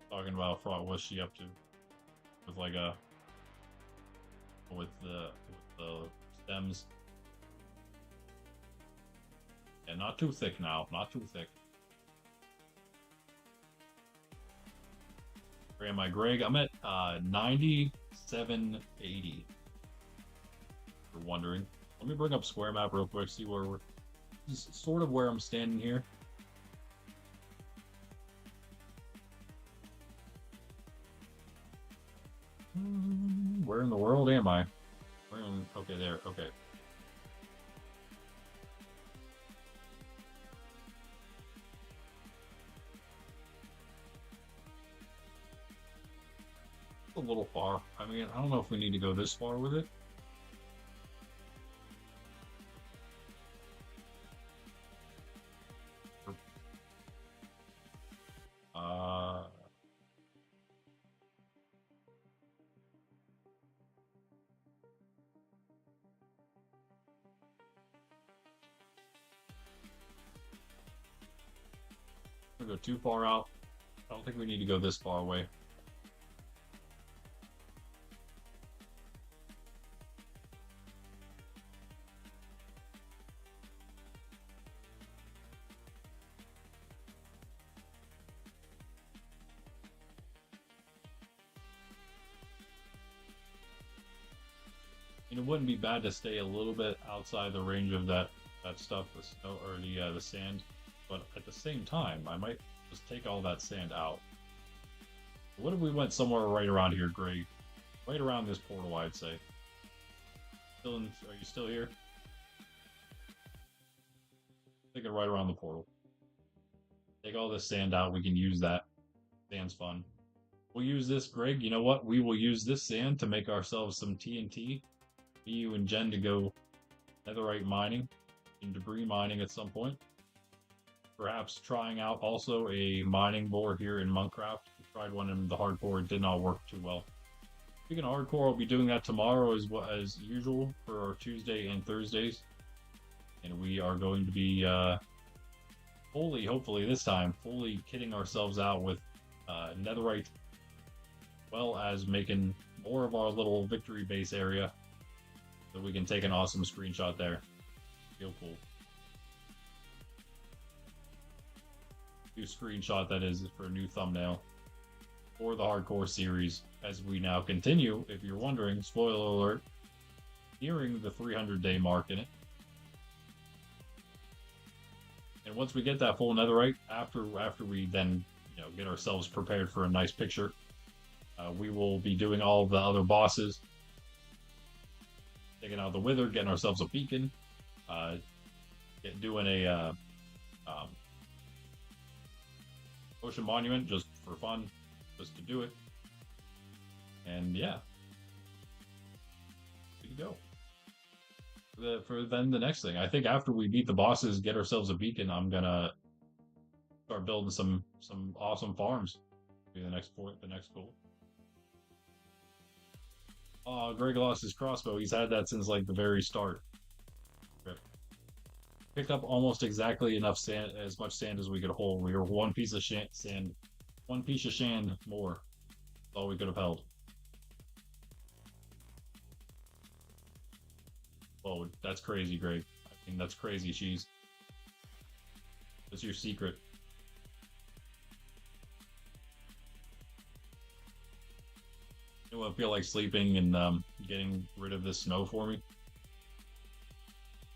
Talking about what's she up to with like with the stems. And not too thick now, not too thick. Where am I, Greg? I'm at 9780. If you're wondering. Let me bring up square map real quick, see where we're just sort of where I'm standing here. Where in the world am I? Okay, there, okay. A little far. I mean, I don't know if we need to go this far with it. Go too far out. I don't think we need to go this far away. And it wouldn't be bad to stay a little bit outside the range of that stuff, the snow or the sand. But at the same time, I might just take all that sand out. What if we went somewhere right around here, Greg? Right around this portal, I'd say. Are you still here? Take it right around the portal. Take all this sand out. We can use that. Sand's fun. We'll use this, Greg. You know what? We will use this sand to make ourselves some TNT. Me, you, and Jen to go netherite mining and debris mining at some point. Perhaps trying out also a mining board here in Monkraft. We tried one in the hardcore, it did not work too well. Speaking of hardcore, I'll be doing that tomorrow as usual for our Tuesday and Thursdays. And we are going to be hopefully this time, fully kitting ourselves out with netherite, as well as making more of our little victory base area so we can take an awesome screenshot there. Feel cool. New screenshot that is for a new thumbnail. for the hardcore series as we now continue. If you're wondering, spoiler alert, nearing the 300-day mark in it. And once we get that full netherite, after we then get ourselves prepared for a nice picture, we will be doing all the other bosses, taking out the wither, getting ourselves a beacon, doing a ocean monument just for fun, just to do it. And yeah, there you go. For then the next thing, I think after we beat the bosses, get ourselves a beacon, I'm gonna start building some awesome farms. Be the next point, the next goal. Oh, Greg lost his crossbow. He's had that since like the very start. Picked up almost exactly enough sand, as much sand as we could hold. We were one piece of sand, one piece of sand more. That's all we could have held. Whoa, that's crazy, Greg. I mean, that's crazy, cheese. What's your secret? I feel like sleeping and getting rid of this snow for me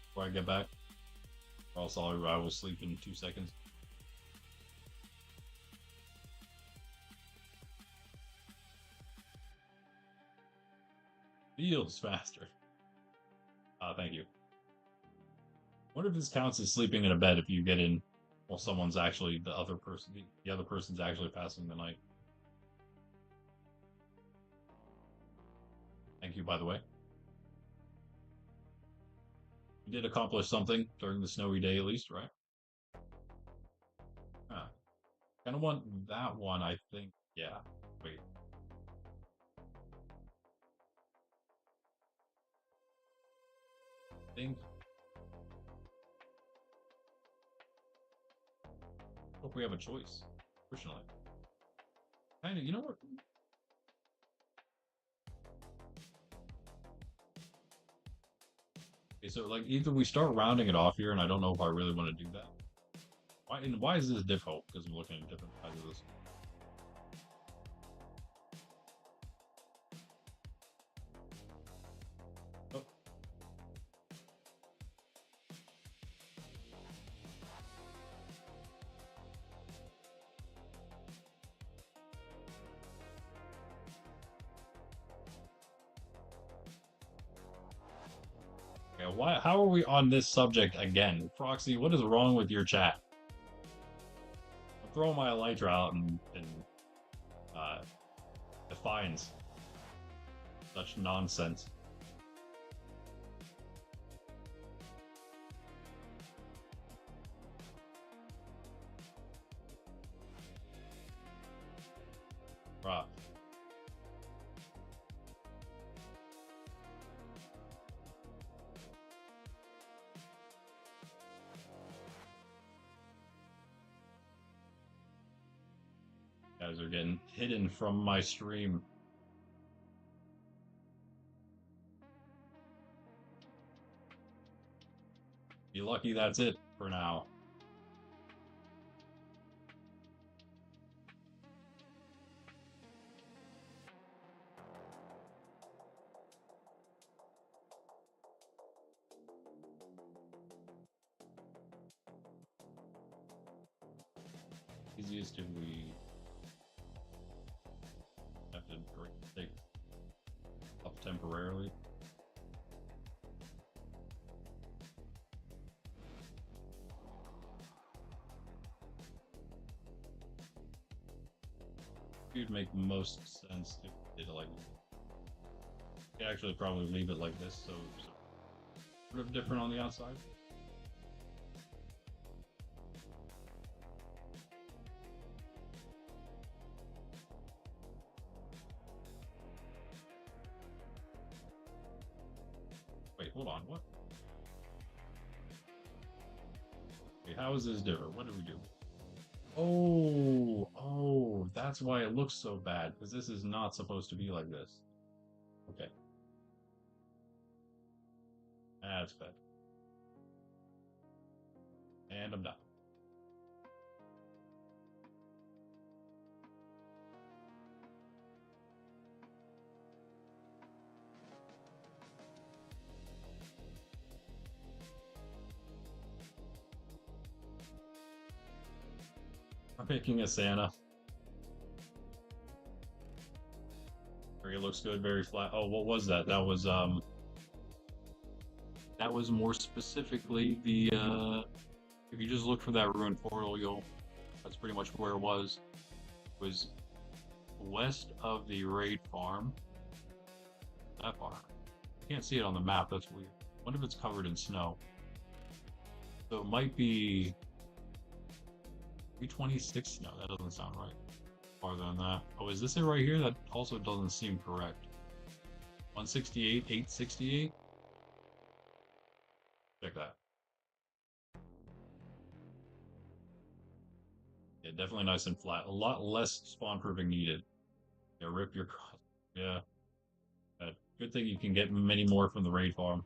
before I get back. Or else I will sleep in 2 seconds. Feels faster. Thank you. What if this counts as sleeping in a bed if you get in while someone's actually the other person's actually passing the night? Thank you, by the way. You did accomplish something during the snowy day, at least, right? Kind of want that one, I think. Yeah. Wait. I think. Hope we have a choice. Fortunately. Kind of, you know what? Okay, so like either we start rounding it off here, and I don't know if I really want to do that. Why is this difficult? Because I'm looking at different sides of this. Oh. Okay, why? How are we on this subject again? Proxy, what is wrong with your chat? I'm throwing my elytra out and defines such nonsense. Bruh. Guys are getting hidden from my stream. Be lucky that's it for now. Easiest if we have to take up temporarily. It would make most sense if we did like actually probably leave it like this, so sort of different on the outside. Wait, hold on, what? Wait, how is this different? What did we do? Oh, that's why it looks so bad, because this is not supposed to be like this. Okay. That's bad. And I'm done. We're making a Santa. It looks good, very flat. Oh, what was that? That was more specifically the if you just look for that ruined portal, that's pretty much where it was. It was west of the raid farm. That far. I can't see it on the map, that's weird. I wonder if it's covered in snow. So it might be 326. No, that doesn't sound right. Farther than that. Oh, is this it right here? That also doesn't seem correct. 168, 868? Check that. Yeah, definitely nice and flat. A lot less spawn proofing needed. Yeah, rip your cross. Yeah. Good thing you can get many more from the raid farm.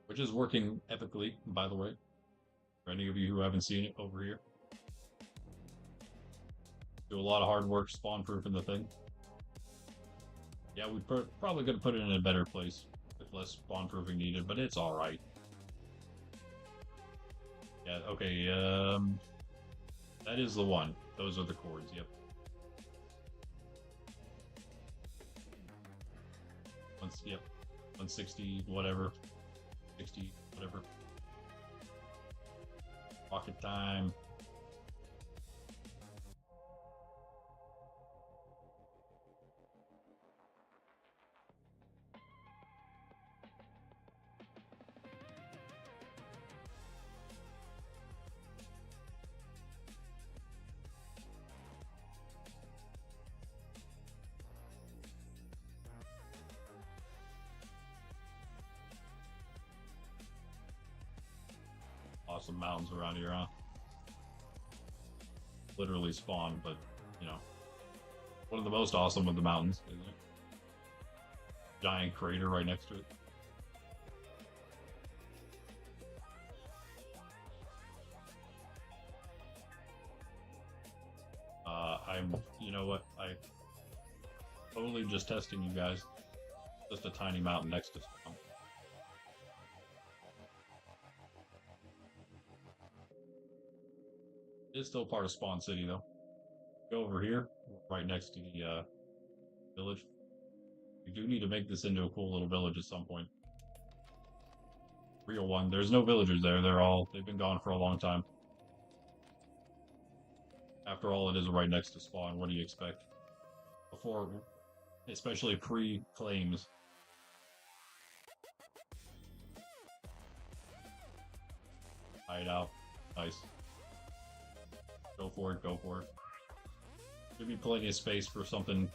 Which is working epically, by the way. For any of you who haven't seen it over here. Do a lot of hard work spawn proofing the thing. Yeah, we probably could have put it in a better place with less spawn proofing needed, but it's alright. Yeah, okay, that is the one. Those are the chords, yep. Yep. 160, whatever. 60, whatever. Rocket time. Awesome mountains around here, huh? Literally spawn, but, you know, one of the most awesome of the mountains, isn't it? Giant crater right next to it. You know what, I totally just testing you guys. Just a tiny mountain next to spawn. It's still part of Spawn City, though. Go over here, right next to the village. We do need to make this into a cool little village at some point. Real one. There's no villagers there. They've been gone for a long time. After all, it is right next to spawn. What do you expect? Before, especially pre-claims. Hide out. Nice. Go for it, go for it. There'd be plenty of space for something,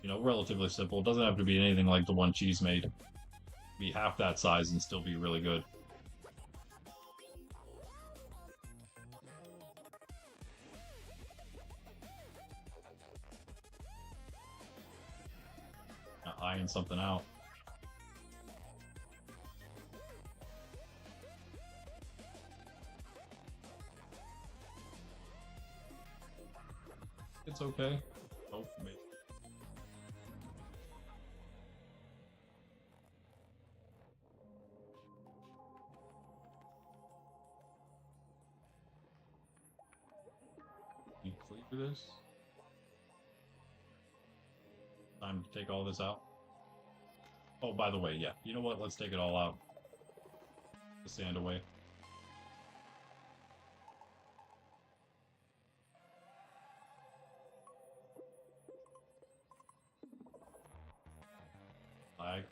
you know, relatively simple. It doesn't have to be anything like the one Cheese made. Be half that size and still be really good. Iron something out. It's okay. Oh, maybe. You clear this? Time to take all this out. Oh, by the way, yeah. You know what? Let's take it all out. The sand away. Lag.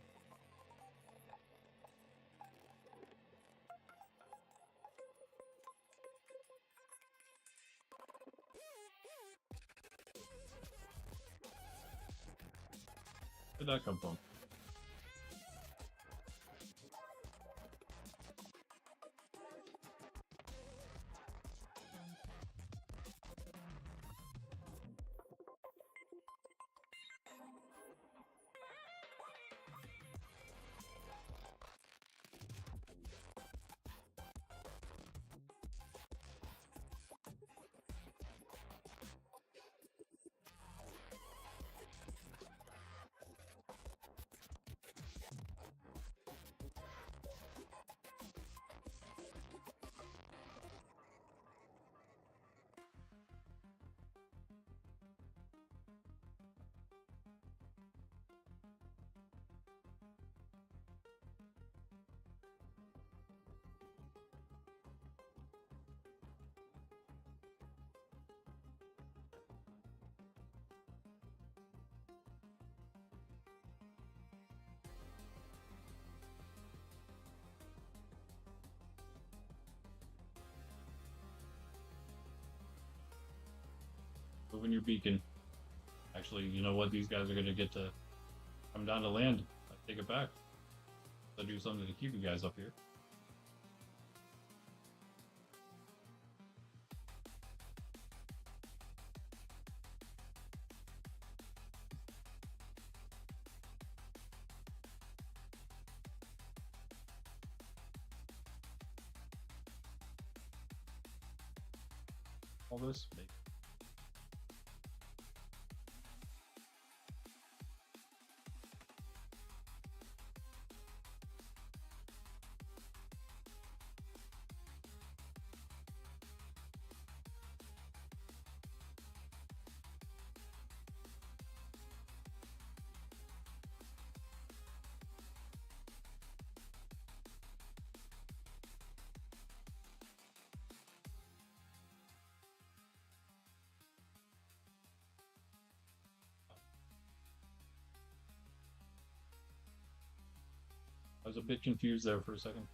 Where'd that come from? Moving your beacon. Actually, you know what? These guys are gonna get to come down to land. I take it back. I'll do something to keep you guys up here. All this. I was a bit confused there for a second.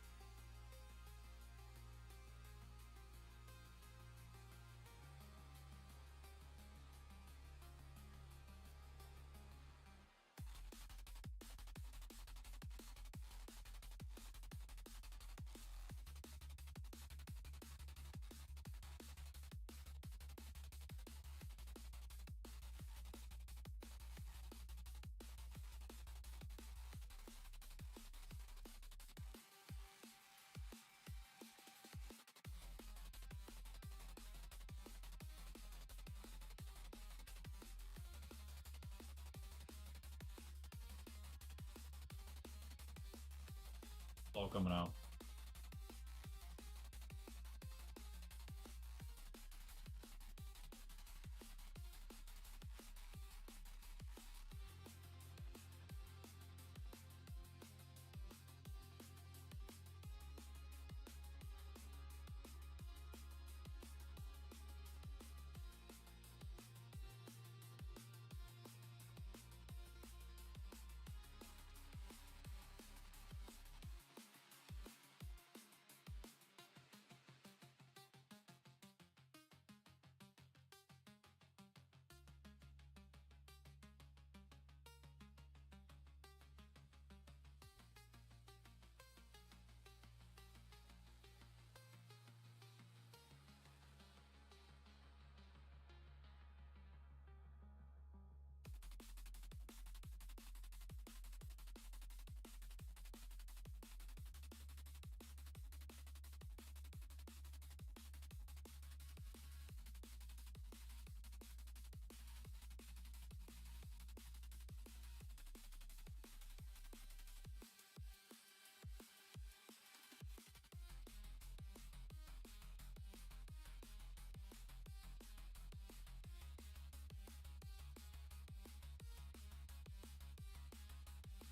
It's all coming out.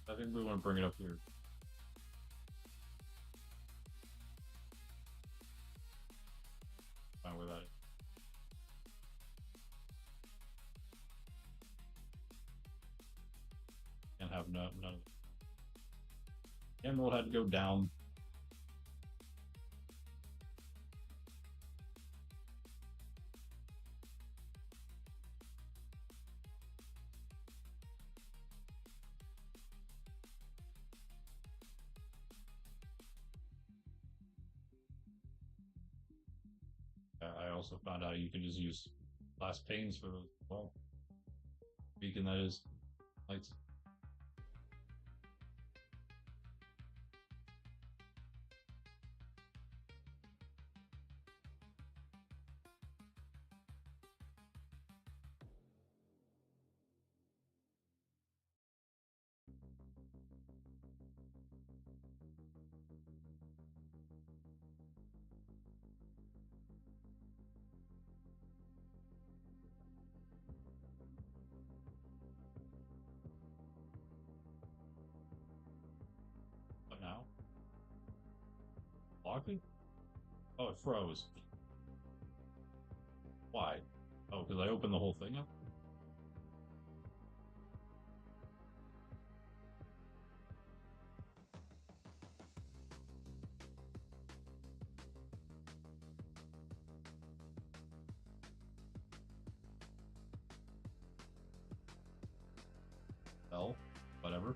I think we want to bring it up here. Fine without it. Can't have none of it. Emerald had to go down. I also found out you can just use glass panes for the well, beacon that is lights. What now? Locking? Oh, it froze. Why? Oh, because I opened the whole thing up? L, whatever.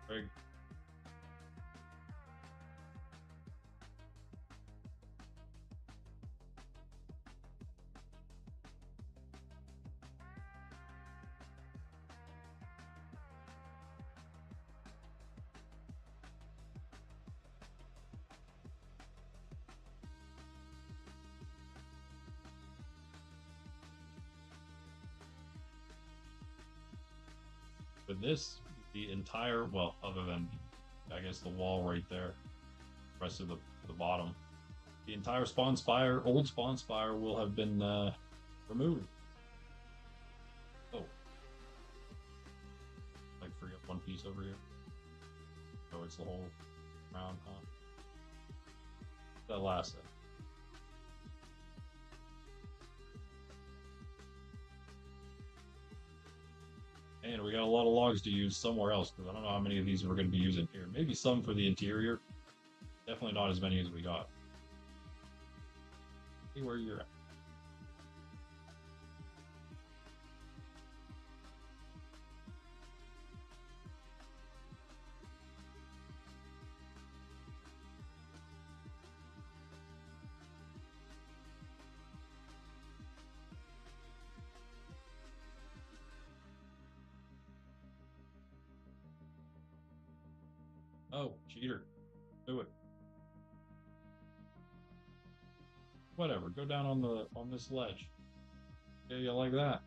Very With this, the entire, well, other than I guess the wall right there, the rest of the bottom, the entire spawn spire, old spawn spire, will have been removed. Oh, like forget one piece over here. Oh, it's the whole round, huh? That last thing. And we got a lot of logs to use somewhere else because I don't know how many of these we're going to be using here. Maybe some for the interior. Definitely not as many as we got. See where you're at. Oh, cheater. Do it. Whatever. Go down on this ledge. Yeah, you like that.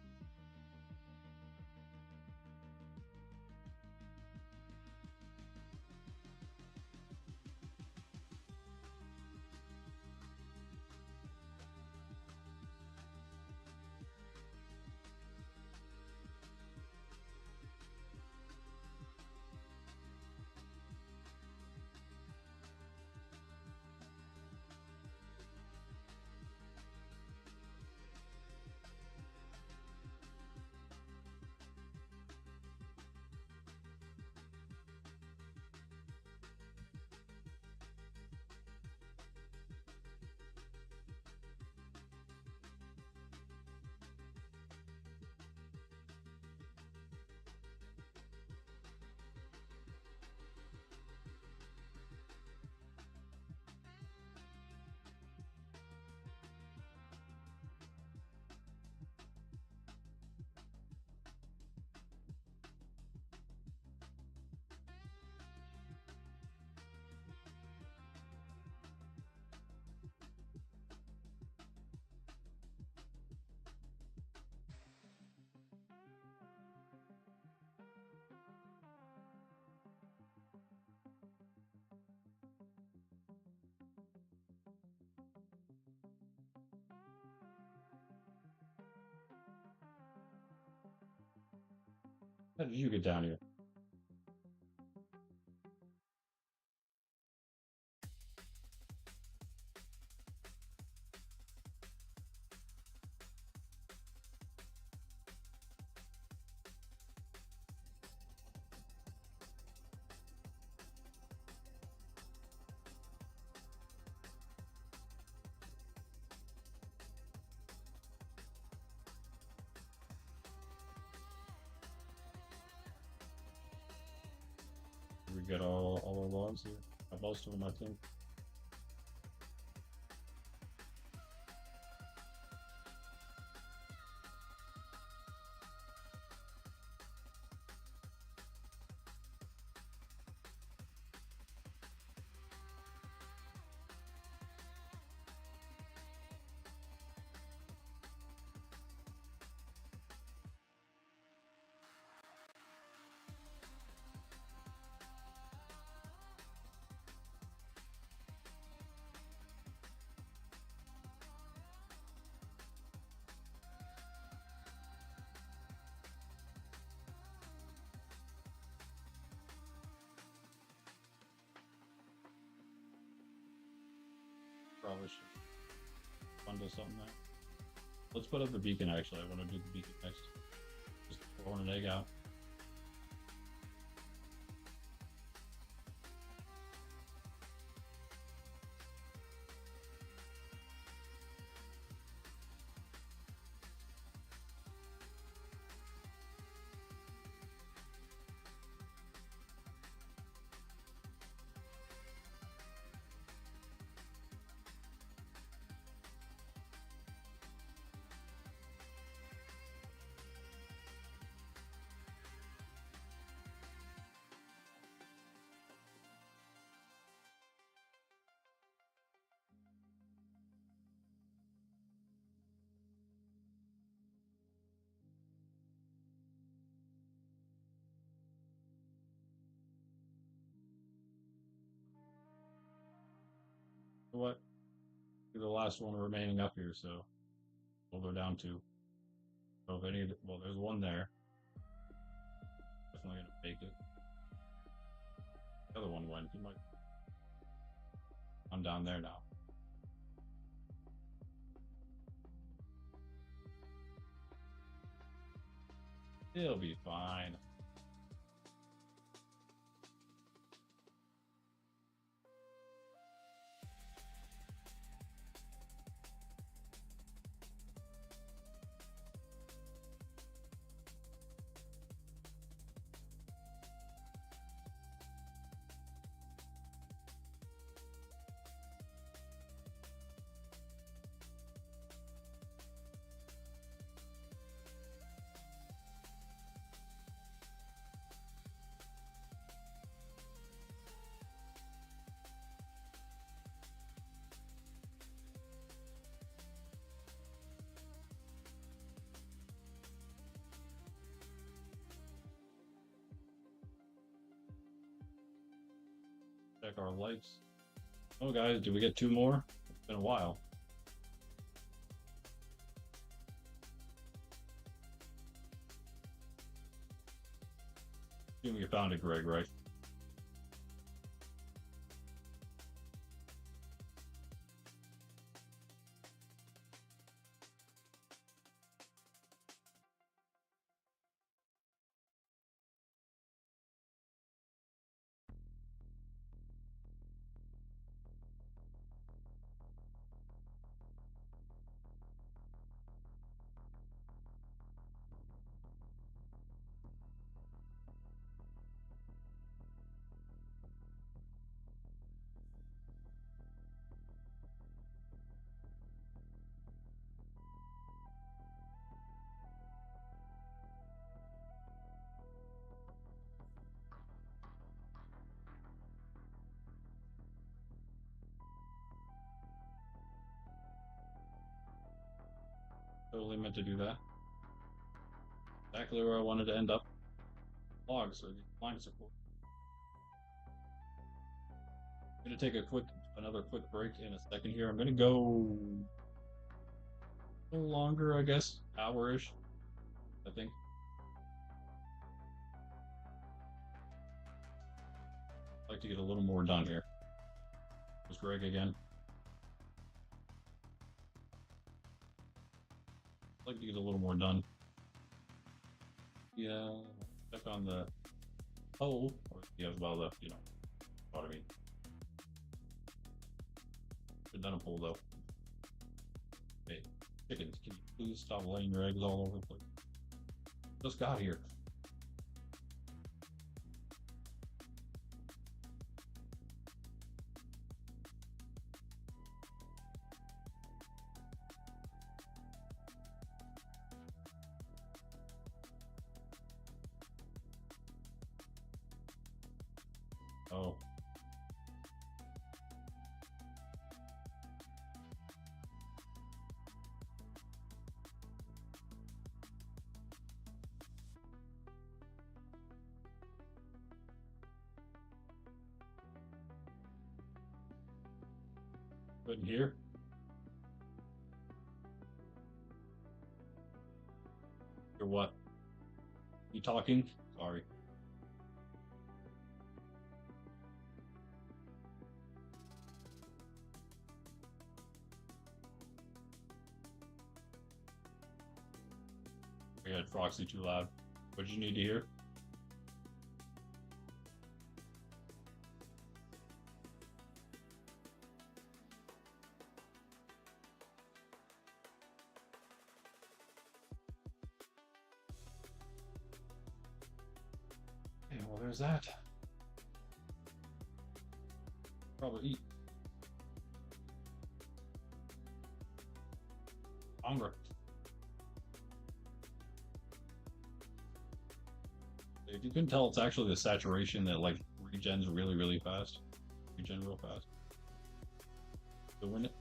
How did you get down here? get all our logs here. Most of them, I think. Probably should bundle something there. Let's put up the beacon actually. I want to do the beacon next. Just throwing an egg out. What? You're the last one remaining up here, so we'll go down to. So if any of the, well, there's one there. Definitely gonna make it. The other one went. He might. I'm down there now. It'll be fine. Check our lights. Oh, guys, did we get 2 more? It's been a while. I think we found it, Greg, right? Totally meant to do that. Exactly where I wanted to end up. Logs, so line support. I'm gonna take another quick break in a second here. I'm gonna go a little longer, I guess, hour-ish, I think. I'd like to get a little more done here. There's Greg again. I'd like to get a little more done. Yeah, check on the hole, or yeah, well, the what I mean. Should done a pull though. Hey, chickens, can you please stop laying your eggs all over the place? Just got here. Oh. Couldn't hear. You're what? You talking? Sorry. We had Froxy too loud. What did you need to hear? Okay, well, there's that. Probably eat. Hunger. If you can tell, it's actually the saturation that like regens really, really fast. Regen real fast. Doing it.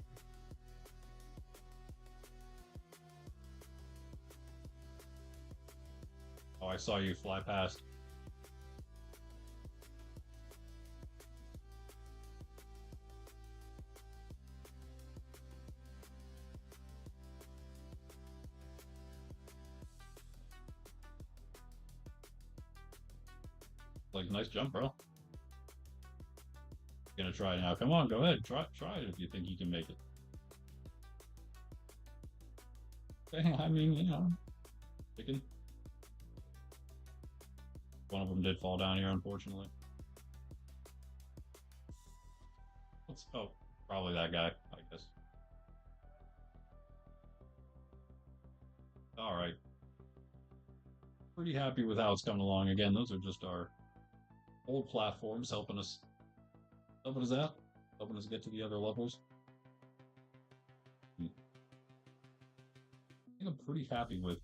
Oh, I saw you fly past. Like, nice jump, bro. Gonna try it now. Come on, go ahead. Try it if you think you can make it. Okay, I mean, you know, chicken. One of them did fall down here, unfortunately. Let's oh, probably that guy, I guess. All right. Pretty happy with how it's coming along. Again, those are just our old platforms helping us out, helping us get to the other levels. I think I'm pretty happy with,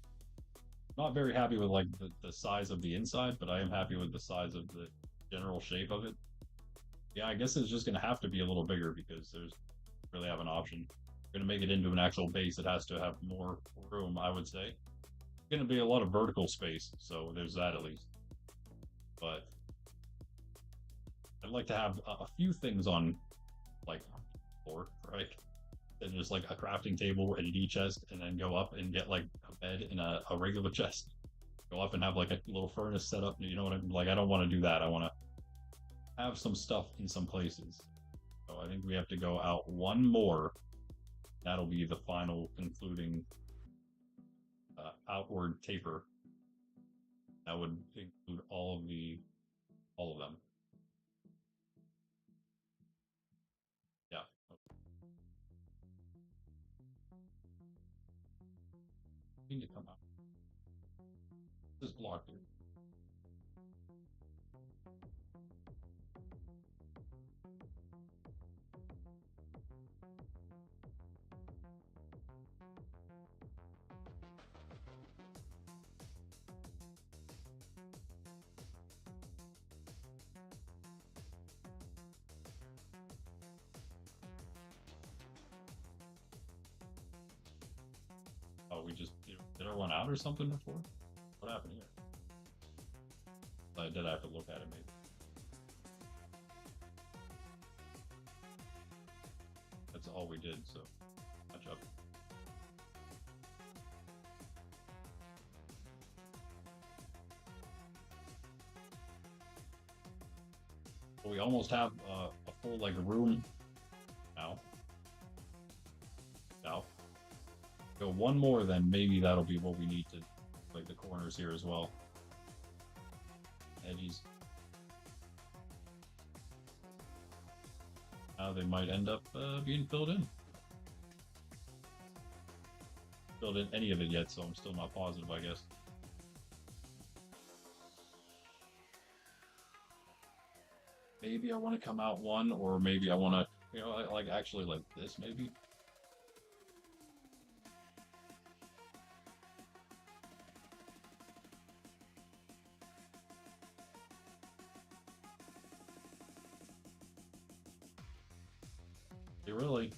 not very happy with like the size of the inside, but I am happy with the size of the general shape of it. Yeah, I guess it's just gonna have to be a little bigger because there's really have an option. We're gonna make it into an actual base. It has to have more room, I would say. It's gonna be a lot of vertical space, so there's that at least. But I'd like to have a few things on like floor, right? And just like a crafting table and an E chest, and then go up and get like a bed and a regular chest. Go up and have like a little furnace set up. You know what I mean? Like, I don't want to do that. I want to have some stuff in some places. So I think we have to go out one more. That'll be the final concluding outward taper. That would include all of them. Yeah. Need to come out. This block here. Oh, we just did I run out or something before? What happened here? I did have to look at it maybe. That's all we did, so catch up. We almost have a full like room now. Now, go one more, then maybe that'll be what we need to like the corners here as well. Eddies. Now they might end up being filled in. Filled in any of it yet, so I'm still not positive, I guess. Maybe I want to come out one, or maybe I want to, you know, like actually like this, maybe. They really.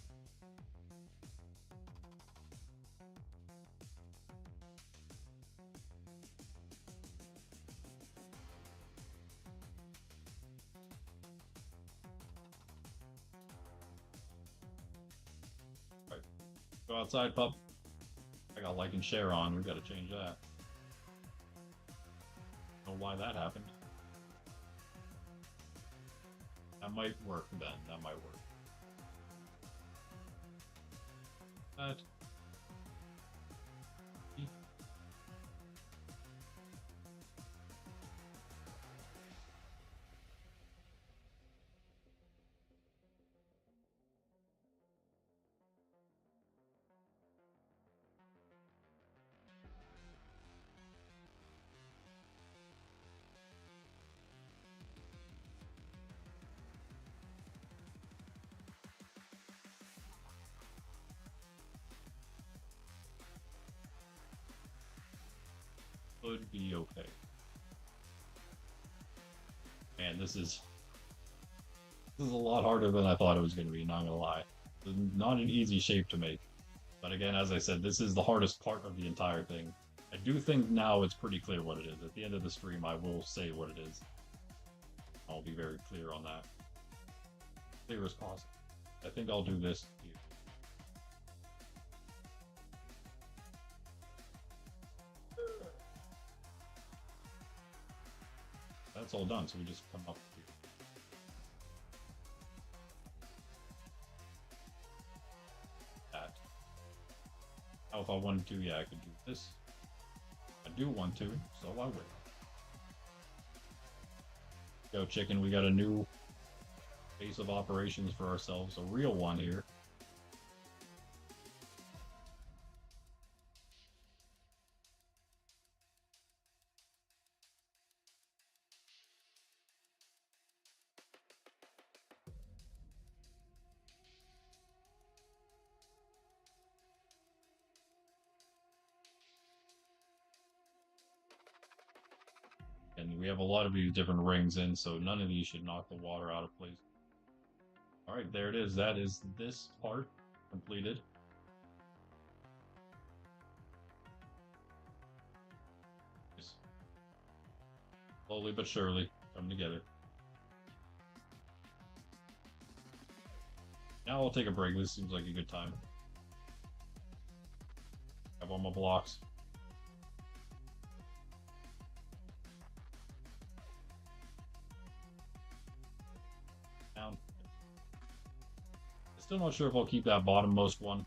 All right. Go outside, pup. I got like and share on. We got to change that. Don't know why that happened. That might work then. That might work. That. Could be okay. Man, this is a lot harder than I thought it was going to be, not gonna lie. It's not an easy shape to make. But again, as I said, this is the hardest part of the entire thing. I do think now it's pretty clear what it is. At the end of the stream, I will say what it is. I'll be very clear on that. Clear as possible. I think I'll do this here. That's all done, so we just come up here. That. Now if I wanted to, yeah, I could do this. I do want to, so I will. Go chicken, we got a new base of operations for ourselves, a real one here. And we have a lot of these different rings in, so none of these should knock the water out of place. All right, there it is. That is this part completed. Just slowly but surely come together. Now I'll take a break. This seems like a good time. Have all my blocks. Down. Still not sure if I'll keep that bottommost one.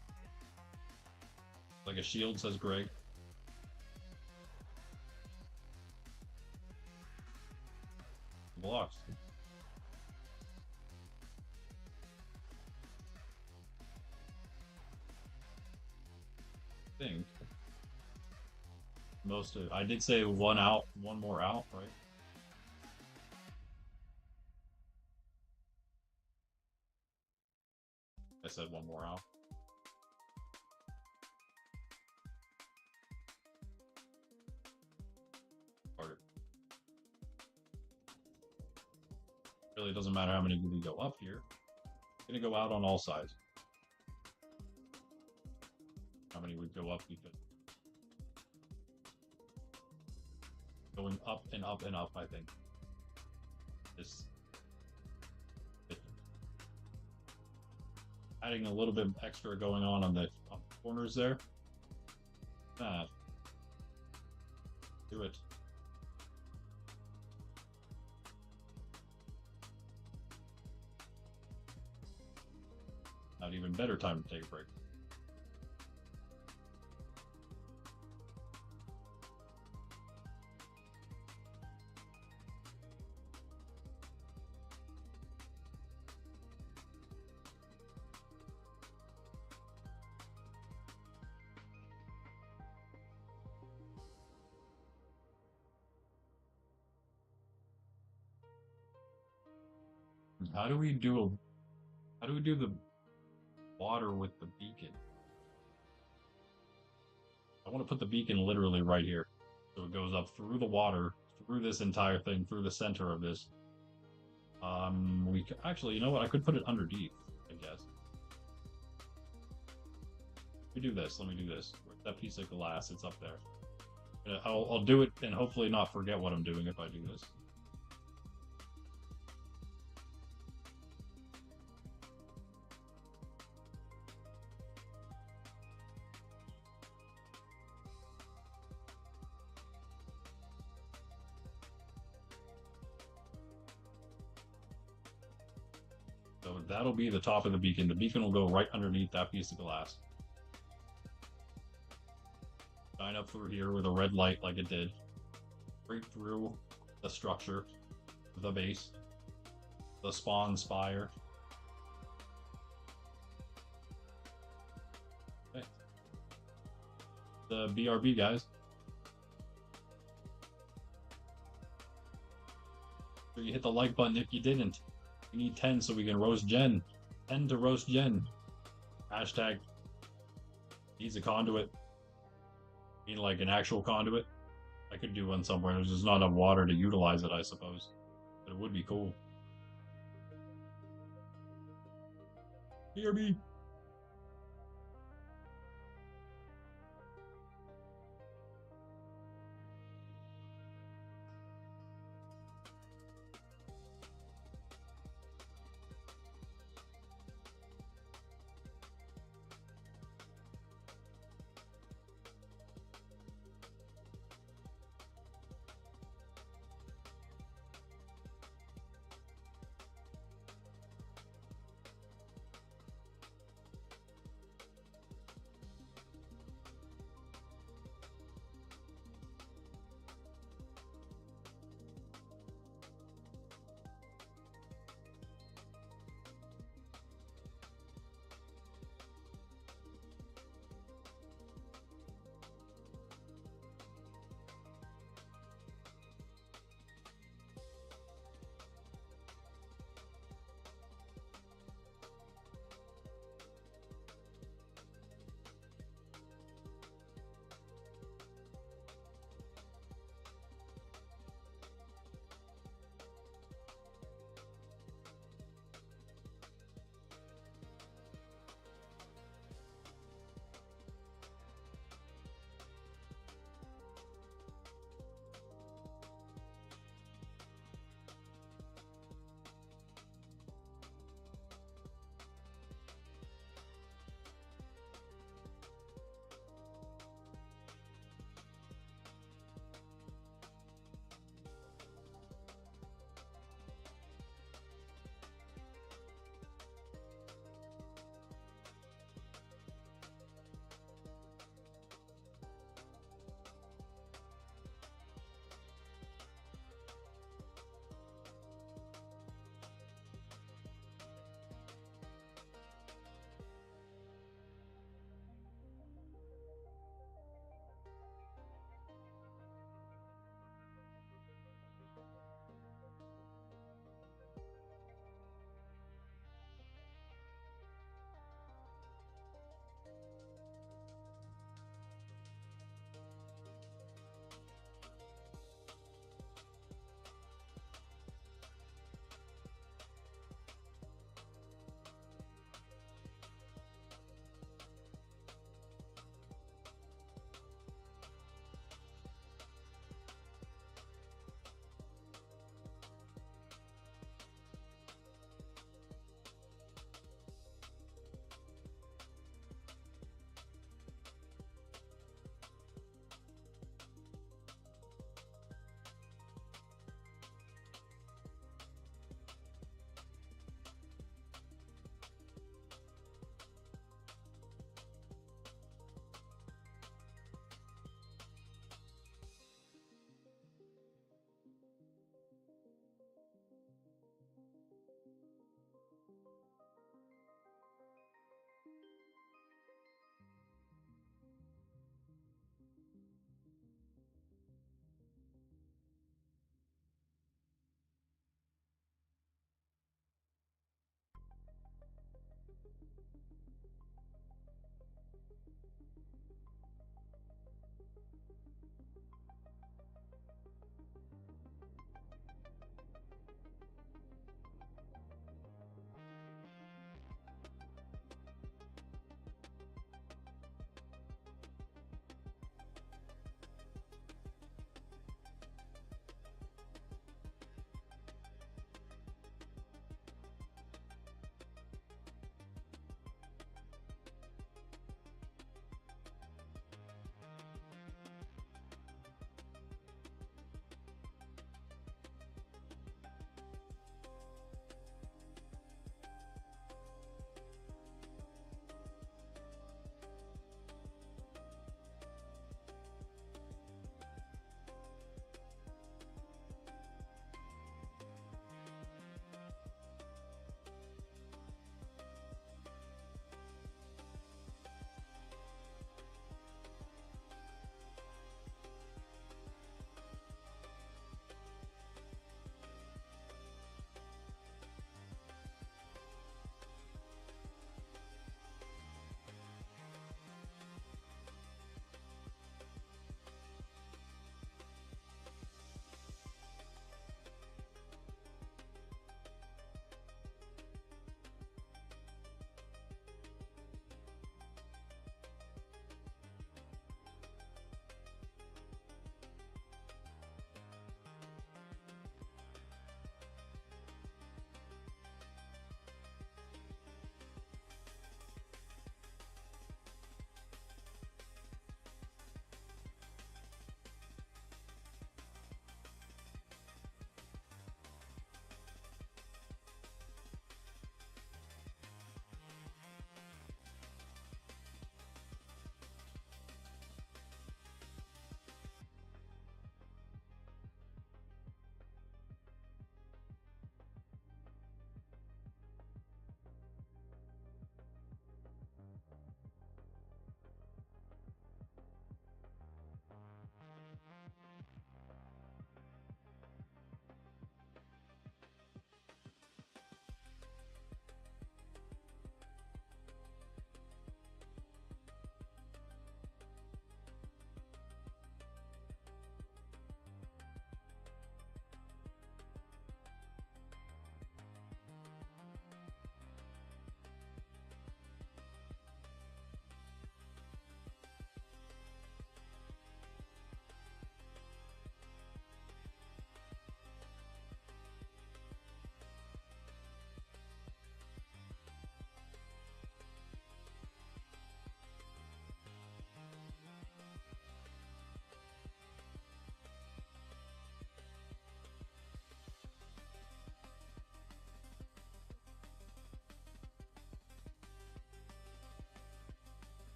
Like a shield, says Greg. Blocks. Think. Most of I did say one out, one more out, right? I said one more out. Target. Really doesn't matter how many we go up here. It's gonna go out on all sides. How many would go up because going up and up and up, I think. This adding a little bit extra going on the corners there. Ah, do it. Not even better time to take a break. How do we do the water with the beacon? I want to put the beacon literally right here. So it goes up through the water, through this entire thing, through the center of this. We could, actually, you know what? I could put it underneath, I guess. Let me do this. Let me do this. That piece of glass, it's up there. I'll do it and hopefully not forget what I'm doing if I do this. So that'll be the top of the beacon. The beacon will go right underneath that piece of glass. Shine up through here with a red light like it did. Break through the structure, the base, the spawn spire. Okay. The BRB, guys. So you hit the like button if you didn't. We need 10 so we can roast Jen. 10 to roast Jen. Hashtag needs a conduit. Need like an actual conduit. I could do one somewhere. There's just not enough water to utilize it, I suppose. But it would be cool. BRB.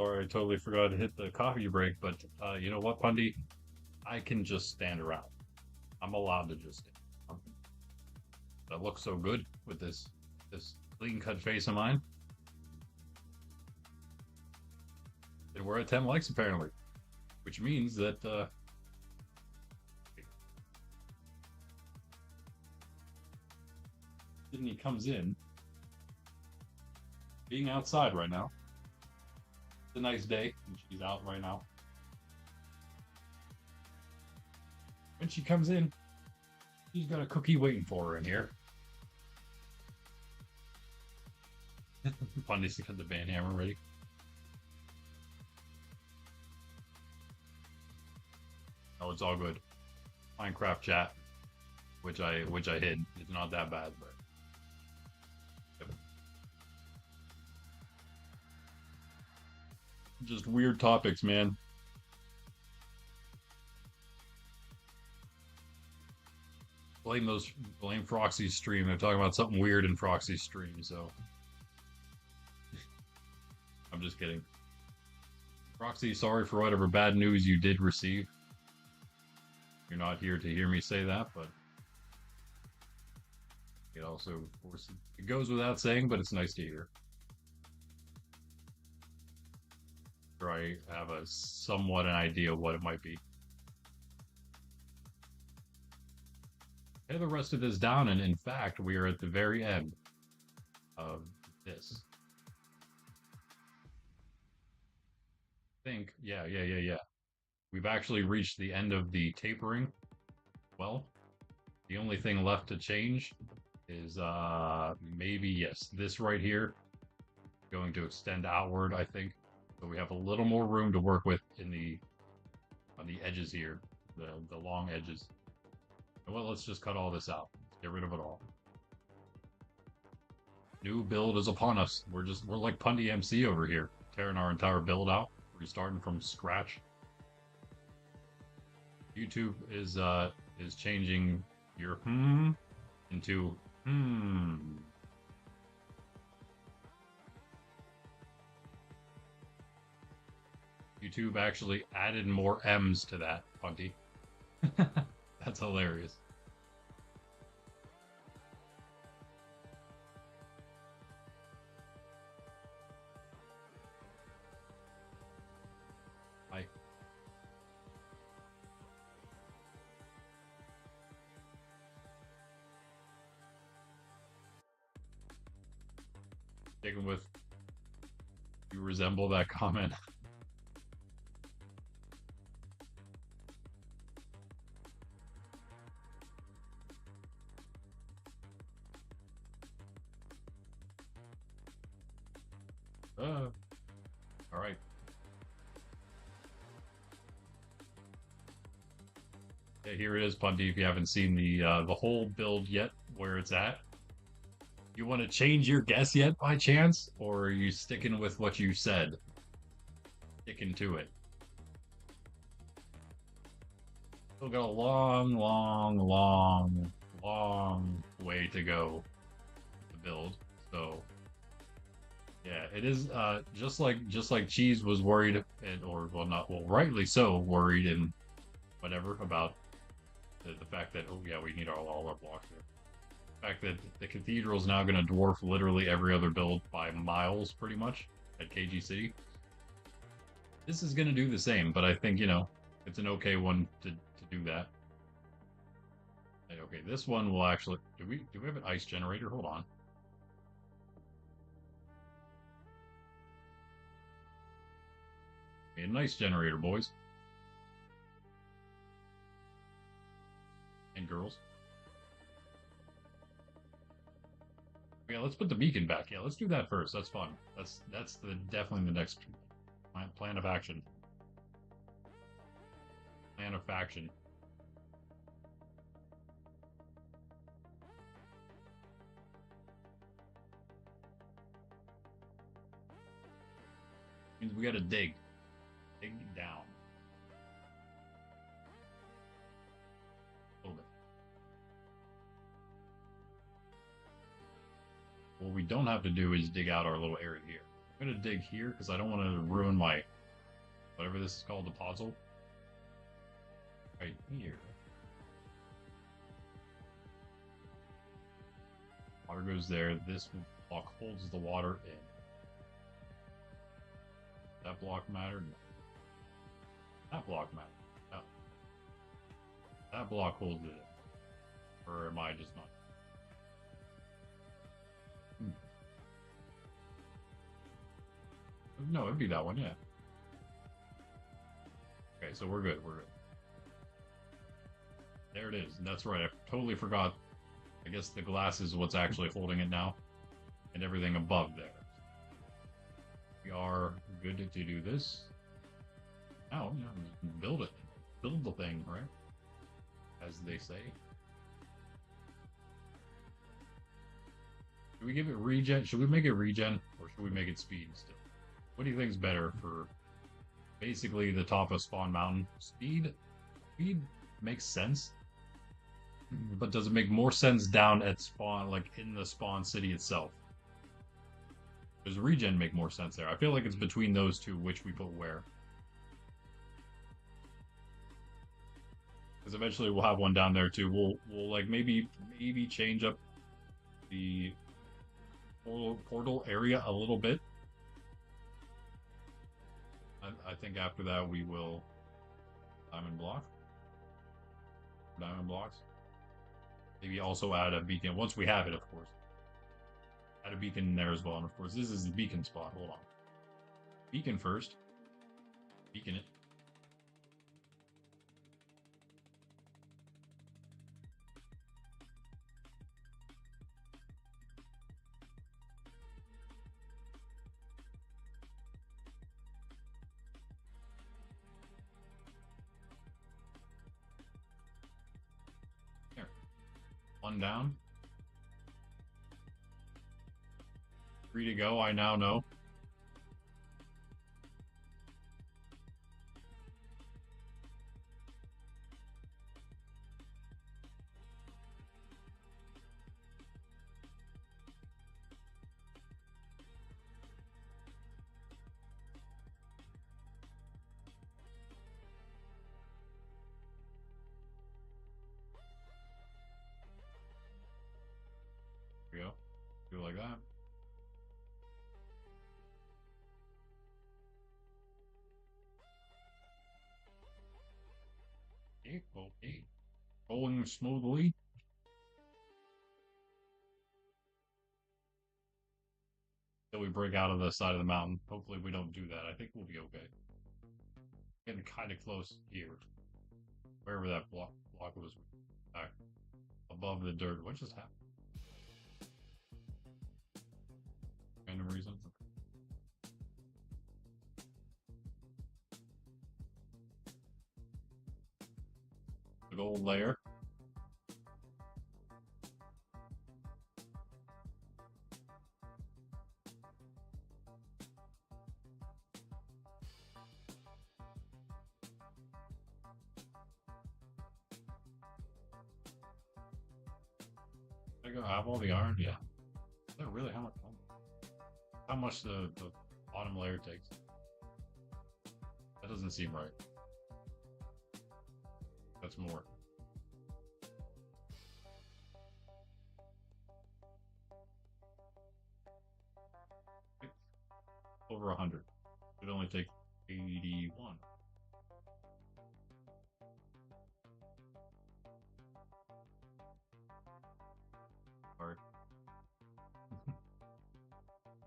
Sorry, I totally forgot to hit the coffee break, but you know what, Pundy? I can just stand around. I'm allowed to just stand around. That looks so good with this clean cut face of mine. And we're at 10 likes apparently, which means that Sydney comes in, being outside right now. It's a nice day, and she's out right now. When she comes in, she's got a cookie waiting for her in here. Bundy's got the band hammer ready. Oh, it's all good. Minecraft chat, which I hid. It's not that bad, but just weird topics, man. Blame Froxy's stream. They're talking about something weird in Froxy's stream, so I'm just kidding. Froxy, sorry for whatever bad news you did receive. You're not here to hear me say that, but it also, of course, it goes without saying, but it's nice to hear. Or I have a somewhat an idea of what it might be. Tear the rest of this down, and in fact, we are at the very end of this. I think, yeah. We've actually reached the end of the tapering. Well, the only thing left to change is maybe, yes, this right here. Going to extend outward, I think. So we have a little more room to work with on the edges here, the long edges. Well, let's just cut all this out. Get rid of it all. New build is upon us. We're like Pundy MC over here, tearing our entire build out, restarting from scratch. YouTube is changing your into YouTube actually added more M's to that, Punty. That's hilarious. Hi. Sticking with, you resemble that comment. All right. Yeah, here it is, Punty. If you haven't seen the whole build yet, where it's at, you want to change your guess yet, by chance, or are you sticking with what you said? Sticking to it. Still got a long way to go to build. So yeah, it is just like Cheese was worried, rightly so worried and whatever about the fact that we need all our blocks here. The fact that the cathedral is now going to dwarf literally every other build by miles, pretty much, at Keiji City. This is going to do the same, but I think it's an okay one to do that. Okay, this one will actually. Do we have an ice generator? Hold on. A nice generator, boys and girls. Yeah, let's put the beacon back. Yeah, let's do that first. That's fun. That's definitely the next plan of action. Plan of faction. Means we gotta dig down a little bit. What we don't have to do is dig out our little area here. I'm gonna dig here because I don't want to ruin my whatever this is called, the puzzle. Right here. Water goes there. This block holds the water in. That block mattered? No. That block mattered. No. That block holds it in. Or am I just not? No, it'd be that one, yeah. Okay, so we're good, we're good. There it is. That's right, I totally forgot. I guess the glass is what's actually holding it now. And everything above there. We are good to do this. Now, you know, build it. Build the thing, right? As they say. Should we give it regen? Should we make it regen? Or should we make it speed still? What do you think is better for basically the top of Spawn Mountain? Speed? Speed makes sense. But does it make more sense down at Spawn, like in the Spawn City itself? Does regen make more sense there? I feel like it's between those two, which we put where. Because eventually we'll have one down there too. We'll like maybe change up the portal area a little bit. I think after that we will diamond blocks. Maybe also add a beacon once we have it, of course. Add a beacon in there as well, and of course this is the beacon spot. Hold on. Beacon first. Beacon it. There. One down. 3 to go, I now know. There we go. Do it like that. Okay. Rolling smoothly. Till we break out of the side of the mountain. Hopefully we don't do that. I think we'll be okay. Getting kind of close here. Wherever that block was back above the dirt. What just happened? Random reason. The gold layer. I go have all the iron? Yeah. Is that really how much the bottom layer takes? That doesn't seem right. That's more. Over 100. It would only take 81. Sorry.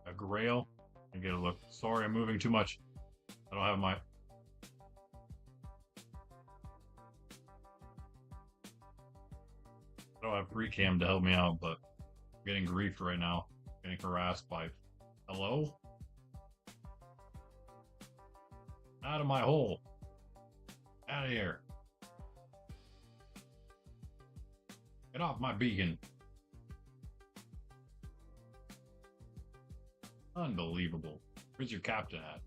A grail. I get a look. Sorry, I'm moving too much. I don't have my. I don't have free cam to help me out, but I'm getting griefed right now. Getting harassed by. Hello? Out of my hole. Out of here. Get off my beacon. Unbelievable. Where's your captain at?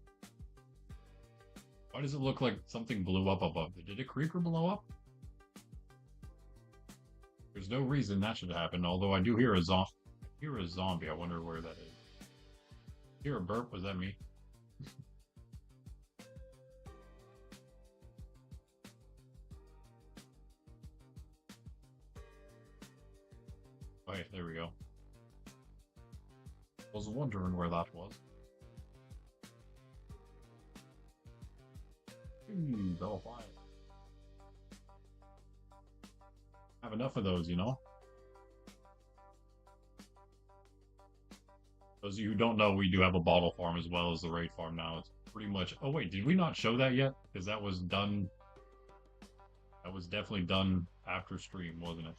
Why does it look like something blew up above it? Did a creeper blow up? There's no reason that should happen, although I do hear a zombie. I wonder where that is. Hear a burp? Was that me? Okay, there we go. Was wondering where that was. Level 5. Have enough of those, you know? Those of you who don't know, we do have a bottle farm as well as the raid farm now. It's pretty much... Oh wait, did we not show that yet? Because that was done... That was definitely done after stream, wasn't it?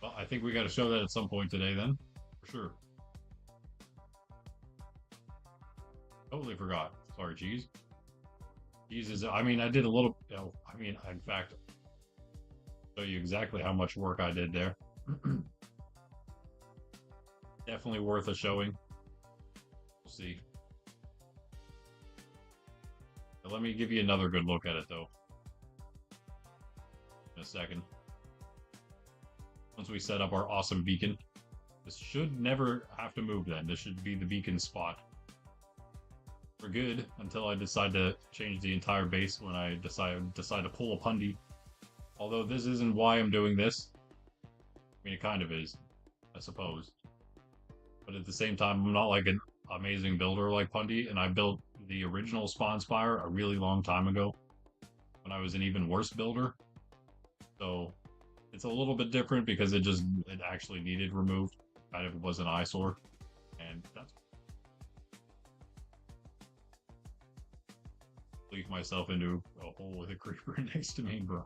Well, I think we got to show that at some point today then. For sure. Totally forgot. Sorry, Cheese. Cheese is... I mean, I did a little... I mean, in fact... Show you exactly how much work I did there. Definitely worth a showing. We'll see. But let me give you another good look at it, though. In a second. Once we set up our awesome beacon. This should never have to move then. This should be the beacon spot. For good, until I decide to change the entire base when I decide to pull a pundy. Although this isn't why I'm doing this. I mean, it kind of is, I suppose. But at the same time, I'm not like an amazing builder like Pundy, and I built the original Spawn Spire a really long time ago when I was an even worse builder. So it's a little bit different because it actually needed removed. Kind of was an eyesore. And that's... Leave myself into a hole with a creeper next to me, bro.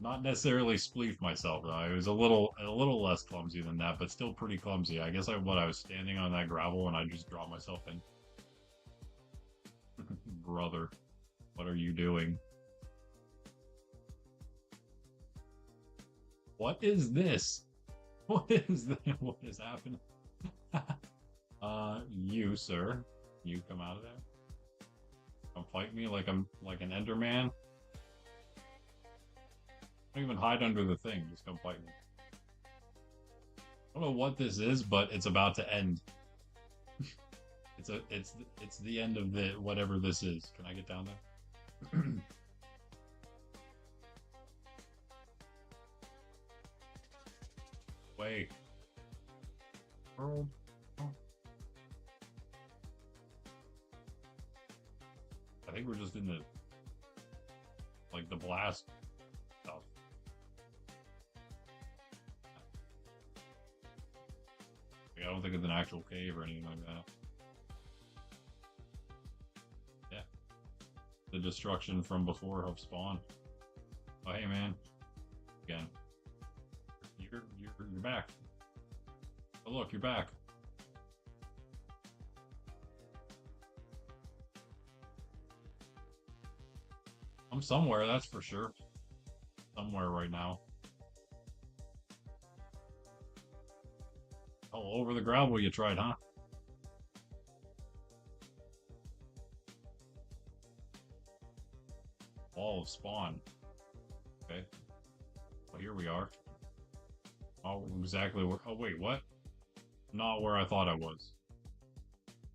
Not necessarily spleef myself though. I was a little less clumsy than that, but still pretty clumsy. I guess I was standing on that gravel and I just dropped myself in. Brother, what are you doing? What is this? What is that? What is happening? You, sir. You come out of there. Come fight me like I'm like an Enderman. Don't even hide under the thing. Just come fight me. I don't know what this is, but it's about to end. It's the end of the whatever this is. Can I get down there? Wait. World. Oh. I think we're just in the like the blast stuff. I don't think it's an actual cave or anything like that. Yeah. The destruction from before of spawn. Oh hey man. Again. You're back. Oh look, you're back. I'm somewhere, that's for sure. Somewhere right now. All over the gravel you tried, huh? Wall of spawn. Okay. Well, here we are. Oh, exactly where... Oh, wait, what? Not where I thought I was.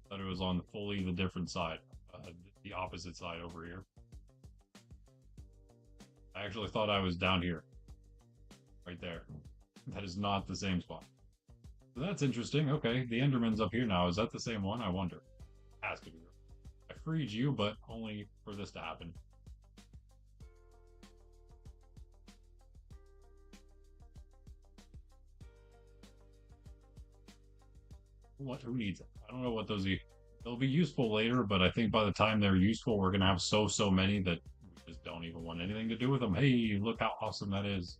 Thought it was on fully the different side. The opposite side over here. I actually thought I was down here. Right there. That is not the same spot. So that's interesting. Okay, the Enderman's up here now. Is that the same one? I wonder. Has to be. I freed you, but only for this to happen. What? Who needs it? I don't know what those... They'll be useful later, but I think by the time they're useful, we're going to have so many that we just don't even want anything to do with them. Hey, look how awesome that is.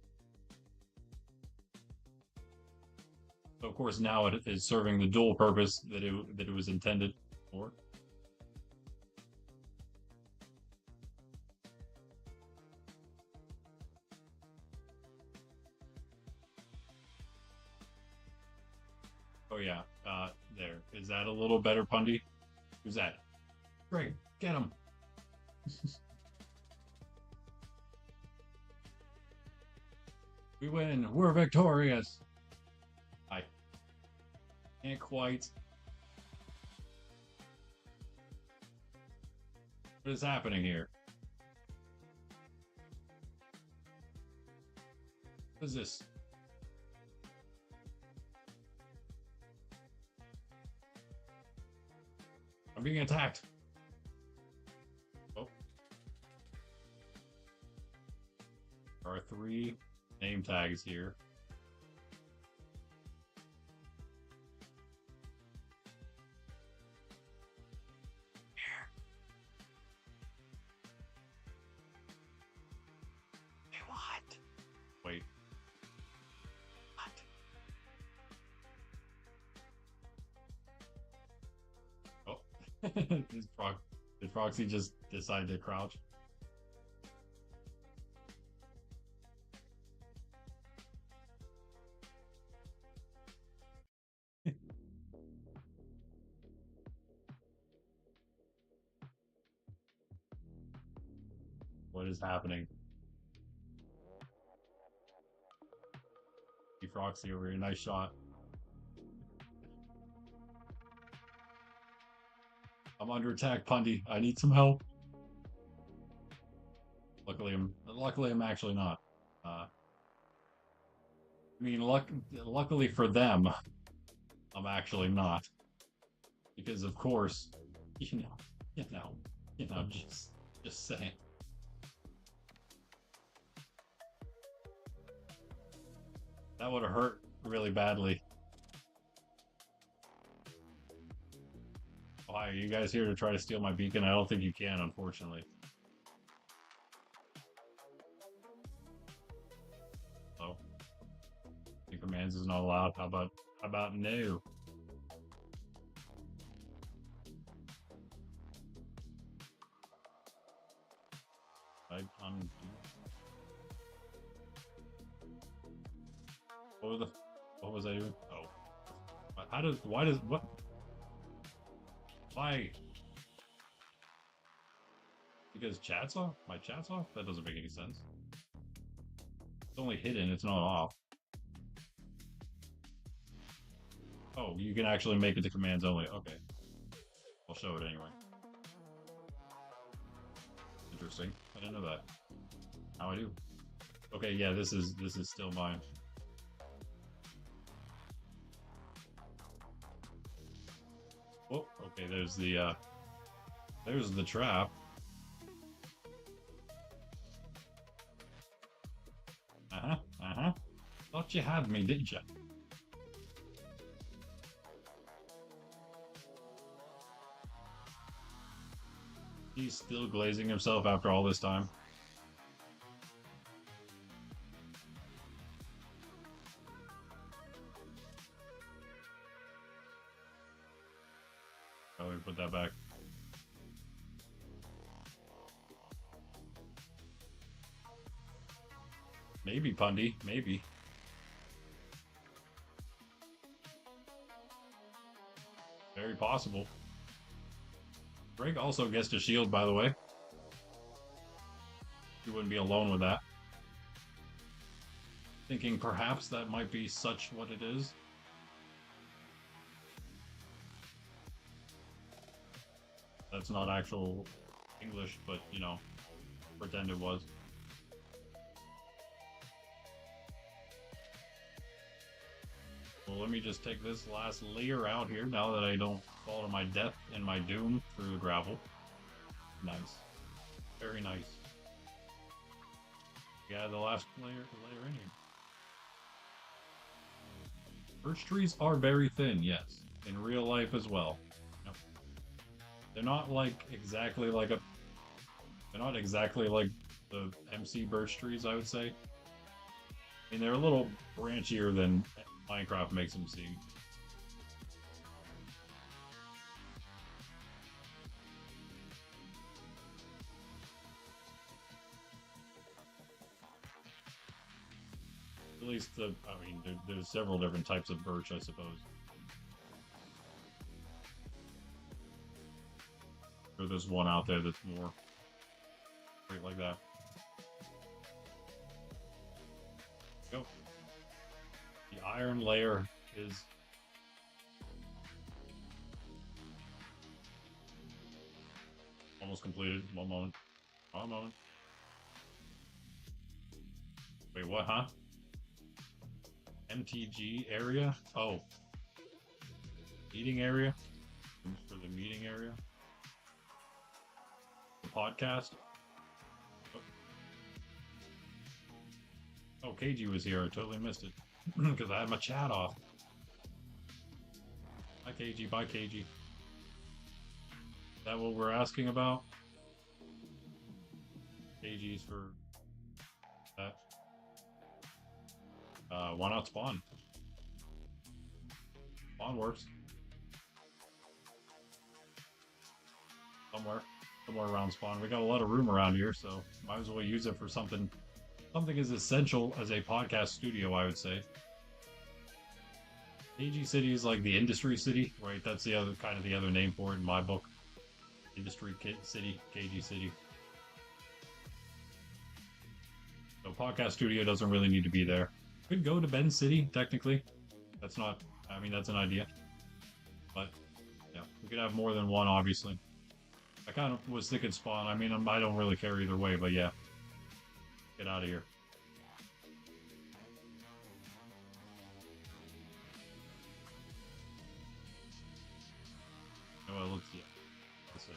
So of course now it is serving the dual purpose that it was intended for. Oh yeah, there. Is that a little better, Pundy? Who's that? Great, get him. We win. We're victorious. Hi. Can't quite. What is happening here? What is this? I'm being attacked. Oh. There are 3 name tags here. What? Wait. What? Oh. Did Proxy just decide to crouch? What is happening? Proxy over here, nice shot. I'm under attack, Pundy. I need some help. Luckily, I'm actually not. I mean, luckily for them, I'm actually not, because of course, just saying. That would have hurt really badly. Why are you guys here to try to steal my beacon? I don't think you can, unfortunately. Oh, the commands is not allowed. How about no? What was I doing? Oh, why? Because chat's off? My chat's off? That doesn't make any sense. It's only hidden, it's not off. Oh, you can actually make it to commands only. Okay. I'll show it anyway. Interesting. I didn't know that. Now I do. Okay, yeah, this is still mine. Oh, okay, there's the trap. Thought you had me, didn't you? He's still glazing himself after all this time. Oh, we put that back. Maybe, Pundy. Maybe. Very possible. Greg also gets to shield, by the way. You wouldn't be alone with that. Thinking perhaps that might be such what it is. That's not actual English, but, you know, pretend it was. Well, let me just take this last layer out here now that I don't fall to my death and my doom through the gravel. Nice. Very nice. Yeah, the last layer in here. Birch trees are very thin, yes. In real life as well. Yep. They're not like exactly like a... They're not exactly like the MC birch trees, I would say. I mean, they're a little branchier than Minecraft makes them seem. At least, I mean, there's several different types of birch, I suppose. Or there's one out there that's more great like that. Go. The iron layer is Almost completed. One moment. One moment. Wait, what, huh? MTG area? Oh. Meeting area? For the meeting area? The podcast? Oh, Keiji was here. I totally missed it. Because I had my chat off. Bye, Keiji. Bye, Keiji. Is that what we're asking about? Keiji's for that. Why not spawn? Spawn works. Somewhere around spawn. We got a lot of room around here, so might as well use it for something as essential as a podcast studio, I would say. Keiji City is like the industry city, right? That's the other name for it in my book. Industry city, Keiji City. So podcast studio doesn't really need to be there. Could go to Ben City, technically. That's not, I mean, that's an idea. But, yeah, we could have more than one, obviously. I kind of was thinking spawn. I mean, I don't really care either way, but yeah. Get out of here. Oh, it looks, yeah. That's it.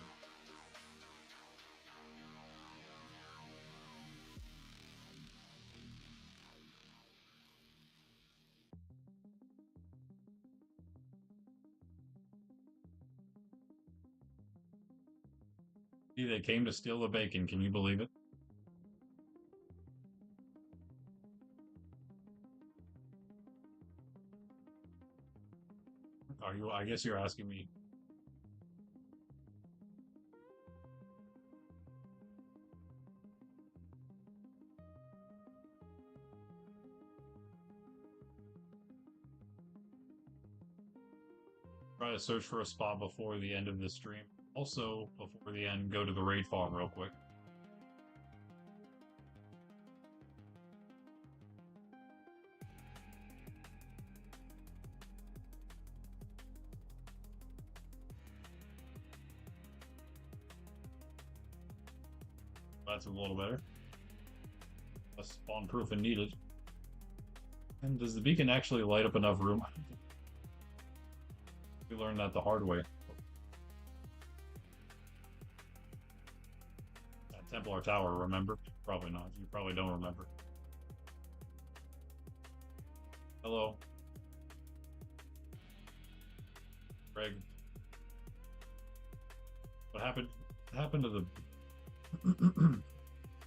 See, they came to steal the bacon. Can you believe it? Are you? I guess you're asking me. Try to search for a spot before the end of the stream. Also, before the end, go to the raid farm real quick. That's a little better. Less spawn proof and needed. And does the beacon actually light up enough room? We learned that the hard way. That Templar Tower, remember? Probably not. You probably don't remember. Hello. Greg. What happened? What happened to the...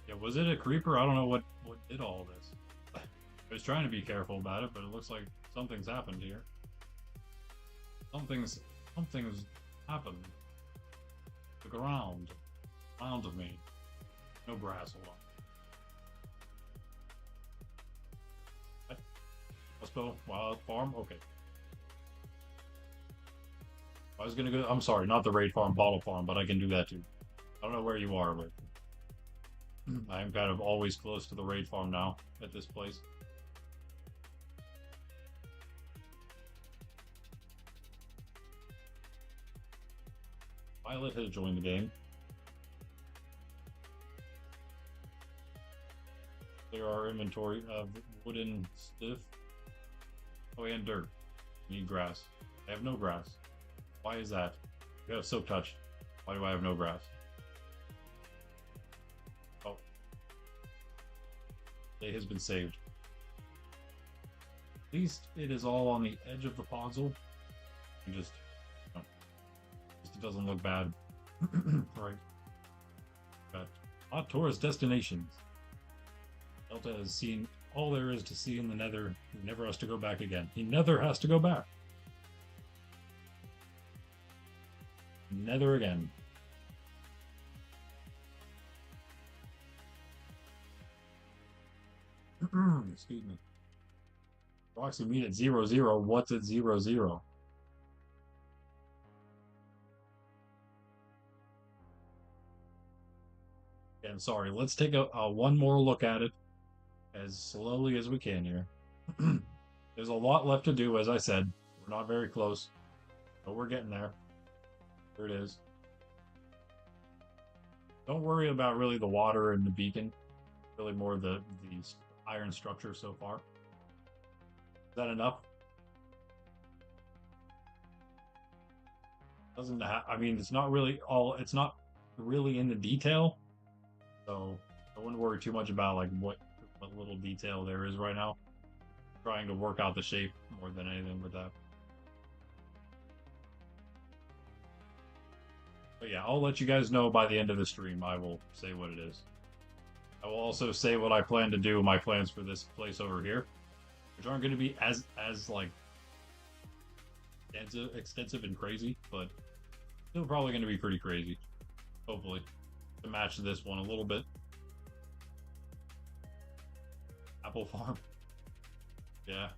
Yeah, was it a creeper? I don't know what did all this. I was trying to be careful about it, but it looks like something's happened here. Something's happened. The ground. Around of me. No grass, hold on. What? Let's go. Wild farm? Okay. I was gonna go, I'm sorry, not the raid farm, bottle farm, but I can do that too. I don't know where you are, but I am kind of always close to the raid farm now at this place. Violet has joined the game. Clear our inventory of wooden stuff. Oh, and dirt. Need grass. I have no grass. Why is that? You have soap touch. Why do I have no grass? Oh. Day has been saved. At least it is all on the edge of the puzzle. You just it doesn't look bad. Right. But hot tourist destinations. Delta has seen all there is to see in the Nether. He never has to go back again. He never has to go back. Nether again. Excuse me. Proxy meet at 0-0. What's at 0-0? And sorry, let's take a one more look at it as slowly as we can here. There's a lot left to do, as I said. We're not very close, but we're getting there. There it is. Don't worry about really the water and the beacon. Really more the iron structure so far. Is that enough? Doesn't have, I mean, it's not really all, it's not really in the detail. So I wouldn't worry too much about like what little detail there is right now. Trying to work out the shape more than anything with that. But yeah, I'll let you guys know by the end of the stream. I will say what it is. I will also say what I plan to do, my plans for this place over here, which aren't going to be as like extensive and crazy, but still probably going to be pretty crazy. Hopefully, to match this one a little bit. Apple farm. Yeah.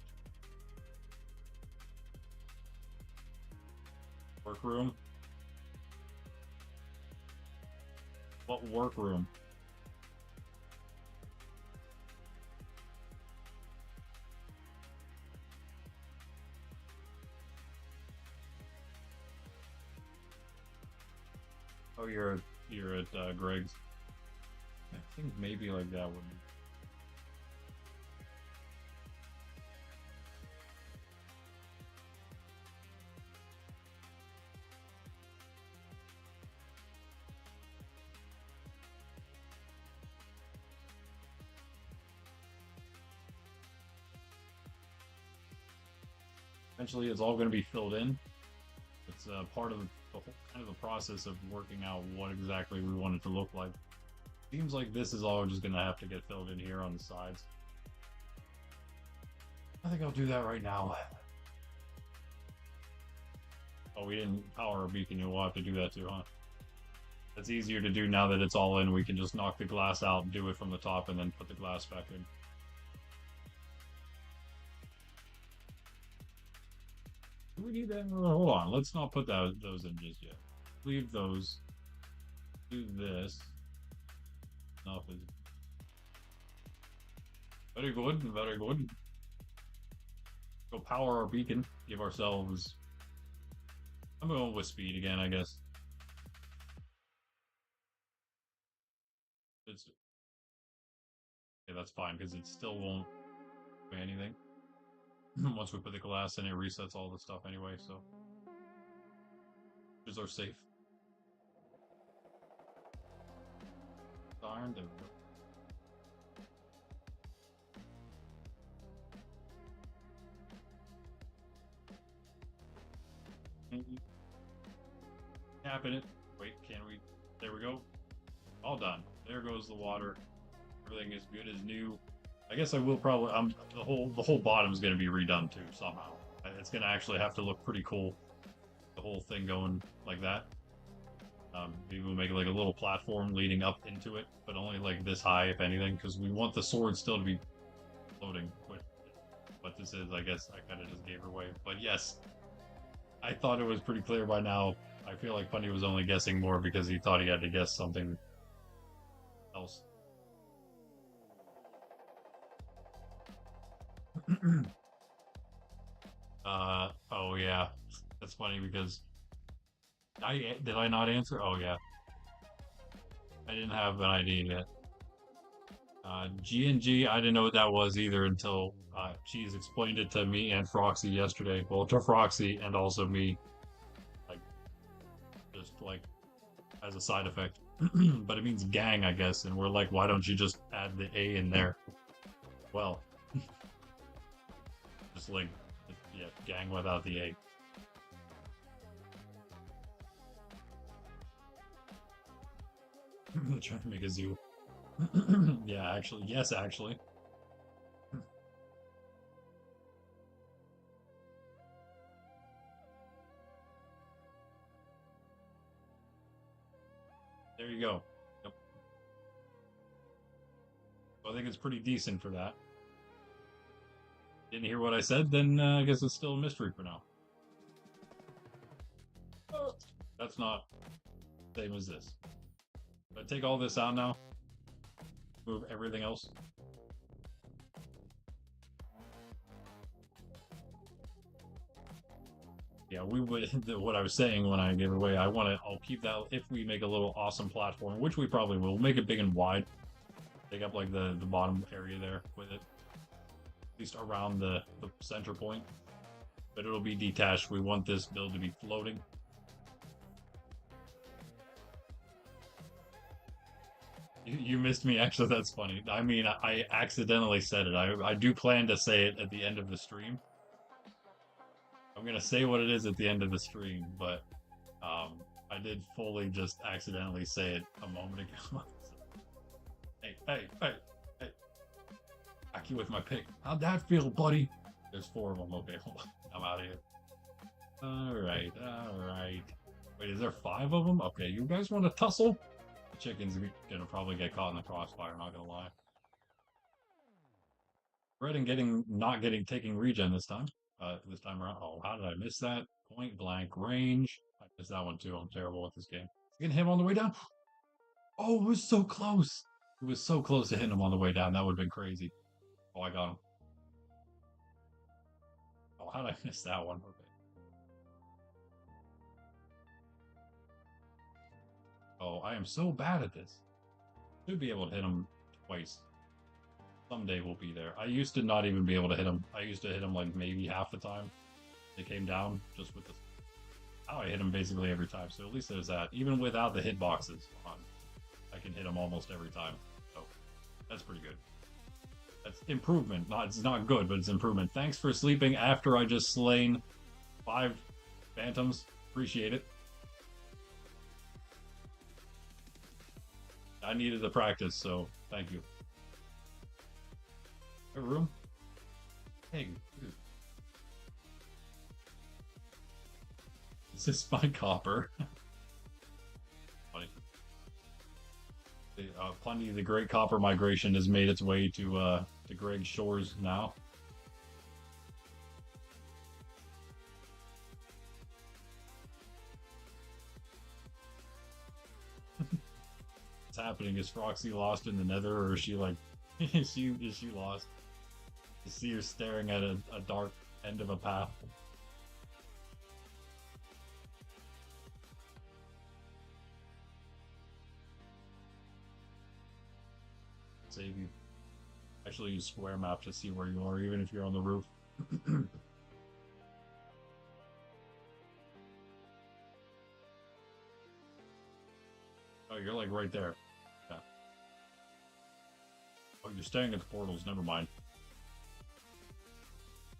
Workroom. What workroom? Oh, you're at Greg's. I think maybe like that would be. Eventually, it's all going to be filled in. It's part of the whole, kind of the process of working out what exactly we want it to look like. Seems like this is all just going to have to get filled in here on the sides. I think I'll do that right now. Oh, we didn't power a beacon. You'll have to do that too, huh? That's easier to do now that it's all in. We can just knock the glass out, do it from the top, and then put the glass back in. Do we need that? Hold on. Let's not put those in just yet. Leave those. Do this. Enough is very good. Very good. Go power our beacon. Give ourselves. I'm going with speed again, I guess. It's yeah, that's fine because it still won't do anything. Once we put the glass in, it resets all the stuff anyway, so these are safe. Iron, there we go. Tapping it. Wait, can we? There we go. All done. There goes the water. Everything is good as new. I guess I will probably. The whole bottom is going to be redone too somehow. It's going to actually have to look pretty cool. The whole thing going like that. Maybe we'll make like a little platform leading up into it, but only like this high, if anything, because we want the sword still to be floating. What this is, I guess I kind of just gave her away. But yes, I thought it was pretty clear by now. I feel like Punny was only guessing more because he thought he had to guess something else. Oh yeah, that's funny because did I not answer? Oh yeah, I didn't have an idea yet. G&G, I didn't know what that was either until Cheese explained it to me and Froxy yesterday. Well, to Froxy and also me, like just like as a side effect. But it means gang, I guess, and we're like, why don't you just add the A in there? Well, just like yeah, gang without the A. Trying to make a zoo. Yeah, actually, yes, actually. There you go. Yep. I think it's pretty decent for that. Didn't hear what I said, then I guess it's still a mystery for now. That's not the same as this. But take all this out now. Move everything else. Yeah, we would. What I was saying when I gave it away, I'll keep that if we make a little awesome platform, which we probably will. We'll make it big and wide. Take up like the bottom area there with it, at least around the center point. But it'll be detached. We want this build to be floating. You missed me. Actually, that's funny. I mean, I accidentally said it. I do plan to say it at the end of the stream. I'm gonna say what it is at the end of the stream, but I did fully just accidentally say it a moment ago. Hey, hey, hey, hey! Back you with my pick. How'd that feel, buddy? There's four of them. Okay, hold on. I'm out of here. All right, all right. Wait, is there five of them? Okay, you guys want to tussle? The chicken's gonna probably get caught in the crossfire. Not gonna lie. Red and not getting taking regen this time. This time around. Oh, how did I miss that? Point blank range. I missed that one too. I'm terrible with this game. Getting him on the way down. Oh, it was so close. It was so close to hitting him on the way down. That would have been crazy. Oh, I got him. Oh, how did I miss that one? Okay. Oh, I am so bad at this. Should be able to hit him twice. Someday we'll be there. I used to not even be able to hit him. I used to hit him like maybe half the time. They came down just with the. Oh, I hit him basically every time. So at least there's that. Even without the hitboxes on, I can hit him almost every time. So that's pretty good. That's improvement. It's not good, but it's improvement. Thanks for sleeping after I just slain 5 phantoms. Appreciate it. I needed the practice, so thank you. A room? Hey, dude. Is this my copper? Funny. Plenty of the Great Copper Migration has made its way to Greg's shores now. What's happening? Is Froxy lost in the Nether, or is she like, is she lost? You see her staring at a dark end of a path. Save you. Actually use square map to see where you are, even if you're on the roof. Oh, you're like right there. Yeah. Oh, you're staying at the portals. Never mind.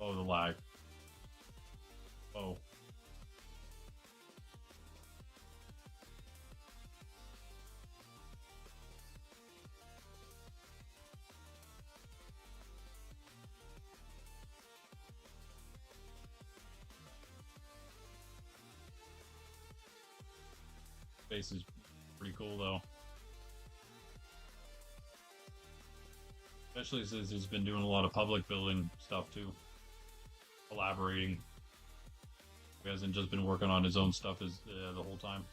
Oh, the lag. Oh. Space is pretty cool though. Especially since he's been doing a lot of public building stuff too. Collaborating. He hasn't just been working on his own stuff the whole time.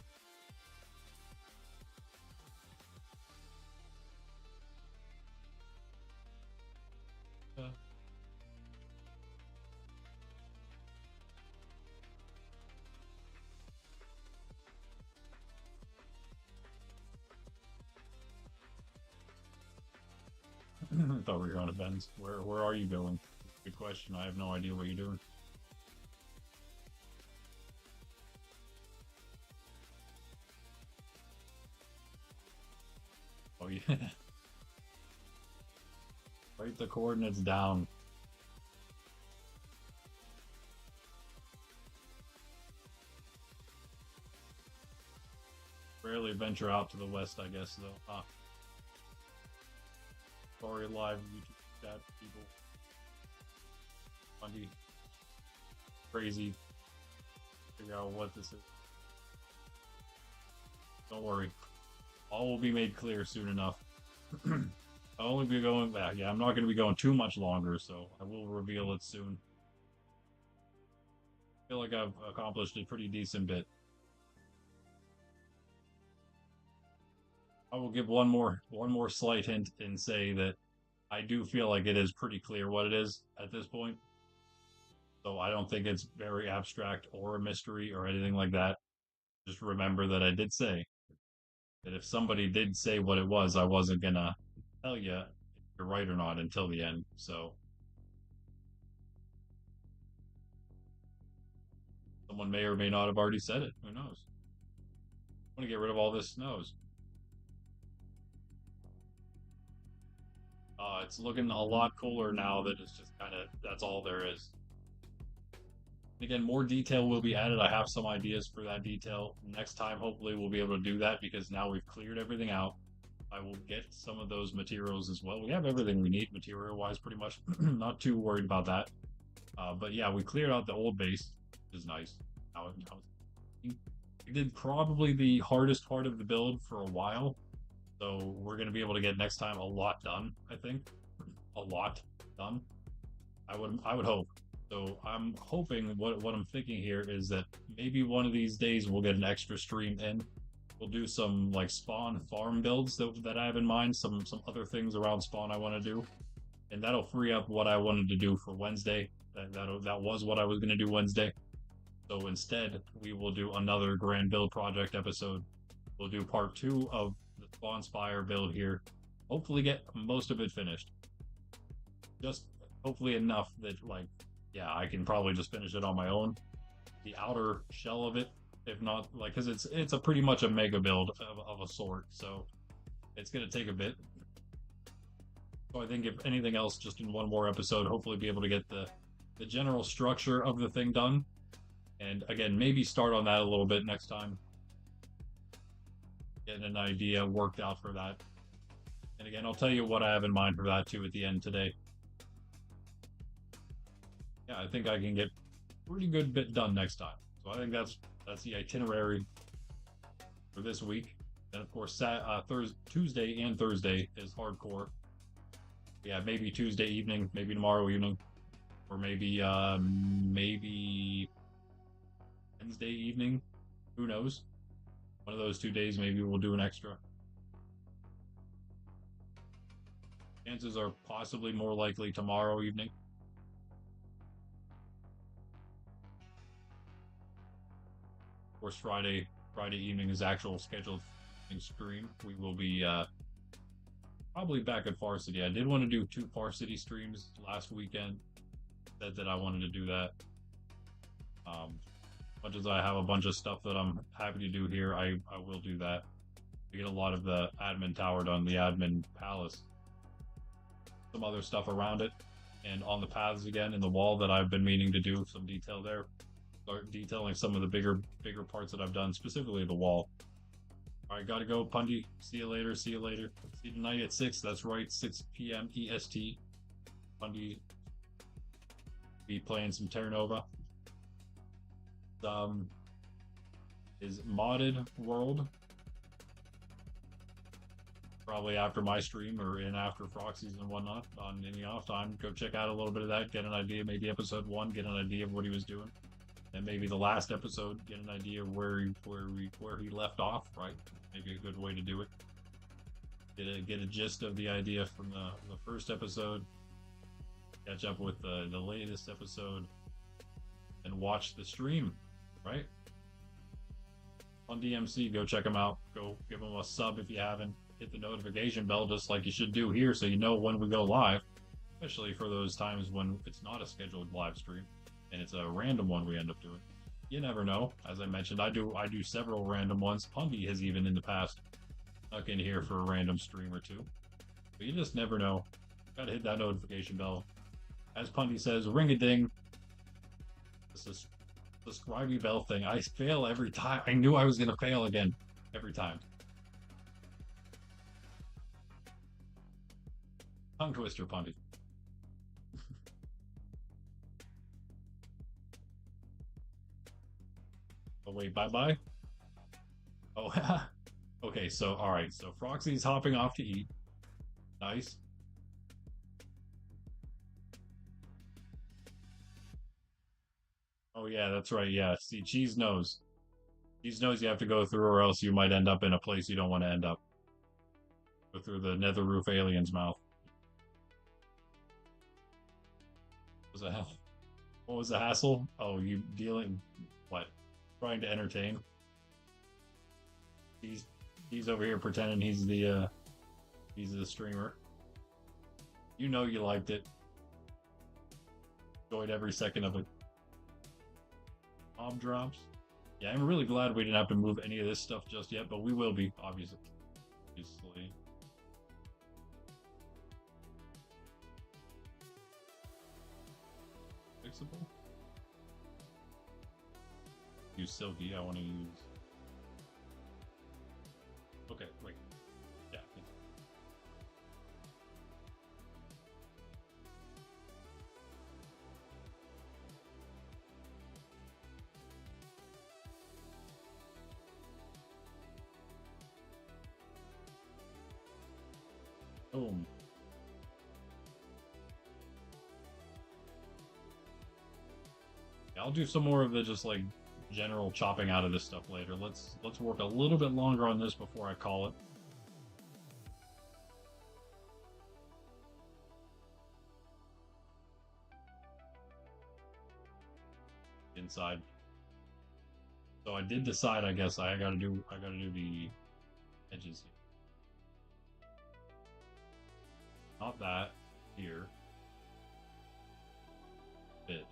I thought we were on events. Where are you going? Good question. I have no idea what you're doing. Oh yeah. Write the coordinates down. Rarely venture out to the west, I guess, though. Huh. Sorry, live YouTube chat people. Funny. Crazy. Figure out what this is. Don't worry. All will be made clear soon enough. I'll only be going back. Yeah, I'm not going to be going too much longer, so I will reveal it soon. I feel like I've accomplished a pretty decent bit. I will give one more slight hint and say that I do feel like it is pretty clear what it is at this point. So I don't think it's very abstract or a mystery or anything like that. Just remember that I did say that if somebody did say what it was, I wasn't gonna tell you if you're right or not until the end. So someone may or may not have already said it. Who knows? I want to get rid of all this snows. It's looking a lot cooler now that it's just kind of that's all there is. Again, more detail will be added. I have some ideas for that detail. Next time, hopefully, we'll be able to do that because now we've cleared everything out. I will get some of those materials as well. We have everything we need material-wise, pretty much. Not too worried about that. But yeah, we cleared out the old base, which is nice. We did probably the hardest part of the build for a while. So we're going to be able to get next time a lot done, I think. A lot done. I would hope. So I'm hoping what I'm thinking here is that maybe one of these days we'll get an extra stream in. We'll do some like spawn farm builds that I have in mind, some other things around spawn I want to do. And that'll free up what I wanted to do for Wednesday. That was what I was going to do Wednesday. So instead, we will do another grand build project episode. We'll do part 2 of the spawn Spire build here. Hopefully get most of it finished. Just hopefully enough that like yeah, I can probably just finish it on my own. The outer shell of it, if not like, because it's a pretty much a mega build of a sort, so it's gonna take a bit. So I think if anything else, just in one more episode, hopefully be able to get the general structure of the thing done, and again maybe start on that a little bit next time. Getting an idea worked out for that, and again I'll tell you what I have in mind for that too at the end today. Yeah, I think I can get pretty good bit done next time. So I think that's the itinerary for this week. And of course, Tuesday and Thursday is hardcore. Yeah, maybe Tuesday evening, maybe tomorrow evening, or maybe Wednesday evening. Who knows? One of those 2 days, maybe we'll do an extra. Chances are possibly more likely tomorrow evening. Of course, Friday evening is actual scheduled stream. We will be probably back at Far City. I did want to do 2 Far City streams last weekend. Said that I wanted to do that. Much as I have a bunch of stuff that I'm happy to do here, I will do that. We get a lot of the admin tower done, the admin palace, some other stuff around it, and on the paths again in the wall that I've been meaning to do some detail there. Start detailing some of the bigger parts that I've done, specifically the wall. All right, gotta go, Pundy. See you later. See you later. See you tonight at 6. That's right, 6 p.m. EST. Pundy be playing some Terra Nova. Is modded world probably after my stream or in after Froxy's and whatnot on any off time. Go check out a little bit of that. Get an idea, maybe episode 1. Get an idea of what he was doing. And maybe the last episode, get an idea of where he left off, right? Maybe a good way to do it. Get a gist of the idea from the first episode. Catch up with the latest episode, and watch the stream, right? On DMC, go check them out. Go give them a sub if you haven't. Hit the notification bell just like you should do here, so you know when we go live. Especially for those times when it's not a scheduled live stream and it's a random one we end up doing. You never know. As I mentioned, I do several random ones. Pundy has even in the past snuck in here for a random stream or 2. But you just never know. Gotta hit that notification bell. As Pundy says, ring a ding. This is the subscribe bell thing. I fail every time. I knew I was gonna fail again. Every time. Tongue twister, Pundy. Oh wait, bye-bye? Oh, okay, so, alright, so Froxy's hopping off to eat. Nice. Oh yeah, that's right, yeah. See, Cheese knows. Cheese knows you have to go through or else you might end up in a place you don't want to end up. Go through the nether roof alien's mouth. What the hell? What was the hassle? Oh, you dealing what? Trying to entertain. He's he's over here pretending he's the streamer. You know you liked it. Enjoyed every second of it. Mob drops. Yeah, I'm really glad we didn't have to move any of this stuff just yet, but we will be, obviously. Obviously. Fixable? Use Silky, I want to use... Okay, wait. Yeah. Boom. Yeah, I'll do some more of the just like general chopping out of this stuff later. Let's work a little bit longer on this before I call it. Inside. So I did decide, I guess I gotta do the edges here. Not that here. Bit.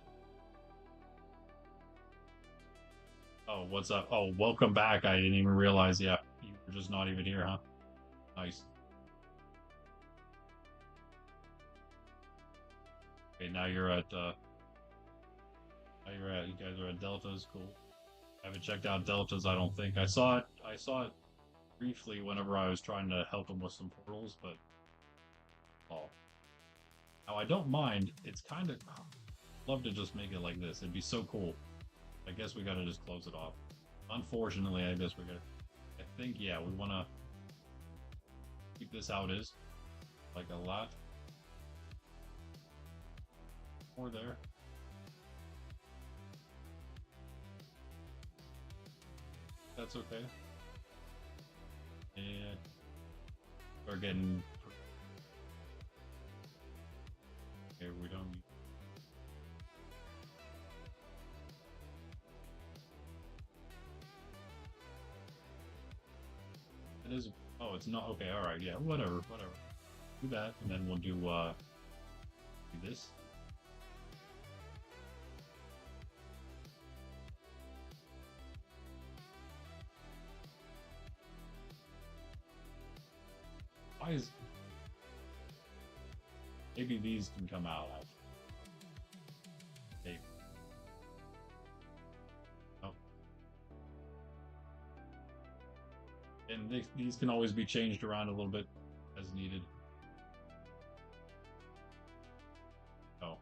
Oh, what's up? Oh, welcome back. I didn't even realize. Yeah, you were just not even here, huh? Nice. Okay, now you're at. Now you're at. You guys are at Deltas. Cool. I haven't checked out Deltas. I don't think I saw it. I saw it briefly whenever I was trying to help him with some portals, but oh. Now I don't mind. It's kind of love to just make it like this. It'd be so cool. I guess we gotta just close it off. Unfortunately, I guess we gotta. I think yeah, we wanna keep this how it is, like a lot more there. That's okay. And we're getting. Okay, we don't. It is. Oh, it's not. Okay, alright, yeah, whatever. Do that, and then we'll do this. Why is. Maybe these can come out. Maybe. Oh. And these can always be changed around a little bit as needed. Oh.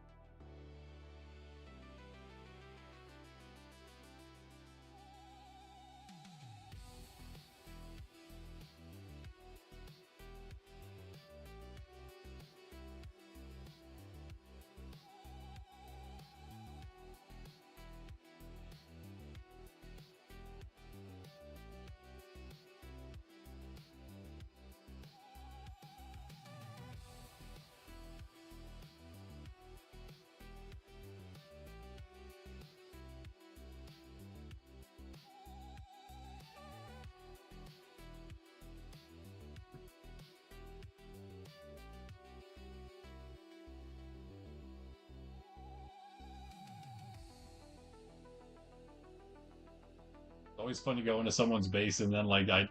Always fun to go into someone's base and then like I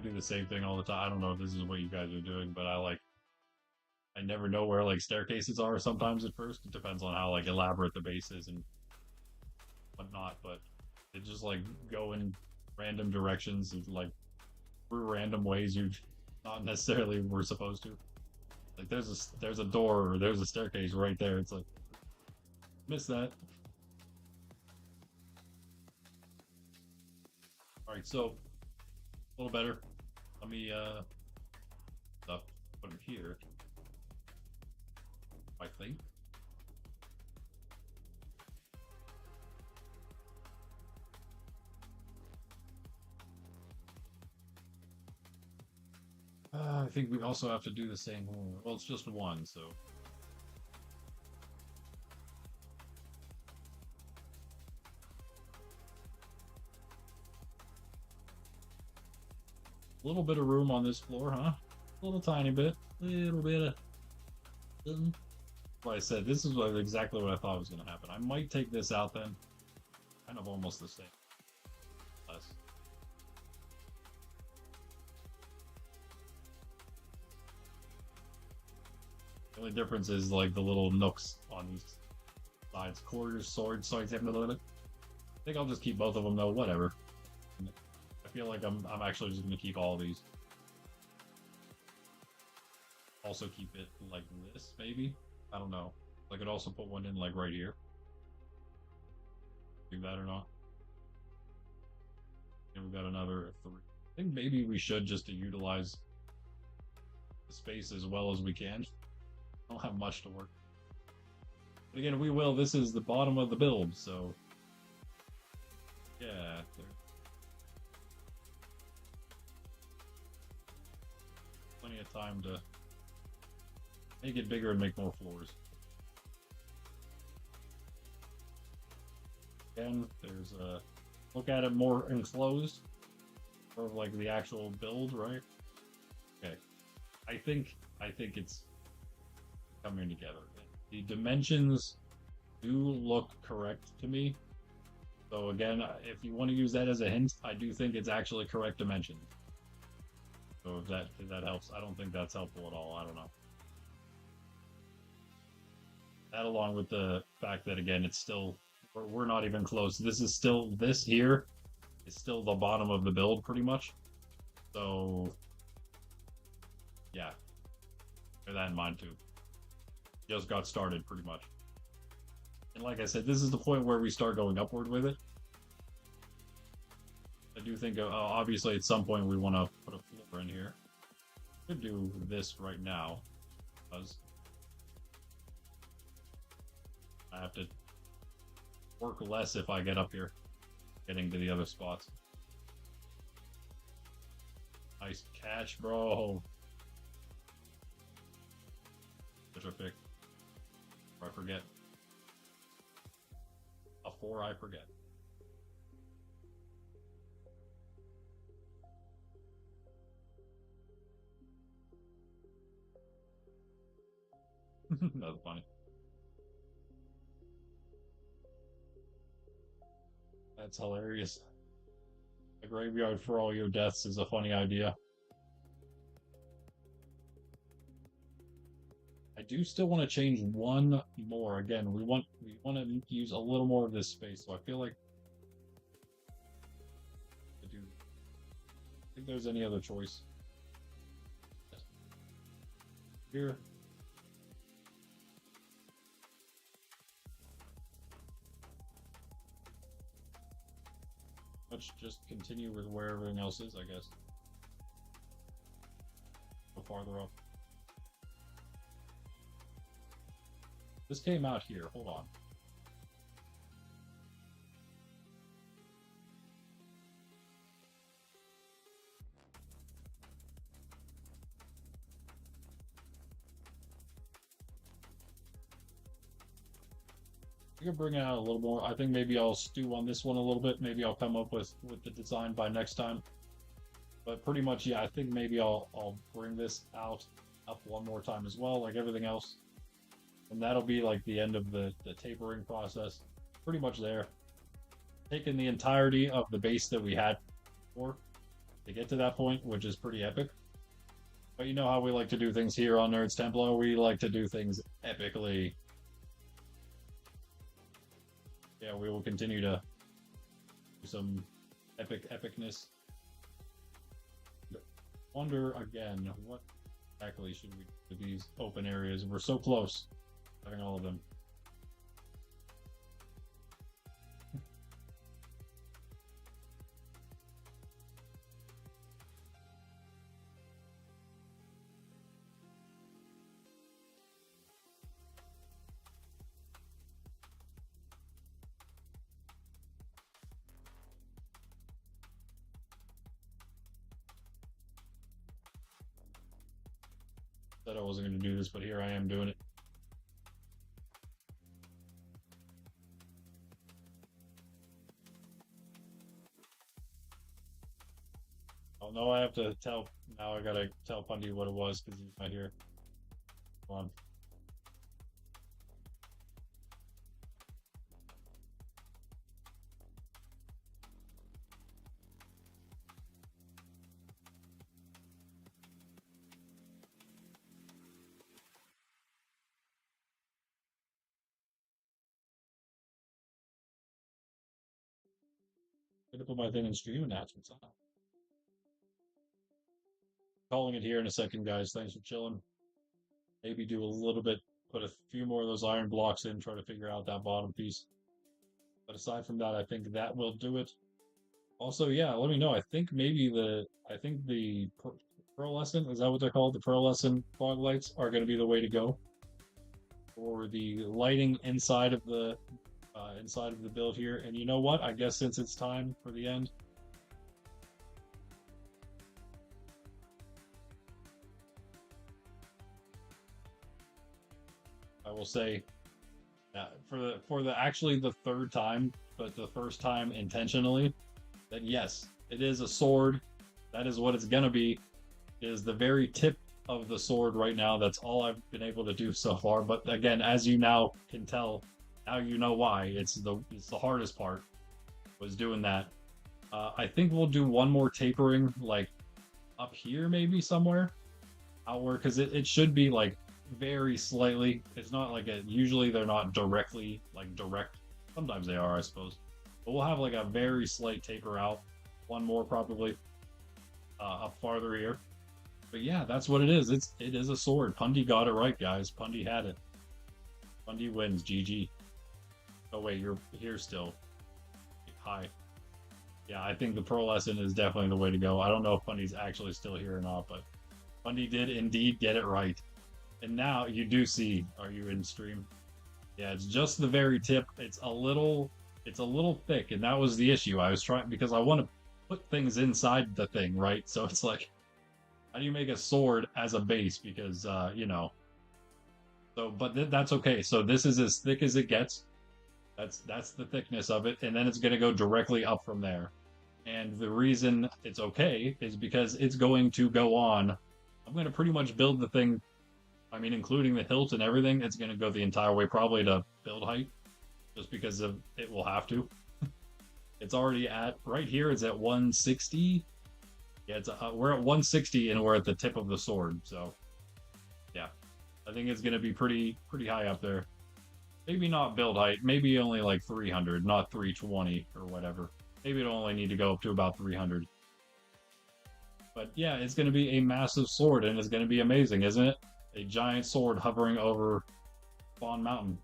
do the same thing all the time. I don't know if this is what you guys are doing, but I never know where like staircases are sometimes at first. It depends on how like elaborate the base is and whatnot, but it just like go in random directions and like through random ways you not necessarily were supposed to. Like there's a door or there's a staircase right there. It's like miss that. Alright, so a little better. Let me put it here. I think. I think we also have to do the same. Well, it's just one, so. little bit of room on this floor, huh? A little tiny bit. Little bit of... Like I said, this is exactly what I thought was going to happen. I might take this out then. Kind of almost the same. Less. The only difference is like the little nooks on these sides. Quarters, swords, so I think I'll just keep both of them though, whatever. I feel like I'm actually just going to keep all of these. Also keep it like this, maybe? I don't know. I could also put one in like right here. Do that or not? And we've got another 3. I think maybe we should just to utilize the space as well as we can. I don't have much to work. But again, we will. This is the bottom of the build, so yeah. Plenty of time to make it bigger and make more floors. Again, there's a look at it more enclosed, sort of like the actual build, right? Okay, I think it's coming together. The dimensions do look correct to me. So again, if you want to use that as a hint, I do think it's actually correct dimensions. So if that helps, I don't think that's helpful at all. I don't know. That along with the fact that again, it's still we're not even close. This here is still the bottom of the build pretty much. So yeah, bear that in mind too. Just got started pretty much. And like I said, this is the point where we start going upward with it. I do think, obviously, at some point we want to put a floor in here. Could do this right now, because I have to work less if I get up here, getting to the other spots. Nice catch, bro. Which I pick. Or I forget. A 4 I forget. That's funny. That's hilarious. A graveyard for all your deaths is a funny idea. I do still want to change one more. Again, we want to use a little more of this space, so I feel like I think there's any other choice. Here. Let's just continue with where everything else is, I guess. Go farther up. This came out here. Hold on. I can bring it out a little more. I think maybe I'll stew on this one a little bit. Maybe I'll come up with the design by next time. But pretty much, yeah, I think maybe I'll bring this up one more time as well, like everything else. And that'll be like the end of the tapering process. Pretty much there. Taking the entirety of the base that we had before to get to that point, which is pretty epic. But you know how we like to do things here on Nerds Templar? We like to do things epically. Yeah, we will continue to do some epicness. Wonder again, what exactly should we do with these open areas? We're so close to having all of them. Said I wasn't going to do this, but here I am doing it. Oh no, I have to tell. Now I gotta tell Pundy what it was because he's not here. Come on. I'm gonna put my thing in stream announcements on. Calling it here in a second, guys. Thanks for chilling. Maybe do a little bit, put a few more of those iron blocks in, try to figure out that bottom piece. But aside from that, I think that will do it. Also, yeah, let me know. I think the pearlescent, is that what they're called? The pearlescent fog lights are going to be the way to go for the lighting inside of the build here. And you know what? I guess since it's time for the end, I will say for the actually the third time, but the first time intentionally, that yes, it is a sword. That is what it's gonna be. It is the very tip of the sword right now. That's all I've been able to do so far. But again, as you now can tell, now you know why. It's the hardest part was doing that. I think we'll do one more tapering, like up here maybe somewhere outward, because it should be like very slightly. It's not like usually they're not directly like direct. Sometimes they are, I suppose. But we'll have like a very slight taper out. One more probably up farther here. But yeah, that's what it is. It is a sword. Pundy got it right, guys. Pundy had it. Pundy wins. GG. Oh wait, you're here still. Hi. Yeah, I think the pearlescent is definitely the way to go. I don't know if Pundy's actually still here or not, but Pundy did indeed get it right. And now you do see, are you in stream? Yeah, it's just the very tip. It's a little thick, and that was the issue. I was trying because I want to put things inside the thing, right? So it's like, how do you make a sword as a base? Because you know. So, but that's okay. So this is as thick as it gets. That's the thickness of it, and then it's gonna go directly up from there. And the reason it's okay is because it's going to go on. I'm gonna pretty much build the thing. I mean, including the hilt and everything, it's gonna go the entire way, probably to build height, just because of it will have to. It's already at right here. It's at 160. Yeah, we're at 160 and we're at the tip of the sword. So, yeah, I think it's gonna be pretty high up there. Maybe not build height. Maybe only like 300, not 320 or whatever. Maybe it'll only need to go up to about 300. But yeah, it's gonna be a massive sword and it's gonna be amazing, isn't it? A giant sword hovering over Spawn Mountain.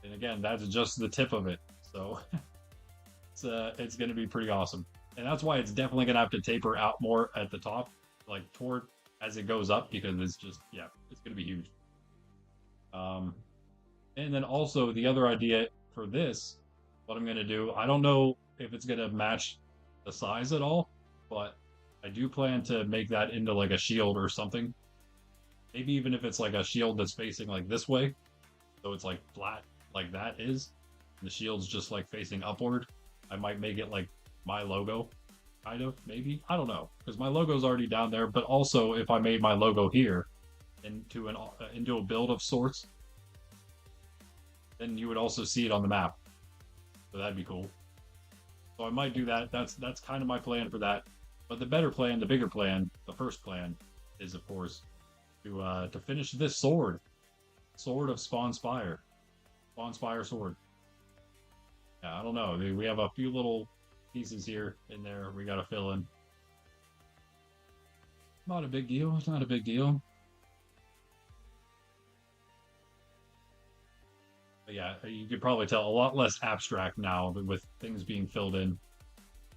And again, that's just the tip of it. So it's going to be pretty awesome. And that's why it's definitely going to have to taper out more at the top, like toward as it goes up, because it's just, yeah, it's going to be huge. And then also the other idea for this, what I'm going to do, I don't know if it's going to match the size at all, but I do plan to make that into like a shield or something. Maybe even if it's like a shield that's facing like this way, so it's like flat like that is, and the shield's just like facing upward. I might make it like my logo, kind of, maybe. I don't know, because my logo's already down there, but also if I made my logo here into a build of sorts, then you would also see it on the map. So that'd be cool. So I might do that. That's kind of my plan for that. But the better plan, the bigger plan, the first plan is of course to finish this sword. Sword of Spawn Spire. Spawn Spire sword. Yeah, I don't know. We have a few little pieces here and there we gotta fill in. Not a big deal. It's not a big deal. But yeah, you could probably tell a lot less abstract now with things being filled in.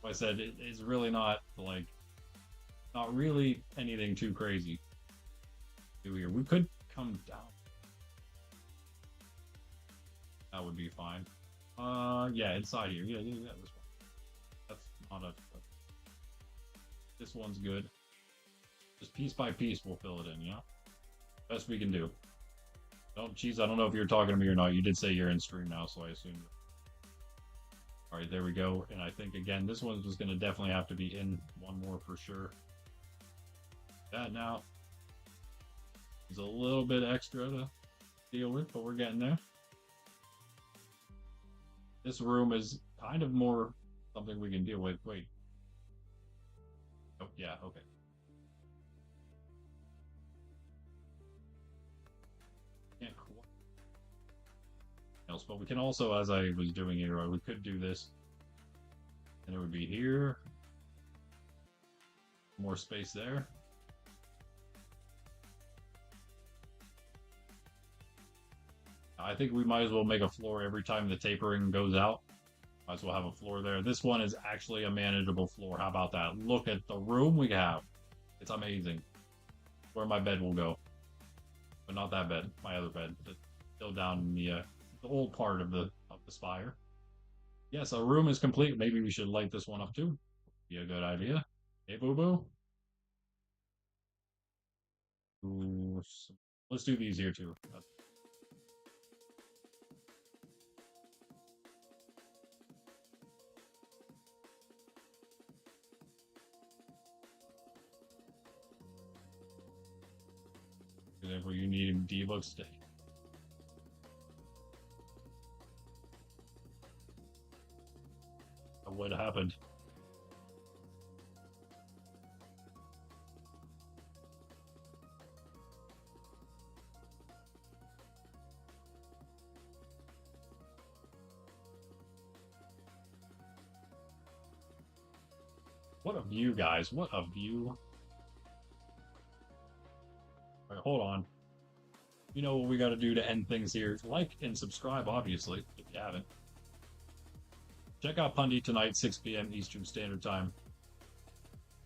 Like I said, it's really not like not really anything too crazy. Here, we could come down. That would be fine. Yeah, inside here. Yeah, this one. That's not a. This one's good. Just piece by piece, we'll fill it in. Yeah, best we can do. Don't, geez, I don't know if you're talking to me or not. You did say you're in stream now, so I assume. All right, there we go. And I think, again, this one's just going to definitely have to be in one more for sure. That now is a little bit extra to deal with, but we're getting there. This room is kind of more something we can deal with. Wait. Oh, yeah, okay. Can't quite else, but we can also, as I was doing here, we could do this, and it would be here. More space there. I think we might as well make a floor every time the tapering goes out. Might as well have a floor there. This one is actually a manageable floor. How about that? Look at the room we have. It's amazing. Where my bed will go. But not that bed. My other bed. It's still down in the old part of the spire. Yes, our room is complete. Maybe we should light this one up too. Be a good idea. Hey, boo-boo. Let's do these here too. Whenever you need debug state. What happened? What a view, guys. What a view. All right, hold on. You know what we got to do to end things here. Like and subscribe, obviously, if you haven't. Check out Pundy tonight, 6 p.m. Eastern Standard Time.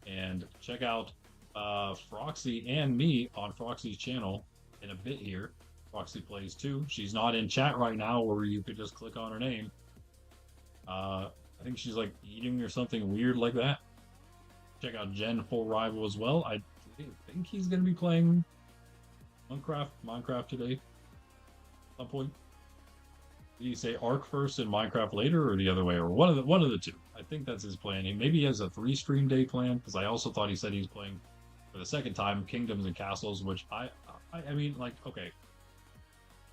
And check out Froxy and me on Froxy's channel in a bit here. Froxy Plays too. She's not in chat right now, or you could just click on her name. I think she's like eating or something weird like that. Check out Gen Full Rival as well. I think he's going to be playing Monkraft today at some point. Did he say Ark first and Minecraft later, or the other way, or one of the two? I think that's his plan. Maybe he has a 3-stream day plan, because I also thought he said he's playing for the second time Kingdoms and Castles, which I mean, like, okay,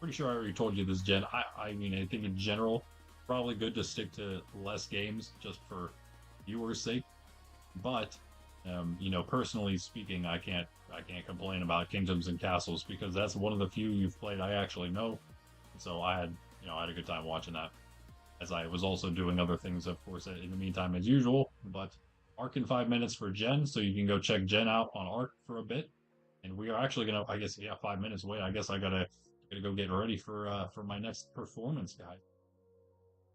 pretty sure I already told you this, Jen. I mean, I think in general, probably good to stick to less games just for viewers' sake. But you know, personally speaking, I can't complain about Kingdoms and Castles because that's one of the few you've played I actually know. So I had a good time watching that, as I was also doing other things, of course, in the meantime as usual. But Ark in 5 minutes for Jen, so you can go check Jen out on Ark for a bit. And we are actually gonna, I guess, yeah, 5 minutes. Wait, I guess I gotta go get ready for my next performance, guys.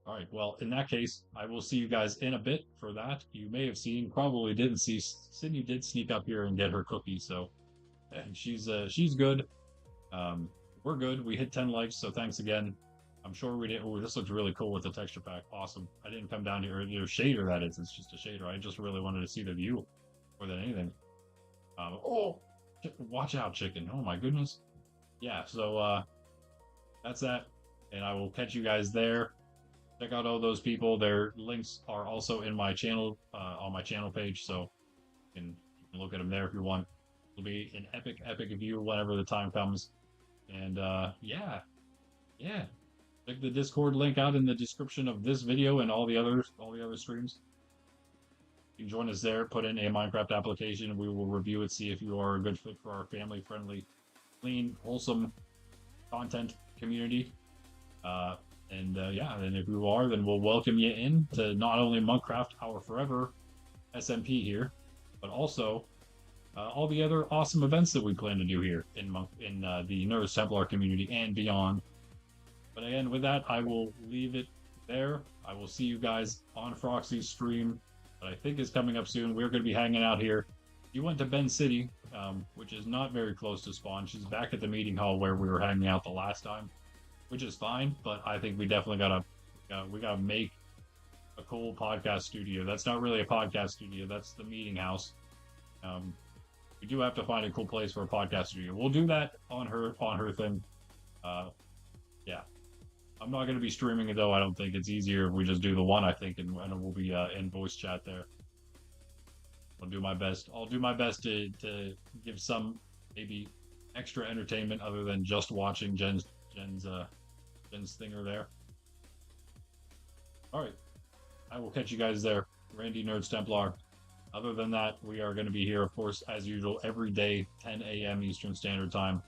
All right, well, in that case, I will see you guys in a bit for that. You may have seen, probably didn't see, Sydney did sneak up here and get her cookie, so, and she's good. We're good. We hit 10 likes, so thanks again. I'm sure we did. Oh, this looks really cool with the texture pack. Awesome. I didn't come down here. Shader, that is. It's just a shader. I just really wanted to see the view more than anything. Oh, watch out, chicken. Oh, my goodness. Yeah, so that's that. And I will catch you guys there. Check out all those people. Their links are also in my channel, on my channel page, so you can look at them there if you want. It'll be an epic view whenever the time comes. And yeah. Check the Discord link out in the description of this video and all the other streams. You can join us there. Put in a Minecraft application. We will review it, see if you are a good fit for our family-friendly, clean, wholesome content community. Yeah, and if you are, then we'll welcome you in to not only Monkraft, our forever SMP here, but also all the other awesome events that we plan to do here in the Nerds Templar community and beyond. But again, with that, I will leave it there. I will see you guys on Froxy's stream that I think is coming up soon. We're going to be hanging out here. You went to Bend City, which is not very close to Spawn. She's back at the meeting hall where we were hanging out the last time, which is fine. But I think we definitely gotta make a cool podcast studio. That's not really a podcast studio. That's the meeting house. We do have to find a cool place for a podcast studio. We'll do that on her thing. Yeah. I'm not going to be streaming it though. I don't think it's easier if we just do the one. I think, and we'll be in voice chat there. I'll do my best. I'll do my best to give some maybe extra entertainment other than just watching Jen's thinger there. All right, I will catch you guys there. Randy Nerds Templar. Other than that, we are going to be here, of course, as usual, every day, 10 a.m. Eastern Standard Time.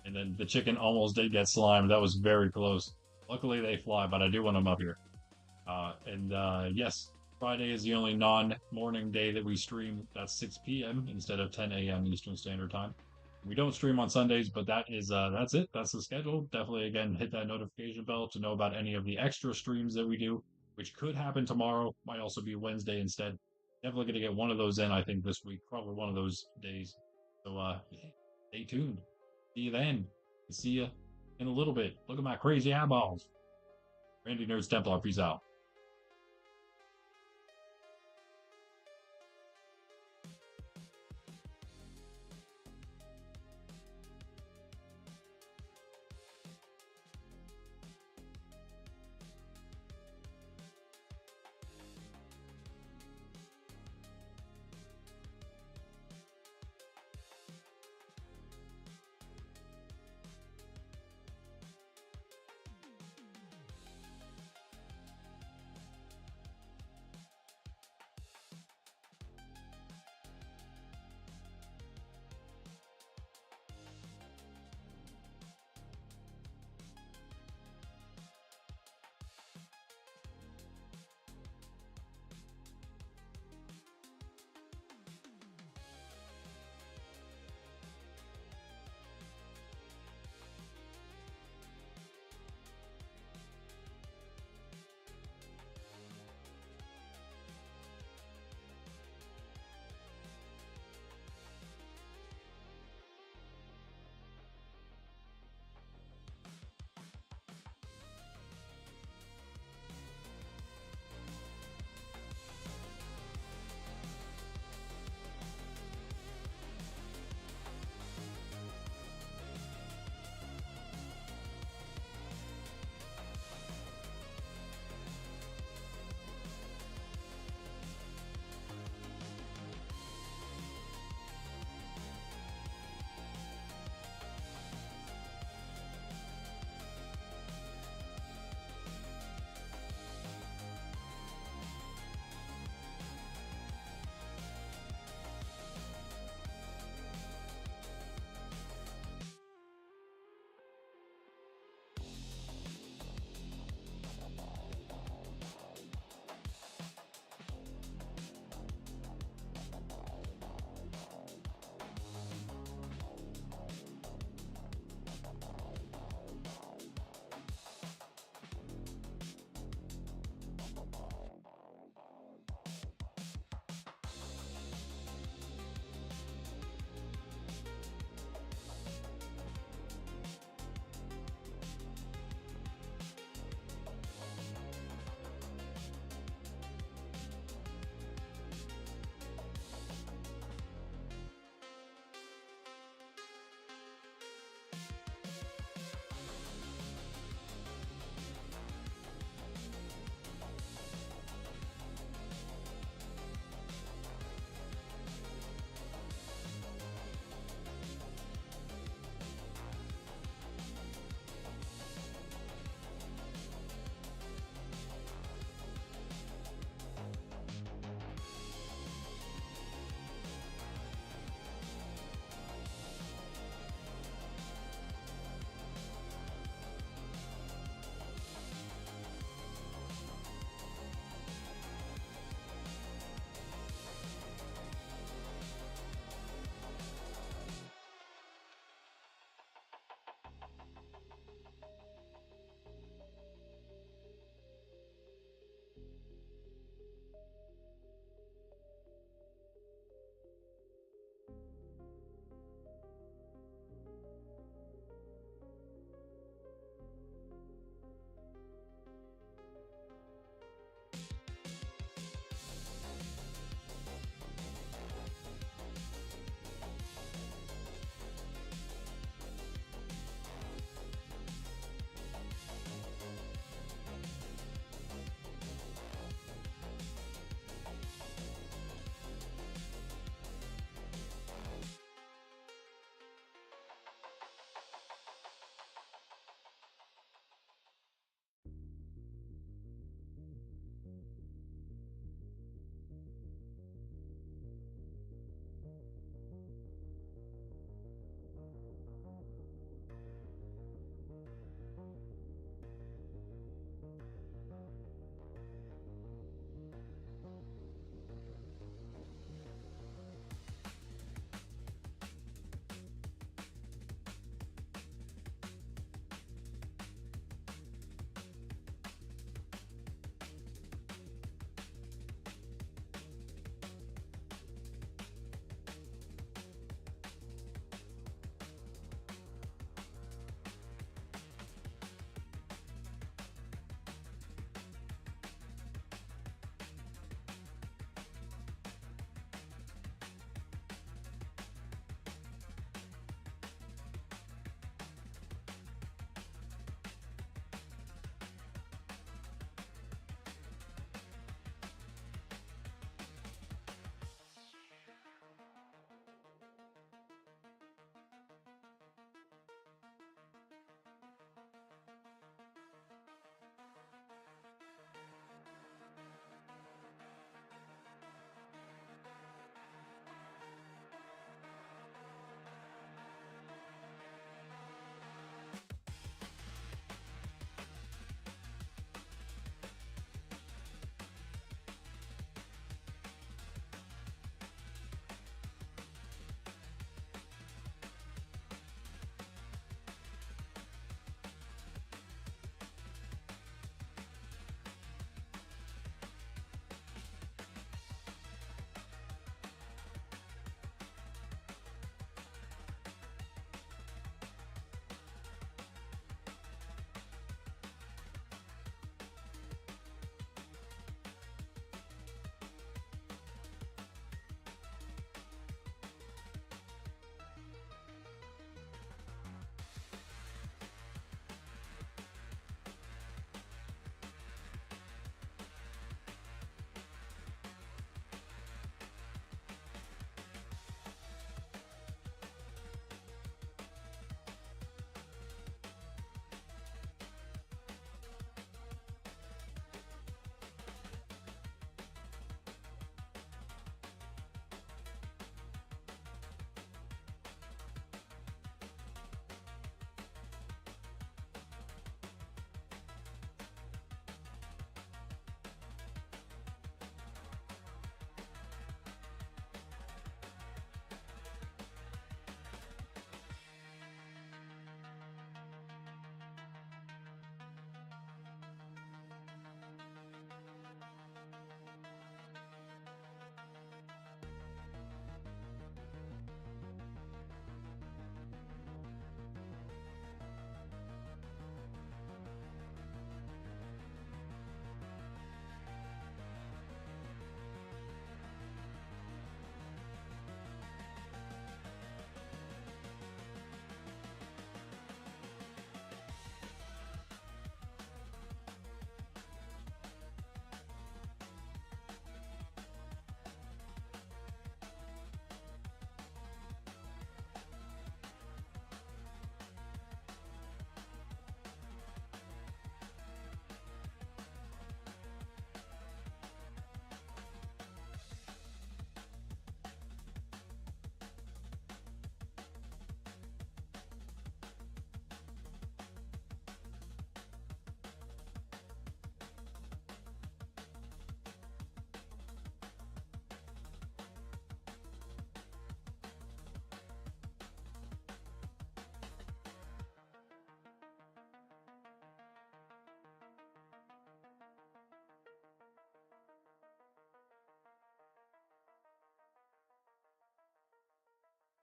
And then the chicken almost did get slimed. That was very close. Luckily, they fly, but I do want them up here. Yes, Friday is the only non-morning day that we stream. That's 6 p.m. instead of 10 a.m. Eastern Standard Time. We don't stream on Sundays, but that's it. That's the schedule. Definitely, again, hit that notification bell to know about any of the extra streams that we do, which could happen tomorrow. Might also be Wednesday instead. Definitely going to get one of those in, I think, this week. Probably one of those days. So, yeah, stay tuned. See you then. See you in a little bit. Look at my crazy eyeballs. Randy Nerds Templar, peace out.